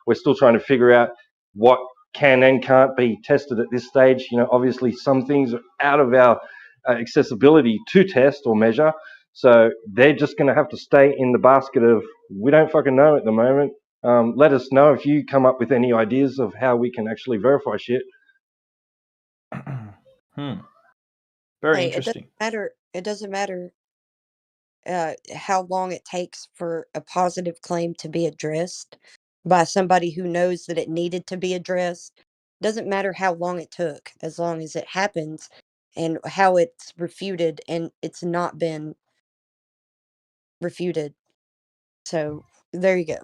we're still trying to figure out what can and can't be tested at this stage. Obviously some things are out of our accessibility to test or measure, so they're just going to have to stay in the basket of we don't fucking know at the moment. Let us know if you come up with any ideas of how we can actually verify shit. Very Hey, interesting. it doesn't matter how long it takes for a positive claim to be addressed by somebody who knows that it needed to be addressed. Doesn't matter how long it took, as long as it happens and how it's refuted, and it's not been refuted. So there you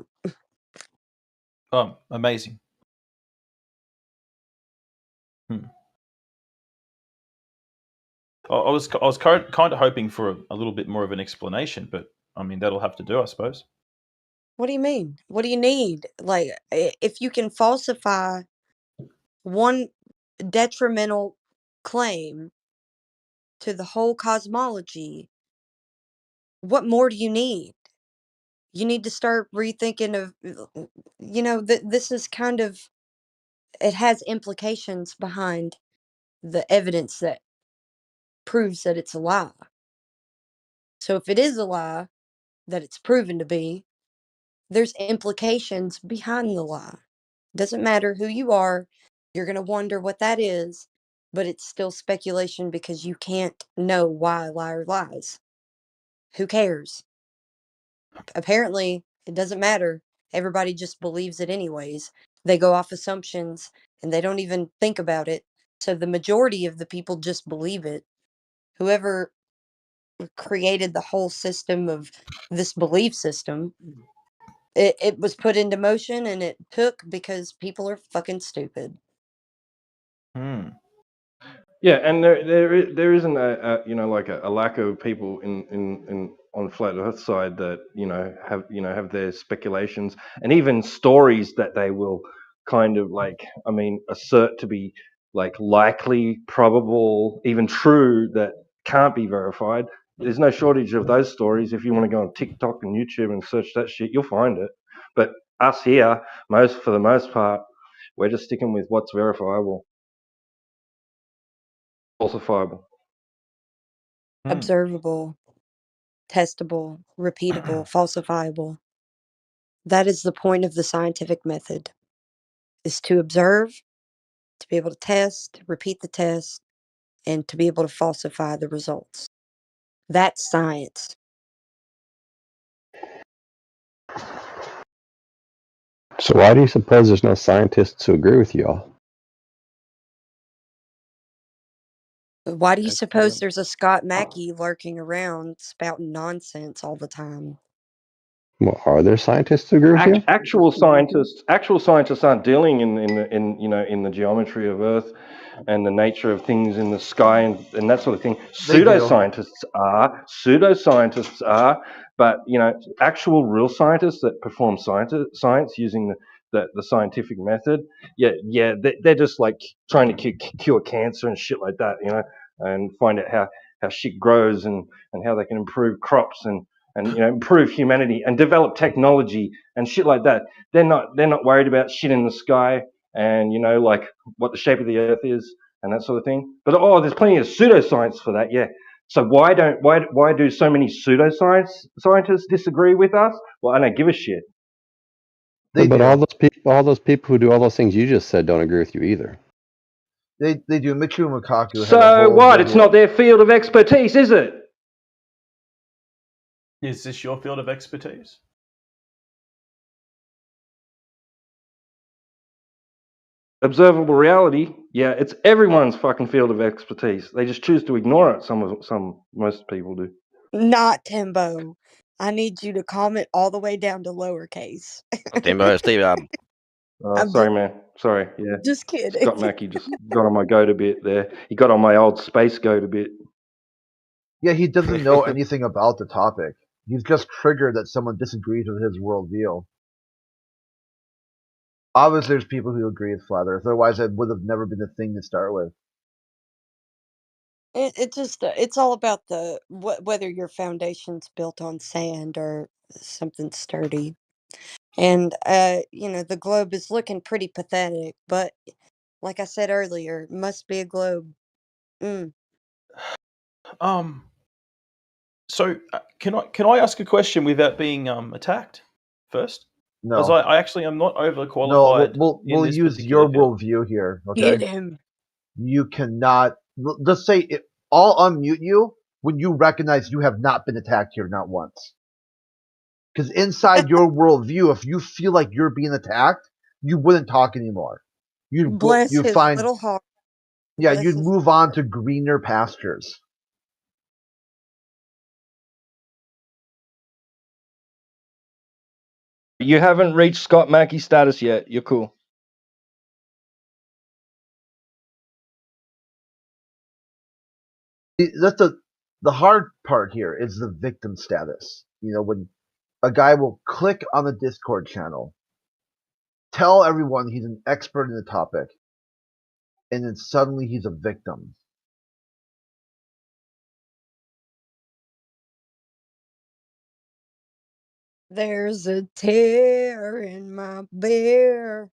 go. Amazing. I was kind of hoping for a little bit more of an explanation, but I mean that'll have to do, I suppose. What do you mean? What do you need? Like, if you can falsify one detrimental claim to the whole cosmology, what more do you need? You need to start rethinking of, this is kind of, it has implications behind the evidence that proves that it's a lie. So if it is a lie that it's proven to be, there's implications behind the lie. Doesn't matter who you are, you're going to wonder what that is, but it's still speculation because you can't know why a liar lies. Who cares? Apparently, it doesn't matter. Everybody just believes it anyways. They go off assumptions and they don't even think about it. So the majority of the people just believe it. Whoever created the whole system of this belief system, it was put into motion, and it took because people are fucking stupid. Yeah, and there isn't a lack of people in on flat Earth side that have their speculations and even stories that they will kind of assert to be likely, probable, even true, that can't be verified. There's no shortage of those stories. If you want to go on TikTok and YouTube and search that shit, you'll find it. But us here, for the most part, we're just sticking with what's verifiable. Falsifiable. Observable, testable, repeatable, falsifiable. That is the point of the scientific method, is to observe, to be able to test, repeat the test, and to be able to falsify the results. That's science. So why do you suppose there's no scientists who agree with you all? Why do you suppose there's a Scott Mackey lurking around spouting nonsense all the time? Well, are there scientists who agree with you? Actual scientists aren't dealing in the geometry of Earth and the nature of things in the sky and that sort of thing. Pseudoscientists are, but actual real scientists that perform science using the scientific method, they're just like trying to cure cancer and shit like that, and find out how shit grows and how they can improve crops and improve humanity and develop technology and shit like that. They're not worried about shit in the sky and like what the shape of the Earth is and that sort of thing. But there's plenty of pseudoscience for that. Yeah. So why do so many scientists disagree with us? Well, I don't give a shit. But all those people who do all those things you just said don't agree with you either. They do. Michio Makaku. So what? It's not their field of expertise, is it? Is this your field of expertise? Observable reality, yeah, it's everyone's fucking field of expertise. They just choose to ignore it. Most people do. Not Timbo. I need you to comment all the way down to lowercase. Timbo, Steve. Sorry, man. Sorry. Yeah. Just kidding. Scott Mackey just got on my goat a bit there. He got on my old space goat a bit. Yeah, he doesn't know anything about the topic. He's just triggered that someone disagrees with his worldview. Obviously, there's people who agree with Flat Earth. Otherwise, it would have never been a thing to start with. It's all about whether your foundation's built on sand or something sturdy. And the globe is looking pretty pathetic, but like I said earlier, must be a globe. So can I ask a question without being attacked first? No. Because I actually am not overqualified. No, we'll use your worldview here. Okay. Get him. You cannot. Let's say I'll unmute you when you recognize you have not been attacked here, not once. Because inside your worldview, if you feel like you're being attacked, you wouldn't talk anymore. Bless his little heart. Yeah, This you'd is move on to greener pastures. You haven't reached Scott Mackey status yet. You're cool. That's the hard part here is the victim status. You know, when a guy will click on the Discord channel, tell everyone he's an expert in the topic, and then suddenly he's a victim. there's a tear in my bear.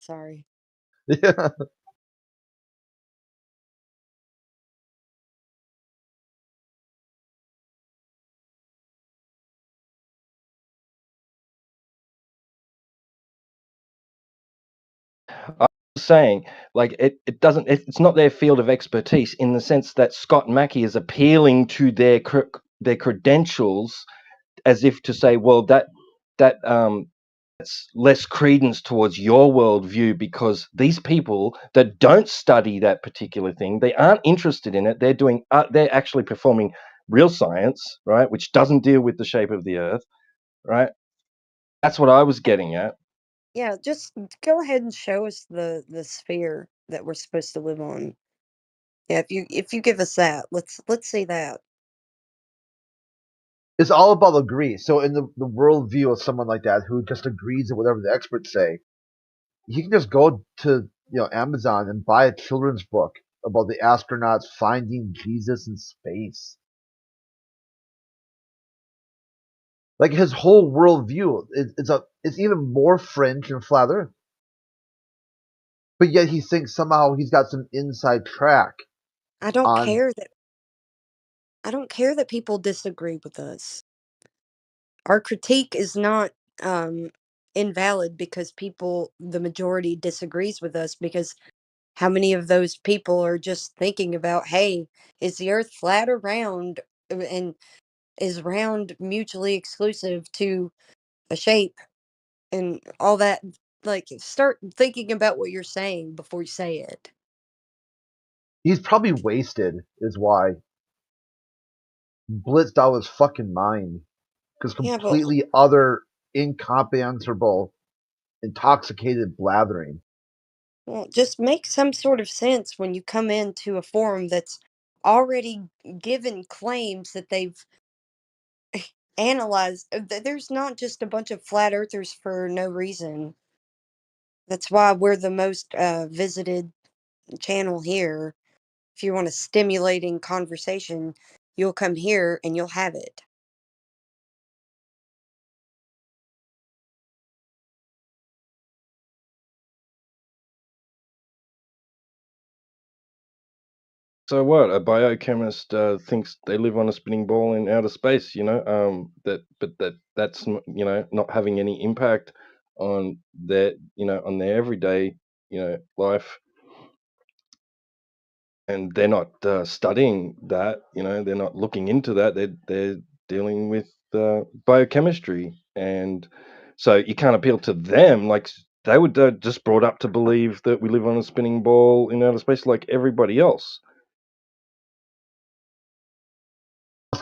Sorry. Yeah. I'm saying, like, it doesn't. It's not their field of expertise in the sense that Scott Mackey is appealing to their credentials, as if to say, well, that's less credence towards your worldview because these people that don't study that particular thing, they aren't interested in it. They're actually performing real science, right, which doesn't deal with the shape of the Earth, right? That's what I was getting at. Yeah, just go ahead and show us the sphere that we're supposed to live on. Yeah, if you give us that, let's see that. It's all about agree. So in the worldview of someone like that who just agrees with whatever the experts say, you can just go to Amazon and buy a children's book about the astronauts finding Jesus in space. Like his whole worldview it's even more fringe than flat Earth. But yet he thinks somehow he's got some inside track I don't on. care that people disagree with us. Our critique is not invalid because the majority disagrees with us, because how many of those people are just thinking about, hey, is the earth flat or round, and is round mutually exclusive to a shape and all that? Like, start thinking about what you're saying before you say it. He's probably wasted, is why. Blitzed out his fucking mind. Because Yeah, but completely other, incomprehensible, intoxicated blathering. well, just make some sort of sense when you come into a forum that's already given claims that they've analyzed. There's not just a bunch of flat earthers for no reason. That's why we're the most visited channel here. If you want a stimulating conversation, you'll come here and you'll have it. So what? A biochemist thinks they live on a spinning ball in outer space. That's not having any impact on their everyday life, and they're not studying that. They're not looking into that. They're dealing with biochemistry, and so you can't appeal to them. Like they would just brought up to believe that we live on a spinning ball in outer space, like everybody else.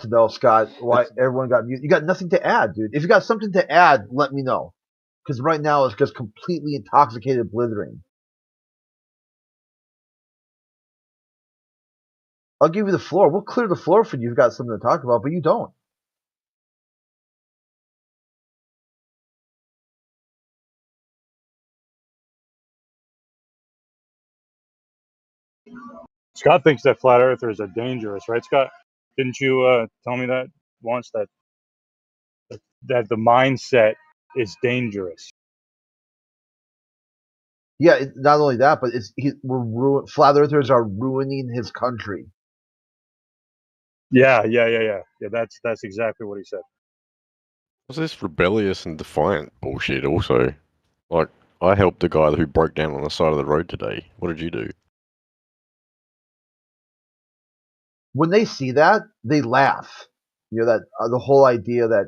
To know, Scott, why everyone got mute. You got nothing to add, dude. If you got something to add, let me know. Because right now it's just completely intoxicated blithering. I'll give you the floor. We'll clear the floor for you. You've got something to talk about, but you don't. Scott thinks that flat earthers are dangerous, right, Scott? Didn't you tell me that once that the mindset is dangerous? Yeah, not only that, but flat earthers are ruining his country. Yeah. That's exactly what he said. Was this rebellious and defiant bullshit also? Like, I helped the guy who broke down on the side of the road today. What did you do? When they see that, they laugh. That the whole idea that,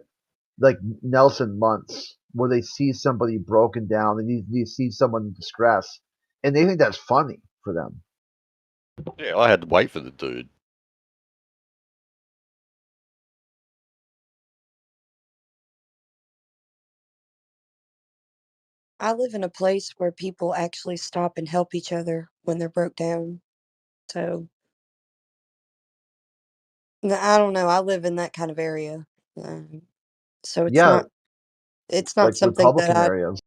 like Nelson Muntz, where they see somebody broken down and you see someone in distress, and they think that's funny for them. Yeah, I had to wait for the dude. I live in a place where people actually stop and help each other when they're broke down. So I don't know. I live in that kind of area, so Yeah, it's not like something that Republican areas.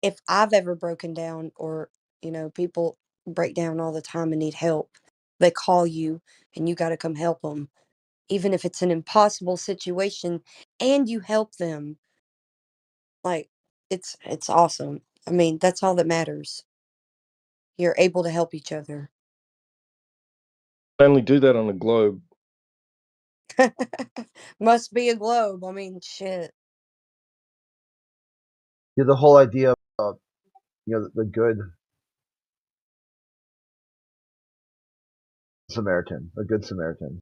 if I've ever broken down, or people break down all the time and need help, they call you and you got to come help them, even if it's an impossible situation, and you help them. Like it's awesome. I mean, that's all that matters. You're able to help each other. Only do that on a globe. Must be a globe. I mean, shit. Yeah, the whole idea of the good Samaritan, a good Samaritan.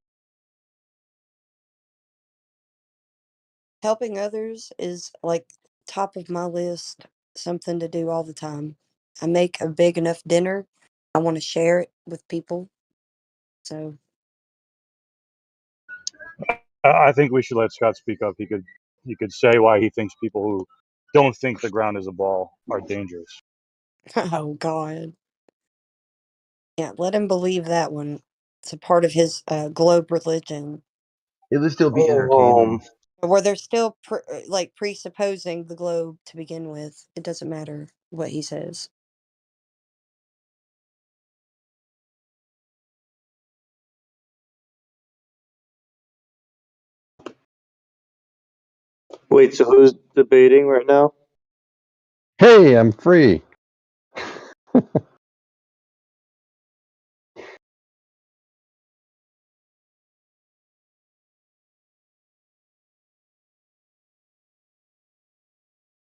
Helping others is like top of my list, something to do all the time. I make a big enough dinner. I want to share it with people. So I think we should let Scott speak up. He could say why he thinks people who don't think the ground is a ball are dangerous. oh God. Yeah, let him believe that one. It's a part of his globe religion. It would still be entertaining. Where they're still presupposing the globe to begin with. It doesn't matter what he says. Wait, so who's debating right now? Hey, I'm free.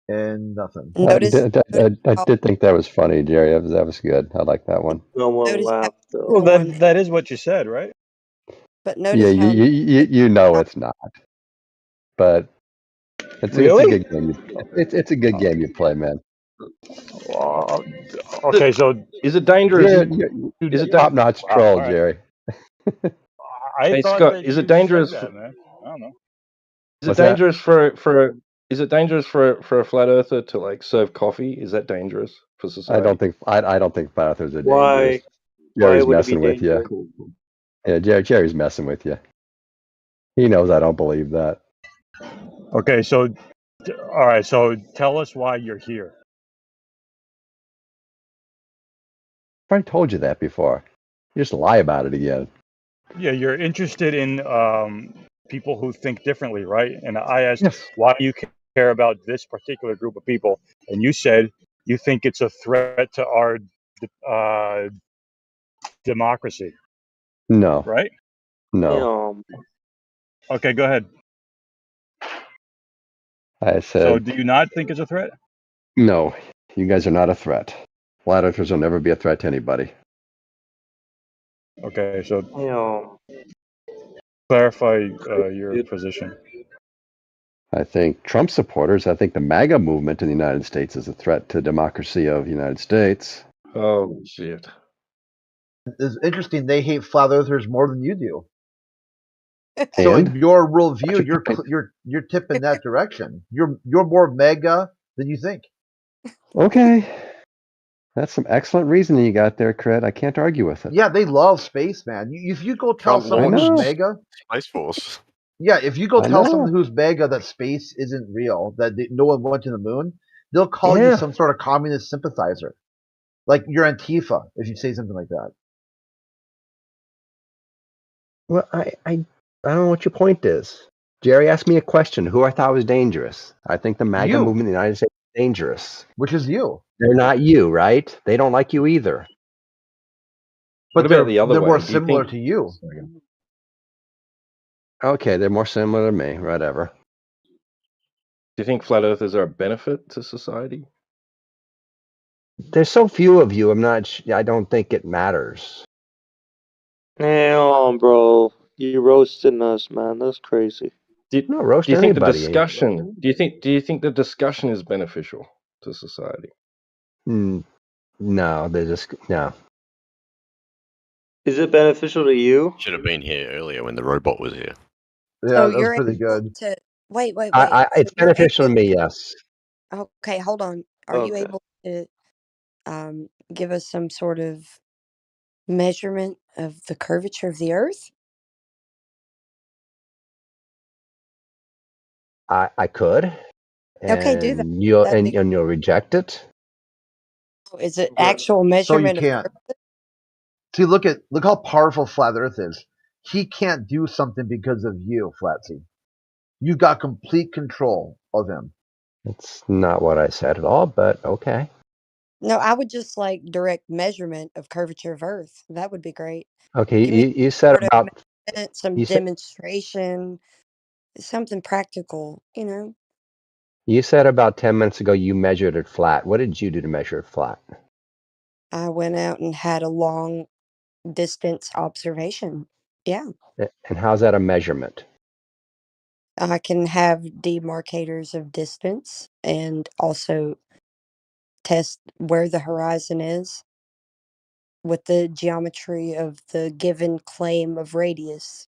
And nothing. I did think that was funny, Jerry. That was good. I like that one. No one Notice laughed though. Well, that is what you said, right? But Yeah, notice how you know it's not, but it's a Really? good game. It's a good game you play, man. Okay, so Is it dangerous? You're a top-notch Wow, troll, all right. Jerry. I Hey thought Scott, that is you it dangerous? said that, man. I don't know. Is it What's that? dangerous is it dangerous for a flat earther to like serve coffee? Is that dangerous for society? I don't think flat earthers are Why? dangerous. Why Jerry's would it be messing with you. dangerous? Yeah, Jerry's messing with you. He knows I don't believe that. Okay, so all right, so tell us why you're here. I already told you that before. You just lie about it again. Yeah, you're interested in people who think differently, right? And I asked, why do you care about this particular group of people? And you said you think it's a threat to our democracy. No. Right? No. Okay, go ahead. I So said, do you not think it's a threat? no, you guys are not a threat. Flat earthers will never be a threat to anybody. Okay, so clarify your position. I think Trump supporters, I think the MAGA movement in the United States is a threat to democracy of the United States. Oh shit. It's interesting. They hate flat earthers more than you do. So in And your worldview, you're tipping that direction. You're more mega than you think. okay, that's some excellent reasoning you got there, Cred. I can't argue with it. Yeah, they love space, man. If you go tell Trump someone who's launched mega, Space Force. yeah, if you go I tell know. someone who's mega that space isn't real, that no one went to the moon, they'll call you some sort of communist sympathizer, like you're Antifa if you say something like that. Well, I don't know what your point is. Jerry asked me a question. Who I thought was dangerous? I think the MAGA You. movement in the United States is dangerous. Which is you. They're not you, right? They don't like you either. But What about the other they're way? more Do you similar think- to you. Okay, they're more similar to me. Whatever. Do you think flat earthers are a benefit to society? There's so few of you. I don't think it matters. Damn, bro, you roasting us, man. That's crazy. Do No, you roast think anybody. the discussion? Do you think the discussion is beneficial to society? No, they just no. Is it beneficial to you? Should have been here earlier when the robot was here. Yeah, So that was you're pretty able good. to wait. I So it's you're beneficial able. to me, yes. Okay, hold on. Are you Okay. able to give us some sort of measurement of the curvature of the Earth? I could, Okay, do that. and you'll That'd be. and you'll reject it. Is it actual So you measurement of can't. Earth? See, look how powerful Flat Earth is. He can't do something because of you, Flatsy. You got complete control of him. It's not what I said at all, but okay. No, I would just like direct measurement of curvature of Earth. That would be great. Okay, Give me you said sort of about measurement, some you said demonstration, something practical. you said about 10 minutes ago you measured it flat. What did you do to measure it flat? I went out and had a long distance observation. Yeah. And how's that a measurement? I can have demarcators of distance and also test where the horizon is with the geometry of the given claim of radius.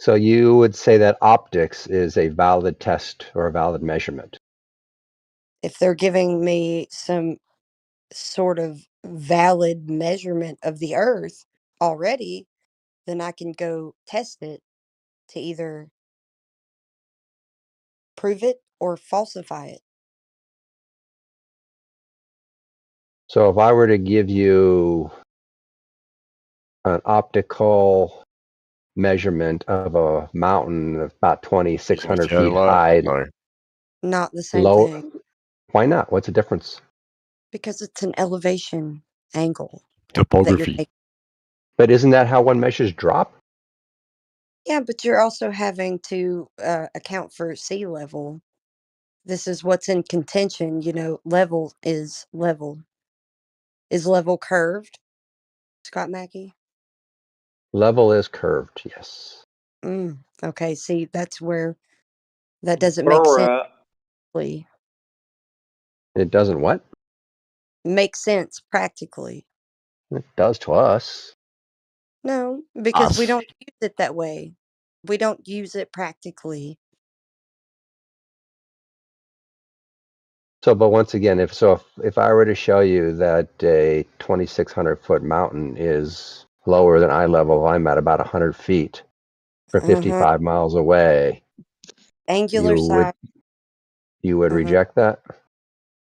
So you would say that optics is a valid test or a valid measurement. If they're giving me some sort of valid measurement of the Earth already, then I can go test it to either prove it or falsify it. So if I were to give you an optical measurement of a mountain of about 2,600 feet high, No. Not the same low, thing why not? What's the difference? because it's an elevation angle that you're Topography. taking. But isn't that how one measures drop? Yeah, but you're also having to account for sea level. This is what's in contention. Level is level. Is level curved, Scott Mackey? Level is curved, yes. Okay, see, that's where that doesn't make sense. It doesn't what? Make sense practically. It does to us. No, because we Us. don't use it that way. We don't use it practically. So, but once again, if I were to show you that a 2,600-foot mountain is lower than eye level, I'm at about 100 feet for 55 miles away, Angular you size. would reject that?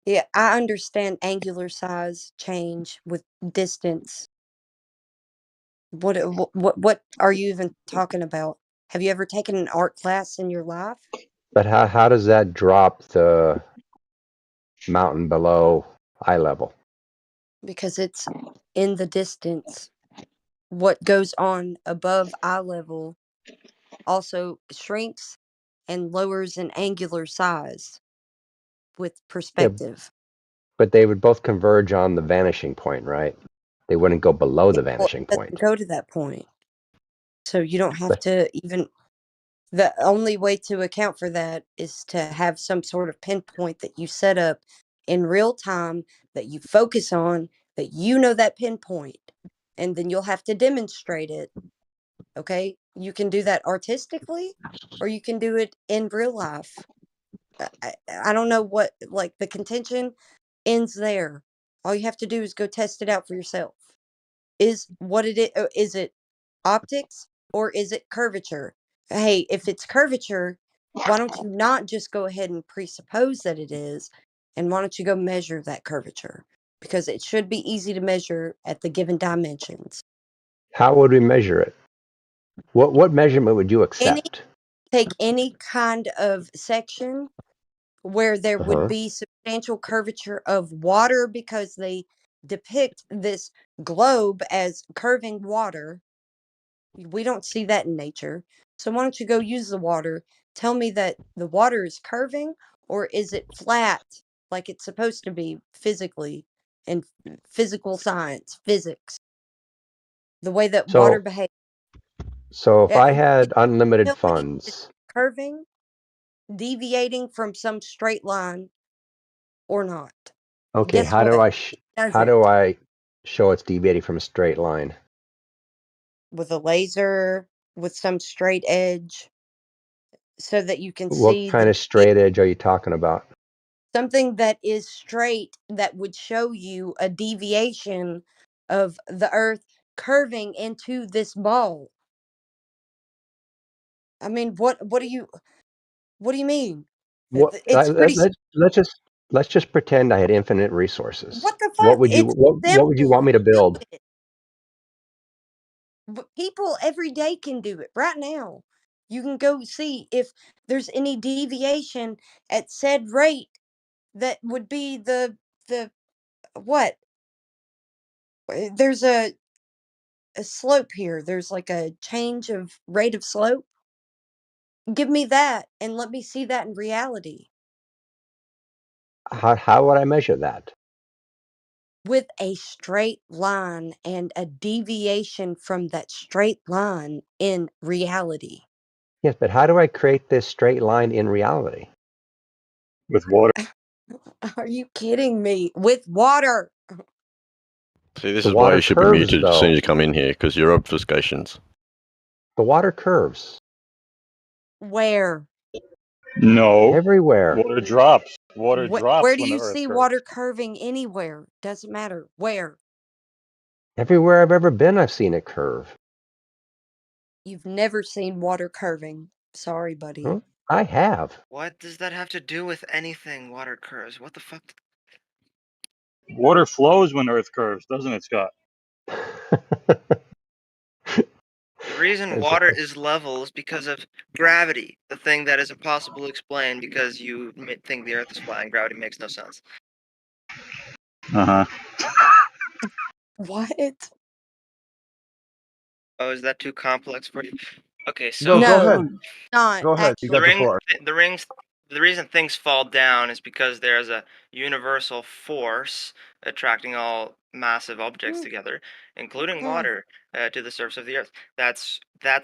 Yeah, I understand angular size change with distance. What are you even talking about? Have you ever taken an art class in your life? But how does that drop the mountain below eye level? Because it's in the distance. What goes on above eye level also shrinks and lowers in angular size with Yeah, perspective. but they would both converge on the vanishing point, right? They wouldn't go below the Well, vanishing it doesn't point. go to that point. So you don't have But to even. The only way to account for that is to have some sort of pinpoint that you set up in real time that you focus on, that that pinpoint, and then you'll have to demonstrate it. Okay? You can do that artistically or you can do it in real life. I don't know what, like, the contention ends there. All you have to do is go test it out for yourself. Is it optics or is it curvature? Hey, if it's curvature, why don't you not just go ahead and presuppose that it is, and why don't you go measure that curvature? Because it should be easy to measure at the given dimensions. how would we measure it? What measurement would you accept? Take any kind of section where there would Uh-huh. be substantial curvature of water because they depict this globe as curving water. We don't see that in nature. So why don't you go use the water? Tell me that the water is curving, or is it flat like it's supposed to be physically in physical science, physics, the way that water So behaves. if I Can had you unlimited tell me if it's funds, curving, deviating from some straight line or not? okay, Guess what? It how do doesn't. show it's deviating from a straight line? With a laser, with some straight edge, so that you can What see kind of straight edge are you talking about? something that is straight that would show you a deviation of the Earth curving into this ball. I mean, what do you mean? What, It's pretty let's just pretend I had infinite resources. What the What fuck? would you It's what would you want simple. me to build? But people every day can do it right now. You can go see if there's any deviation at said rate that would be the what? There's a slope here. There's like a change of rate of slope. Give me that and let me see that in reality How would I measure that? with a straight line and a deviation from that straight line in reality. Yes, but how do I create this straight line in reality? With water. Are you kidding me? With water. See, this The is why water you should be curves, muted as soon though. as you come in here, because your obfuscations. The water curves. Where? No. Everywhere. Water drops. Water Where drops do when the you Earth see curves. water curving anywhere? Doesn't matter. Where? Everywhere I've ever been, I've seen it curve. You've never seen water curving. Sorry, buddy. Huh? I have. What does that have to do with anything, water curves? What the fuck? Water flows when Earth curves, doesn't it, Scott? The reason water is level is because of gravity, the thing that is impossible to explain because you think the Earth is flat and gravity makes no sense. Uh-huh. What? Oh, is that too complex for you? Okay, so No, go ahead. Not Go ahead. You got the floor. the reason things fall down is because there's a universal force attracting all massive objects together, including water, to the surface of the Earth. That's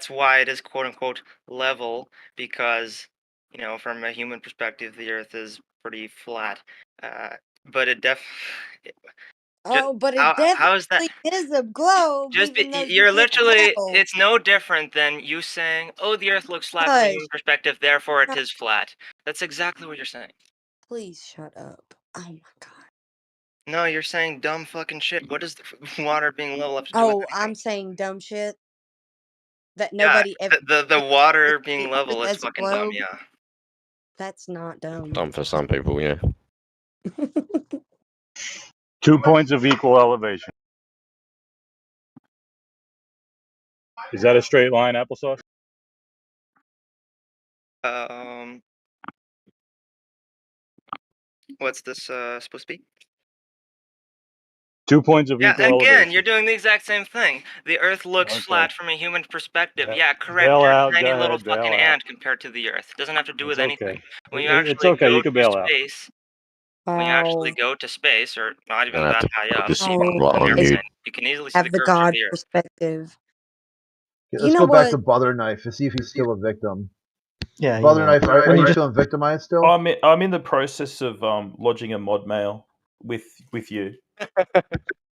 why it is quote unquote level, because from a human perspective, the Earth is pretty flat. But it Oh, but it how is that? definitely is a globe, even though you You're can't literally, tell. it's no different than you saying, oh, the Earth looks flat from a Hush. human perspective, therefore it is flat. That's exactly what you're saying. Please shut up. Oh my god. No, you're saying dumb fucking shit. What does the water being level have to do with Oh, anything? I'm saying dumb shit that Yeah, nobody ever the water being it level is as a fucking dumb, globe. yeah. That's not dumb. Dumb for some people, yeah. 2 points of equal elevation. Is that a straight line, applesauce? What's this supposed to be? 2 points of Yeah, equal again, elevation. you're doing the exact same thing. The Earth looks flat from a human perspective. Yeah, correct. Bail You're out, a tiny go little ahead, bail fucking out. ant compared to the Earth. It doesn't have to do with anything. Okay. When you It's actually okay, go you can to bail out. space, when you actually go to space, or not even Gonna have that to high put up, this Oh, right on it's mute. you can easily see have the the curvature of God the Earth. perspective. Okay, You let's know go back what? to Butter Knife and see if he's still a victim. Yeah, Butter Knife, are when you you feeling victimized still? I'm in the process of lodging a mod mail with you.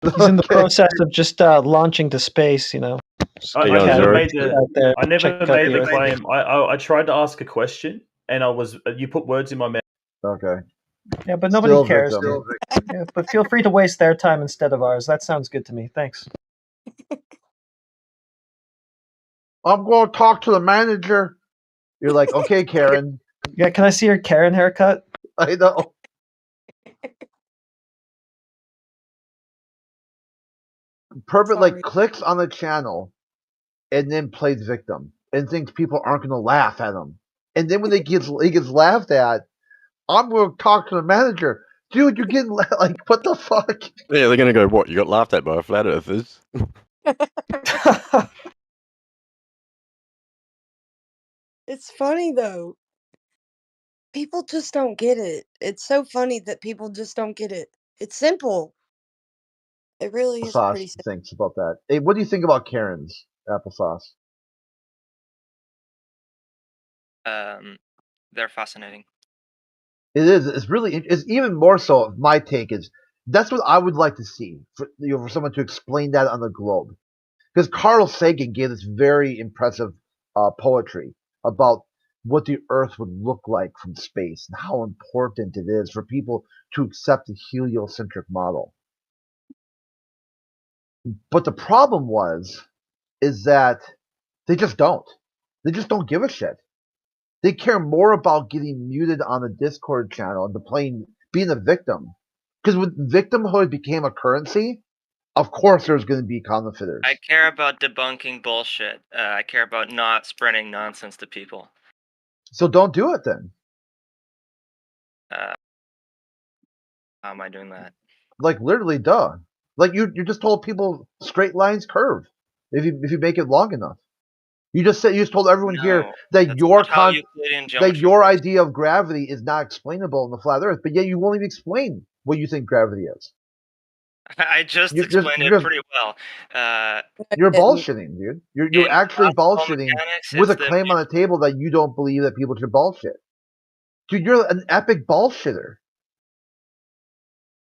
he's in the process of just launching to space, I never made the claim. I tried to ask a question, and you put words in my mouth. Okay. Yeah, but nobody Still cares. victim. Yeah, but feel free to waste their time instead of ours. That sounds good to me. Thanks. I'm going to talk to the manager. You're like, okay, Karen. Yeah, can I see your Karen haircut? I know. Perfect, like, clicks on the channel and then plays victim and thinks people aren't going to laugh at him. And then when he gets laughed at, I'm going to talk to the manager. Dude, you're getting like, what the fuck? Yeah, they're gonna go, what, you got laughed at by flat earthers? It's funny though. People just don't get it. It's so funny that people just don't get it. It's simple. It really is pretty Applesauce simple. thinks about that. Hey, what do you think about Karen's applesauce? They're fascinating. It is. It's really. It's even more so. My take is That's what I would like to see for someone to explain that on the globe. Because Carl Sagan gave this very impressive poetry about what the Earth would look like from space and how important it is for people to accept the heliocentric model. But the problem is that they just don't. They just don't give a shit. They care more about getting muted on a Discord channel and being a victim. Because when victimhood became a currency, of course there's going to be counterfeiters. I care about debunking bullshit. I care about not spreading nonsense to people. So don't do it then. How am I doing that? Like literally, duh. Like you just told people straight lines curve if you make it long enough. You just told everyone here No, that that's your not how Euclidean that geometry your works. idea of gravity is not explainable in the flat Earth, but yet you won't even explain what you think gravity is. I just You're just explained it you're just pretty well. you're bullshitting, dude. You're In actually classical bullshitting mechanics, with it's a the claim on the table that you don't believe that people should bullshit. Dude, you're an epic bullshitter.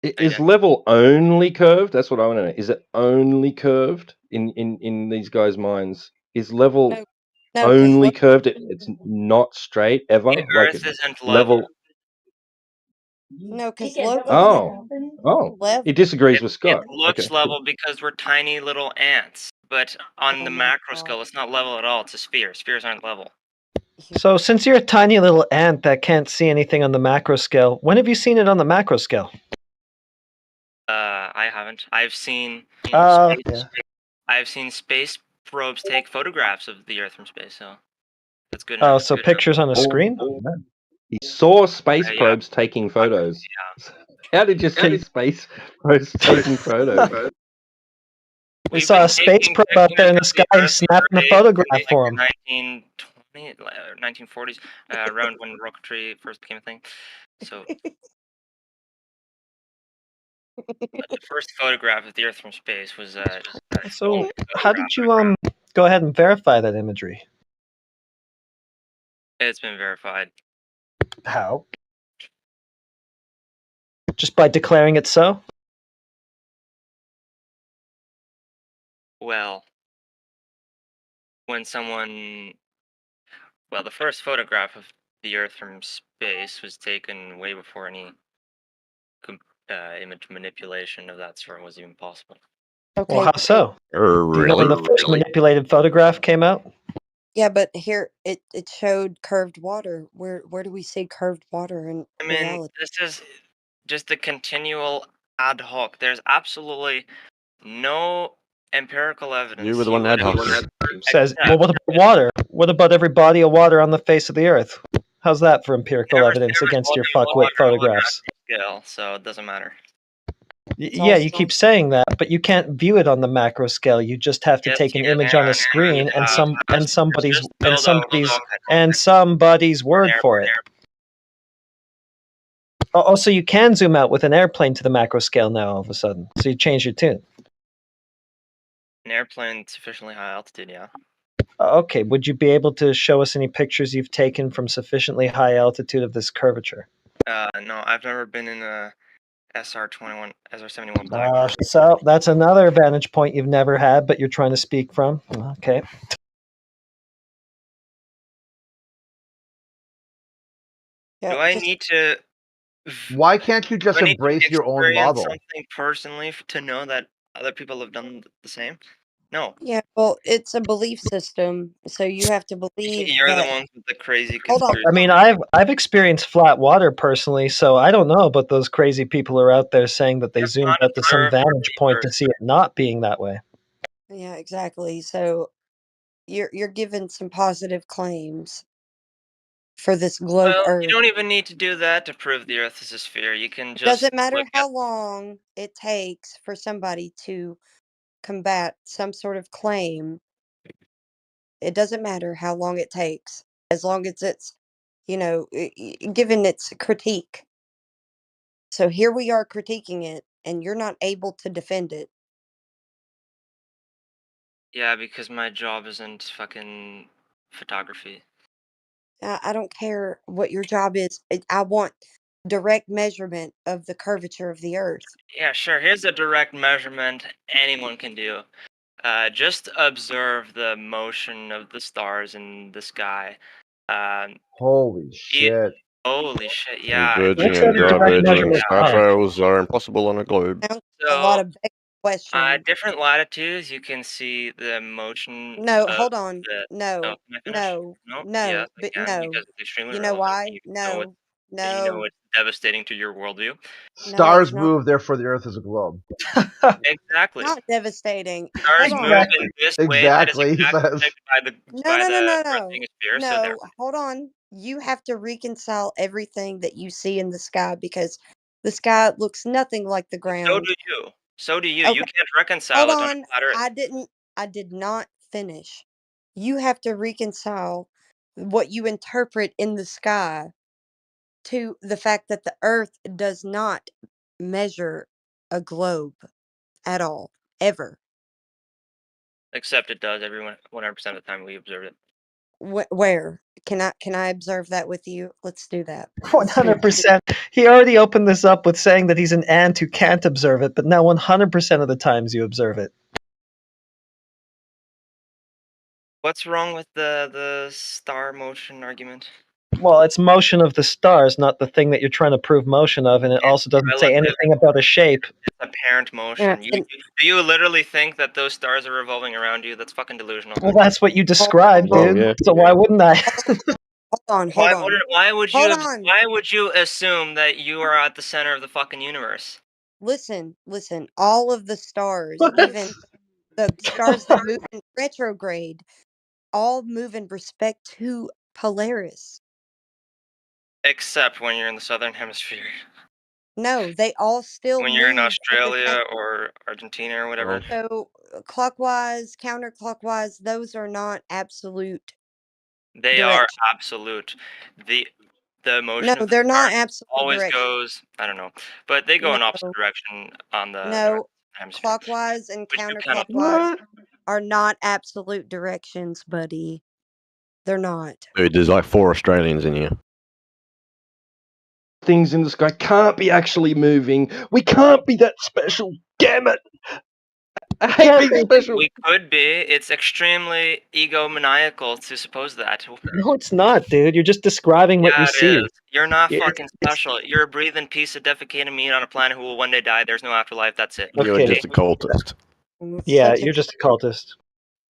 Is level only curved? That's what I want to know. Is it only curved in these guys' minds? Is level No, no, only curved? It's not straight ever. the Like Earth isn't level. no, because level. He disagrees It, with it Scott. looks Okay. level because we're tiny little ants, but on the Oh my macro scale, it's not level at all. It's a sphere. Spheres aren't level. So, since you're a tiny little ant that can't see anything on the macro scale, when have you seen it on the macro scale? I haven't. I've seen Yeah. I've seen space probes take photographs of the Earth from space, so that's good Oh, enough. so pictures on a screen? He saw space Yeah. probes taking photos. How did you see space probes taking photos? We saw a space probe out there in the sky snapping a photograph for him. 1920, 1940s, around when rocketry first became a thing. So the first photograph of the Earth from space was So, how did you go ahead and verify that imagery? It's been verified. How? Just by declaring it so? Well, when the first photograph of the Earth from space was taken way before any image manipulation of that sort was even possible. Okay. Well, how so? Do you know when the first manipulated photograph came out? Yeah, but here it showed curved water. Where do we see curved water in I mean, reality? this is just a continual ad hoc. There's absolutely no empirical evidence. You were the one ad hoc. Says, well, what about water? What about every body of water on the face of the Earth? How's that for empirical evidence against your fuckwit photographs? Scale, so it doesn't matter. Yeah, you keep saying that, but you can't view it on the macro scale. You just have to Yes, take an you image can. on a screen and somebody's word An for it. Oh, so you can zoom out with an airplane to the macro scale now all of a sudden. So you change your tune. An airplane sufficiently high altitude, yeah. Okay, would you be able to show us any pictures you've taken from sufficiently high altitude of this curvature? No, I've never been in a SR-71 black. So that's another vantage point you've never had, but you're trying to speak from. Okay. Do I need to? Why can't you just Do I need to embrace your own experience model? something personally to know that other people have done the same? No. Yeah, well, it's a belief system, so you have to believe You're the that. ones with the crazy Hold on. conspiracy. I mean, I've experienced flat water personally, so I don't know about those crazy people who are out there saying that they zoomed out to some vantage point to see it not being that way. Yeah, exactly. So you're given some positive claims for this globe Well, Earth. you don't even need to do that to prove the Earth is a sphere. You can just Doesn't matter look how long it takes for somebody to combat some sort of claim. It doesn't matter how long it takes, as long as it's, given its critique. So here we are critiquing it, and you're not able to defend it. Yeah, because my job isn't fucking photography. I don't care what your job is. I want direct measurement of the curvature of the Earth. Yeah, sure. Here's a direct measurement anyone can do. Just observe the motion of the stars in the sky. Holy shit. Holy shit, yeah. Converging What's and that a direct diverging measurement star of? trails are impossible on a globe. Sounds a So, lot of big questions. different latitudes, you can see the motion No, of hold on. the. Oh, No, can I finish? no, No. no, Yes, I but can no. because it's extremely You know relevant. why? You know it, No, and you know no, it's devastating to your worldview. no, it's Stars not. move, therefore the Earth is a globe. Exactly. Not devastating. Stars Hold move on. in this way. That is Exactly, he exactly says. predicted by the No, no, no, no, no. Earthing sphere. So No, hold on. You have to reconcile everything that you see in the sky because the sky looks nothing like the so ground. do you. So do you. Okay, You can't reconcile hold it on on. a flat Earth. I did not finish. You have to reconcile what you interpret in the sky to the fact that the Earth does not measure a globe at all, ever. Except it does every 100% of the time we observe it. Where can I observe that with you? Let's do that. 100%. He already opened this up with saying that he's an ant who can't observe it, but now 100% of the times you observe it. What's wrong with the star motion argument? Well, it's motion of the stars, not the thing that you're trying to prove motion of, and it also doesn't say relative. anything about a shape. It's apparent motion. Do you literally think that those stars are revolving around you? That's fucking delusional. Well, that's what you described, Well, dude. yeah. So why wouldn't I? Hold Why on. would you assume that you are at the center of the fucking universe? Listen. All of the stars, even the stars that move in retrograde, all move in respect to Polaris. Except when you're in the southern hemisphere. No, they all still When you're in move in the Australia same. or Argentina or whatever. So clockwise, counterclockwise, those are not absolute They are direction. absolute. The motion No, of the they're not stars absolute always direction. goes, I don't know, but they go in opposite No, direction on the northern no, hemisphere, clockwise and which you cannot. counterclockwise are not absolute directions, buddy. They're not. Dude, there's like 4 Australians in here. Things in the sky can't be actually moving. We can't be that special. Damn it! I hate being special. We could be. It's extremely egomaniacal to suppose that. No, it's not, dude. You're just describing what Yeah, you it see. is. You're not It's- fucking special. You're a breathing piece of defecating meat on a planet who will one day die. There's no afterlife. That's it. You're just a cultist. Yeah, you're just a cultist.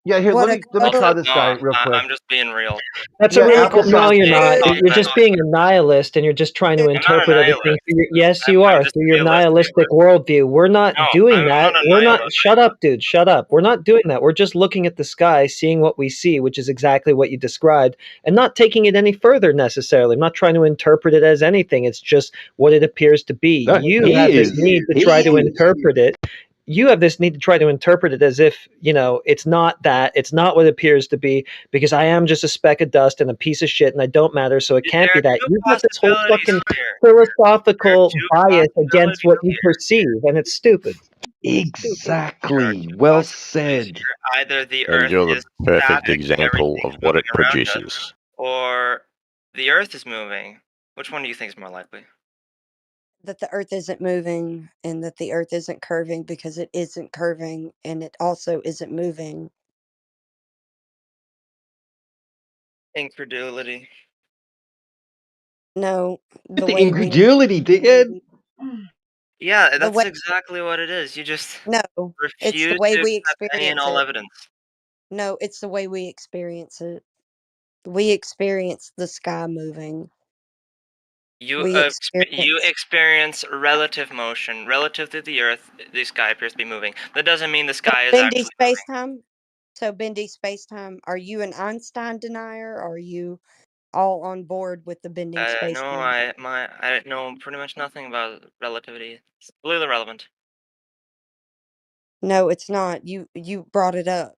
Yeah, here, let me try this guy real quick. I'm just being real. That's Yeah, a real Apple no, says- you're not. Dude. You're just being a nihilist, and you're just trying to interpret everything. Yes, you are through your nihilistic worldview. We're not doing that. We're not. Shut up, dude. Shut up. We're not doing that. We're just looking at the sky, seeing what we see, which is exactly what you described, and not taking it any further necessarily. I'm not trying to interpret it as anything. It's just what it appears to be. No, You he have this is. need to He try to is. interpret it. You have this need to try to interpret it as if, it's not that, it's not what it appears to be, because I am just a speck of dust and a piece of shit and I don't matter, so it can't be that. You've got this whole fucking philosophical bias against what you perceive, and it's stupid. Exactly. Well said. Either the And Earth you're is the perfect static, example of what it around us, produces. or the Earth is moving. Which one do you think is more likely? That the Earth isn't moving and that the Earth isn't curving because it isn't curving and it also isn't moving. Incredulity. No, The incredulity, dickhead. Yeah, The that's way- exactly what it is. You just No, it's the refuse way to we accept any and experience all it. evidence. No, it's the way we experience it. We experience the sky moving. You We experience relative motion relative to the Earth. The sky appears to be moving. That doesn't mean the sky is bendy actually space time. So bendy space time. Are you an Einstein denier? Or are you all on board with the bending space No, time? I know pretty much nothing about relativity. It's completely irrelevant. No, it's not. You brought it up.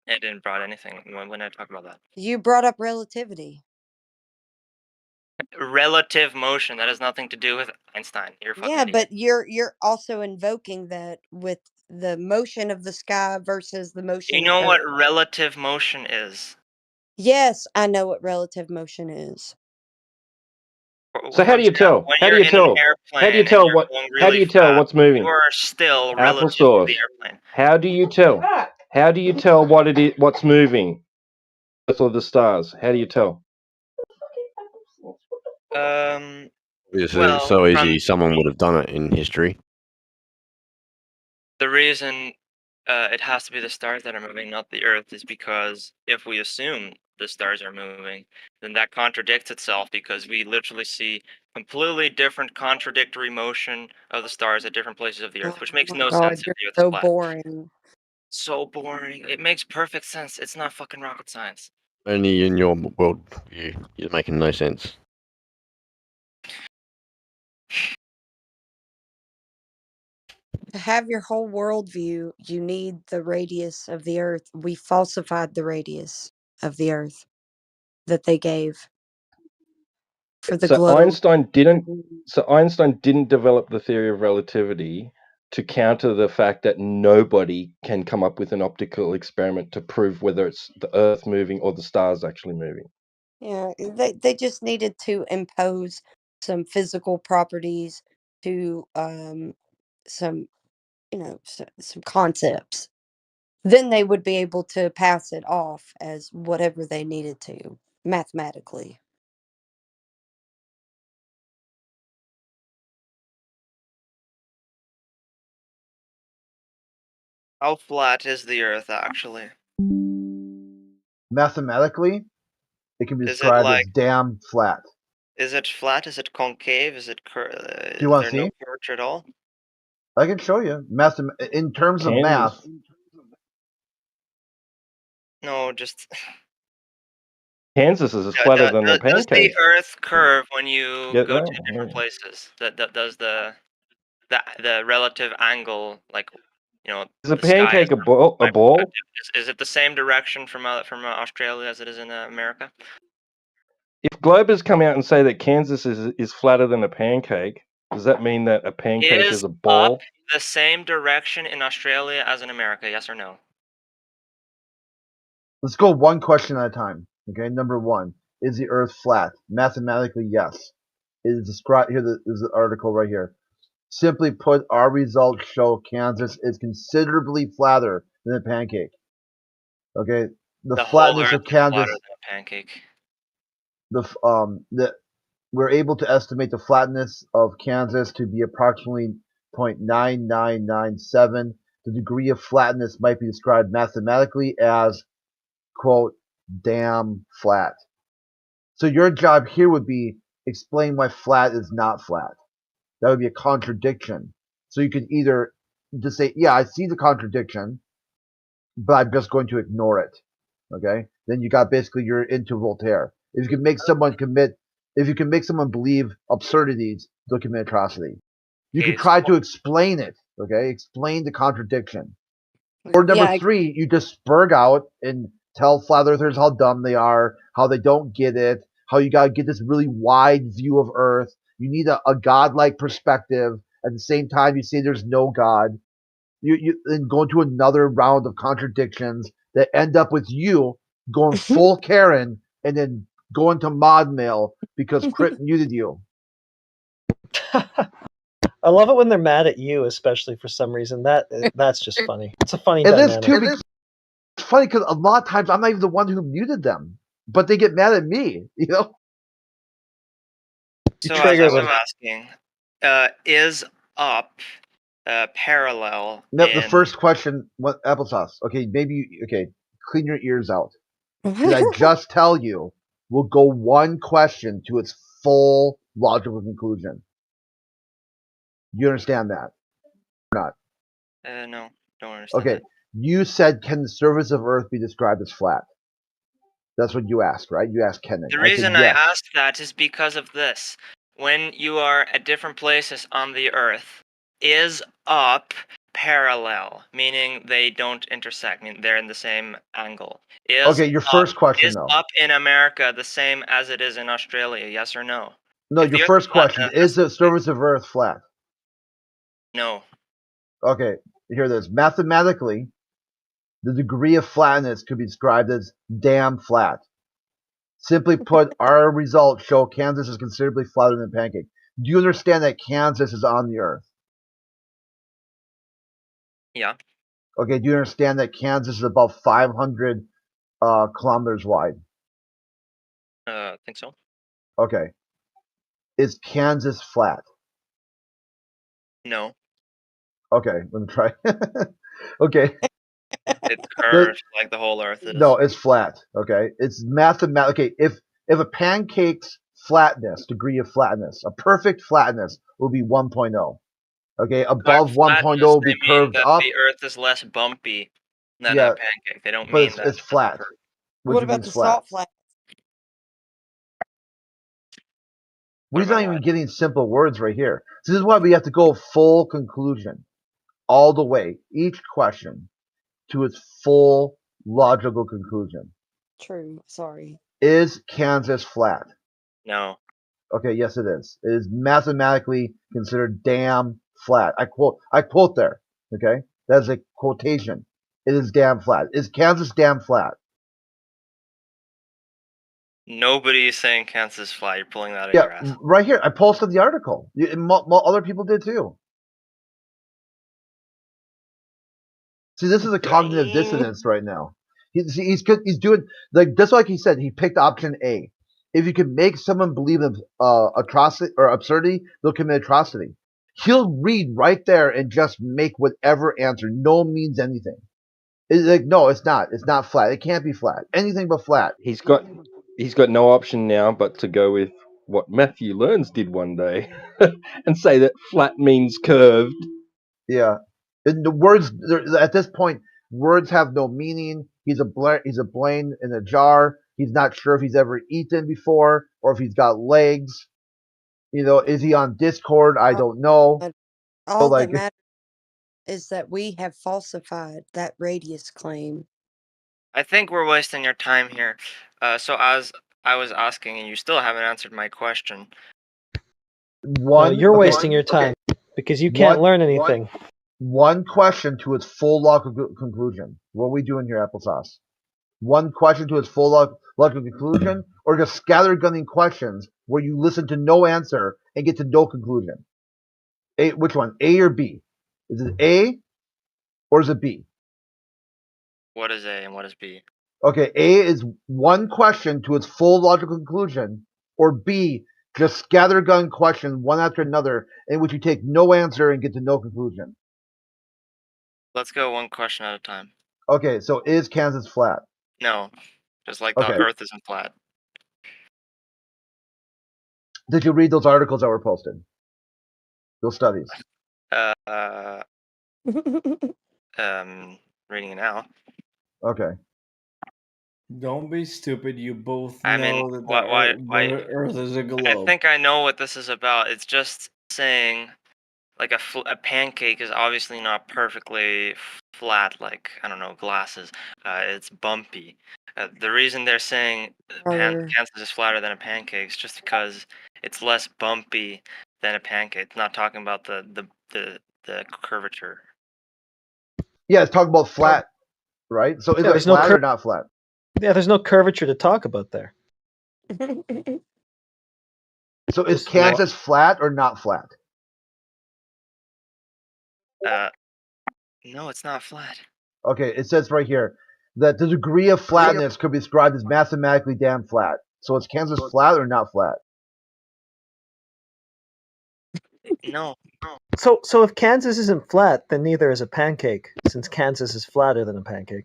It didn't brought anything when I talk about that. You brought up relativity. Relative motion, that has nothing to do with Einstein. You're a fucking Yeah, idiot. but you're also invoking that with the motion of the sky versus the motion. You know of... what relative motion is? Yes, I know what relative motion is. So how do you tell? When How do you're you in an tell? airplane How do you and tell you're what? going How do really you tell fast, what's moving? you are still relative to Applesauce. the airplane. How do you tell? How do you tell what it is? What's moving? Earth or the stars? How do you tell? It's Well, so from easy. Someone would have done it in history. the reason it has to be the stars that are moving, not the Earth, is because if we assume the stars are moving, then that contradicts itself because we literally see completely different contradictory motion of the stars at different places of the Earth, which makes Oh no God, sense if you're the Earth is so flat. boring. So boring. It makes perfect sense. It's not fucking rocket science. Only in your world view. You're making no sense. To have your whole worldview, you need the radius of the Earth. We falsified the radius of the Earth that they gave for the So globe. Einstein didn't. So Einstein didn't develop the theory of relativity to counter the fact that nobody can come up with an optical experiment to prove whether it's the Earth moving or the stars actually moving. Yeah, they just needed to impose some physical properties to some some concepts. Then they would be able to pass it off as whatever they needed to mathematically. How flat is the Earth actually? Mathematically, it can be Is it described as like? damn flat. Is it flat? Is it concave? Is it Do you is want to there no see? curvature at all? I can show you. In terms of math, Kansas. No, just Kansas is flatter than a does the pancake. Earth curve when you Get go that? to different Yeah. places? Does the relative angle, like, Is a the sky is pancake a ball? A ball? is it the same direction from Australia as it is in America? If Globers come out and say that Kansas is flatter than a pancake, does that mean that a pancake Is is a up ball? the same direction in Australia as in America? Yes or no? let's go one question at a time. Okay, number one: is the Earth flat? Mathematically, yes. It is described here. There's the article right here. Simply put, our results show Kansas is considerably flatter than a pancake. Okay, the The whole flatness Earth of is flatter Kansas. than a pancake. We're able to estimate the flatness of Kansas to be approximately 0.9997. The degree of flatness might be described mathematically as, quote, damn flat. So your job here would be explain why flat is not flat. That would be a contradiction. So you could either just say, yeah, I see the contradiction, but I'm just going to ignore it. Okay? Then you got basically you're into Voltaire. If you can make someone believe absurdities, they'll commit atrocity. You could try to explain it. Okay? Explain the contradiction. Or number Yeah, three, you just spurg out and tell flat earthers how dumb they are, how they don't get it, how you gotta get this really wide view of Earth. You need a godlike perspective. At the same time, you say there's no God. You then go into another round of contradictions that end up with you going full Karen and then going to mod mail because Crit muted you. I love it when they're mad at you, especially for some reason. That's just funny. It's a funny It is dynamic. too. It's funny because a lot of times I'm not even the one who muted them, but they get mad at me. You know. So as trigger I was them. asking, is up parallel No, the in? first question, what applesauce? Okay, okay. Clean your ears out. Did I just tell you? We'll go one question to its full logical conclusion. You understand that or not? No, don't understand Okay. that. You said, can the surface of Earth be described as flat? That's what you asked, right? You asked, can it? The I said reason I yes. asked that is because of this. When you are at different places on the Earth, is up parallel, meaning they don't intersect, meaning they're in the same angle. Okay, your first question is though. up in America the same as it is in Australia? Yes or no? No, If your the Earth first is flat, question then is the surface of Earth flat? no. Okay, here it is. Mathematically, the degree of flatness could be described as damn flat. Simply put, our results show Kansas is considerably flatter than Pancake. Do you understand that Kansas is on the Earth? Yeah. Okay, do you understand that Kansas is about 500 kilometers wide? I think so. Okay. Is Kansas flat? No. Okay, let me try. Okay. It's curved like the whole Earth is. No, it's flat. Okay, it's mathematically. Okay, if a pancake's flatness, degree of flatness, a perfect flatness will be 1.0. Okay, above 1.0 will be They mean curved that up. the Earth is less bumpy than Yeah, a pancake. They don't but mean that it's flat, which What about means the flat. salt flat? We're not even getting simple words right here. So this is why we have to go full conclusion, all the way, each question to its full logical conclusion. True. Sorry. Is Kansas flat? No. Okay, yes, it is. It is mathematically considered damn flat. I quote there. Okay, that's a quotation. It is damn flat. Is Kansas damn flat? Nobody is saying Kansas is flat. You're pulling that out of Yeah, your ass. right here. I posted the article. Other people did too. See, this is a cognitive dissonance right now. He's doing like just like he said. He picked option A. If you can make someone believe in atrocity or absurdity, they'll commit atrocity. He'll read right there and just make whatever answer. No means anything. It's like no, it's not. It's not flat. It can't be flat. Anything but flat. He's got no option now but to go with what Matthew Learns did one day and say that flat means curved. Yeah, and the words at this point, words have no meaning. He's a brain in a jar. He's not sure if he's ever eaten before or if he's got legs. Is he on Discord? I don't know. All like, that matters is that we have falsified that radius claim. I think we're wasting your time here. So as I was asking, and you still haven't answered my question. No, you're wasting your time because you can't learn anything. One question to its full logical conclusion. What are we doing here, Applesauce? One question to its full logical conclusion, or just scattergunning questions where you listen to no answer and get to no conclusion? Which one? A or B? Is it A or is it B? What is A and what is B? Okay, A is one question to its full logical conclusion, or B, just scattergun questions one after another in which you take no answer and get to no conclusion. Let's go one question at a time. Okay, so is Kansas flat? No, just like the Earth isn't flat. Did you read those articles that were posted? Those studies? Reading it now. Okay. Don't be stupid. You both I know mean, that why? the Earth is a globe. I think I know what this is about. It's just saying, like a pancake is obviously not perfectly flat, like I don't know, glasses. It's bumpy. The reason they're saying Kansas is flatter than a pancake is just because it's less bumpy than a pancake. It's not talking about the curvature. Yeah, it's talking about flat, right? So is it flat or not flat? Yeah, there's no curvature to talk about there. So is Kansas flat or not flat? No, it's not flat. Okay, it says right here that the degree of flatness could be described as mathematically damn flat. So is Kansas flat or not flat? No. So if Kansas isn't flat, then neither is a pancake, since Kansas is flatter than a pancake.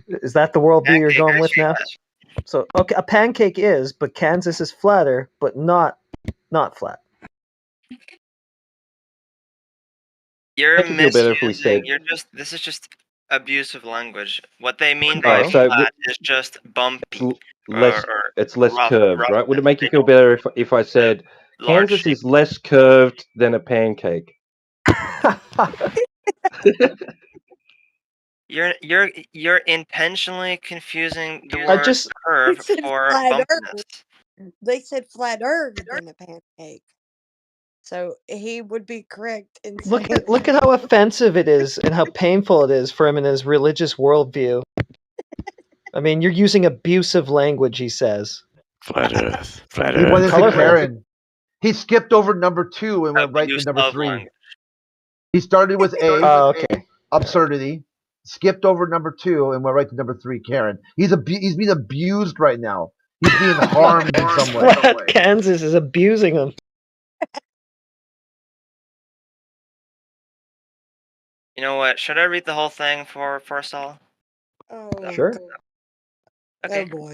Is that the worldview you're going with now? So okay, a pancake is, but Kansas is flatter, but not flat. You're Make it feel better if we misusing. said- This is just abusive language. What they mean by Alright, so flat is just bumpy. It's less rough- curved, rough. right? Would it make you feel better if I said large Kansas is less curved than a pancake? You're intentionally confusing the I word just- curve They said for flatter. bumpiness. They said flatter than a pancake. So he would be correct in saying Look at how offensive it is and how painful it is for him in his religious worldview. I mean, you're using abusive language, he says. Flat Earth. Flat He went Earth. into Colorful. Karen. He skipped over number 2 and went right to Abuse number of 3. language. He started with A, Oh, okay. absurdity, skipped over number 2 and went right to number 3, Karen. He's being abused right now. He's being harmed in some way. Flat Kansas is abusing him. You know what? Should I read the whole thing for us all? Oh, Sure. Okay. oh boy.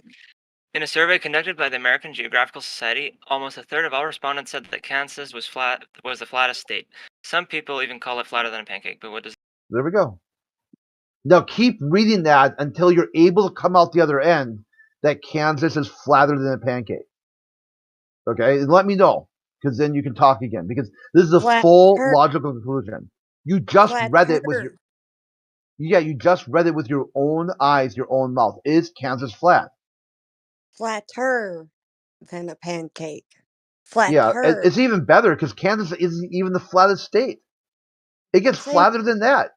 In a survey conducted by the American Geographical Society, almost a third of all respondents said that Kansas was the flattest state. Some people even call it flatter than a pancake, but what does There we go. Now keep reading that until you're able to come out the other end that Kansas is flatter than a pancake. Okay? And let me know, because then you can talk again. Because this is a Flat full Earth. logical conclusion. You just Flat read it with Earth. you just read it with your own eyes, your own mouth. Is Kansas flat? Flatter than a pancake. Yeah, Flatter. it's even better because Kansas isn't even the flattest state. It gets Say flatter than that.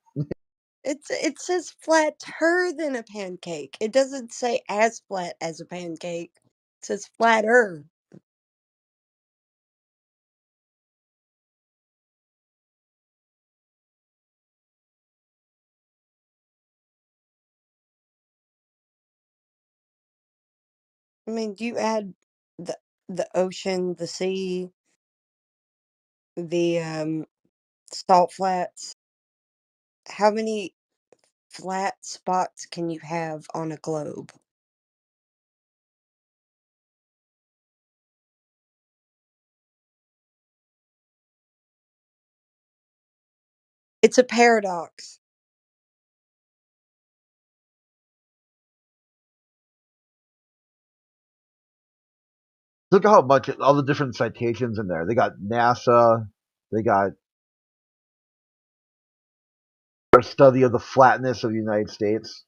it says flatter than a pancake. It doesn't say as flat as a pancake. It says flatter. I mean, do you add the the ocean, the sea, the salt flats? How many flat spots can you have on a globe? It's a paradox. Look at how much all the different citations in there. They got NASA. They got a study of the flatness of the United States.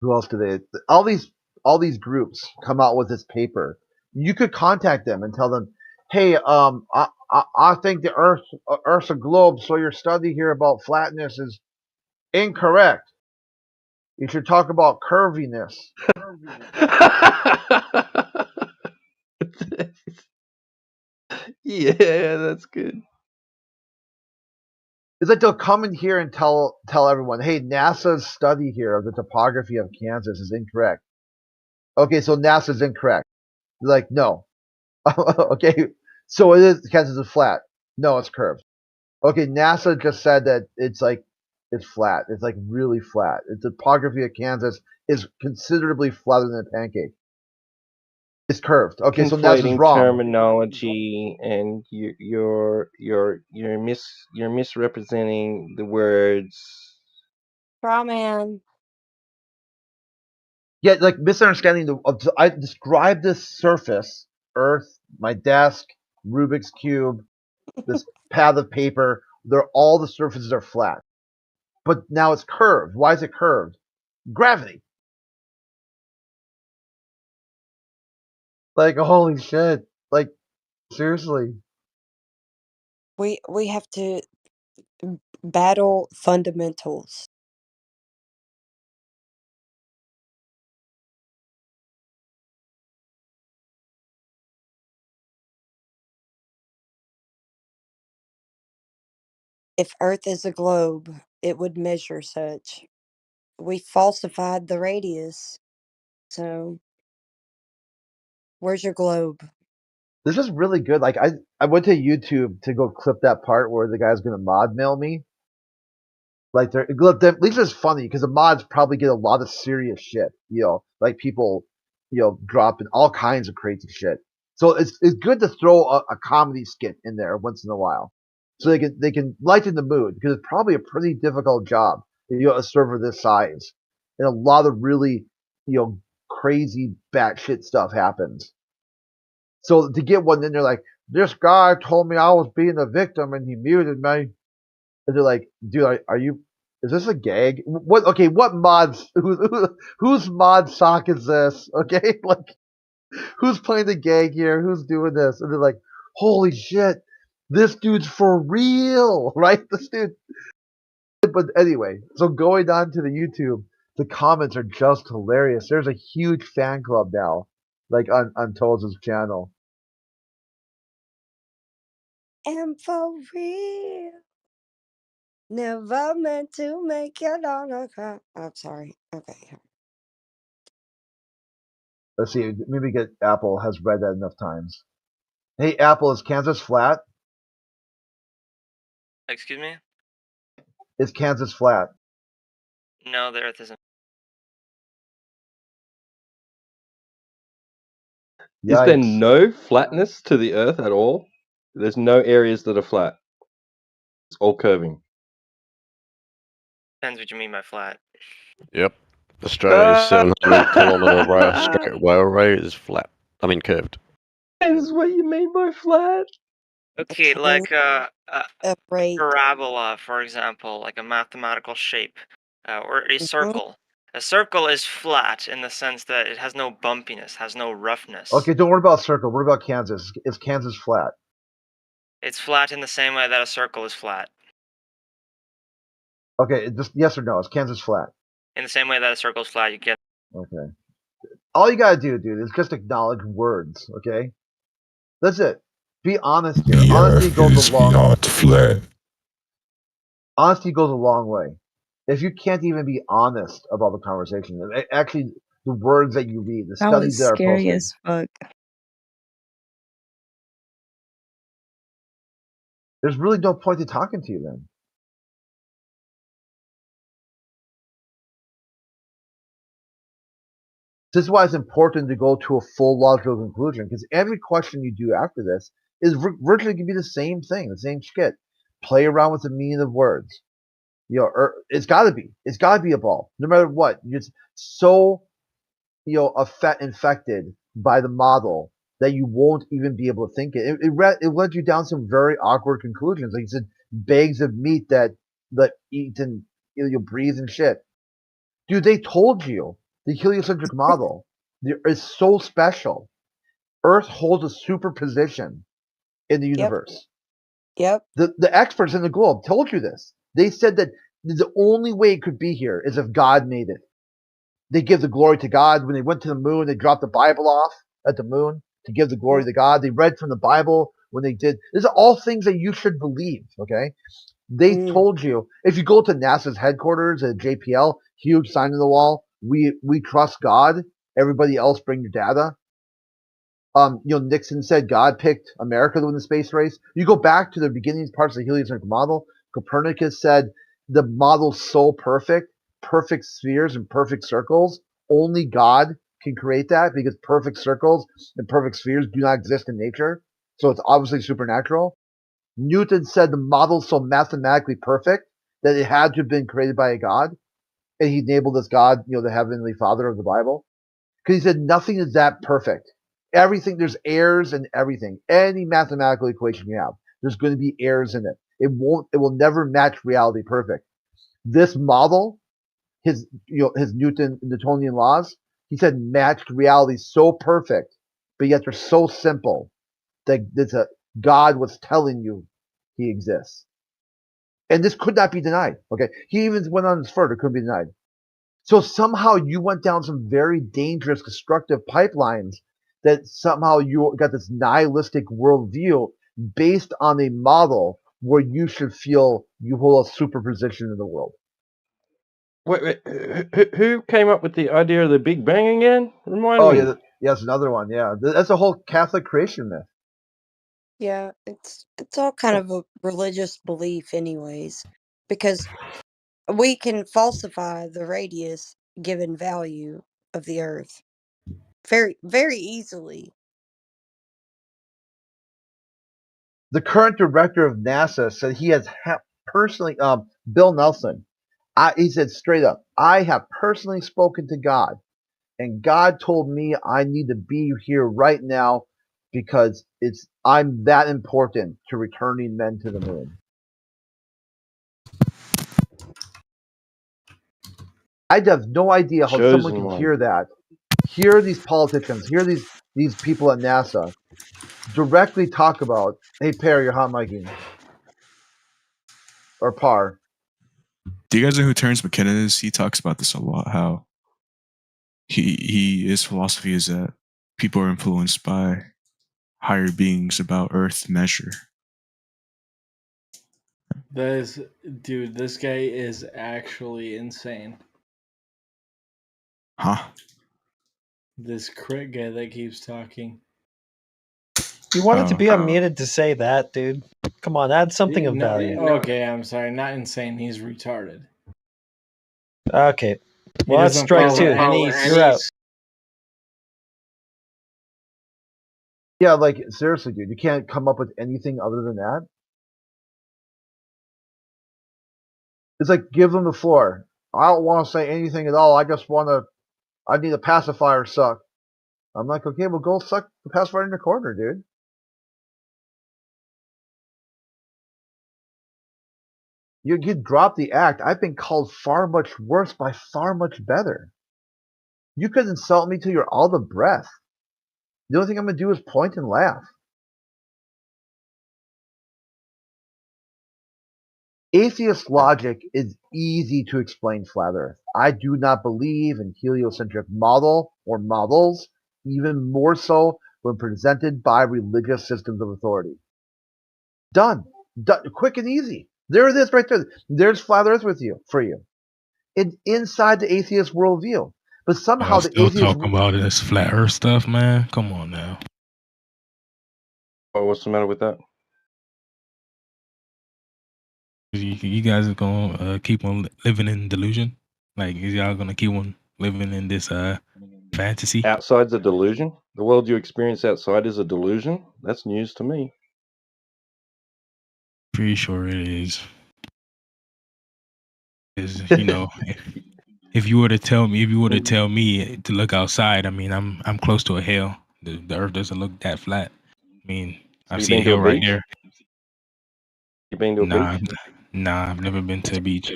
Who else do they? All these groups come out with this paper. You could contact them and tell them, "Hey, I think the Earth's a globe, so your study here about flatness is incorrect. You should talk about curviness." Yeah, that's good. It's like they'll come in here and tell everyone, "Hey, NASA's study here of the topography of Kansas is incorrect." Okay, so NASA's incorrect. They're like, no. Okay, so it is Kansas is flat. No, it's curved. Okay, NASA just said that it's flat. It's like really flat. The topography of Kansas is considerably flatter than a pancake. It's curved. Okay, so NASA's Conflating wrong. terminology, and you're misrepresenting the words. Straw man. Yeah, like misunderstanding I described this surface, Earth, my desk, Rubik's cube, this pad of paper. All the surfaces are flat, but now it's curved. Why is it curved? Gravity. Like holy shit! Like seriously. We have to battle fundamentals. If Earth is a globe, it would measure such. We falsified the radius. So, where's your globe? This is really good. Like I went to YouTube to go clip that part where the guy's gonna mod mail me. Like at least it's funny because the mods probably get a lot of serious shit. Like people, dropping all kinds of crazy shit. So it's good to throw a comedy skit in there once in a while, so they can lighten the mood because it's probably a pretty difficult job. A server this size, and a lot of really crazy batshit stuff happens. So to get one in there, like this guy told me I was being a victim and he muted me. And they're like, dude, are you? Is this a gag? What? Okay, what mods? Whose mod sock is this? Okay, like who's playing the gag here? Who's doing this? And they're like, holy shit, this dude's for real, right? This dude. But anyway, so going on to the YouTube, the comments are just hilarious. There's a huge fan club now, like on Toes' channel. And for real. Never meant to make it on a cry. I'm sorry. Okay. Let's see, maybe get Apple has read that enough times. Hey, Apple, is Kansas flat? Excuse me? Is Kansas flat? No, the Earth isn't. Is there Yikes. no flatness to the Earth at all? There's no areas that are flat. It's all curving. Depends what you mean by flat. Yep. Australia's 700-kilometre straight railway is flat. I mean curved. Depends what you mean by flat. Okay, like a Upright. parabola, for example, like a mathematical shape, or a Mhm. circle. A circle is flat in the sense that it has no bumpiness, has no roughness. Okay, don't worry about circle. Worry about Kansas. Is Kansas flat? It's flat in the same way that a circle is flat. Okay, just yes or no. Is Kansas flat? In the same way that a circle is flat, you get. Okay. All you gotta do, dude, is just acknowledge words. Okay. That's it. Be honest here. The Honesty Earth goes is a long. not flat. Honesty goes a long way. If you can't even be honest about the conversation, actually, the words that you read, the That studies was that are scary posted, as fuck. there's really no point to talking to you then. This is why it's important to go to a full logical conclusion, because every question you do after this is virtually going to be the same thing, the same shit. Play around with the meaning of words. You know, it's got to be. It's got to be a ball, no matter what. You're just so, infected by the model that you won't even be able to think it. It led you down some very awkward conclusions. Like you said, bags of meat that eat and you breathe and shit. Dude, they told you the heliocentric model is so special. Earth holds a superposition in the universe. Yep. The experts in the globe told you this. They said that the only way it could be here is if God made it. They give the glory to God. When they went to the moon, they dropped the Bible off at the moon to give the glory to God. They read from the Bible when they did. These are all things that you should believe, okay? They told you, if you go to NASA's headquarters at JPL, huge sign on the wall, we trust God. Everybody else bring your data. Nixon said God picked America to win the space race. You go back to the beginning parts of the heliocentric model. Copernicus said the model's so perfect spheres and perfect circles. Only God can create that because perfect circles and perfect spheres do not exist in nature. So it's obviously supernatural. Newton said the model's so mathematically perfect that it had to have been created by a god. And he enabled this God, the heavenly father of the Bible. Because he said nothing is that perfect. Everything, there's errors in everything. Any mathematical equation you have, there's going to be errors in it. It will never match reality perfect. This model, his Newtonian laws, he said matched reality so perfect, but yet they're so simple that God was telling you he exists. And this could not be denied. Okay. He even went on further, couldn't be denied. So somehow you went down some very dangerous, destructive pipelines that somehow you got this nihilistic worldview based on a model where you should feel you hold a superposition in the world. Wait, who came up with the idea of the Big Bang again? Remind Oh, me. yeah, that's another one. Yeah, that's a whole Catholic creation myth. Yeah, it's all kind of a religious belief anyways, because we can falsify the radius given value of the Earth very, very easily. The current director of NASA said he has personally, Bill Nelson, he said straight up, I have personally spoken to God, and God told me I need to be here right now because I'm that important to returning men to the moon. I have no idea how someone Chosen can one. hear that, hear these politicians, hear these people at NASA directly talk about, hey, Perry, you're hot micing. Or Par. Do you guys know who Terence McKenna is? He talks about this a lot. How his philosophy is that people are influenced by higher beings about Earth measure. Dude, this guy is actually insane. Huh? This crit guy that keeps talking. You wanted to be unmuted to say that, dude. Come on, add something of value. Okay, I'm sorry. Not insane. He's retarded. Okay. He Well, that's doesn't strike follow two. You're out. Yeah, like seriously, dude, you can't come up with anything other than that. It's like give them the floor. I don't want to say anything at all. I need a pacifier suck. I'm like, okay, well, go suck the pacifier in the corner, dude. You drop the act. I've been called far much worse by far much better. You could insult me till you're out of breath. The only thing I'm going to do is point and laugh. Atheist logic is easy to explain flat Earth. I do not believe in heliocentric model or models, even more so when presented by religious systems of authority. Done. Quick and easy. There it is right there. There's flat Earth for you. It's inside the atheist worldview. But somehow Y'all the still atheist... talking about this flat Earth stuff, man? Come on now. Oh, what's the matter with that? You guys are gonna keep on living in delusion? Like, is y'all gonna keep on living in this fantasy? Outside's a delusion? The world you experience outside is a delusion? That's news to me. Pretty sure it is. Is you know, if you were to tell me to look outside, I mean, I'm close to a hill. The Earth doesn't look that flat. I mean, I you see a been to a hill right beach? here. You been to a beach? Nah, I've never been to a beach.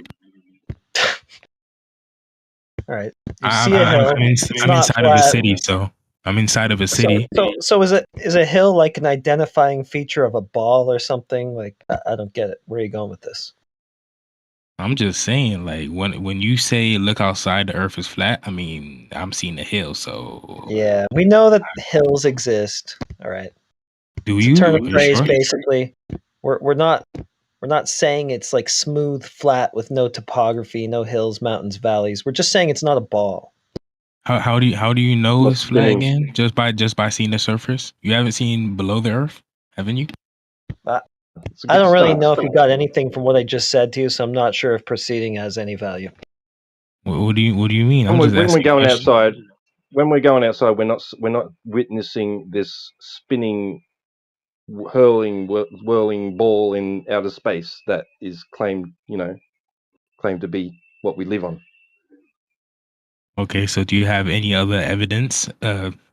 All right. You see a hill. I'm It's inside not of a flat. city, so I'm inside of a city. So is a hill like an identifying feature of a ball or something? Like I don't get it. Where are you going with this? I'm just saying, like when you say look outside, the Earth is flat. I mean, I'm seeing the hill. So Yeah, we know that hills exist. All right. do It's you? a turn of Are you phrase, sure? basically. We're not saying it's like smooth, flat with no topography, no hills, mountains, valleys. We're just saying it's not a ball. How do you know Not it's flat spinning. again? Just by seeing the surface? You haven't seen below the Earth, haven't you? I don't really know if you got anything from what I just said to you, so I'm not sure if proceeding has any value. What do you mean? When, I'm just when we're asking going questions. outside, we're not witnessing this spinning, whirling ball in outer space that is claimed to be what we live on. Okay, so do you have any other evidence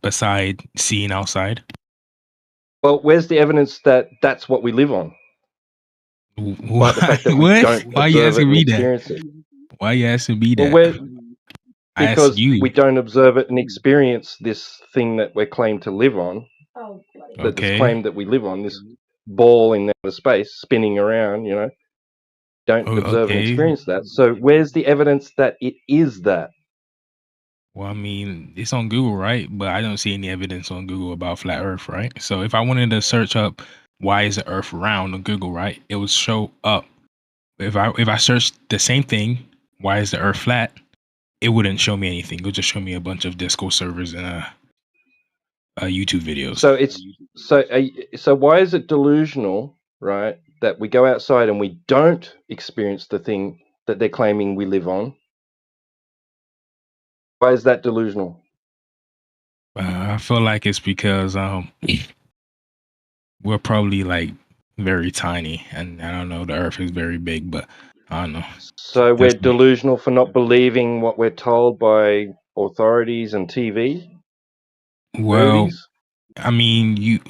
beside seeing outside? Well, where's the evidence that that's what we live on? Despite the fact that we What? don't Why are you observe it asking and me that? experience it. Why are you asking me Well, that? I asked because you. we don't observe it and experience this thing that we're claimed to live on. That this Okay. claim that we live on, this ball in outer space spinning around, don't observe and Okay. experience that. So where's the evidence that it is that? Well, I mean, it's on Google, right? But I don't see any evidence on Google about flat Earth, right? So if I wanted to search up why is the Earth round on Google, right, it would show up. If I searched the same thing, why is the Earth flat? It wouldn't show me anything. It would just show me a bunch of Discord servers and YouTube videos. So why is it delusional, right, that we go outside and we don't experience the thing that they're claiming we live on? Why is that delusional? I feel like it's because we're probably like very tiny, and I don't know, the Earth is very big, but I don't know. So we're That's me. delusional for not believing what we're told by authorities and TV Well, movies. I mean,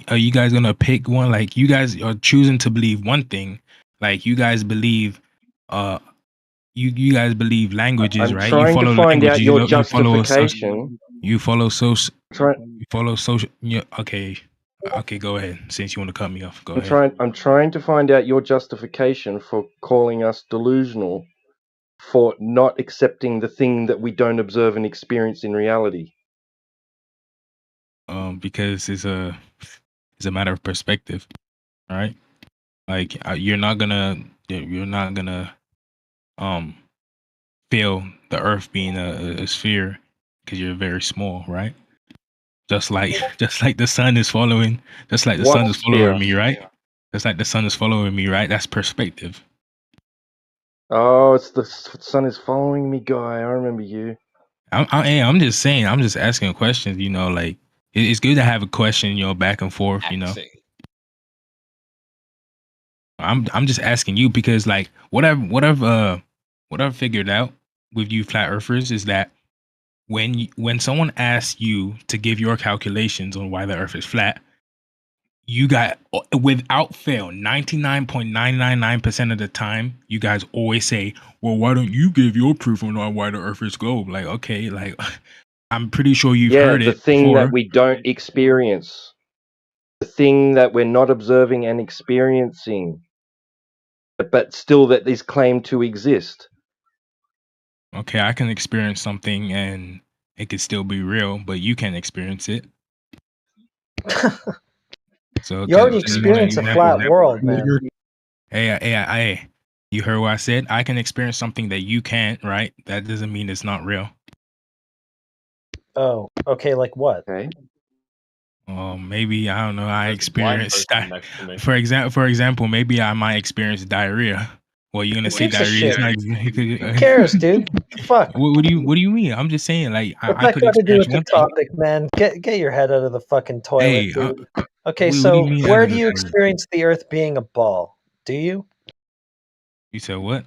are you guys gonna pick one? Like, you guys are choosing to believe one thing. Like, you guys believe, you guys believe languages, I'm right? You trying to follow find out languages. your You follow justification. You follow social. Try- You follow social. Yeah. Okay. Okay. Go ahead. Since you want to cut me off, go ahead. I'm trying to find out your justification for calling us delusional for not accepting the thing that we don't observe and experience in reality? Because it's a matter of perspective, right? Like you're not gonna feel the Earth being a sphere because you're very small, right? Just like the sun is following, What sphere? me, right? Just like the sun is following me, right? That's perspective. Oh, it's the sun is following me guy. I remember you. I'm just saying. I'm just asking questions. You know, like it's good to have a question. You know, back and forth. You know, I'm just asking you because like what I've figured out with you flat earthers is that when someone asks you to give your calculations on why the Earth is flat, you got without fail 99.999% of the time you guys always say, well, why don't you give your proof on why the Earth is globe? Like, okay, like I'm pretty sure you've Yeah, heard the it thing that before. we don't experience. The thing that we're not observing and experiencing. But still that is claimed to exist. Okay, I can experience something and it could still be real, but you can't experience it. So You already you want an experienced a example? flat world, man. Hey, you heard what I said? I can experience something that you can't, right? That doesn't mean it's not real. Oh, okay, like what? Okay. Maybe I don't know. I There's a blind experienced person next to me. for example, maybe I might experience diarrhea. Well, you're gonna Who say gives a diarrhea is shit? not. Who cares, dude? What the fuck? What do you mean? I'm just saying, like What's I that could got to do experience with the one thing. topic, man? Get your head out of the fucking toilet, Hey, dude. Okay, what do so you mean out where of do the you toilet? experience the Earth being a ball? Do you? You said what?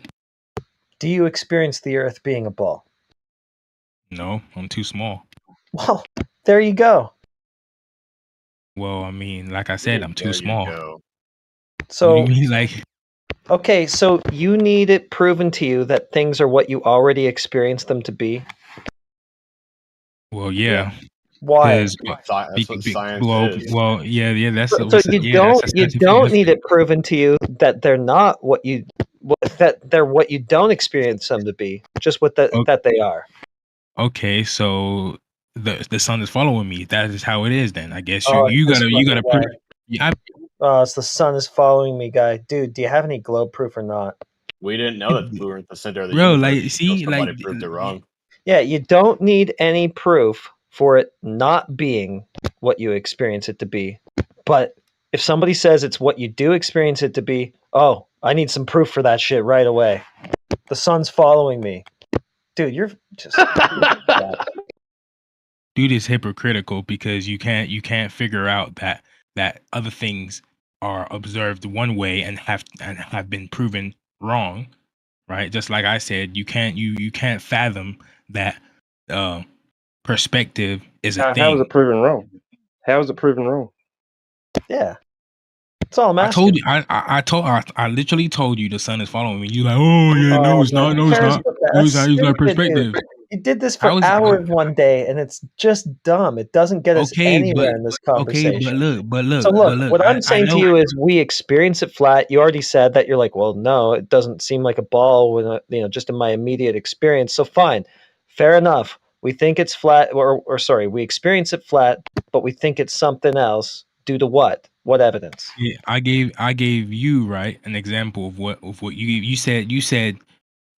Do you experience the Earth being a ball? No, I'm too small. Well, there you go. Well, I mean, like I said, I'm too There you small. go. What do you So, mean, like? okay, so you need it proven to you that things are what you already experience them to be. Well, yeah. Why? That's what science is. Well, yeah. That's So what's you yeah. don't That's a you scientific don't answer. need it proven to you that they're not what you that they're what you don't experience them to be. Just what that they are. Okay, so the sun is following me. That is how it is. Then I guess Oh, you this gotta fucking prove. guy. Yeah, Oh, it's the sun is following me, guy. Dude, do you have any globe proof or not? We didn't know that we were at the center of the bro. universe Like, until see, somebody proved it wrong. Yeah, you don't need any proof for it not being what you experience it to be. But if somebody says it's what you do experience it to be, oh, I need some proof for that shit right away. The sun's following me. Dude, you're just dude is hypocritical because you can't figure out that other things are observed one way and have been proven wrong, right? Just like I said, you can't fathom that perspective is a How is thing. it proven wrong? How is it proven wrong? Yeah. That's all I'm I told asking. you, I literally told you the sun is following me. You like, oh yeah, no, Oh, it's not, man, no, who it's cares not, about that? no, it's That's not. It's not stupid, dude. perspective. You did this How for is it? hours one day, and it's just dumb. It doesn't get us Okay, anywhere in this conversation. So look, what I'm I saying to know. you is we experience it flat. You already said that. You're like, well, no, it doesn't seem like a ball when just in my immediate experience. So fine, fair enough. We think it's flat, or sorry, we experience it flat, but we think it's something else. Due to what? What evidence? Yeah, I gave you right an example of what you gave. You said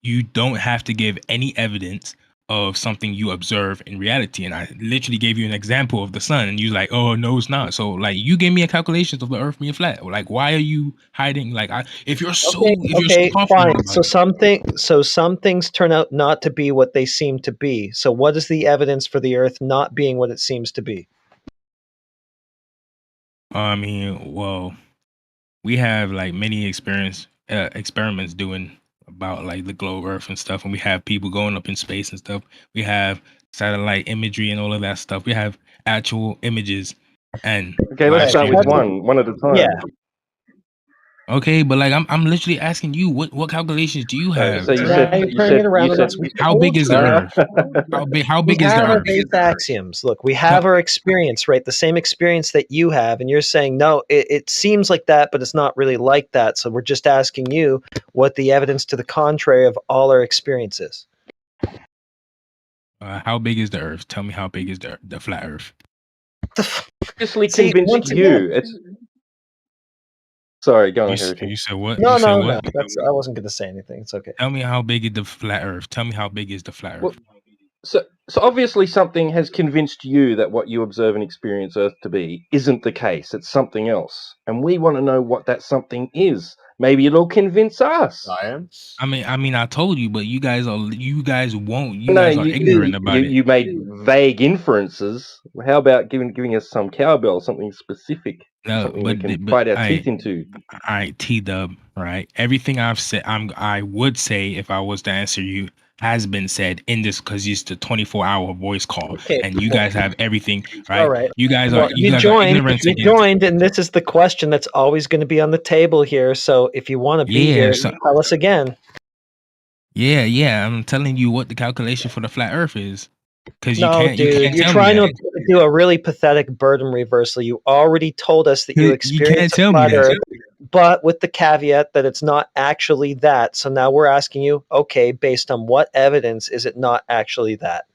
you don't have to give any evidence of something you observe in reality, and I literally gave you an example of the sun, and you like, oh no, it's not. So like, you gave me a calculation of the Earth being flat. Like, why are you hiding? Like, if you're so Okay, confident fine. about So it. some things turn out not to be what they seem to be. So what is the evidence for the Earth not being what it seems to be? I mean, well, we have like many experiments doing about like the globe Earth and stuff, and we have people going up in space and stuff. We have satellite imagery and all of that stuff. We have actual images and Okay, live let's start streams. with one at a time. Yeah. Okay, but like I'm literally asking you, what calculations do you have? So you Now said you're turning it around on us. We How told big is you. the Earth? How We big is the have our Earth? base axioms. Look, we have our experience, right? The same experience that you have, and you're saying no. It seems like that, but it's not really like that. So we're just asking you what the evidence to the contrary of all our experiences. How big is the Earth? Tell me how big is the flat Earth? Obviously See, convinced once you. again, It's sorry, go on, You Heritage. said what? no, You said no, what? no. I wasn't going to say anything. It's okay. Tell me how big is the flat Earth? Tell me how big is the flat Earth? Well, so obviously something has convinced you that what you observe and experience Earth to be isn't the case. It's something else, and we want to know what that something is. Maybe it'll convince us. Science. I mean, I told you, but you guys won't. You No, guys are ignorant about it. you made vague inferences. How about giving us some cowbell, something specific, No, something we can but bite our teeth into? all right, T-Dub, right? Everything I've said, I would say if I was to answer you has been said in this because it's the 24-hour voice call, Okay. and you guys have everything, All right? right. You guys Well, are ignorant You against. joined, and this is the question that's always going to be on the table here. So if you want to be Yeah, here, so tell us again. yeah. I'm telling you what the calculation for the flat Earth is, because you No, can't dude, you're tell me trying that. to do a really pathetic burden reversal. You already told us that you You can't experienced a tell me flat that. Earth, but with the caveat that it's not actually that. So now we're asking you, okay, based on what evidence is it not actually that?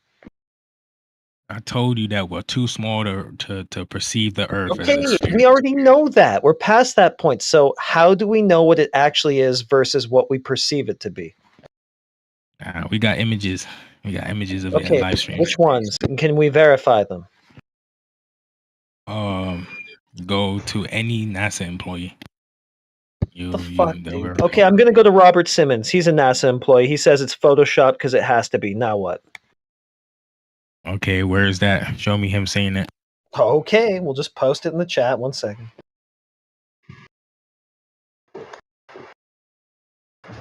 I told you that we're too small to perceive the Earth as Okay, a sphere. we already know that. We're past that point. So how do we know what it actually is versus what we perceive it to be? We got images. We got images of it in Okay, live stream. which ones? And can we verify them? Go to any NASA employee. The fuck, They'll dude? verify. Okay, I'm gonna go to Robert Simmons. He's a NASA employee. He says it's Photoshop because it has to be. Now what? Okay, where is that? Show me him saying that. Okay, we'll just post it in the chat. 1 second.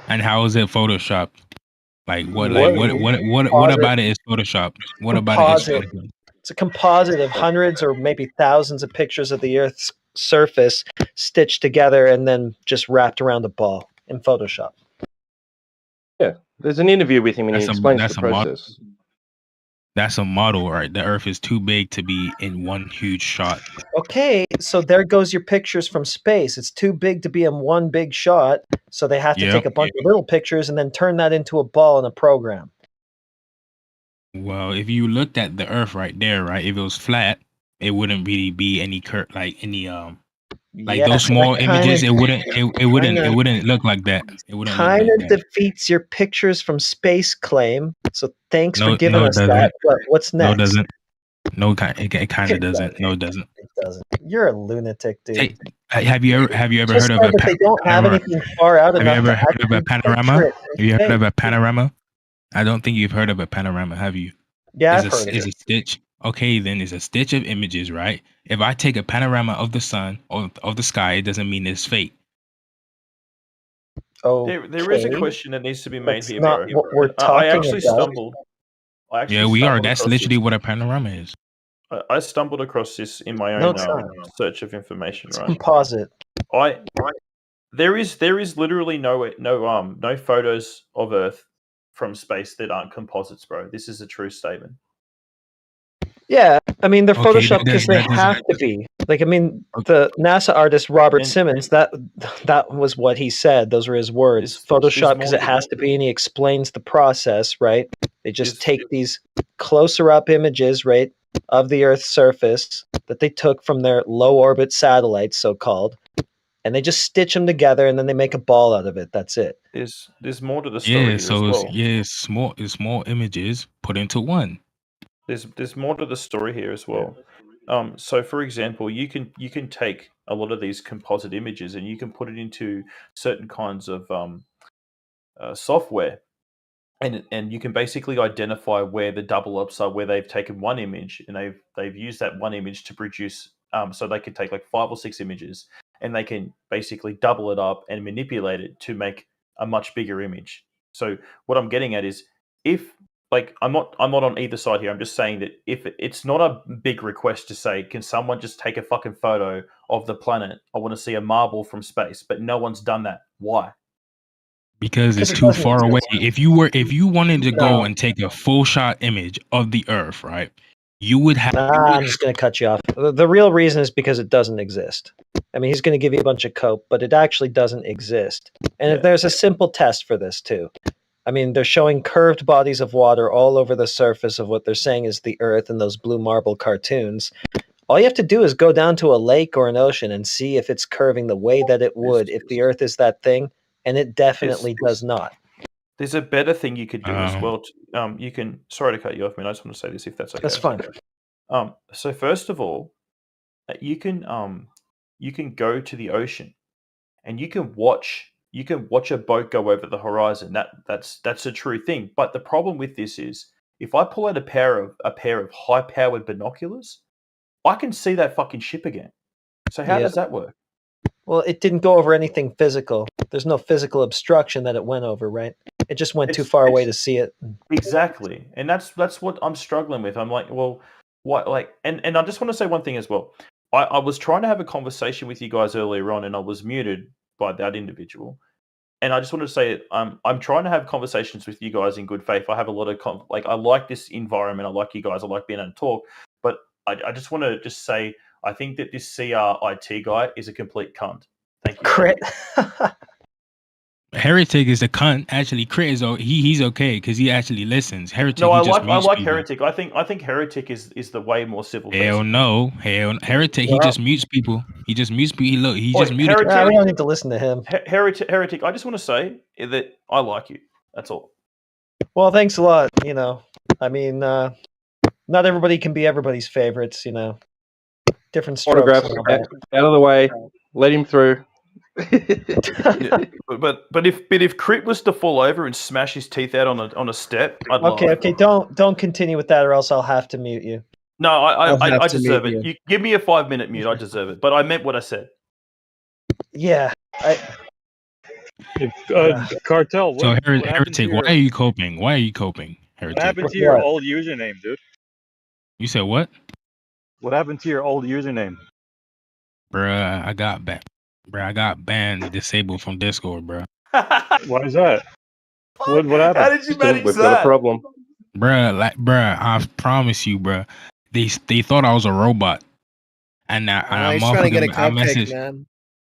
And how is it Photoshop? Like what? What Composite. about it is Photoshop? What about it is Composite. Photoshop? It's a composite of hundreds or maybe thousands of pictures of the Earth's surface stitched together and then just wrapped around a ball in Photoshop. Yeah, there's an interview with him and he explains the process. That's a model, right? The Earth is too big to be in one huge shot. Okay, so there goes your pictures from space. It's too big to be in one big shot, so they have to take a bunch of little pictures and then turn that into a ball in a program. Well, if you looked at the Earth right there, right, if it was flat, it wouldn't really be any like Yeah, those small that kinda- images. It wouldn't look like that. It wouldn't look Kind like of that. defeats your pictures from space claim. So thanks for No, giving it us doesn't. that. But what's No, next? it doesn't. No, it kind It of doesn't. No, it doesn't. It doesn't. You're a lunatic, dude. Hey, have you ever Just heard of said a that they don't have panorama? anything far out Have you enough ever to heard of a actually panorama? picture it Have in you heard of space. a panorama? I don't think you've heard of a panorama, have you? Yeah, Is I've heard of is it. a stitch. Okay, then it's a stitch of images, right? If I take a panorama of the sun or of the sky, it doesn't mean it's fake. Oh, There is a question that needs to be made That's here, not bro. what we're I talking actually about. stumbled. Yeah, we are. stumbled That's across literally this. what a panorama is. I stumbled across this in my No, own it's not. search of information. It's Right, composite. There is literally no photos of Earth from space that aren't composites, bro. This is a true statement. Yeah, I mean they're Okay, Photoshopped because they have to be. Like, I mean, the NASA artist Robert Simmons, that was what he said. Those were his words. Photoshop because it has to be, and he explains the process, right? They just take these closer up images, right, of the Earth's surface that they took from their low orbit satellites, so called, and they just stitch them together, and then they make a ball out of it. That's it. There's more to the story Yeah, here so as well. it's small images put into one. There's more to the story here as well. So for example, you can take a lot of these composite images and you can put it into certain kinds of software, and you can basically identify where the double ups are, where they've taken one image and they've used that one image to produce. So they can take like 5 or 6 images and they can basically double it up and manipulate it to make a much bigger image. So what I'm getting at is if like I'm not on either side here. I'm just saying that if it's not a big request to say, can someone just take a fucking photo of the planet? I want to see a marble from space, but no one's done that. Why? Because it's it too doesn't far away. exist. If you wanted to go No. and take a full shot image of the Earth, right? You would have. I'm just going to cut you off. The real reason is because it doesn't exist. I mean, he's going to give you a bunch of cope, but it actually doesn't exist. And there's a simple test for this, too. I mean, they're showing curved bodies of water all over the surface of what they're saying is the Earth in those blue marble cartoons. All you have to do is go down to a lake or an ocean and see if it's curving the way that it would if the Earth is that thing, and it definitely does not. There's a better thing you could do as well. You can. Sorry to cut you off, man. I just want to say this, if that's okay. That's fine. So first of all, you can go to the ocean, and you can watch a boat go over the horizon. That's a true thing. But the problem with this is, if I pull out a pair of high powered binoculars, I can see that fucking ship again. So how does that work? Well, it didn't go over anything physical. There's no physical obstruction that it went over, right? It just went too far away to see it. Exactly, and that's what I'm struggling with. I'm like, well, what? Like, and I just want to say one thing as well. I was trying to have a conversation with you guys earlier on, and I was muted by that individual. And I just want to say, I'm trying to have conversations with you guys in good faith. I have a lot of I like this environment. I like you guys. I like being able to talk. But I just want to say, I think that this CRIT guy is a complete cunt. Thank you. Crit. Heretic is a cunt. Actually, Crit is he's okay because he actually listens. Heretic. No, I like people. Heretic. I think Heretic is the way more civil. Hell no, Heretic. He just mutes people. He just mutes people. He just muted. We don't need to listen to him. Heretic. I just want to say that I like you. That's all. Well, thanks a lot. You know, I mean, not everybody can be everybody's favorites. You know, different strokes. Autographs out of the way. Let him through. but if Crit was to fall over and smash his teeth out on a step, I'd Okay, don't continue with that, or else I'll have to mute you. No, I deserve it. You give me a 5-minute mute. I deserve it. But I meant what I said. Yeah. Cartel. So Heretic, why are you coping? Why are you coping, Heretic? What happened to your old username, dude? You said what? What happened to your old username? Bruh, I got banned, disabled from Discord, bruh. Why is that? What happened? How did you manage We've that? got a problem. Bruh, I promise you, bruh. They thought I was a robot. And I'm trying to get a cupcake, message, man.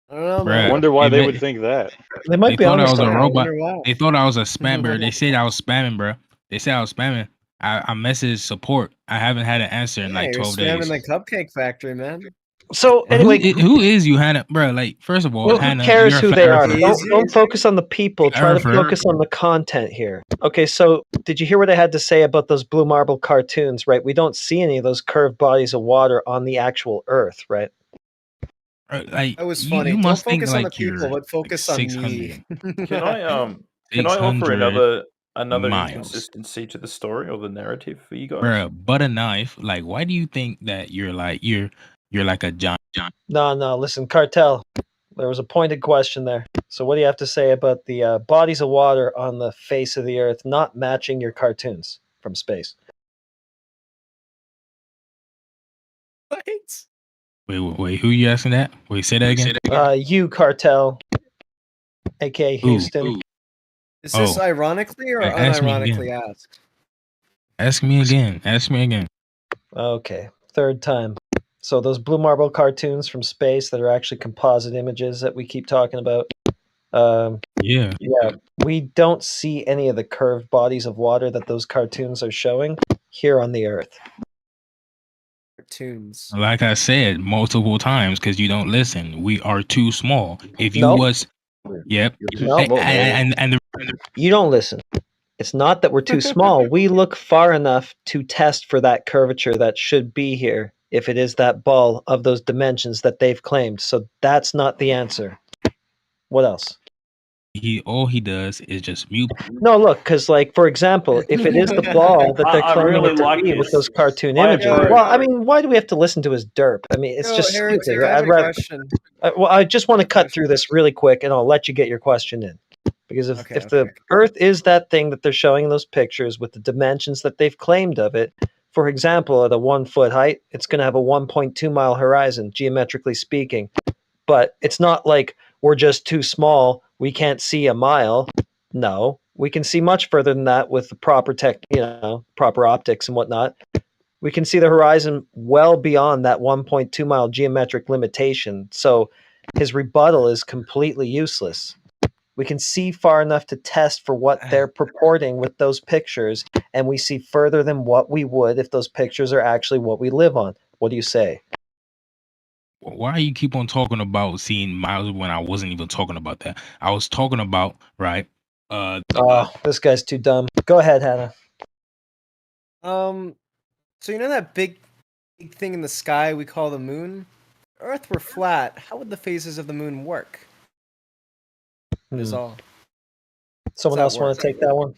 I don't know, bruh, man. I wonder why they would think that. They might be thought I honest. was a robot. why. They thought I was a spammer. They said I was spamming, bruh. They said I was spamming. I messaged support. I haven't had an answer in like 12 you're days. spamming the cupcake factory, man. So anyway, who is you, Hannah, bro? Like, first of all, well, Hannah, who cares you're a who fat they are? earther. Don't focus on the people. Try to Earther. focus on the content here. Okay, so did you hear what I had to say about those blue marble cartoons? Right, we don't see any of those curved bodies of water on the actual Earth, right? Like, That was funny. you Don't must focus think on like the people, you're but focus like on 600. me. Can I offer 600 another miles. inconsistency to the story or the narrative for you guys? Bruh, but a knife. Like, why do you think that you're like a giant? No. Listen, Cartel. There was a pointed question there. So, what do you have to say about the bodies of water on the face of the Earth not matching your cartoons from space? Wait, who you asking that? Wait, say that again. You, Cartel, aka Who? Houston. Is this Oh. ironically or Ask me unironically again. asked? Ask me again. Ask me again. Okay, third time. So those blue marble cartoons from space that are actually composite images that we keep talking about. Yeah. We don't see any of the curved bodies of water that those cartoons are showing here on the Earth. Cartoons. Like I said multiple times, because you don't listen. We are too small. If you Nope. was, yep. Nope. And You don't listen. It's not that we're too small. We look far enough to test for that curvature that should be here if it is that ball of those dimensions that they've claimed. So that's not the answer. What else? all he does is just mute. No, look, because like for example, if it is the ball that they're I claiming really it to like be this. with those cartoon I images, agree. well, I mean, why do we have to listen to his derp? I mean, it's just Heretic, stupid. I have I'd a rather. question. Well, I just want to cut through this really quick, and I'll let you get your question in. Because if, Okay, if okay. the Earth is that thing that they're showing in those pictures with the dimensions that they've claimed of it, for example, at a 1 foot height, it's going to have a 1.2 mile horizon, geometrically speaking. But it's not like we're just too small, we can't see a mile. No, we can see much further than that with the proper proper optics and whatnot. We can see the horizon well beyond that 1.2 mile geometric limitation. So his rebuttal is completely useless. We can see far enough to test for what they're purporting with those pictures, and we see further than what we would if those pictures are actually what we live on. What do you say? Why you keep on talking about seeing miles when I wasn't even talking about that? I was talking about, right? Oh, this guy's too dumb. Go ahead, Hannah. So you know that big thing in the sky we call the moon? If Earth were flat, how would the phases of the moon work? That is all. Someone else want to take that one?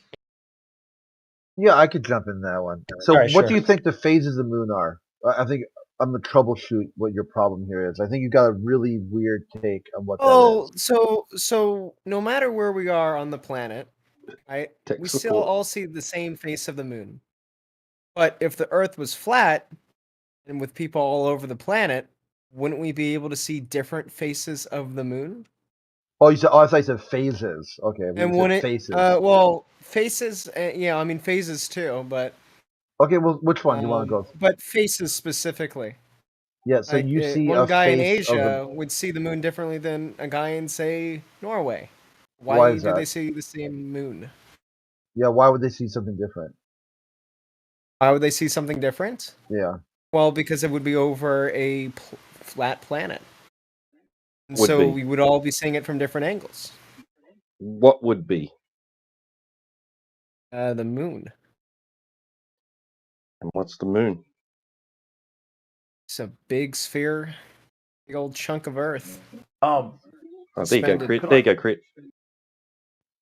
Yeah, I could jump in that one. So, All right, what sure. do you think the phases of the moon are? I think I'm gonna troubleshoot what your problem here is. I think you got a really weird take on what that Oh, is. so no matter where we are on the planet, right? We still Technical. all see the same face of the moon. But if the Earth was flat and with people all over the planet, wouldn't we be able to see different faces of the moon? Oh, you said. Oh, I thought you said phases. Okay, but And you said wouldn't faces. well, faces, yeah, I mean phases too, but Okay, well, which one do you want to go? but faces specifically. Yeah, so Like you see one a guy in face of Asia the. would see the moon differently than a guy in, say, Norway. Why Why is do that? they see the same moon? Yeah, why would they see something different? Why would they see something different? Yeah. Well, because it would be over a flat planet. And Would so be. we would all be seeing it from different angles. What would be? The moon. And what's the moon? It's a big sphere, big old chunk of Earth. Oh, there you go, Suspended. Crit. There you go, Crit.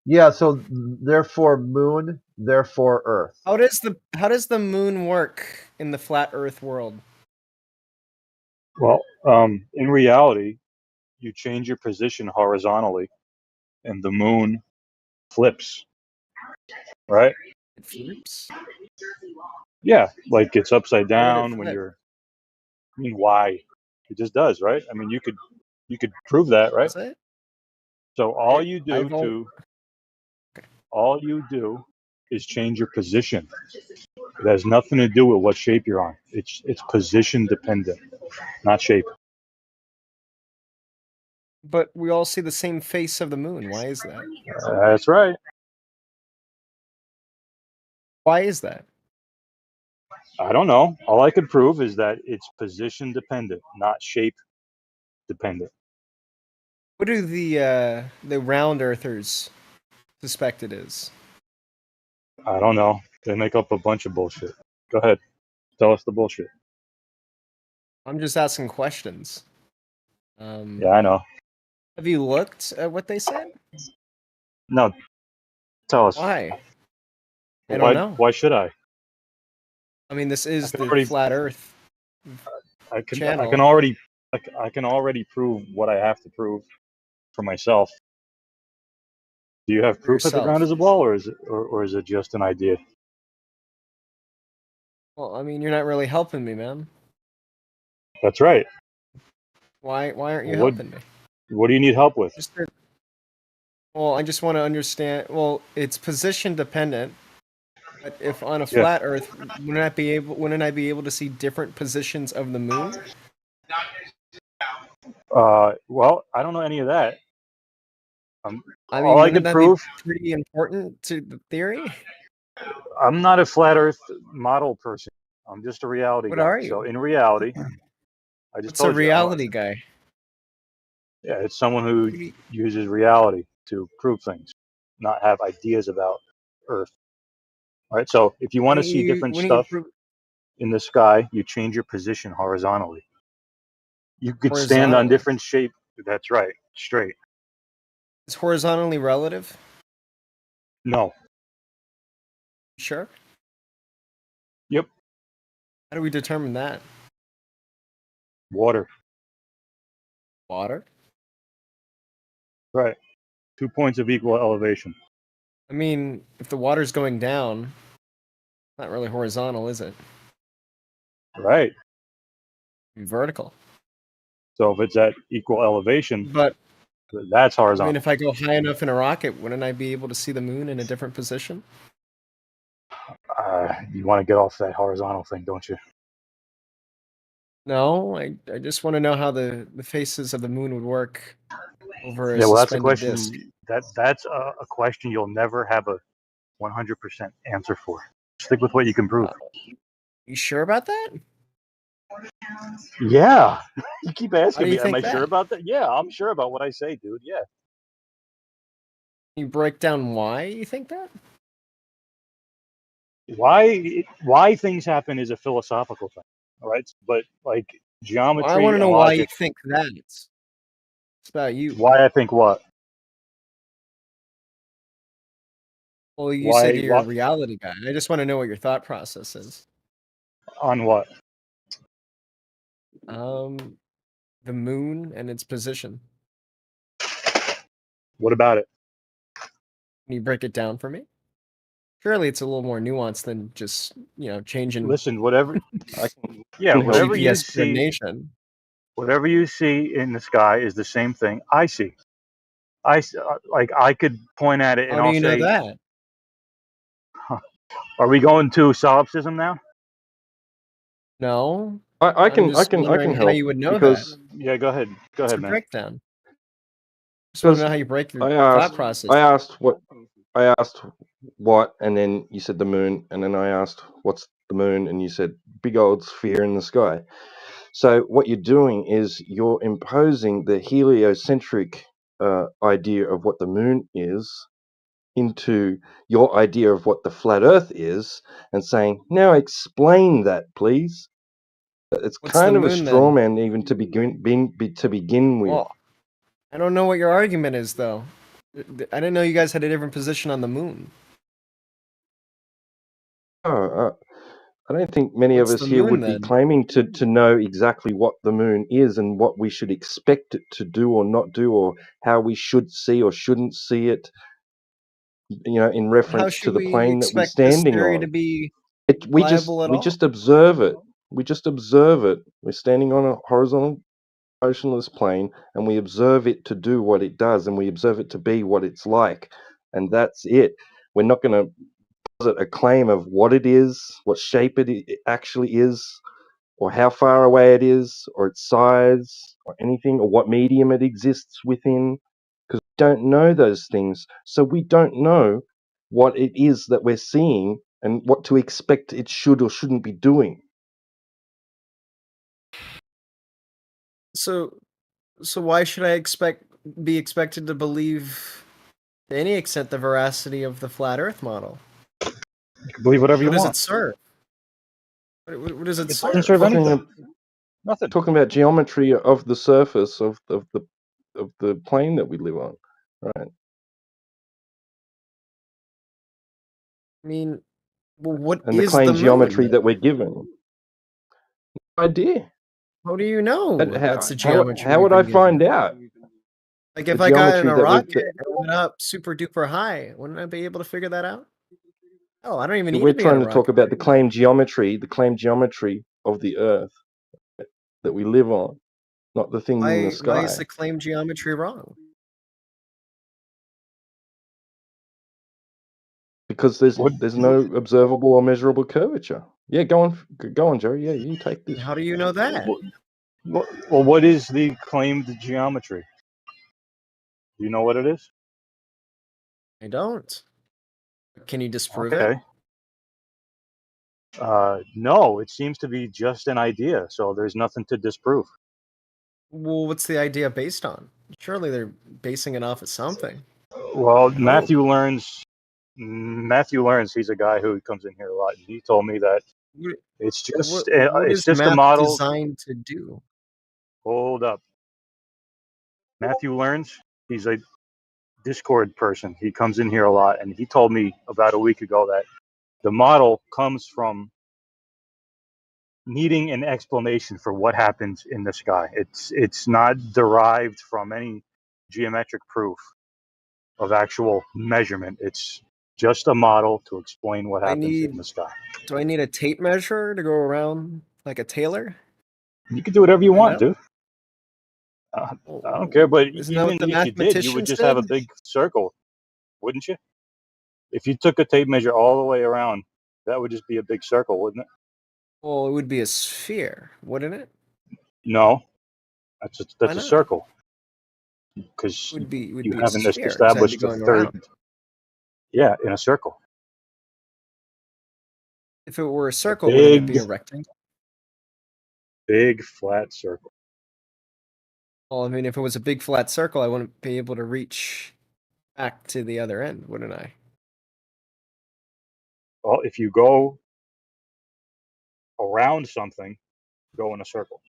Yeah, so therefore moon, therefore Earth. How does the moon work in the flat Earth world? Well, in reality, you change your position horizontally, and the moon flips, right? It flips. Yeah, like it's upside Why would it down when flip? you're. I mean, why? It just does, right? I mean, you could prove that, right? Does it? So all you do Okay. all you do is change your position. It has nothing to do with what shape you're on. It's position dependent, not shape. But we all see the same face of the moon. Why is that? That's right. Why is that? I don't know. All I could prove is that it's position dependent, not shape dependent. What do the round earthers suspect it is? I don't know. They make up a bunch of bullshit. Go ahead. Tell us the bullshit. I'm just asking questions. Yeah, I know. Have you looked at what they said? No, tell us. Why? I don't know. Why should I? I mean, this is the already- flat Earth I can channel. already prove what I have to prove for myself. Do you have For proof that the ground yourself. is a ball, or is it just an idea? Well, I mean, you're not really helping me, man. That's right. Why aren't you What helping me? What do you need help with? Well, I just want to understand. Well, it's position dependent. But if on a Yeah. flat Earth, wouldn't I be able to see different positions of the moon? Well, I don't know any of that. I mean, All I wouldn't could that prove. be pretty important to the theory? I'm not a flat Earth model person. I'm just a reality What guy. are So you? in reality, I just What's a told you. reality guy? Yeah, it's someone who uses reality to prove things, not have ideas about Earth. All right. So if you want to see different Wouldn't you stuff prove in the sky, you change your position horizontally. You could stand on horizontally? different shape. That's right. Straight. Is horizontally relative? No. Sure. Yep. How do we determine that? Water. Water? Right. 2 points of equal elevation. I mean, if the water's going down, not really horizontal, is it? Right. Vertical. So if it's at equal elevation, But that's I horizontal. mean, if I go high enough in a rocket, wouldn't I be able to see the moon in a different position? You want to get off that horizontal thing, don't you? No, I just want to know how the faces of the moon would work over a Yeah, well, that's a suspended question. disk. That's a question you'll never have a 100% answer for. Stick with what you can prove. You sure about that? Yeah. You keep How asking do you me, am think I sure that? about that? Yeah, I'm sure about what I say, dude. Yeah. Can you break down why you think that? Why things happen is a philosophical thing, all right? But like I geometry want to and know why you logic. think that. It's about you. Why I think what? Well, you said you're a What? reality guy. I just want to know what your thought process is. On what? The moon and its position. What about it? Can you break it down for me? Surely it's a little more nuanced than just, changing Listen, whatever. I can Yeah, help whatever you GPS see, coordination. whatever you see in the sky is the same thing I see. Like I could point at it and How do I'll you know say, that? "Are we going to solipsism now?" No. I I'm can just wondering how help you would know that. because Yeah, go ahead. Go What's ahead, your man. breakdown? Just want to know how you break your thought process. I asked what, and then you said the moon, and then I asked what's the moon, and you said big old sphere in the sky. So what you're doing is you're imposing the heliocentric idea of what the moon is into your idea of what the flat Earth is, and saying, "Now explain that, please." It's What's the kind of a moon straw then? man, even to begin with. Well, I don't know what your argument is, though. I didn't know you guys had a different position on the moon. I don't think many of What's us the here moon would be then? claiming to know exactly what the moon is and what we should expect it to do or not do, or how we should see or shouldn't see it, in How reference to should the we plane that we're expect this standing theory to on. be We viable at all? just observe it. We just observe it. We're standing on a horizontal, motionless plane, and we observe it to do what it does, and we observe it to be what it's like, and that's it. We're not going to posit a claim of what it is, what shape it actually is, or how far away it is, or its size, or anything, or what medium it exists within, because we don't know those things. So we don't know what it is that we're seeing and what to expect it should or shouldn't be doing. So why should I be expected to believe to any extent the veracity of the flat Earth model? You can believe whatever you What does it want. serve? What does it It serve? doesn't serve anything. Nothing. Talking about geometry of the surface of the plane that we live on, right? I mean, well, what And the is the claimed geometry moon? that we're given. No idea. How do you know that's the How geometry would we've I been given? find out? Like, The if I got in geometry a that rocket and went up super duper high, wouldn't I be able to figure that out? Oh, I don't even need we're to be in trying a to talk rocket. about the claimed geometry of the Earth that we live on, not the thing in the Why is sky. the claimed geometry wrong? Because there's no observable or measurable curvature. Yeah, go on, Jerry. Yeah, you take this. How do you know that? Well, what is the claimed geometry? Do you know what it is? I don't. Can you disprove it? Okay. No, it seems to be just an idea, so there's nothing to disprove. Well, what's the idea based on? Surely they're basing it off of something. Well, I hope. Matthew learns. He's a guy who comes in here a lot, and he told me that it's just What it's is just a math model. designed to do? Hold up. Matthew learns. He's a Discord person. He comes in here a lot, and he told me about a week ago that the model comes from needing an explanation for what happens in the sky. It's not derived from any geometric proof. of actual measurement. It's just a model to explain what I happens need. in the sky. Do I need a tape measure to go around like a tailor? You can do whatever you Find want, out? dude. I don't care, but Isn't that what even the if you did, you would mathematicians just have a did? big circle, wouldn't you? If you took a tape measure all the way around, that would just be a big circle, wouldn't it? Well, it would be a sphere, wouldn't it? No, that's Why a not? circle because Would be you a haven't sphere because I'd be established the going third. around. Yeah, in a circle. If it were a circle, wouldn't it be a rectangle? Big flat circle. Well, I mean, if it was a big flat circle, I wouldn't be able to reach back to the other end, wouldn't I? Well, if you go around something, go in a circle.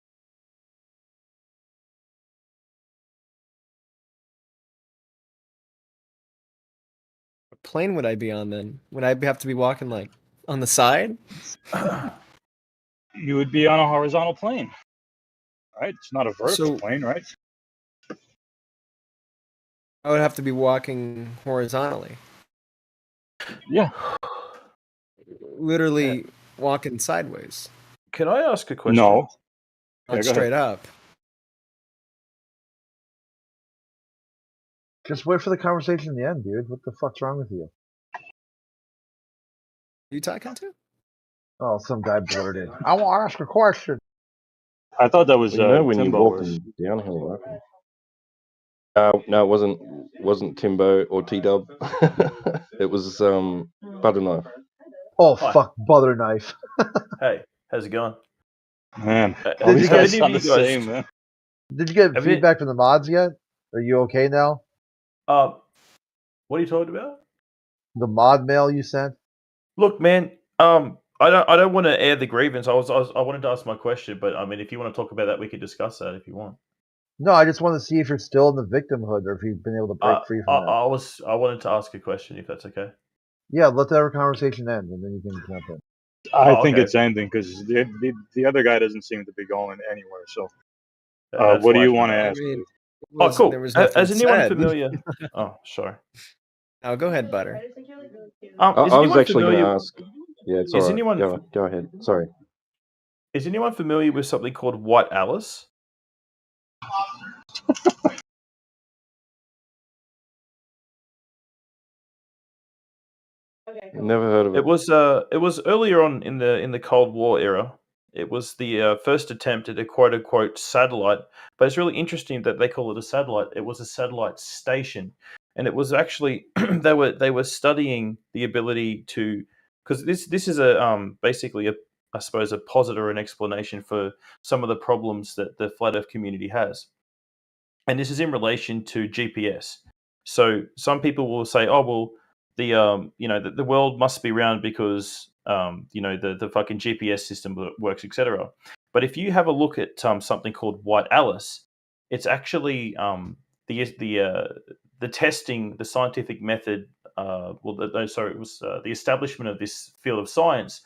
What plane would I be on then? Would I have to be walking like on the side? You would be on a horizontal plane, right? It's not a vertical So plane, right? I would have to be walking horizontally. Yeah. Literally walking sideways. Can I ask a question? No. Not Yeah, go straight ahead. up. Just wait for the conversation in the end, dude. What the fuck's wrong with you? Who you talking to? Oh, some guy blurted. I want to ask a question. I thought that was Well, you know when Timbo you're was. walking downhill, right? No, it wasn't Timbo or T Dub. It was Butter Knife. Oh, Hi. fuck, butter knife. Hey, how's it going? Man, Did you guys get sound the same, man. Did you get Have you- feedback from the mods yet? Are you okay now? What are you talking about? The mod mail you sent? Look, man, I don't want to air the grievance. I wanted to ask my question, but I mean, if you want to talk about that, we could discuss that if you want. No, I just want to see if you're still in the victimhood or if you've been able to break free from that. I wanted to ask a question, if that's okay. Yeah, let our conversation end and then you can jump in. I think okay. it's ending because the other guy doesn't seem to be going anywhere. So, That's what do why you I want to should ask? I mean, dude? Oh, cool. There was nothing As anyone said. familiar? Oh, sorry. Now go ahead, Butter. Is I was anyone actually going to familiar? ask. Yeah, it's Is all right. anyone Go ahead. Sorry. Is anyone familiar with something called White Alice? Never heard of it. It was earlier on in the Cold War era. It was the first attempt at a quote unquote satellite, but it's really interesting that they call it a satellite. It was a satellite station, and it was actually they were studying the ability to, because this is a basically a, I suppose, a posit or an explanation for some of the problems that the flat Earth community has, and this is in relation to GPS. So some people will say, oh well, the world must be round because the fucking GPS system works, etc. But if you have a look at something called White Alice, it's actually the testing, the scientific method. It was the establishment of this field of science,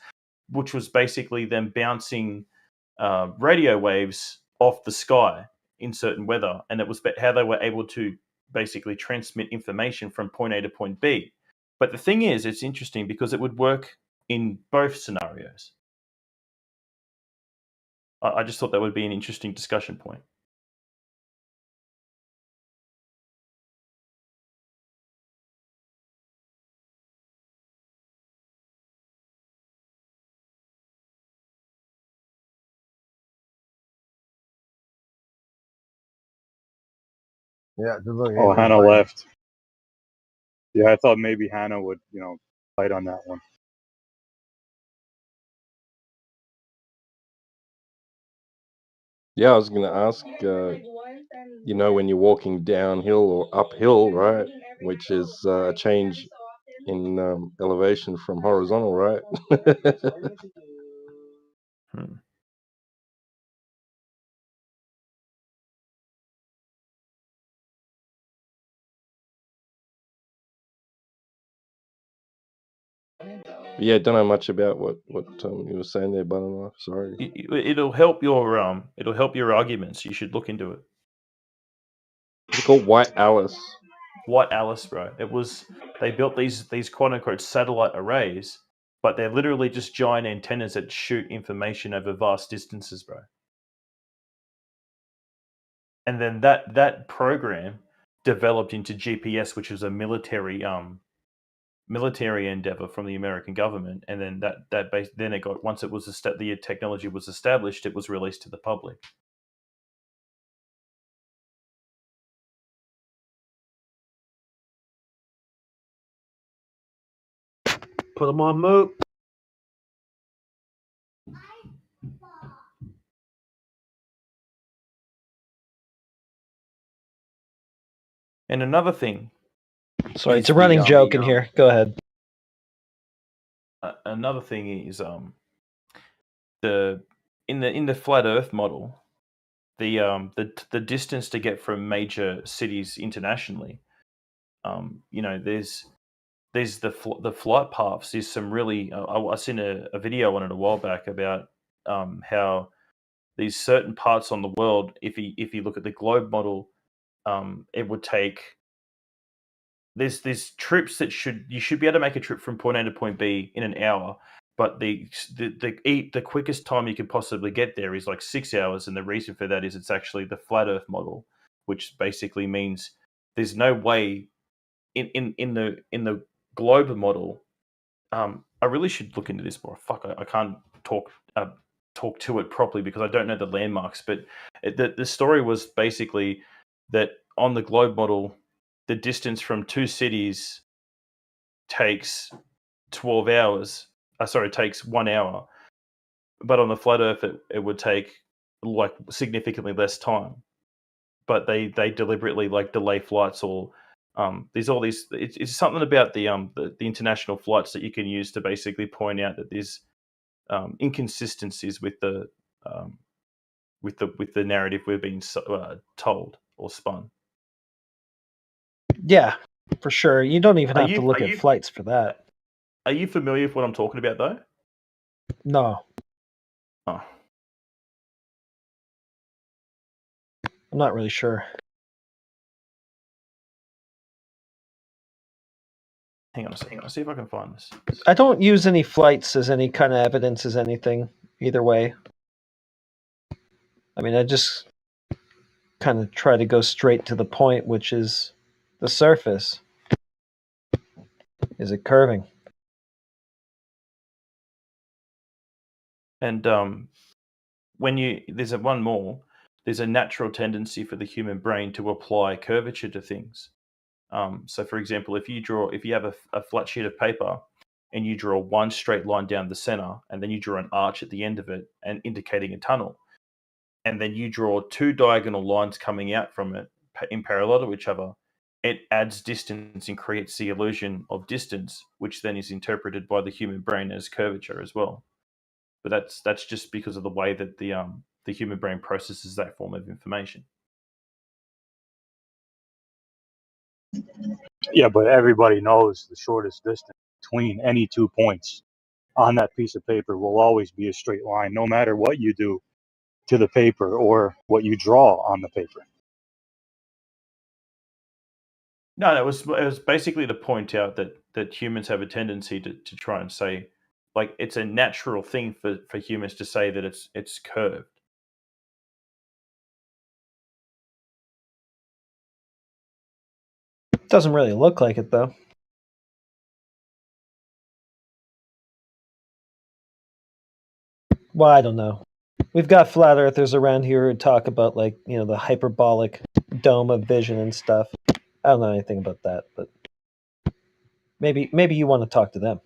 which was basically them bouncing radio waves off the sky in certain weather, and it was how they were able to basically transmit information from point A to point B. But the thing is, it's interesting because it would work in both scenarios. I just thought that would be an interesting discussion point. Yeah, look, Oh, hey, Hannah Brian. left. Yeah, I thought maybe Hannah would, fight on that one. Yeah, I was going to ask, when you're walking downhill or uphill, right, which is a change in elevation from horizontal, right? Yeah, don't know much about what you were saying there, Butterknife. Sorry. It'll help your arguments. You should look into it. It's called White Alice. What Alice, bro? It was they built these quote unquote satellite arrays, but they're literally just giant antennas that shoot information over vast distances, bro. And then that program developed into GPS, which was a military endeavor from the American government, and then then it got once it was the technology was established, it was released to the public. Put them on mute. And another thing. Sorry, it's a running joke in here. Go ahead. Another thing is in the flat Earth model, the distance to get from major cities internationally, there's the flight paths. There's some really I seen a video on it a while back about how these certain parts on the world, if you look at the globe model, it would take. There's trips that you should be able to make a trip from point A to point B in an hour, but the quickest time you could possibly get there is like 6 hours, and the reason for that is it's actually the flat Earth model, which basically means there's no way in the globe model. I really should look into this more. Fuck, I can't talk to it properly because I don't know the landmarks. But the story was basically that on the globe model, the distance from two cities takes 12 hours. Takes 1 hour. But on the flat Earth, it would take like significantly less time. But they deliberately like delay flights or there's all these. It's something about the international flights that you can use to basically point out that there's inconsistencies with the narrative we're being told or spun. Yeah, for sure. You don't even have to look at flights for that. Are you familiar with what I'm talking about, though? No. Oh. I'm not really sure. Hang on a second. I'll see if I can find this. I don't use any flights as any kind of evidence as anything, either way. I mean, I just kind of try to go straight to the point, which is the surface. Is it curving? And there's one more. There's a natural tendency for the human brain to apply curvature to things. So, for example, if you have a flat sheet of paper and you draw one straight line down the center, and then you draw an arch at the end of it and indicating a tunnel, and then you draw two diagonal lines coming out from it in parallel to each other, it adds distance and creates the illusion of distance, which then is interpreted by the human brain as curvature as well. But that's just because of the way that the human brain processes that form of information. Yeah, but everybody knows the shortest distance between any 2 points on that piece of paper will always be a straight line, no matter what you do to the paper or what you draw on the paper. No, it was basically to point out that humans have a tendency to try and say, like, it's a natural thing for humans to say that it's curved. Doesn't really look like it, though. Well, I don't know. We've got flat earthers around here who talk about, like, the hyperbolic dome of vision and stuff. I don't know anything about that, but maybe you want to talk to them.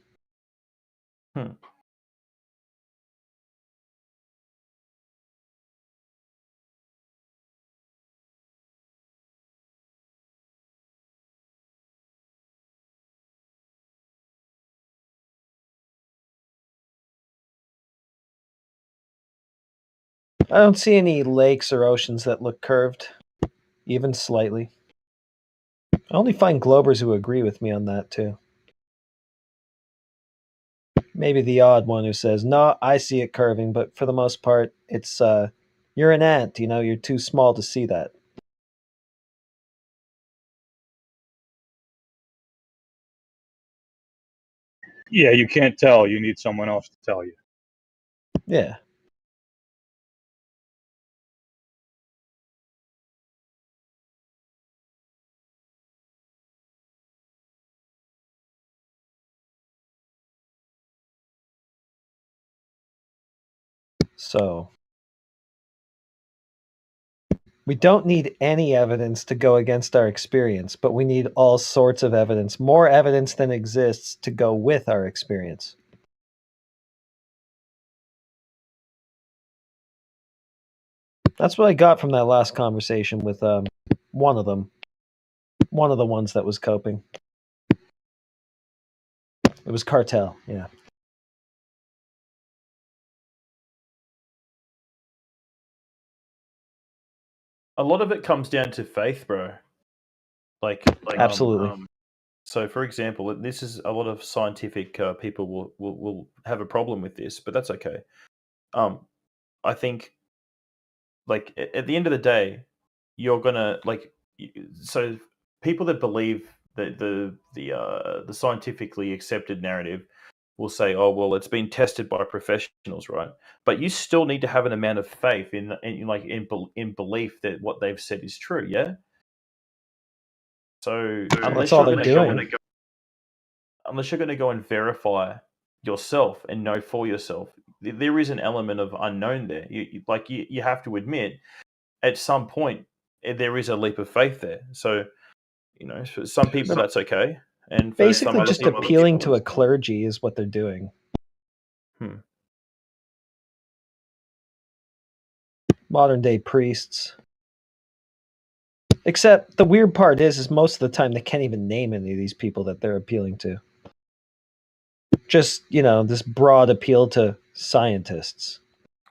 I don't see any lakes or oceans that look curved, even slightly. I only find globers who agree with me on that, too. Maybe the odd one who says, no, I see it curving, but for the most part, it's, you're an ant, you're too small to see that. Yeah, you can't tell. You need someone else to tell you. Yeah. So we don't need any evidence to go against our experience, but we need all sorts of evidence, more evidence than exists to go with our experience. That's what I got from that last conversation with one of them. One of the ones that was coping. It was Cartel, yeah. A lot of it comes down to faith, bro. Like Absolutely. So, for example, this is a lot of scientific people will have a problem with this, but that's okay. I think, like at the end of the day, you're gonna so people that believe that the scientifically accepted narrative will say, "Oh, well, it's been tested by professionals, right?" But you still need to have an amount of faith in belief that what they've said is true. Yeah. So That's all they're doing. Unless you're going to go and verify yourself and know for yourself, there is an element of unknown there. You have to admit, at some point, there is a leap of faith there. So, for some people that's okay, and for Basically, some other just people, appealing to a clergy is what they're doing. Modern day priests. Except the weird part is most of the time they can't even name any of these people that they're appealing to. Just, this broad appeal to scientists.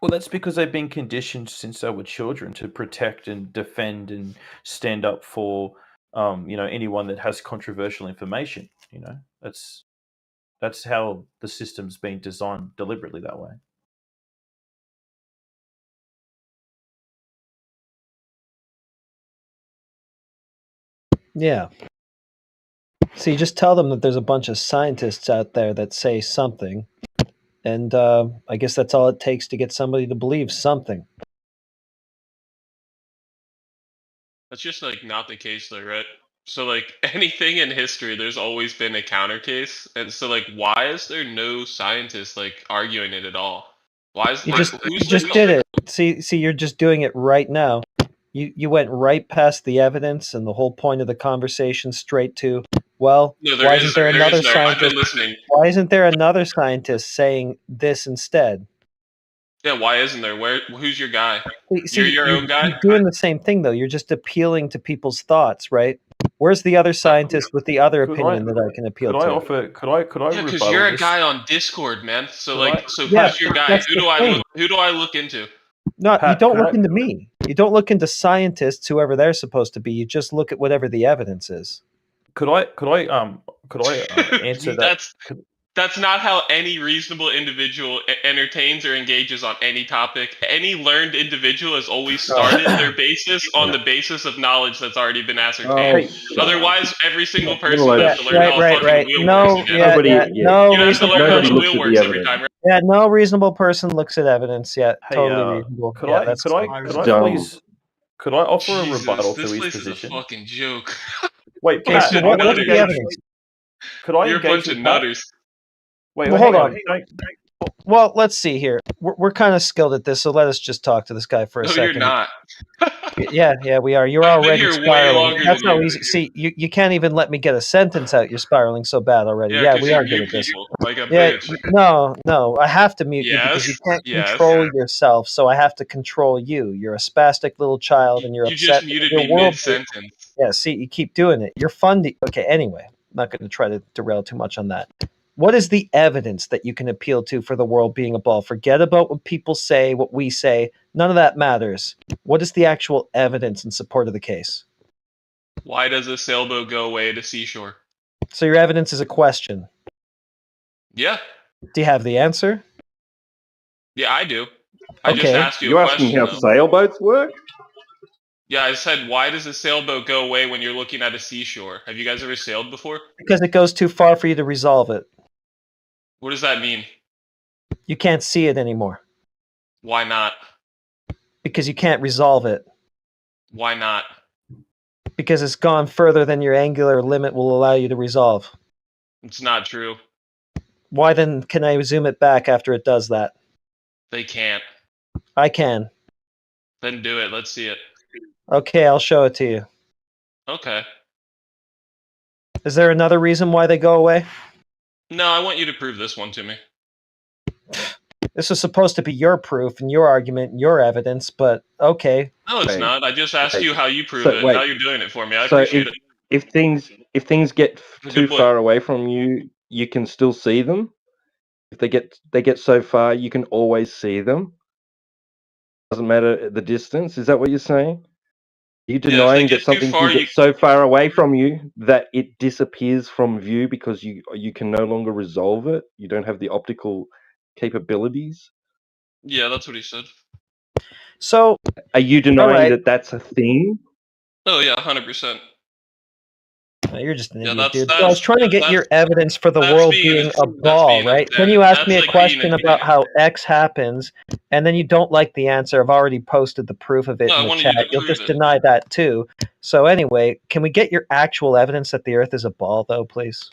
Well, that's because they've been conditioned since they were children to protect and defend and stand up for, anyone that has controversial information. That's how the system's been designed deliberately that way. Yeah. So you just tell them that there's a bunch of scientists out there that say something, and I guess that's all it takes to get somebody to believe something. That's just not the case though, right? So anything in history, there's always been a counter case, and so why is there no scientists arguing it at all? Why is You just did it. See, you're just doing it right now. You went right past the evidence and the whole point of the conversation straight to, well, No, why isn't there another I've scientist? been listening. Why isn't there another scientist saying this instead? Yeah, why isn't there? Who's your guy? See, You're your own guy? You're doing the same thing though. You're just appealing to people's thoughts, right? Where's the other scientist with the other opinion that I can appeal to? Could I Yeah, because you're a guy on Discord, man. So Yeah, who's your guy? that's Who the do I look into? No, Pat, you don't could look I- into me. You don't look into scientists, whoever they're supposed to be. You just look at whatever the evidence is. Could I answer that? That's not how any reasonable individual entertains or engages on any topic. Any learned individual has always started their basis on the basis of knowledge that's already been ascertained. Otherwise, every single person would have to learn how a fucking wheel works again. No You'd have to reasonable learn how person the wheel works every time, right? Yeah, no reasonable person looks at evidence yet. Hey, Totally reasonable. Could Yeah, I that's could I fine. could I please could I offer a Jesus, rebuttal this to his place is a position? fucking joke. Wait, Okay, Pat, so I what's wanna the engage- evidence? Could I You're a engage bunch of with Pat? nutters. Wait, Well, hang hold on. on. Well, let's see here. We're kind of skilled at this, so let us just talk to this guy for a No, second. you're not. Yeah, we are. You're I've been already here way spiraling. longer That's than how you. easy. See, you can't even let me get a sentence out. You're spiraling so bad already. Yeah, Yeah, 'cause we you are good mute at this. people like a Yeah, bitch. no, I have to mute you because you Yes, can't yes. control yourself, so I have to control you. You're a spastic little child, and you're You upset. just muted Your me world- mid-sentence. Yeah, see, you keep doing it. You're fun to. Okay, anyway, I'm not going to try to derail too much on that. What is the evidence that you can appeal to for the world being a ball? Forget about what people say, what we say. None of that matters. What is the actual evidence in support of the case? Why does a sailboat go away at a seashore? So your evidence is a question. Yeah. Do you have the answer? Yeah, I do. I just Okay. asked you You a asking question, how though. sailboats work? Yeah, I said, why does a sailboat go away when you're looking at a seashore? Have you guys ever sailed before? Because it goes too far for you to resolve it. What does that mean? You can't see it anymore Why not? because you can't resolve it Why not? because it's gone further than your angular limit will allow you to resolve. It's not true. Why then can I zoom it back after it does that? They can't. I can. Then do it. Let's see it. Okay, I'll show it to you. Okay. Is there another reason why they go away? No, I want you to prove this one to me. This was supposed to be your proof and your argument and your evidence, but okay. No, it's Wait. not. I just asked you how you prove So, it. wait. Now you're doing it for me. I So appreciate it. if things get You're a too good boy. far away from you, you can still see them. If they get so far, you can always see them. Doesn't matter the distance. Is that what you're saying? Are you if they denying get that too something far, can get so far away from you that it disappears from view because you can no longer resolve it? You don't have the optical capabilities. Yeah, that's what he said. So, Are you denying right. that that's a thing? Oh yeah, 100%. You're just an Yeah, idiot, that's dude. So I was trying to get your evidence for the that's world being being a- a ball, right? Then you asked me a like being question a about how X happens, and then you don't like the answer. I've already posted the proof of it No, I in the wanted you chat. to You'll prove just it. deny that too. So anyway, can we get your actual evidence that the Earth is a ball, though, please?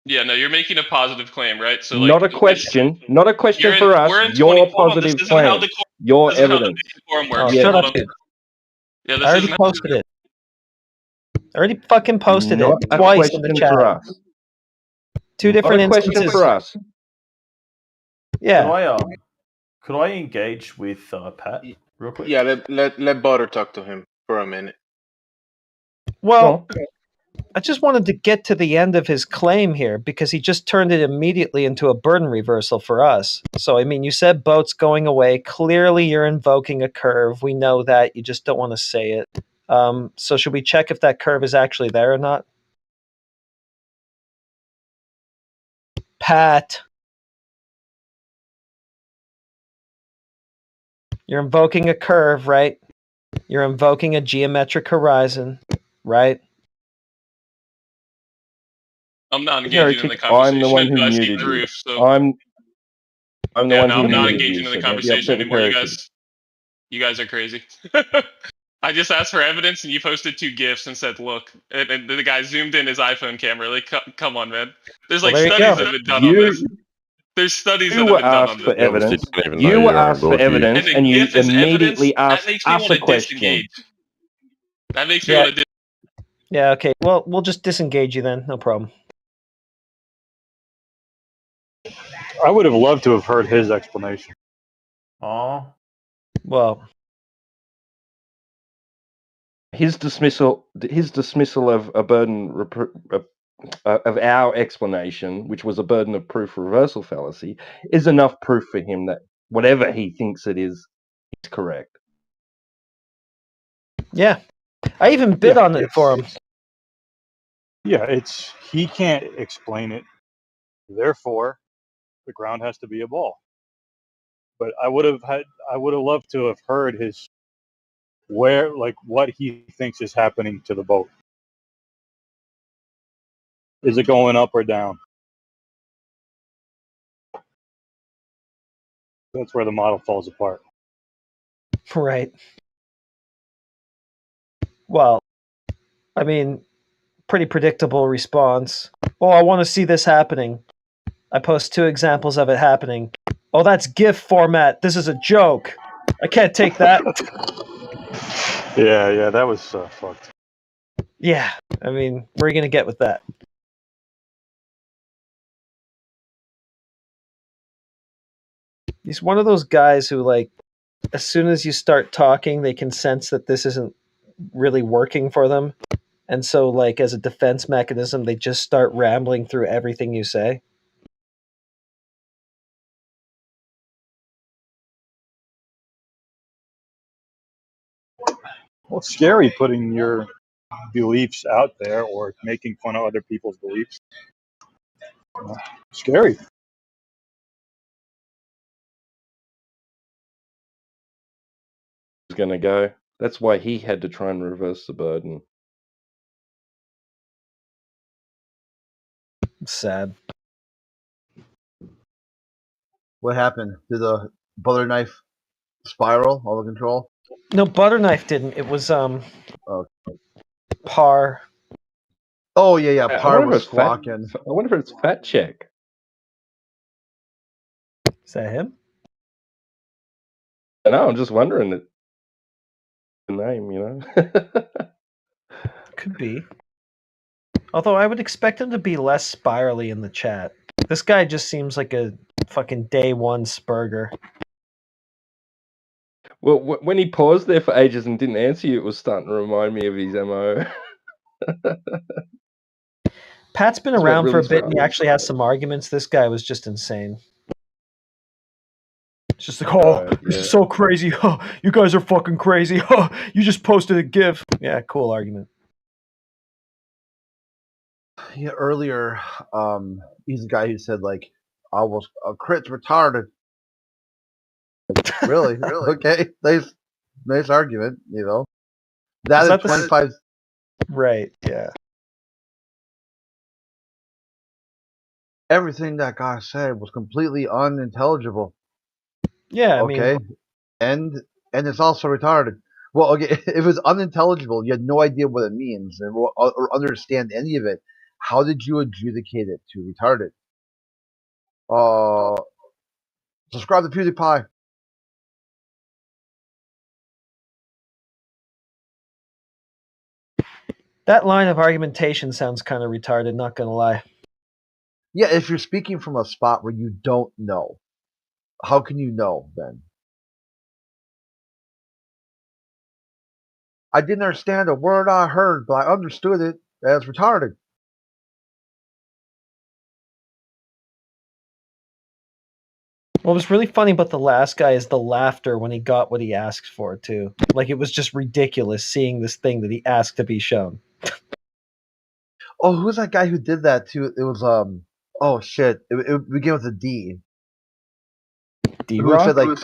Yeah, no, you're making a positive claim, right? So Not a question. Not a question for us. We're in Your 20. Hold on, this positive isn't how claim. decorum. Your This isn't how evidence. debate decorum Oh, works. Yeah. shut Hold up, on. dude. Yeah, I this already isn't. posted it. I already fucking posted Not it a twice in the question chat. for us. Two different Not a question instances. for us. Yeah. Could I engage with Pat real quick? Yeah, let Butter talk to him for a minute. Well, I just wanted to get to the end of his claim here because he just turned it immediately into a burden reversal for us. So, I mean, you said boats going away. Clearly, you're invoking a curve. We know that. You just don't want to say it. So, should we check if that curve is actually there or not? Pat. You're invoking a curve, right? You're invoking a geometric horizon, right? I'm not engaging in the Heretic, conversation I'm the one until who I see muted the you. roof. So I'm the yeah, one no, who I'm not muted you, engaging in so the don't be conversation upset with anymore. Heretic. You guys are crazy. I just asked for evidence, and you posted 2 gifs and said, "Look," and the guy zoomed in his iPhone camera. Like, come on, man. There's like Well, there you studies go. that have been done on this. There's studies You that have were been done on asked this. for You obviously evidence. don't even know You were your own asked for worldview. evidence, And and a you GIF is evidence. immediately That asked makes me us want a to question. disengage. That makes me Yeah. want to. Yeah, okay. Well, we'll just disengage you then. No problem. I would have loved to have heard his explanation. Oh. Well, His dismissal of a burden of our explanation, which was a burden of proof reversal fallacy, is enough proof for him that whatever he thinks it is correct. yeah. I even bid on it for him. Yeah, he can't explain it. Therefore, the ground has to be a ball. But I would have loved to have heard what he thinks is happening to the boat. Is it going up or down? That's where the model falls apart. Right. Well, I mean, pretty predictable response. Oh, I want to see this happening. I post 2 examples of it happening. Oh, that's GIF format. This is a joke. I can't take that. Yeah, that was fucked. Yeah, I mean, where are you going to get with that? He's one of those guys who, like, as soon as you start talking, they can sense that this isn't really working for them. And so, like, as a defense mechanism, they just start rambling through everything you say. Well, it's scary putting your beliefs out there or making fun of other people's beliefs. Scary. Was going to go. That's why he had to try and reverse the burden. Sad. What happened? Did the butter knife spiral all the control? No, butter knife didn't. It was Oh, Par. oh yeah. I Par wonder if was it's fat. squawking. I wonder if it's fat check. Is that him? I know. I'm just wondering the name. Could be. Although I would expect him to be less spirally in the chat. This guy just seems like a fucking day one Spurger. Well, when he paused there for ages and didn't answer you, it was starting to remind me of his MO. Pat's been Just went around for a really bit and he fast. actually has some arguments. This guy was just insane. It's just like, oh, this is so crazy. Oh, you guys are fucking crazy. Oh, you just posted a GIF. Yeah, cool argument. Yeah, earlier, he's the guy who said like, "I was a crit's retarded." Like, really? Okay, nice argument. You know, that Is is that the 25. Right, yeah. Everything that guy said was completely unintelligible. Yeah, I Okay, mean, and it's also retarded. Well, okay, if it's unintelligible, you had no idea what it means or understand any of it. How did you adjudicate it to retarded? Subscribe to PewDiePie. that line of argumentation sounds kind of retarded, not gonna lie. Yeah, if you're speaking from a spot where you don't know, how can you know then? I didn't understand a word I heard, but I understood it as retarded. What was really funny about the last guy is the laughter when he got what he asked for, too. Like, it was just ridiculous seeing this thing that he asked to be shown. Oh, who's that guy who did that too? It was oh shit. It began with a D. Who said D-Rock? like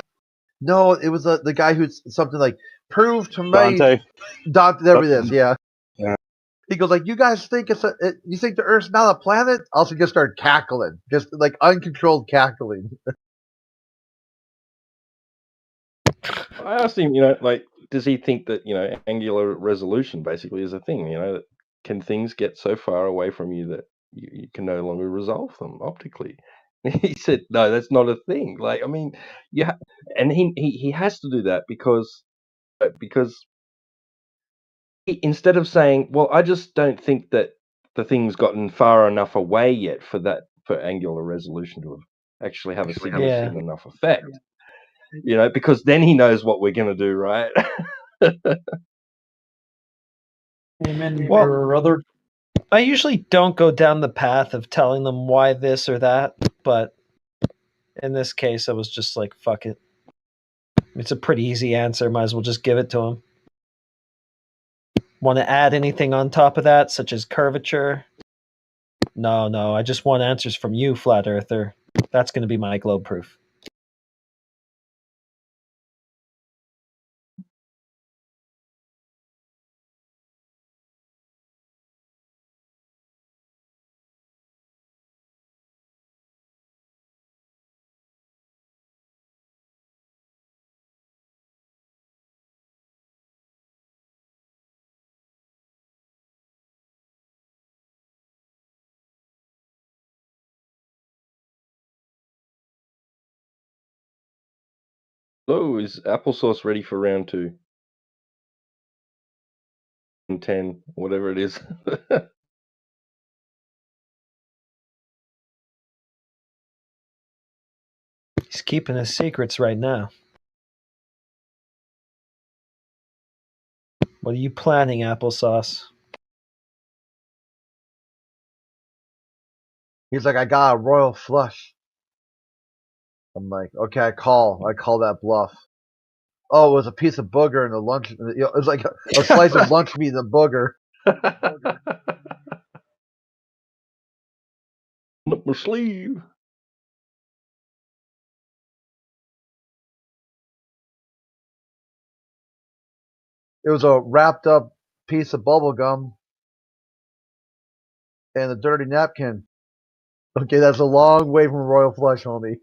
no? It was the guy who's something like prove to me. Dante. Dante, there it is. Yeah. Yeah. He goes like, you guys think you think the Earth's not a planet? Also, just start cackling, just like uncontrolled cackling. I asked him, like, does he think that, angular resolution basically is a thing? That can things get so far away from you that you can no longer resolve them optically? He said, no, that's not a thing. Like, I mean, and he has to do that because instead of saying, well, I just don't think that the thing's gotten far enough away yet for angular resolution to actually have a significant enough effect. Because then he knows what we're going to do, right? Amen, Well, brother. I usually don't go down the path of telling them why this or that, but in this case, I was just like, fuck it. It's a pretty easy answer. Might as well just give it to him. Want to add anything on top of that, such as curvature? No, I just want answers from you, Flat Earther. That's going to be my globe proof. So is applesauce ready for round 2? And 10, whatever it is. He's keeping his secrets right now. What are you planning, applesauce? He's like, I got a royal flush. I'm like, okay, I call that bluff. Oh, it was a piece of booger in the lunch. It was like a slice of lunch meat and a booger. Up my sleeve. It was a wrapped up piece of bubble gum and a dirty napkin. Okay, that's a long way from royal flush, homie.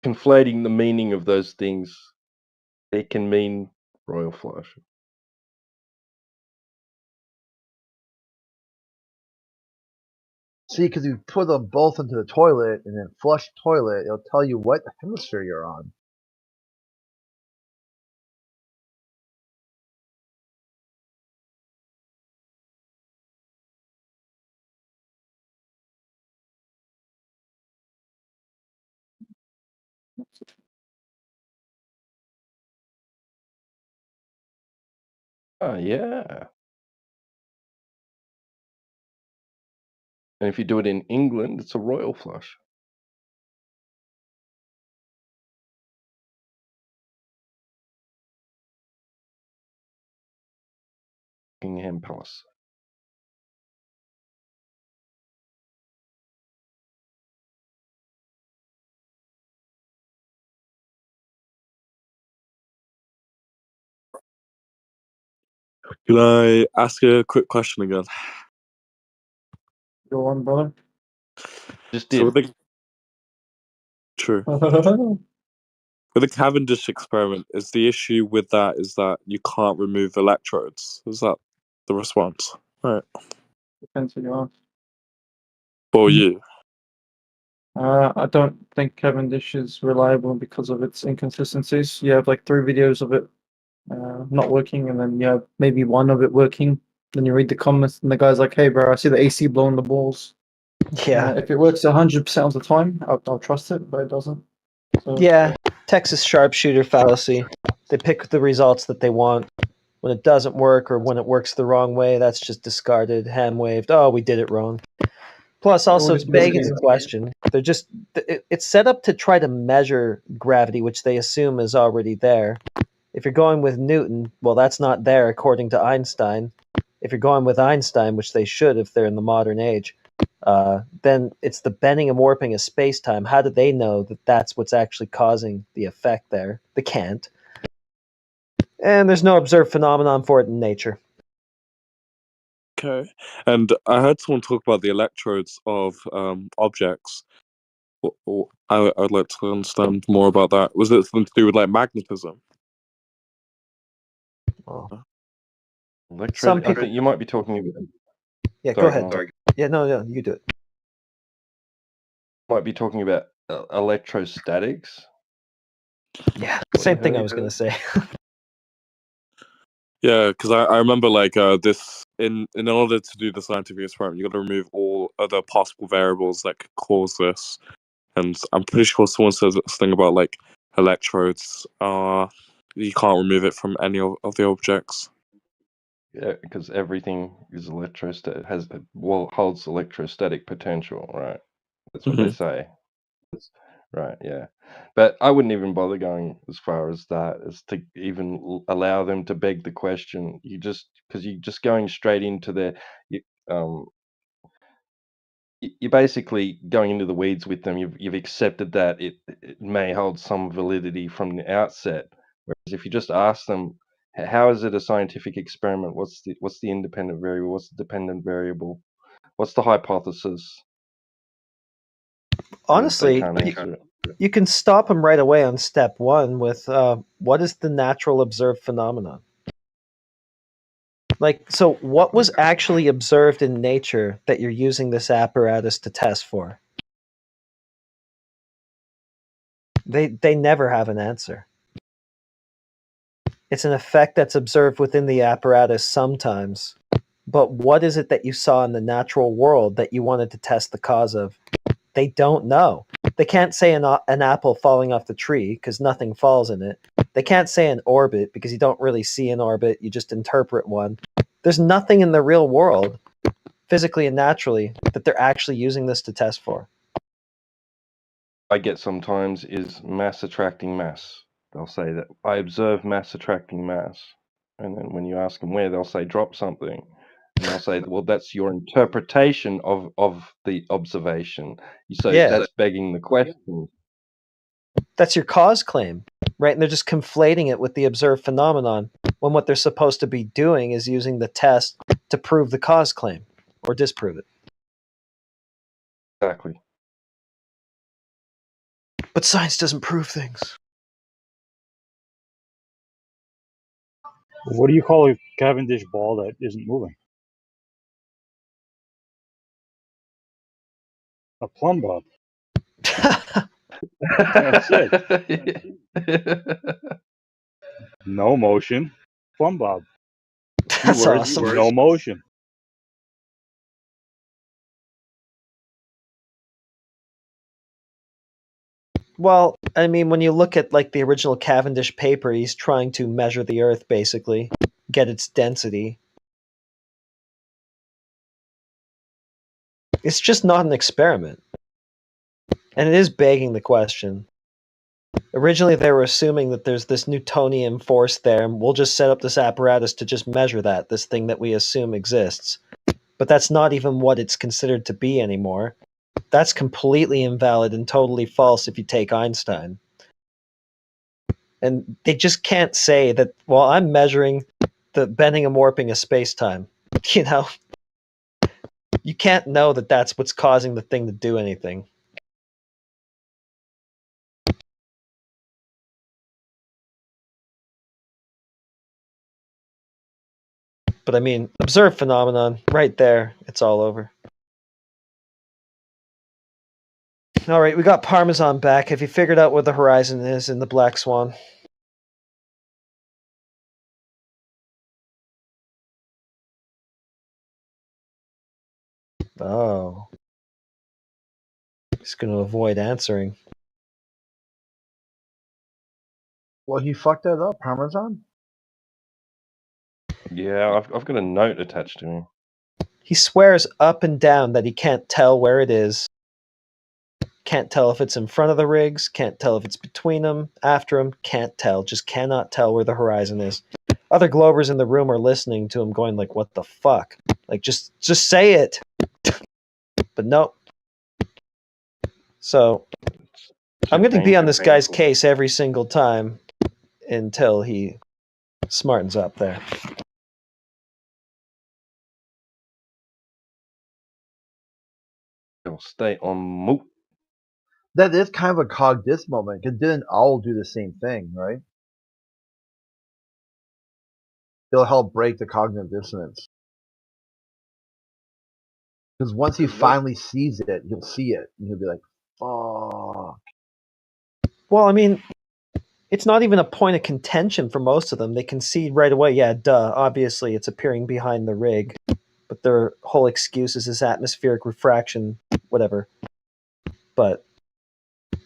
conflating the meaning of those things. It can mean royal flush. See, because you put them both into the toilet and then flush the toilet, it'll tell you what hemisphere you're on. Oh, yeah. And if you do it in England, it's a royal flush. Buckingham Palace. Can I ask a quick question again? Go on, brother. Just So did. with the true. With the Cavendish experiment, is the issue with that is that you can't remove electrodes? Is that the response? Right. Depends who you ask. For you. I don't think Cavendish is reliable because of its inconsistencies. You have like 3 videos of it not working, and then you have maybe one of it working. Then you read the comments, and the guy's like, "Hey, bro, I see the AC blowing the balls." Yeah. If it works 100% of the time, I'll trust it, but it doesn't. So Yeah, Texas sharpshooter fallacy. They pick the results that they want. When it doesn't work or when it works the wrong way, that's just discarded, hand waved. Oh, we did it wrong. Plus, also, it's begging the question. They're just it's set up to try to measure gravity, which they assume is already there. If you're going with Newton, well, that's not there according to Einstein. If you're going with Einstein, which they should if they're in the modern age, then it's the bending and warping of space-time. How do they know that that's what's actually causing the effect there? They can't. And there's no observed phenomenon for it in nature. Okay. And I heard someone talk about the electrodes of objects. I'd like to understand more about that. Was it something to do with like magnetism? Electrode, I think you might be talking about. Yeah, Sorry, go ahead. Mark. Yeah, no, you do it. Might be talking about electrostatics. Yeah, What same you thing I heard. was going to say. Yeah, because I remember like this in order to do the scientific experiment, you got to remove all other possible variables that could cause this, and I'm pretty sure someone says this thing about like electrodes. You can't remove it from any of the objects. Yeah, because everything is electrostatic, holds electrostatic potential, right? That's what they say. Right, yeah. But I wouldn't even bother going as far as that, as to even allow them to beg the question. Because you're just going straight into um, you're basically going into the weeds with them. You've accepted that it may hold some validity from the outset. Whereas if you just ask them, how is it a scientific experiment? What's the independent variable? What's the dependent variable? What's the hypothesis? Honestly, can't answer it. you can stop them right away on step 1 with what is the natural observed phenomenon? Like, so what was actually observed in nature that you're using this apparatus to test for? They never have an answer. It's an effect that's observed within the apparatus sometimes. But what is it that you saw in the natural world that you wanted to test the cause of? They don't know. They can't say an apple falling off the tree because nothing falls in it. They can't say an orbit because you don't really see an orbit, you just interpret one. There's nothing in the real world, physically and naturally, that they're actually using this to test for. I get sometimes is mass attracting mass. They'll say that I observe mass attracting mass. And then when you ask them where, they'll say drop something. And they'll say, well, that's your interpretation of the observation. So Yeah. that's begging the question. That's your cause claim, right? And they're just conflating it with the observed phenomenon when what they're supposed to be doing is using the test to prove the cause claim or disprove it. Exactly. But science doesn't prove things. What do you call a Cavendish ball that isn't moving? A plumb bob. That's it. No motion. Plumb bob. That's awesome. No motion. Well, I mean, when you look at like the original Cavendish paper, he's trying to measure the Earth, basically, get its density. It's just not an experiment. And it is begging the question. Originally, they were assuming that there's this Newtonian force there, and we'll just set up this apparatus to just measure that, this thing that we assume exists. But that's not even what it's considered to be anymore. That's completely invalid and totally false if you take Einstein. And they just can't say that, well, I'm measuring the bending and warping of space-time. You know? You can't know that that's what's causing the thing to do anything. But I mean, observed phenomenon, right there, it's all over. Alright, we got Parmesan back. Have you figured out where the horizon is in the Black Swan? Oh. He's going to avoid answering. Well, he fucked that up, Parmesan. Yeah, I've got a note attached to him. He swears up and down that he can't tell where it is. Can't tell if it's in front of the rigs, can't tell if it's between them, after them, can't tell, just cannot tell where the horizon is. Other Globers in the room are listening to him going like, what the fuck? Like, just say it. But no. So, I'm going to be on this guy's case every single time until he smartens up there. He'll stay on mute. That is kind of a cog diss moment, because didn't Owl do the same thing, right? It'll help break the cognitive dissonance. Because once he finally sees it, he'll see it, and he'll be like, fuck. Well, I mean, it's not even a point of contention for most of them. They concede right away, yeah, duh, obviously it's appearing behind the rig. But their whole excuse is this atmospheric refraction, whatever. But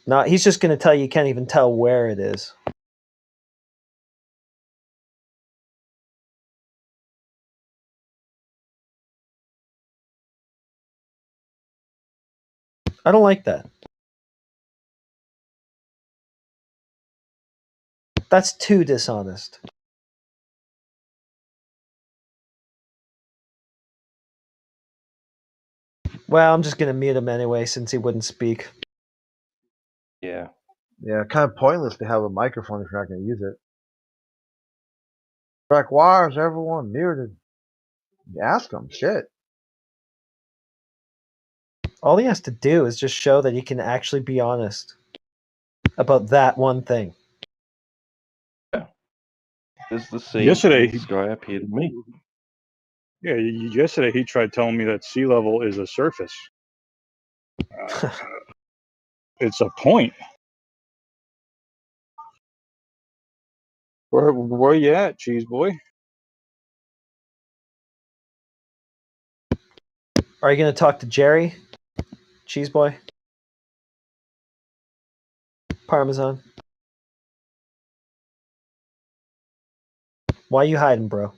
no, he's just going to tell you can't even tell where it is. I don't like that. That's too dishonest. Well, I'm just going to mute him anyway since he wouldn't speak. Yeah. Yeah, kind of pointless to have a microphone if you're not going to use it. Like, why is everyone muted? You ask him, shit. All he has to do is just show that he can actually be honest about that one thing. Yeah. Does the sea Yesterday, and the sky appear to me? Yeah, yesterday he tried telling me that sea level is a surface. It's a point. Where you at, cheese boy? Are you going to talk to Jerry? Cheese boy? Parmesan? Why are you hiding, bro?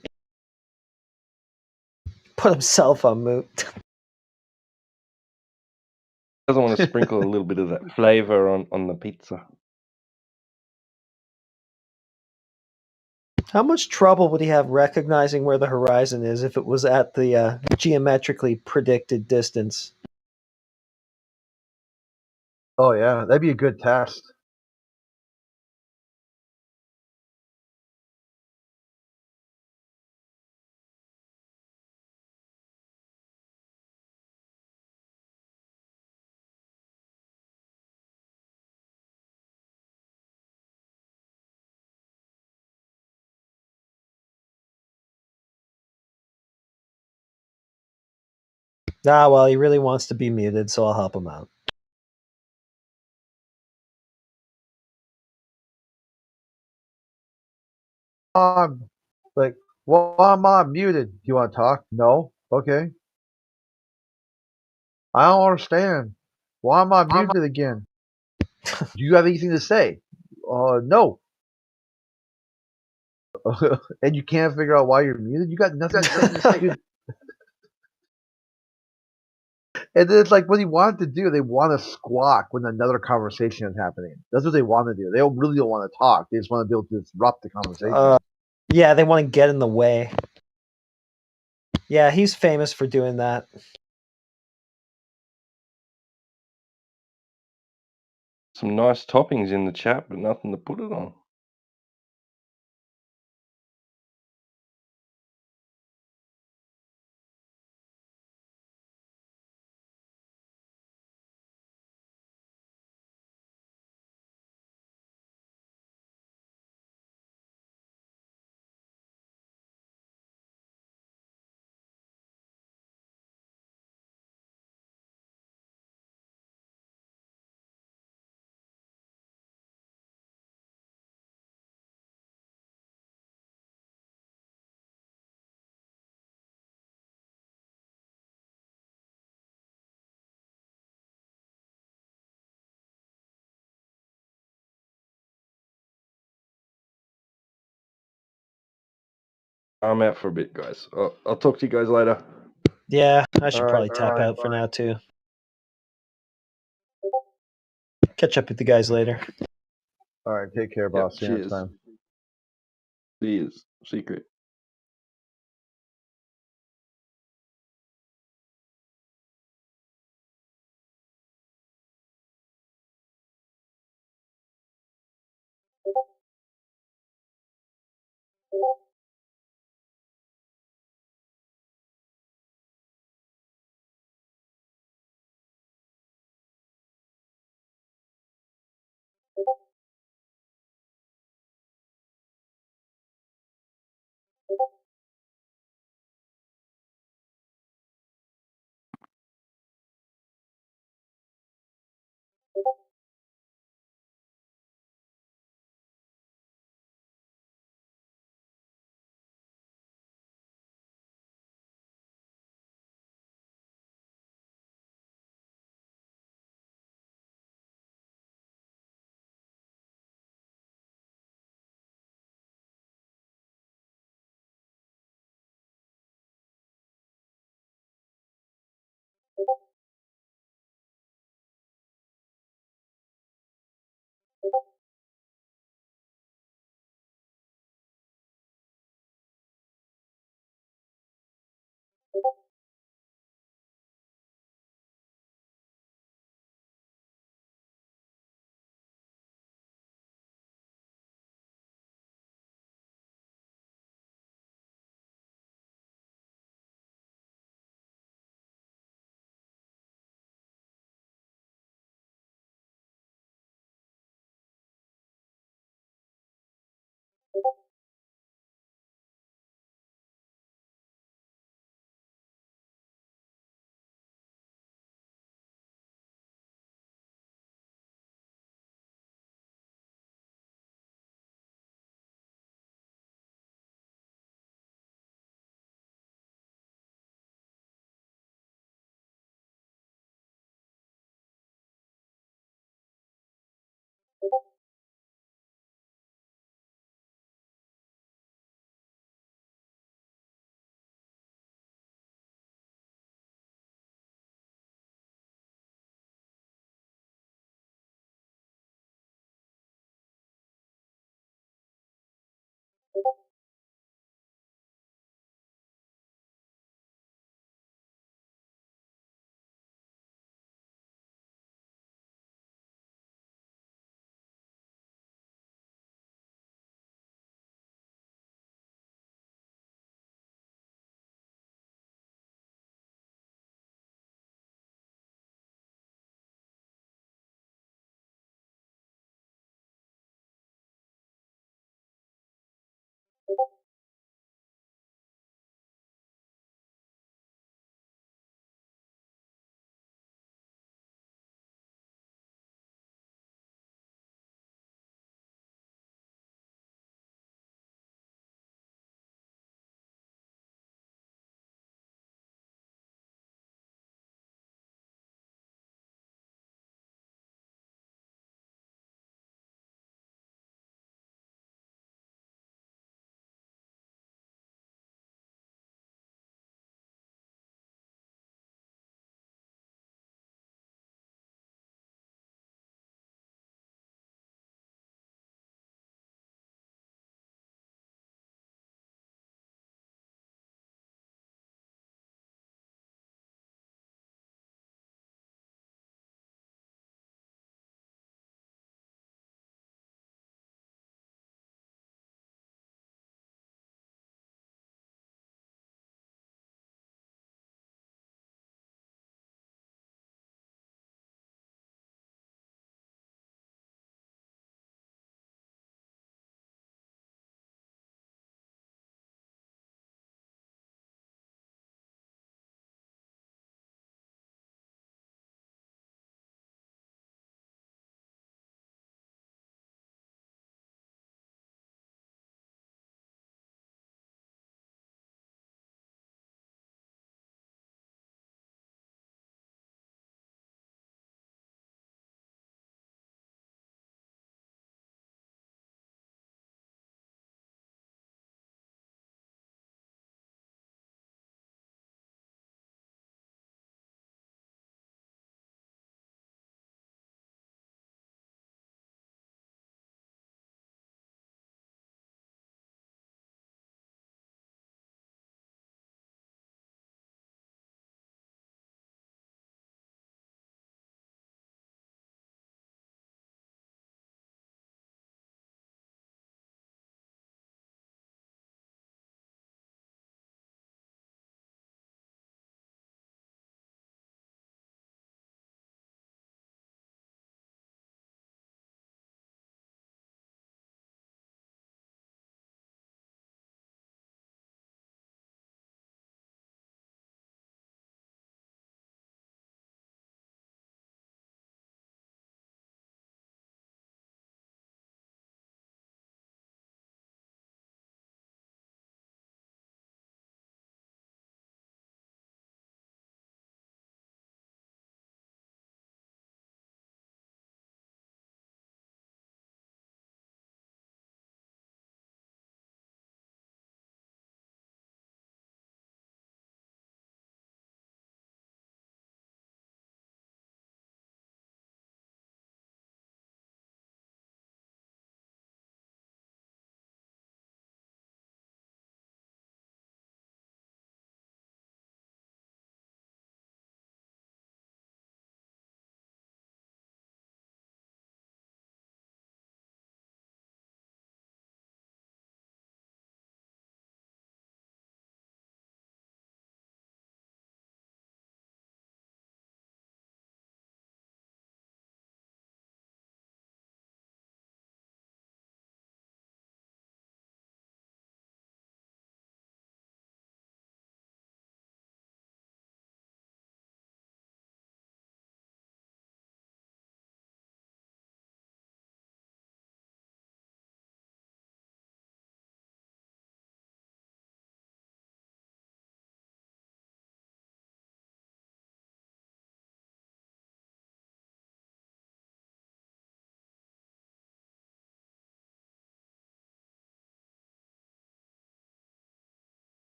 Put himself on mute. Doesn't want to sprinkle a little bit of that flavor on the pizza. How much trouble would he have recognizing where the horizon is if it was at the geometrically predicted distance? Oh, yeah, that'd be a good test. Ah, well, he really wants to be muted, so I'll help him out. Like, well, I'm muted. Do you want to talk? No. Okay. I don't understand. Why am I muted again? Do you have anything to say? No. And you can't figure out why you're muted. You got nothing to say, dude. And then it's like what he wanted to do. They want to squawk when another conversation is happening. That's what they want to do. They really don't want to talk. They just want to be able to disrupt the conversation. Yeah, they want to get in the way. Yeah, he's famous for doing that. Some nice toppings in the chat, but nothing to put it on. I'm out for a bit, guys. I'll talk to you guys later. Yeah, I should All right, probably tap out for now, too. Catch up with you guys later. All right, take care, boss. See you next Cheers. time. Cheers. Secret.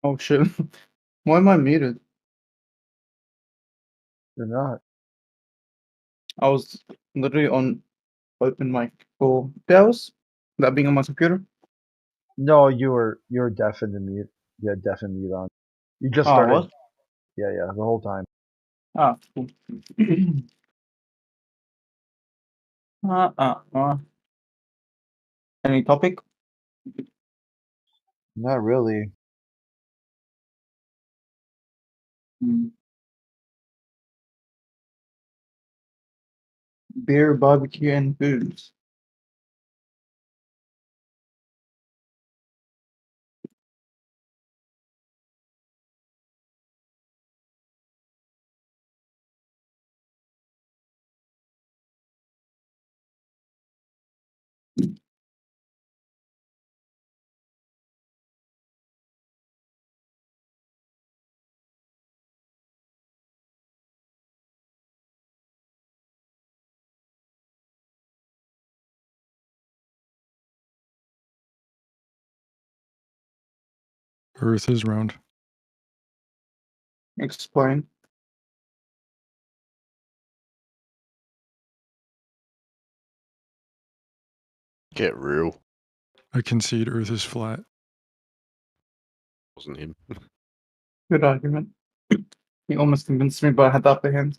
Oh shit. Why am I muted? You're not. I was literally on open mic. Oh, that being on my computer? No, you were deaf in the mute. You had deaf and mute on. You just Oh, started. what? Yeah, the whole time. Ah, cool. uh, uh, uh. Any topic? Not really. Hmm. Beer, barbecue, and booze. Earth is round. Explain. Get real. I concede Earth is flat. Wasn't him. Good argument. He almost convinced me, but I had the upper hand.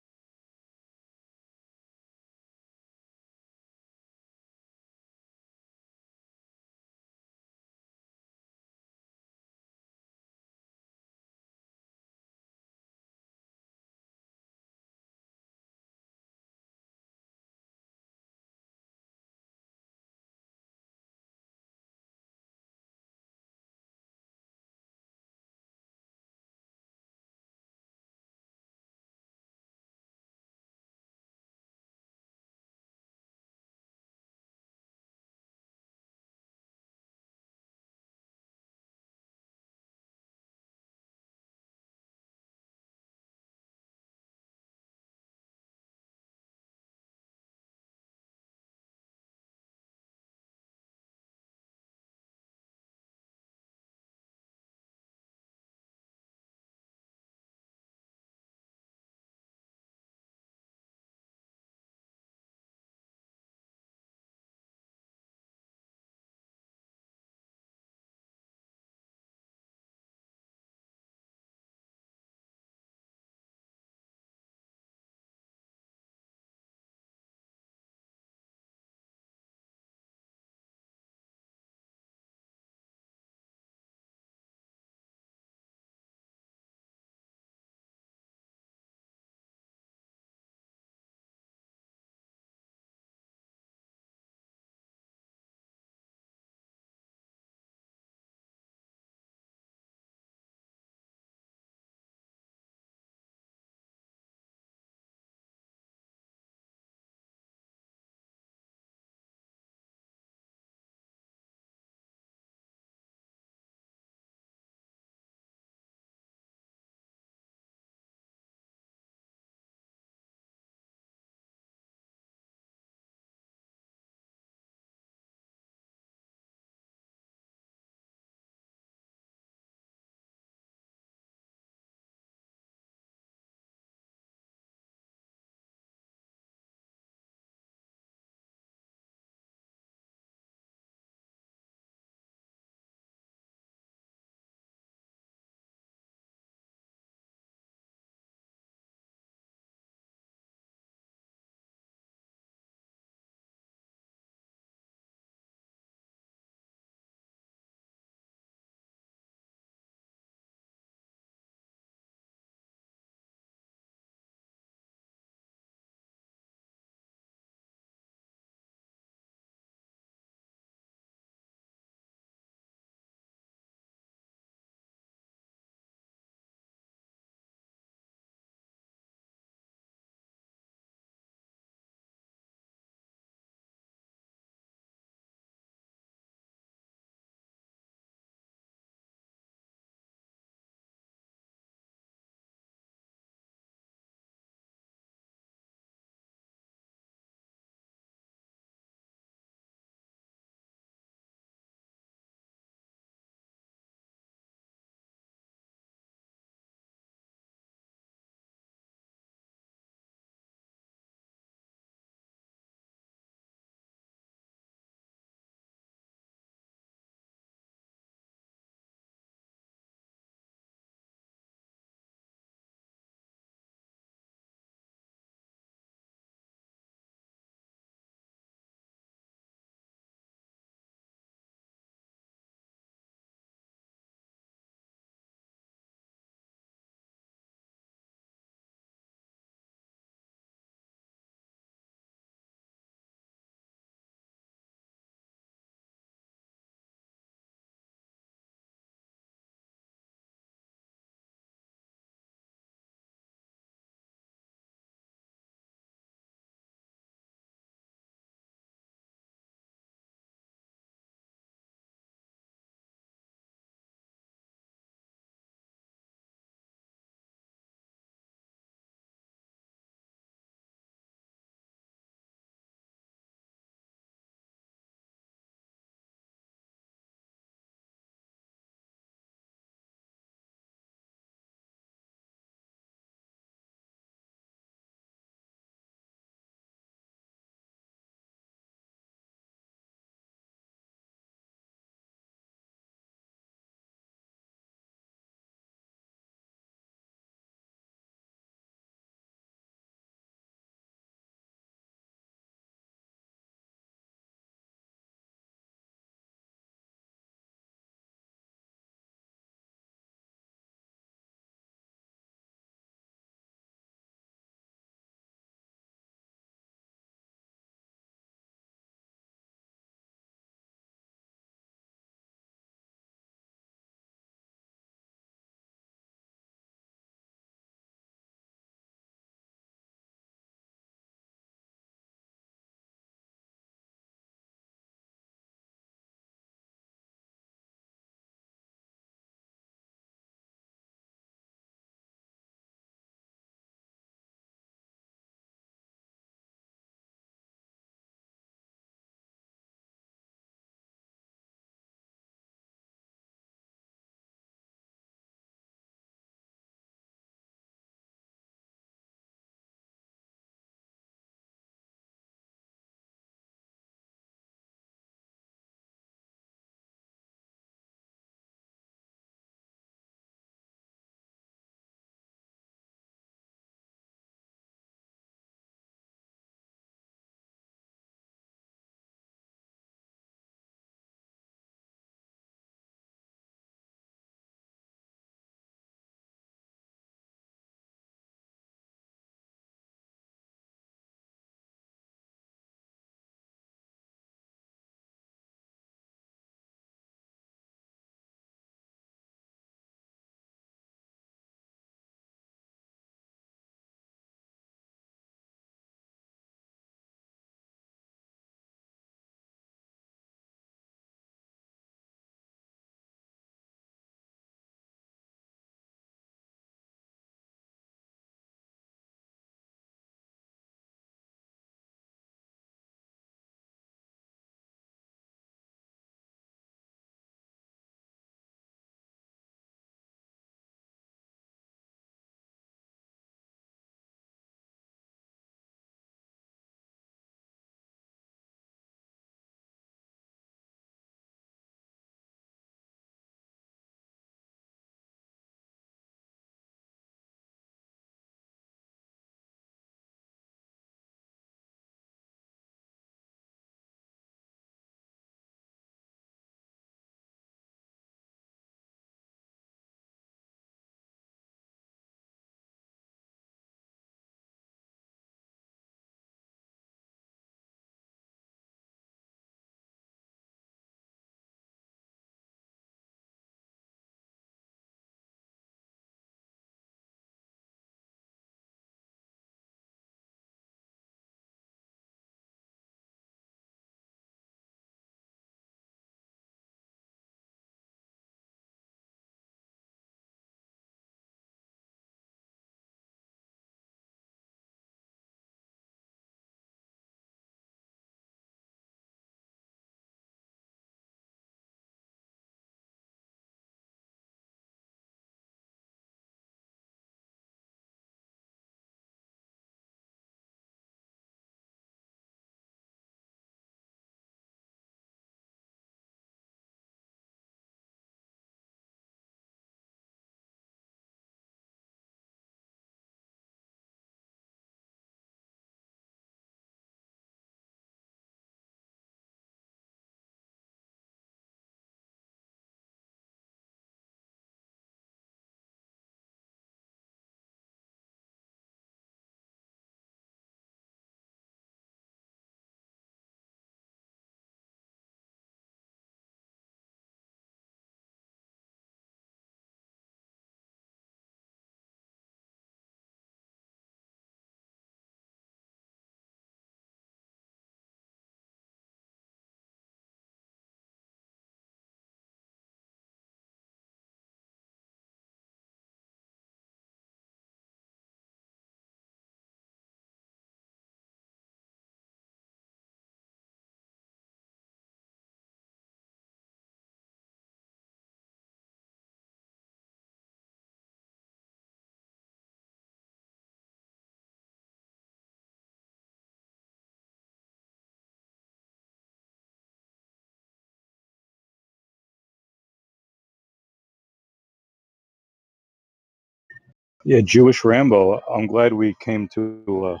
Yeah, Jewish Rambo. I'm glad we came to a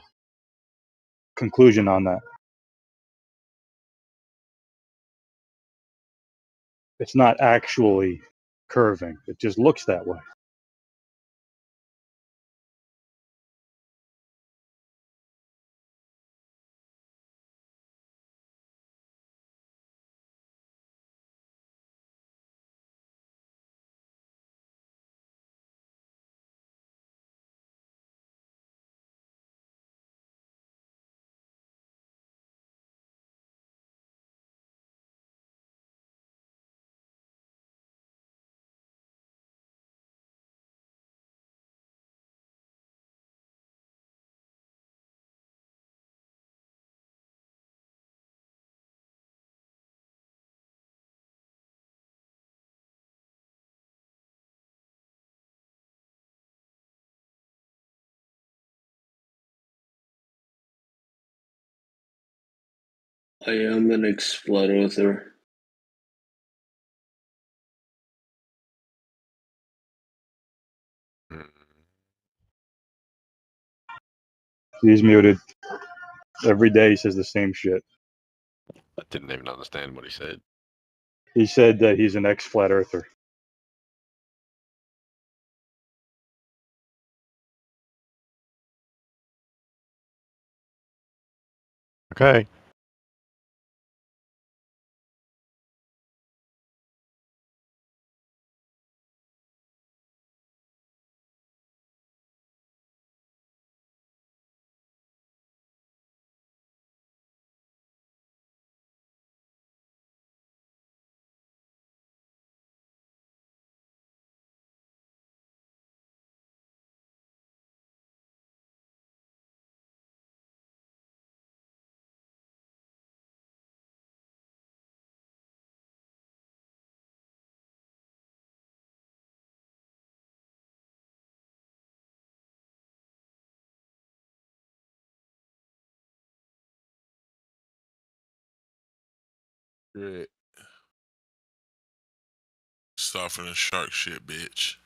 conclusion on that. It's not actually curving. It just looks that way. I am an explorer. He's muted. Every day he says the same shit. I didn't even understand what he said. He said that he's an ex-flat earther. Okay. Shit. Start from the shark shit, bitch.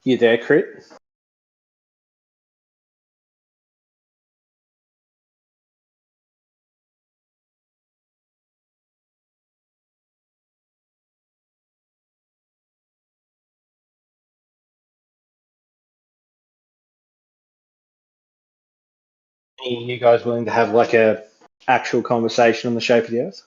You there, Crit? Are you guys willing to have like a actual conversation on the shape of the Earth?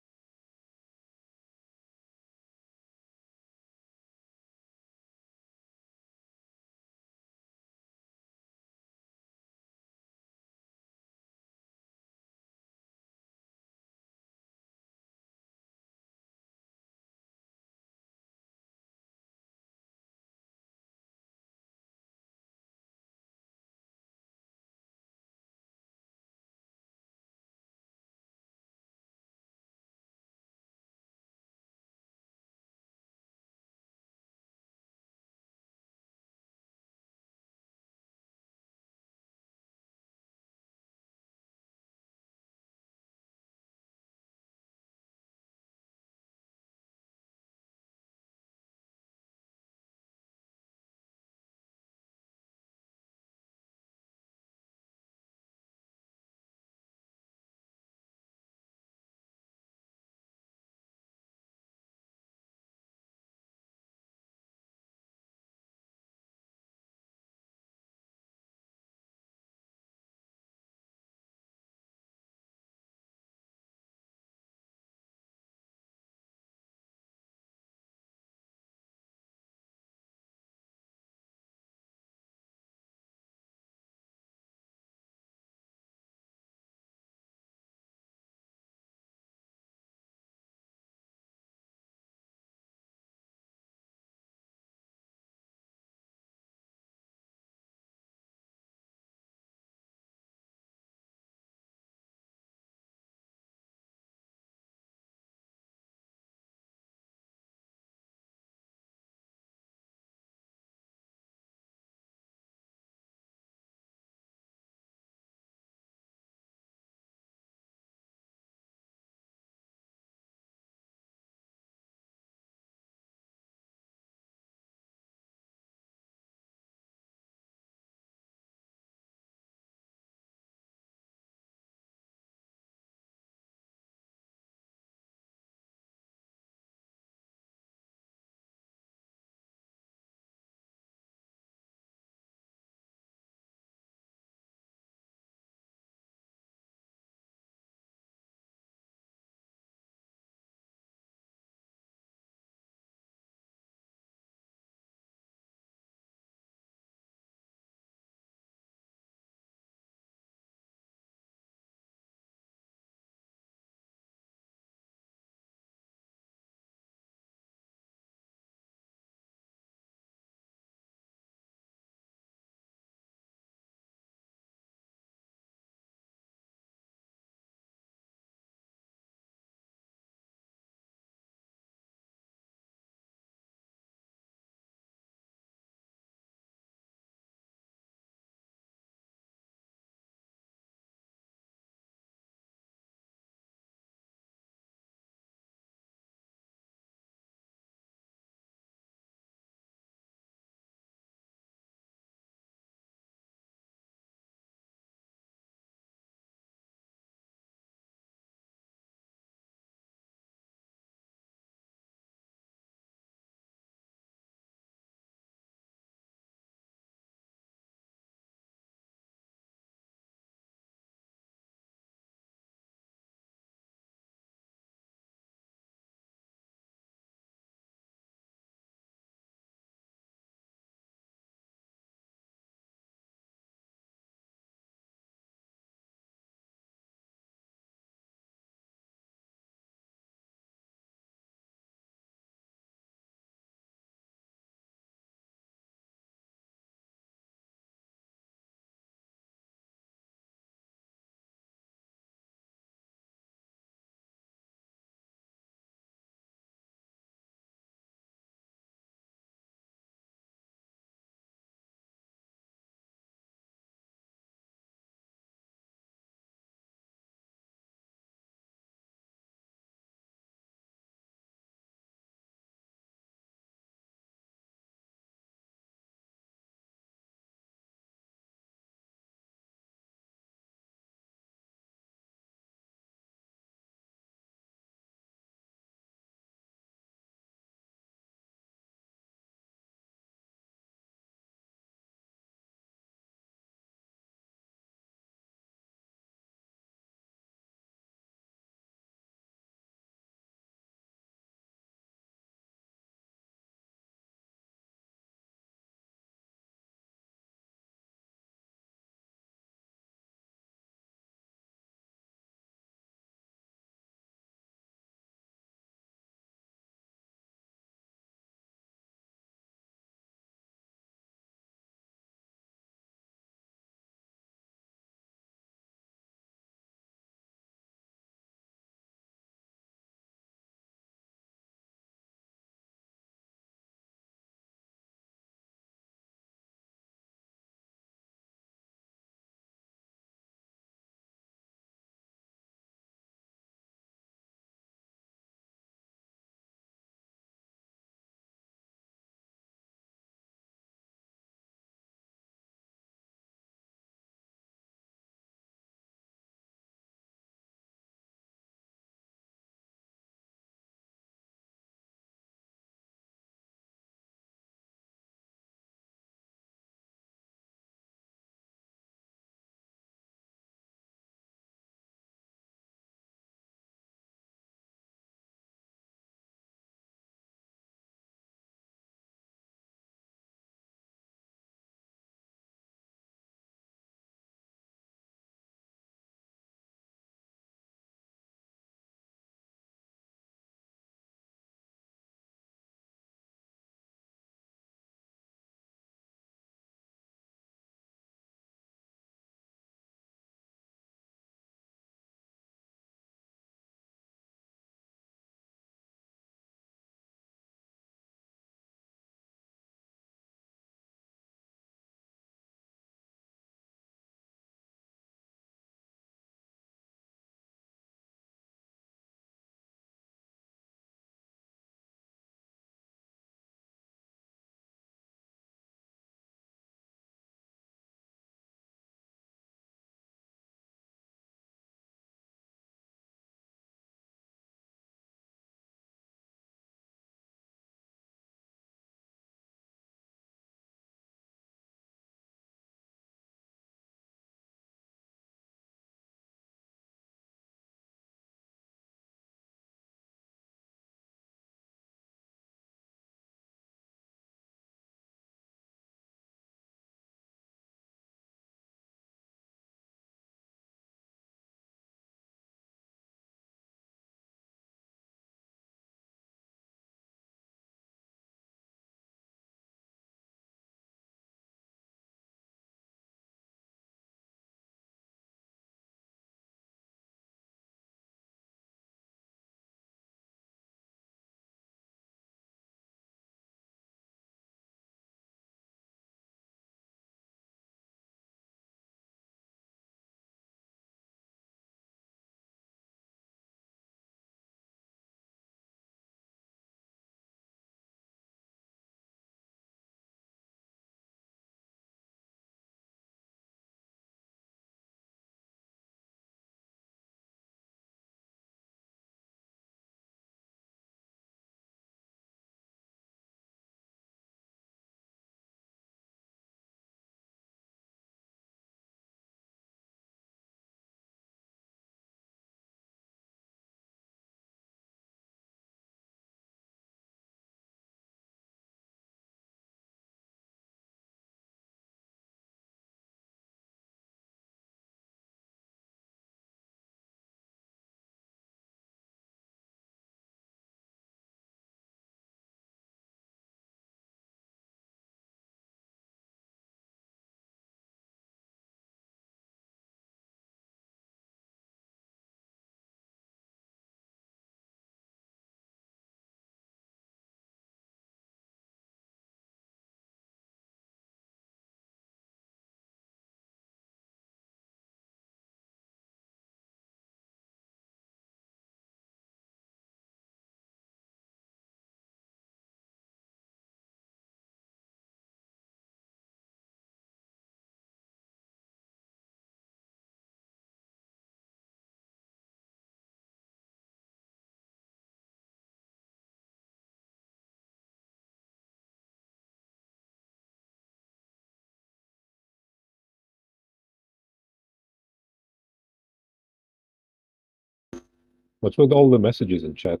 What's with all the messages in chat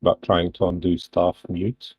about trying to undo staff mute?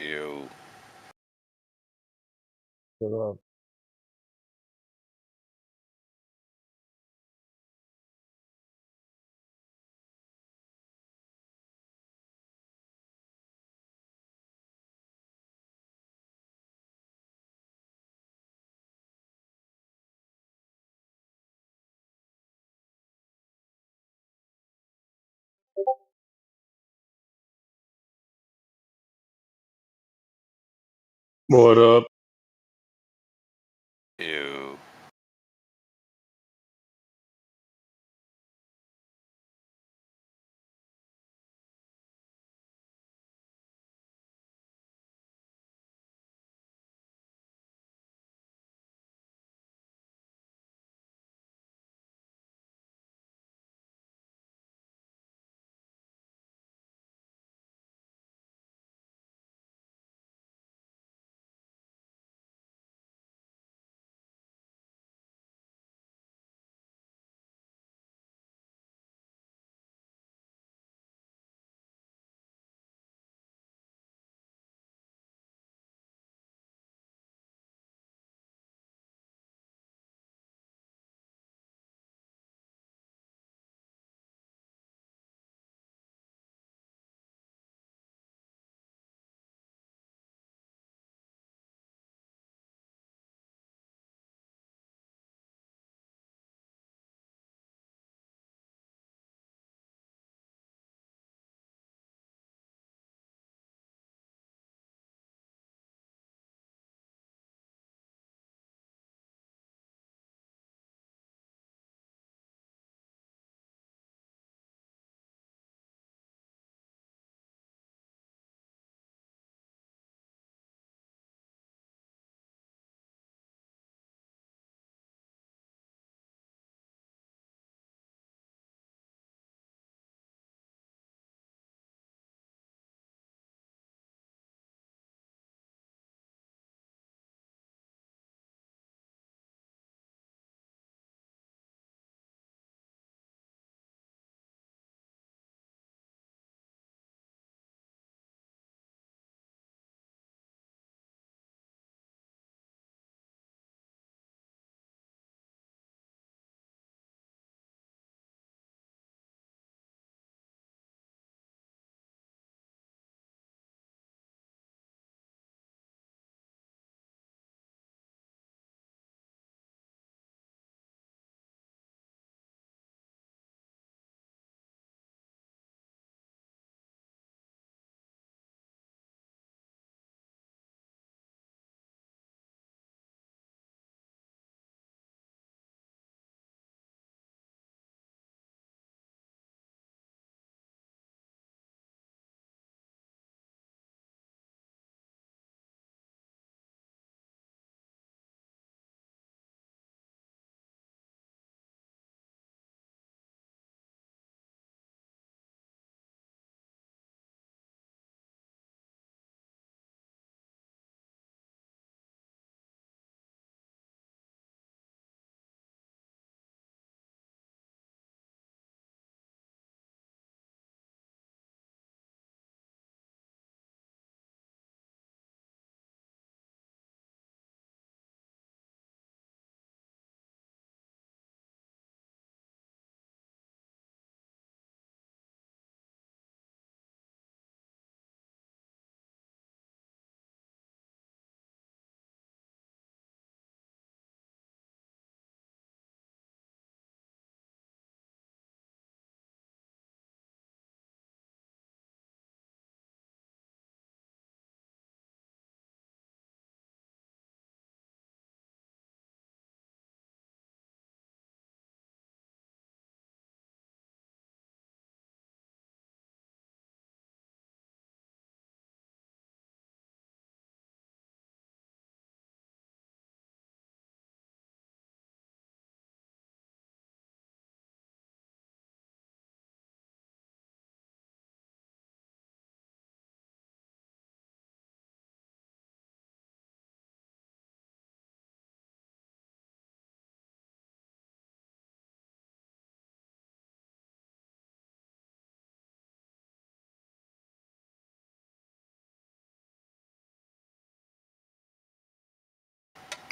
Ew. What up? Ew.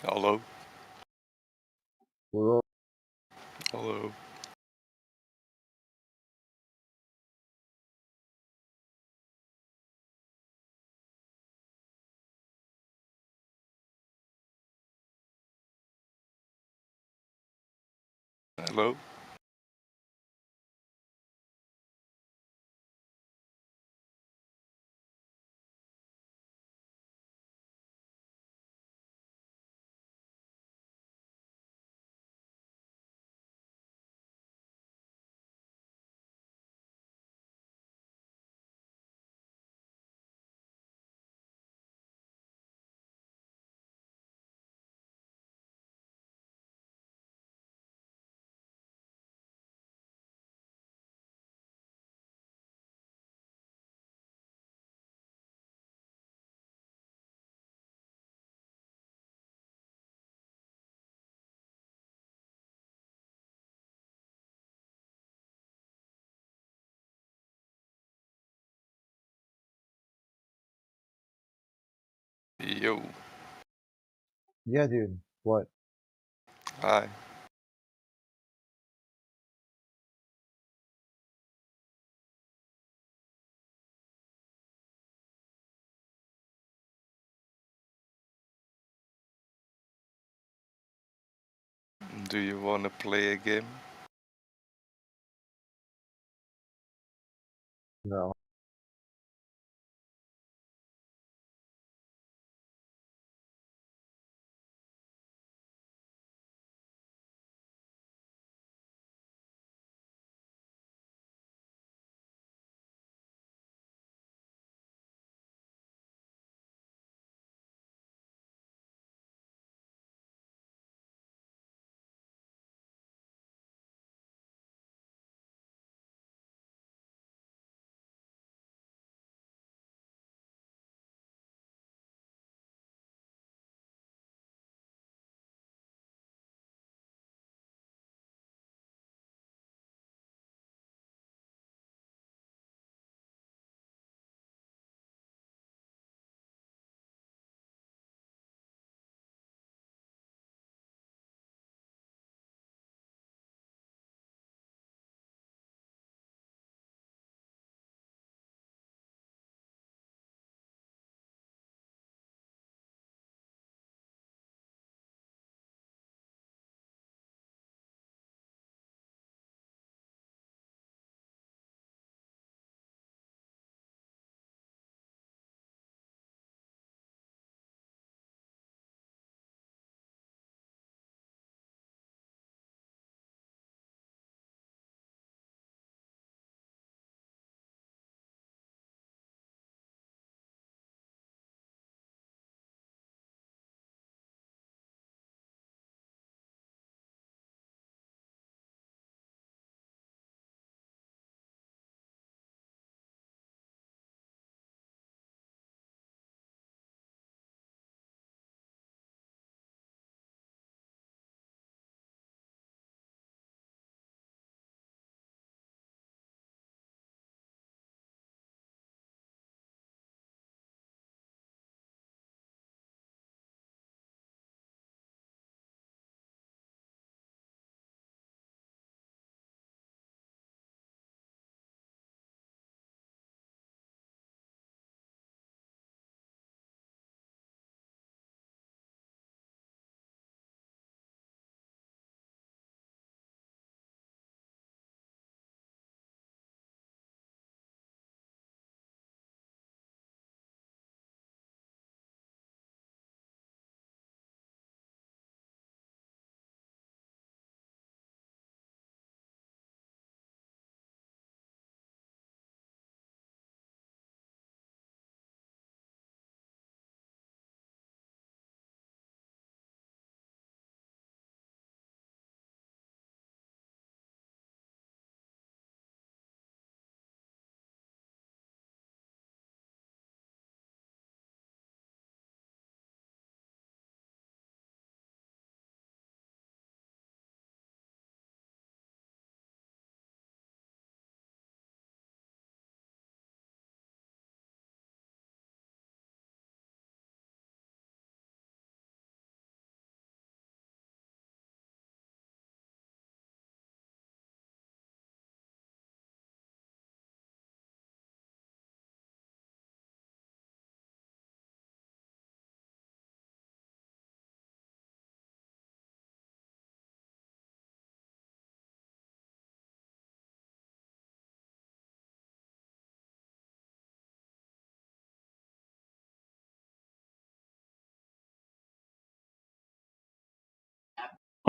Hello. We're all Hello. Hello. Yo. Yeah, dude. What? Hi. Do you want to play a game? No.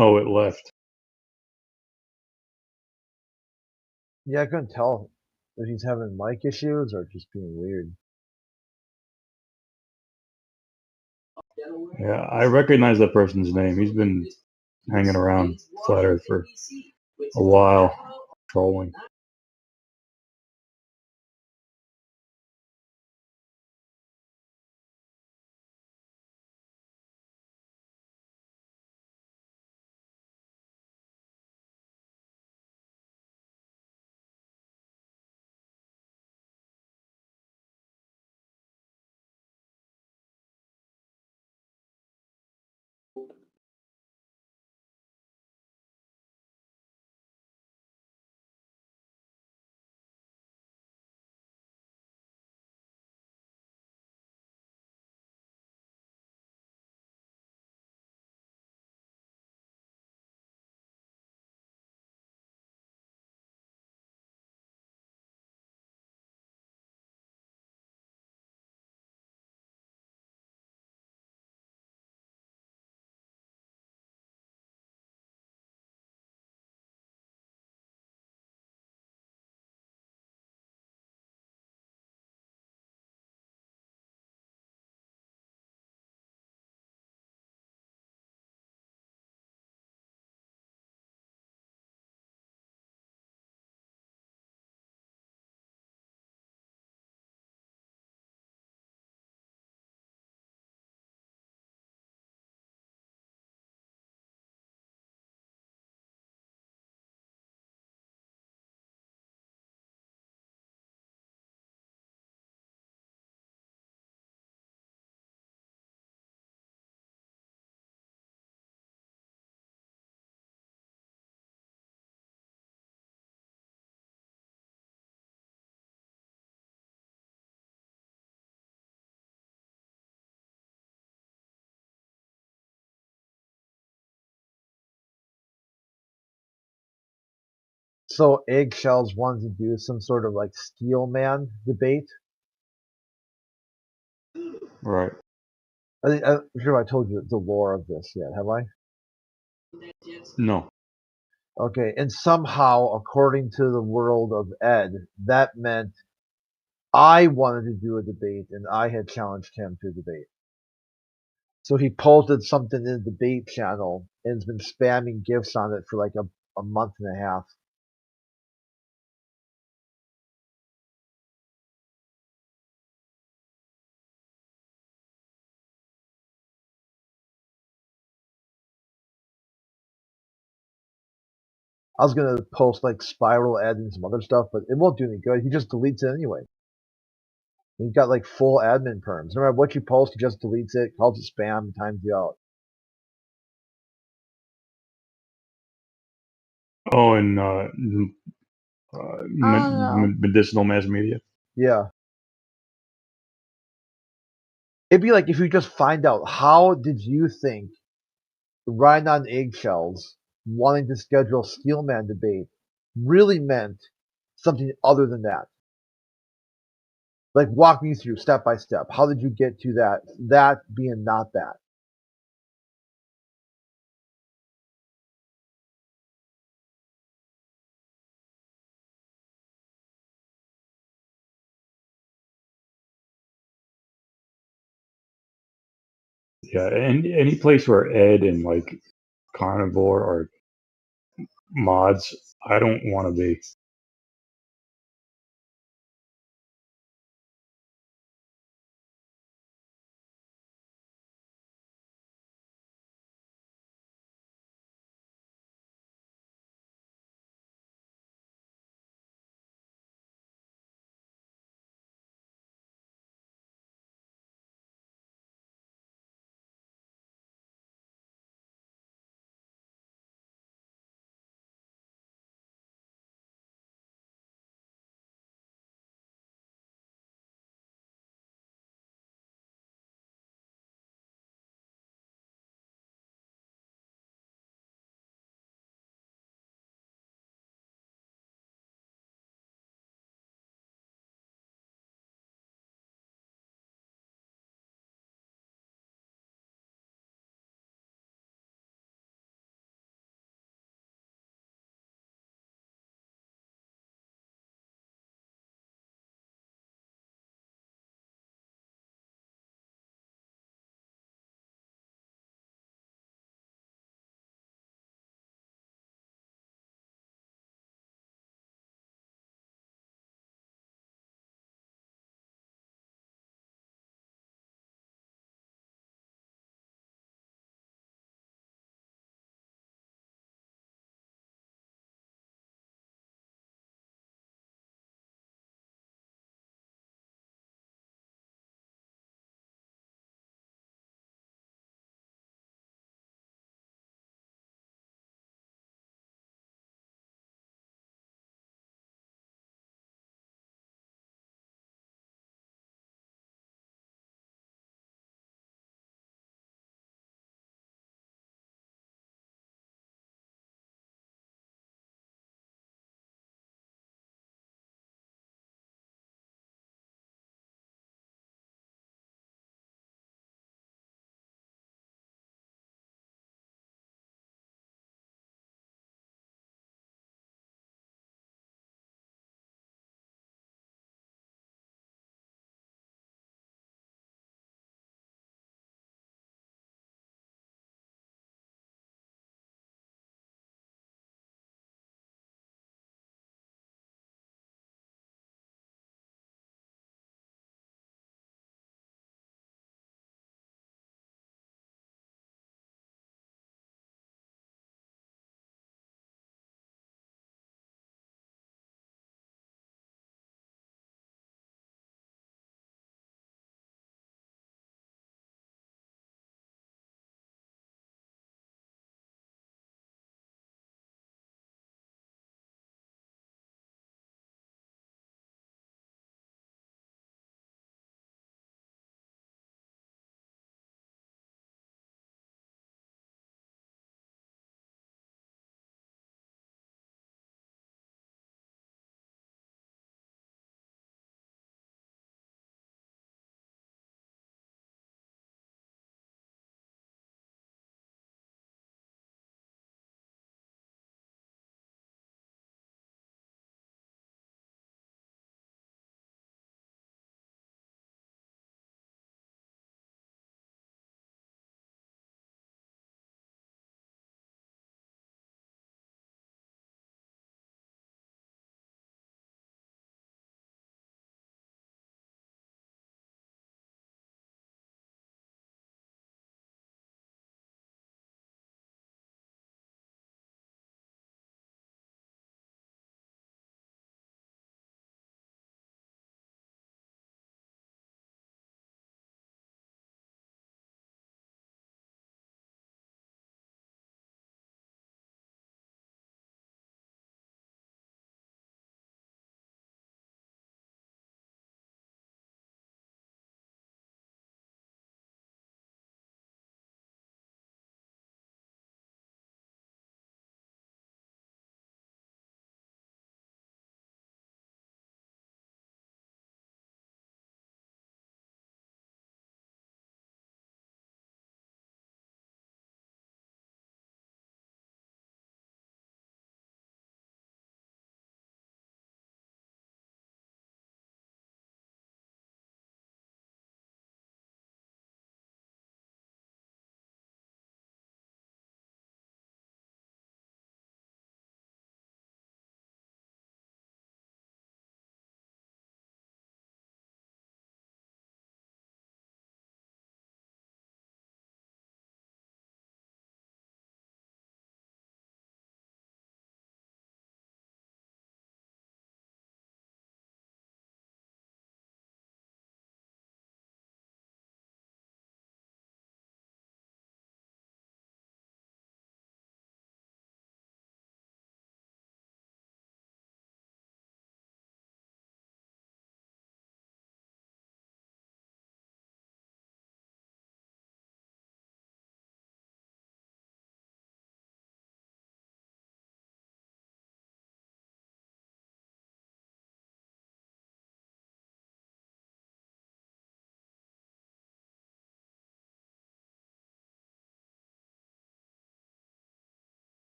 Oh, it left. Yeah, I couldn't tell if he's having mic issues or just being weird. Yeah, I recognize that person's name. He's been hanging around Flat Earth for a while, trolling. So Eggshells wanted to do some sort of like Steel Man debate. Right. I'm sure I told you the lore of this yet, have I? No. Okay, and somehow, according to the world of Ed, that meant I wanted to do a debate and I had challenged him to debate. So he posted something in the debate channel and has been spamming gifts on it for like a month and a half. I was gonna post like Spiral Ed and some other stuff, but it won't do any good. He just deletes it anyway. He's got like full admin perms. No matter what you post, he just deletes it, calls it spam, and times you out. Oh, and medicinal mass media. Yeah. It'd be like if you just find out how did you think riding on eggshells, wanting to schedule Steelman debate really meant something other than that. Like walk me through step by step. How did you get to that being not that? Yeah, and any place where Ed and like Carnivore are mods, I don't want to be.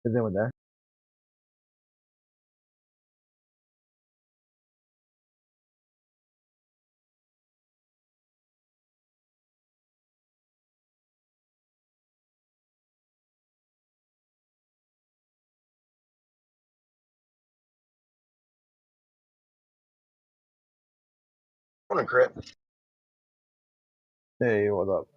Is anyone there? Morning, Crit. Hey, what up?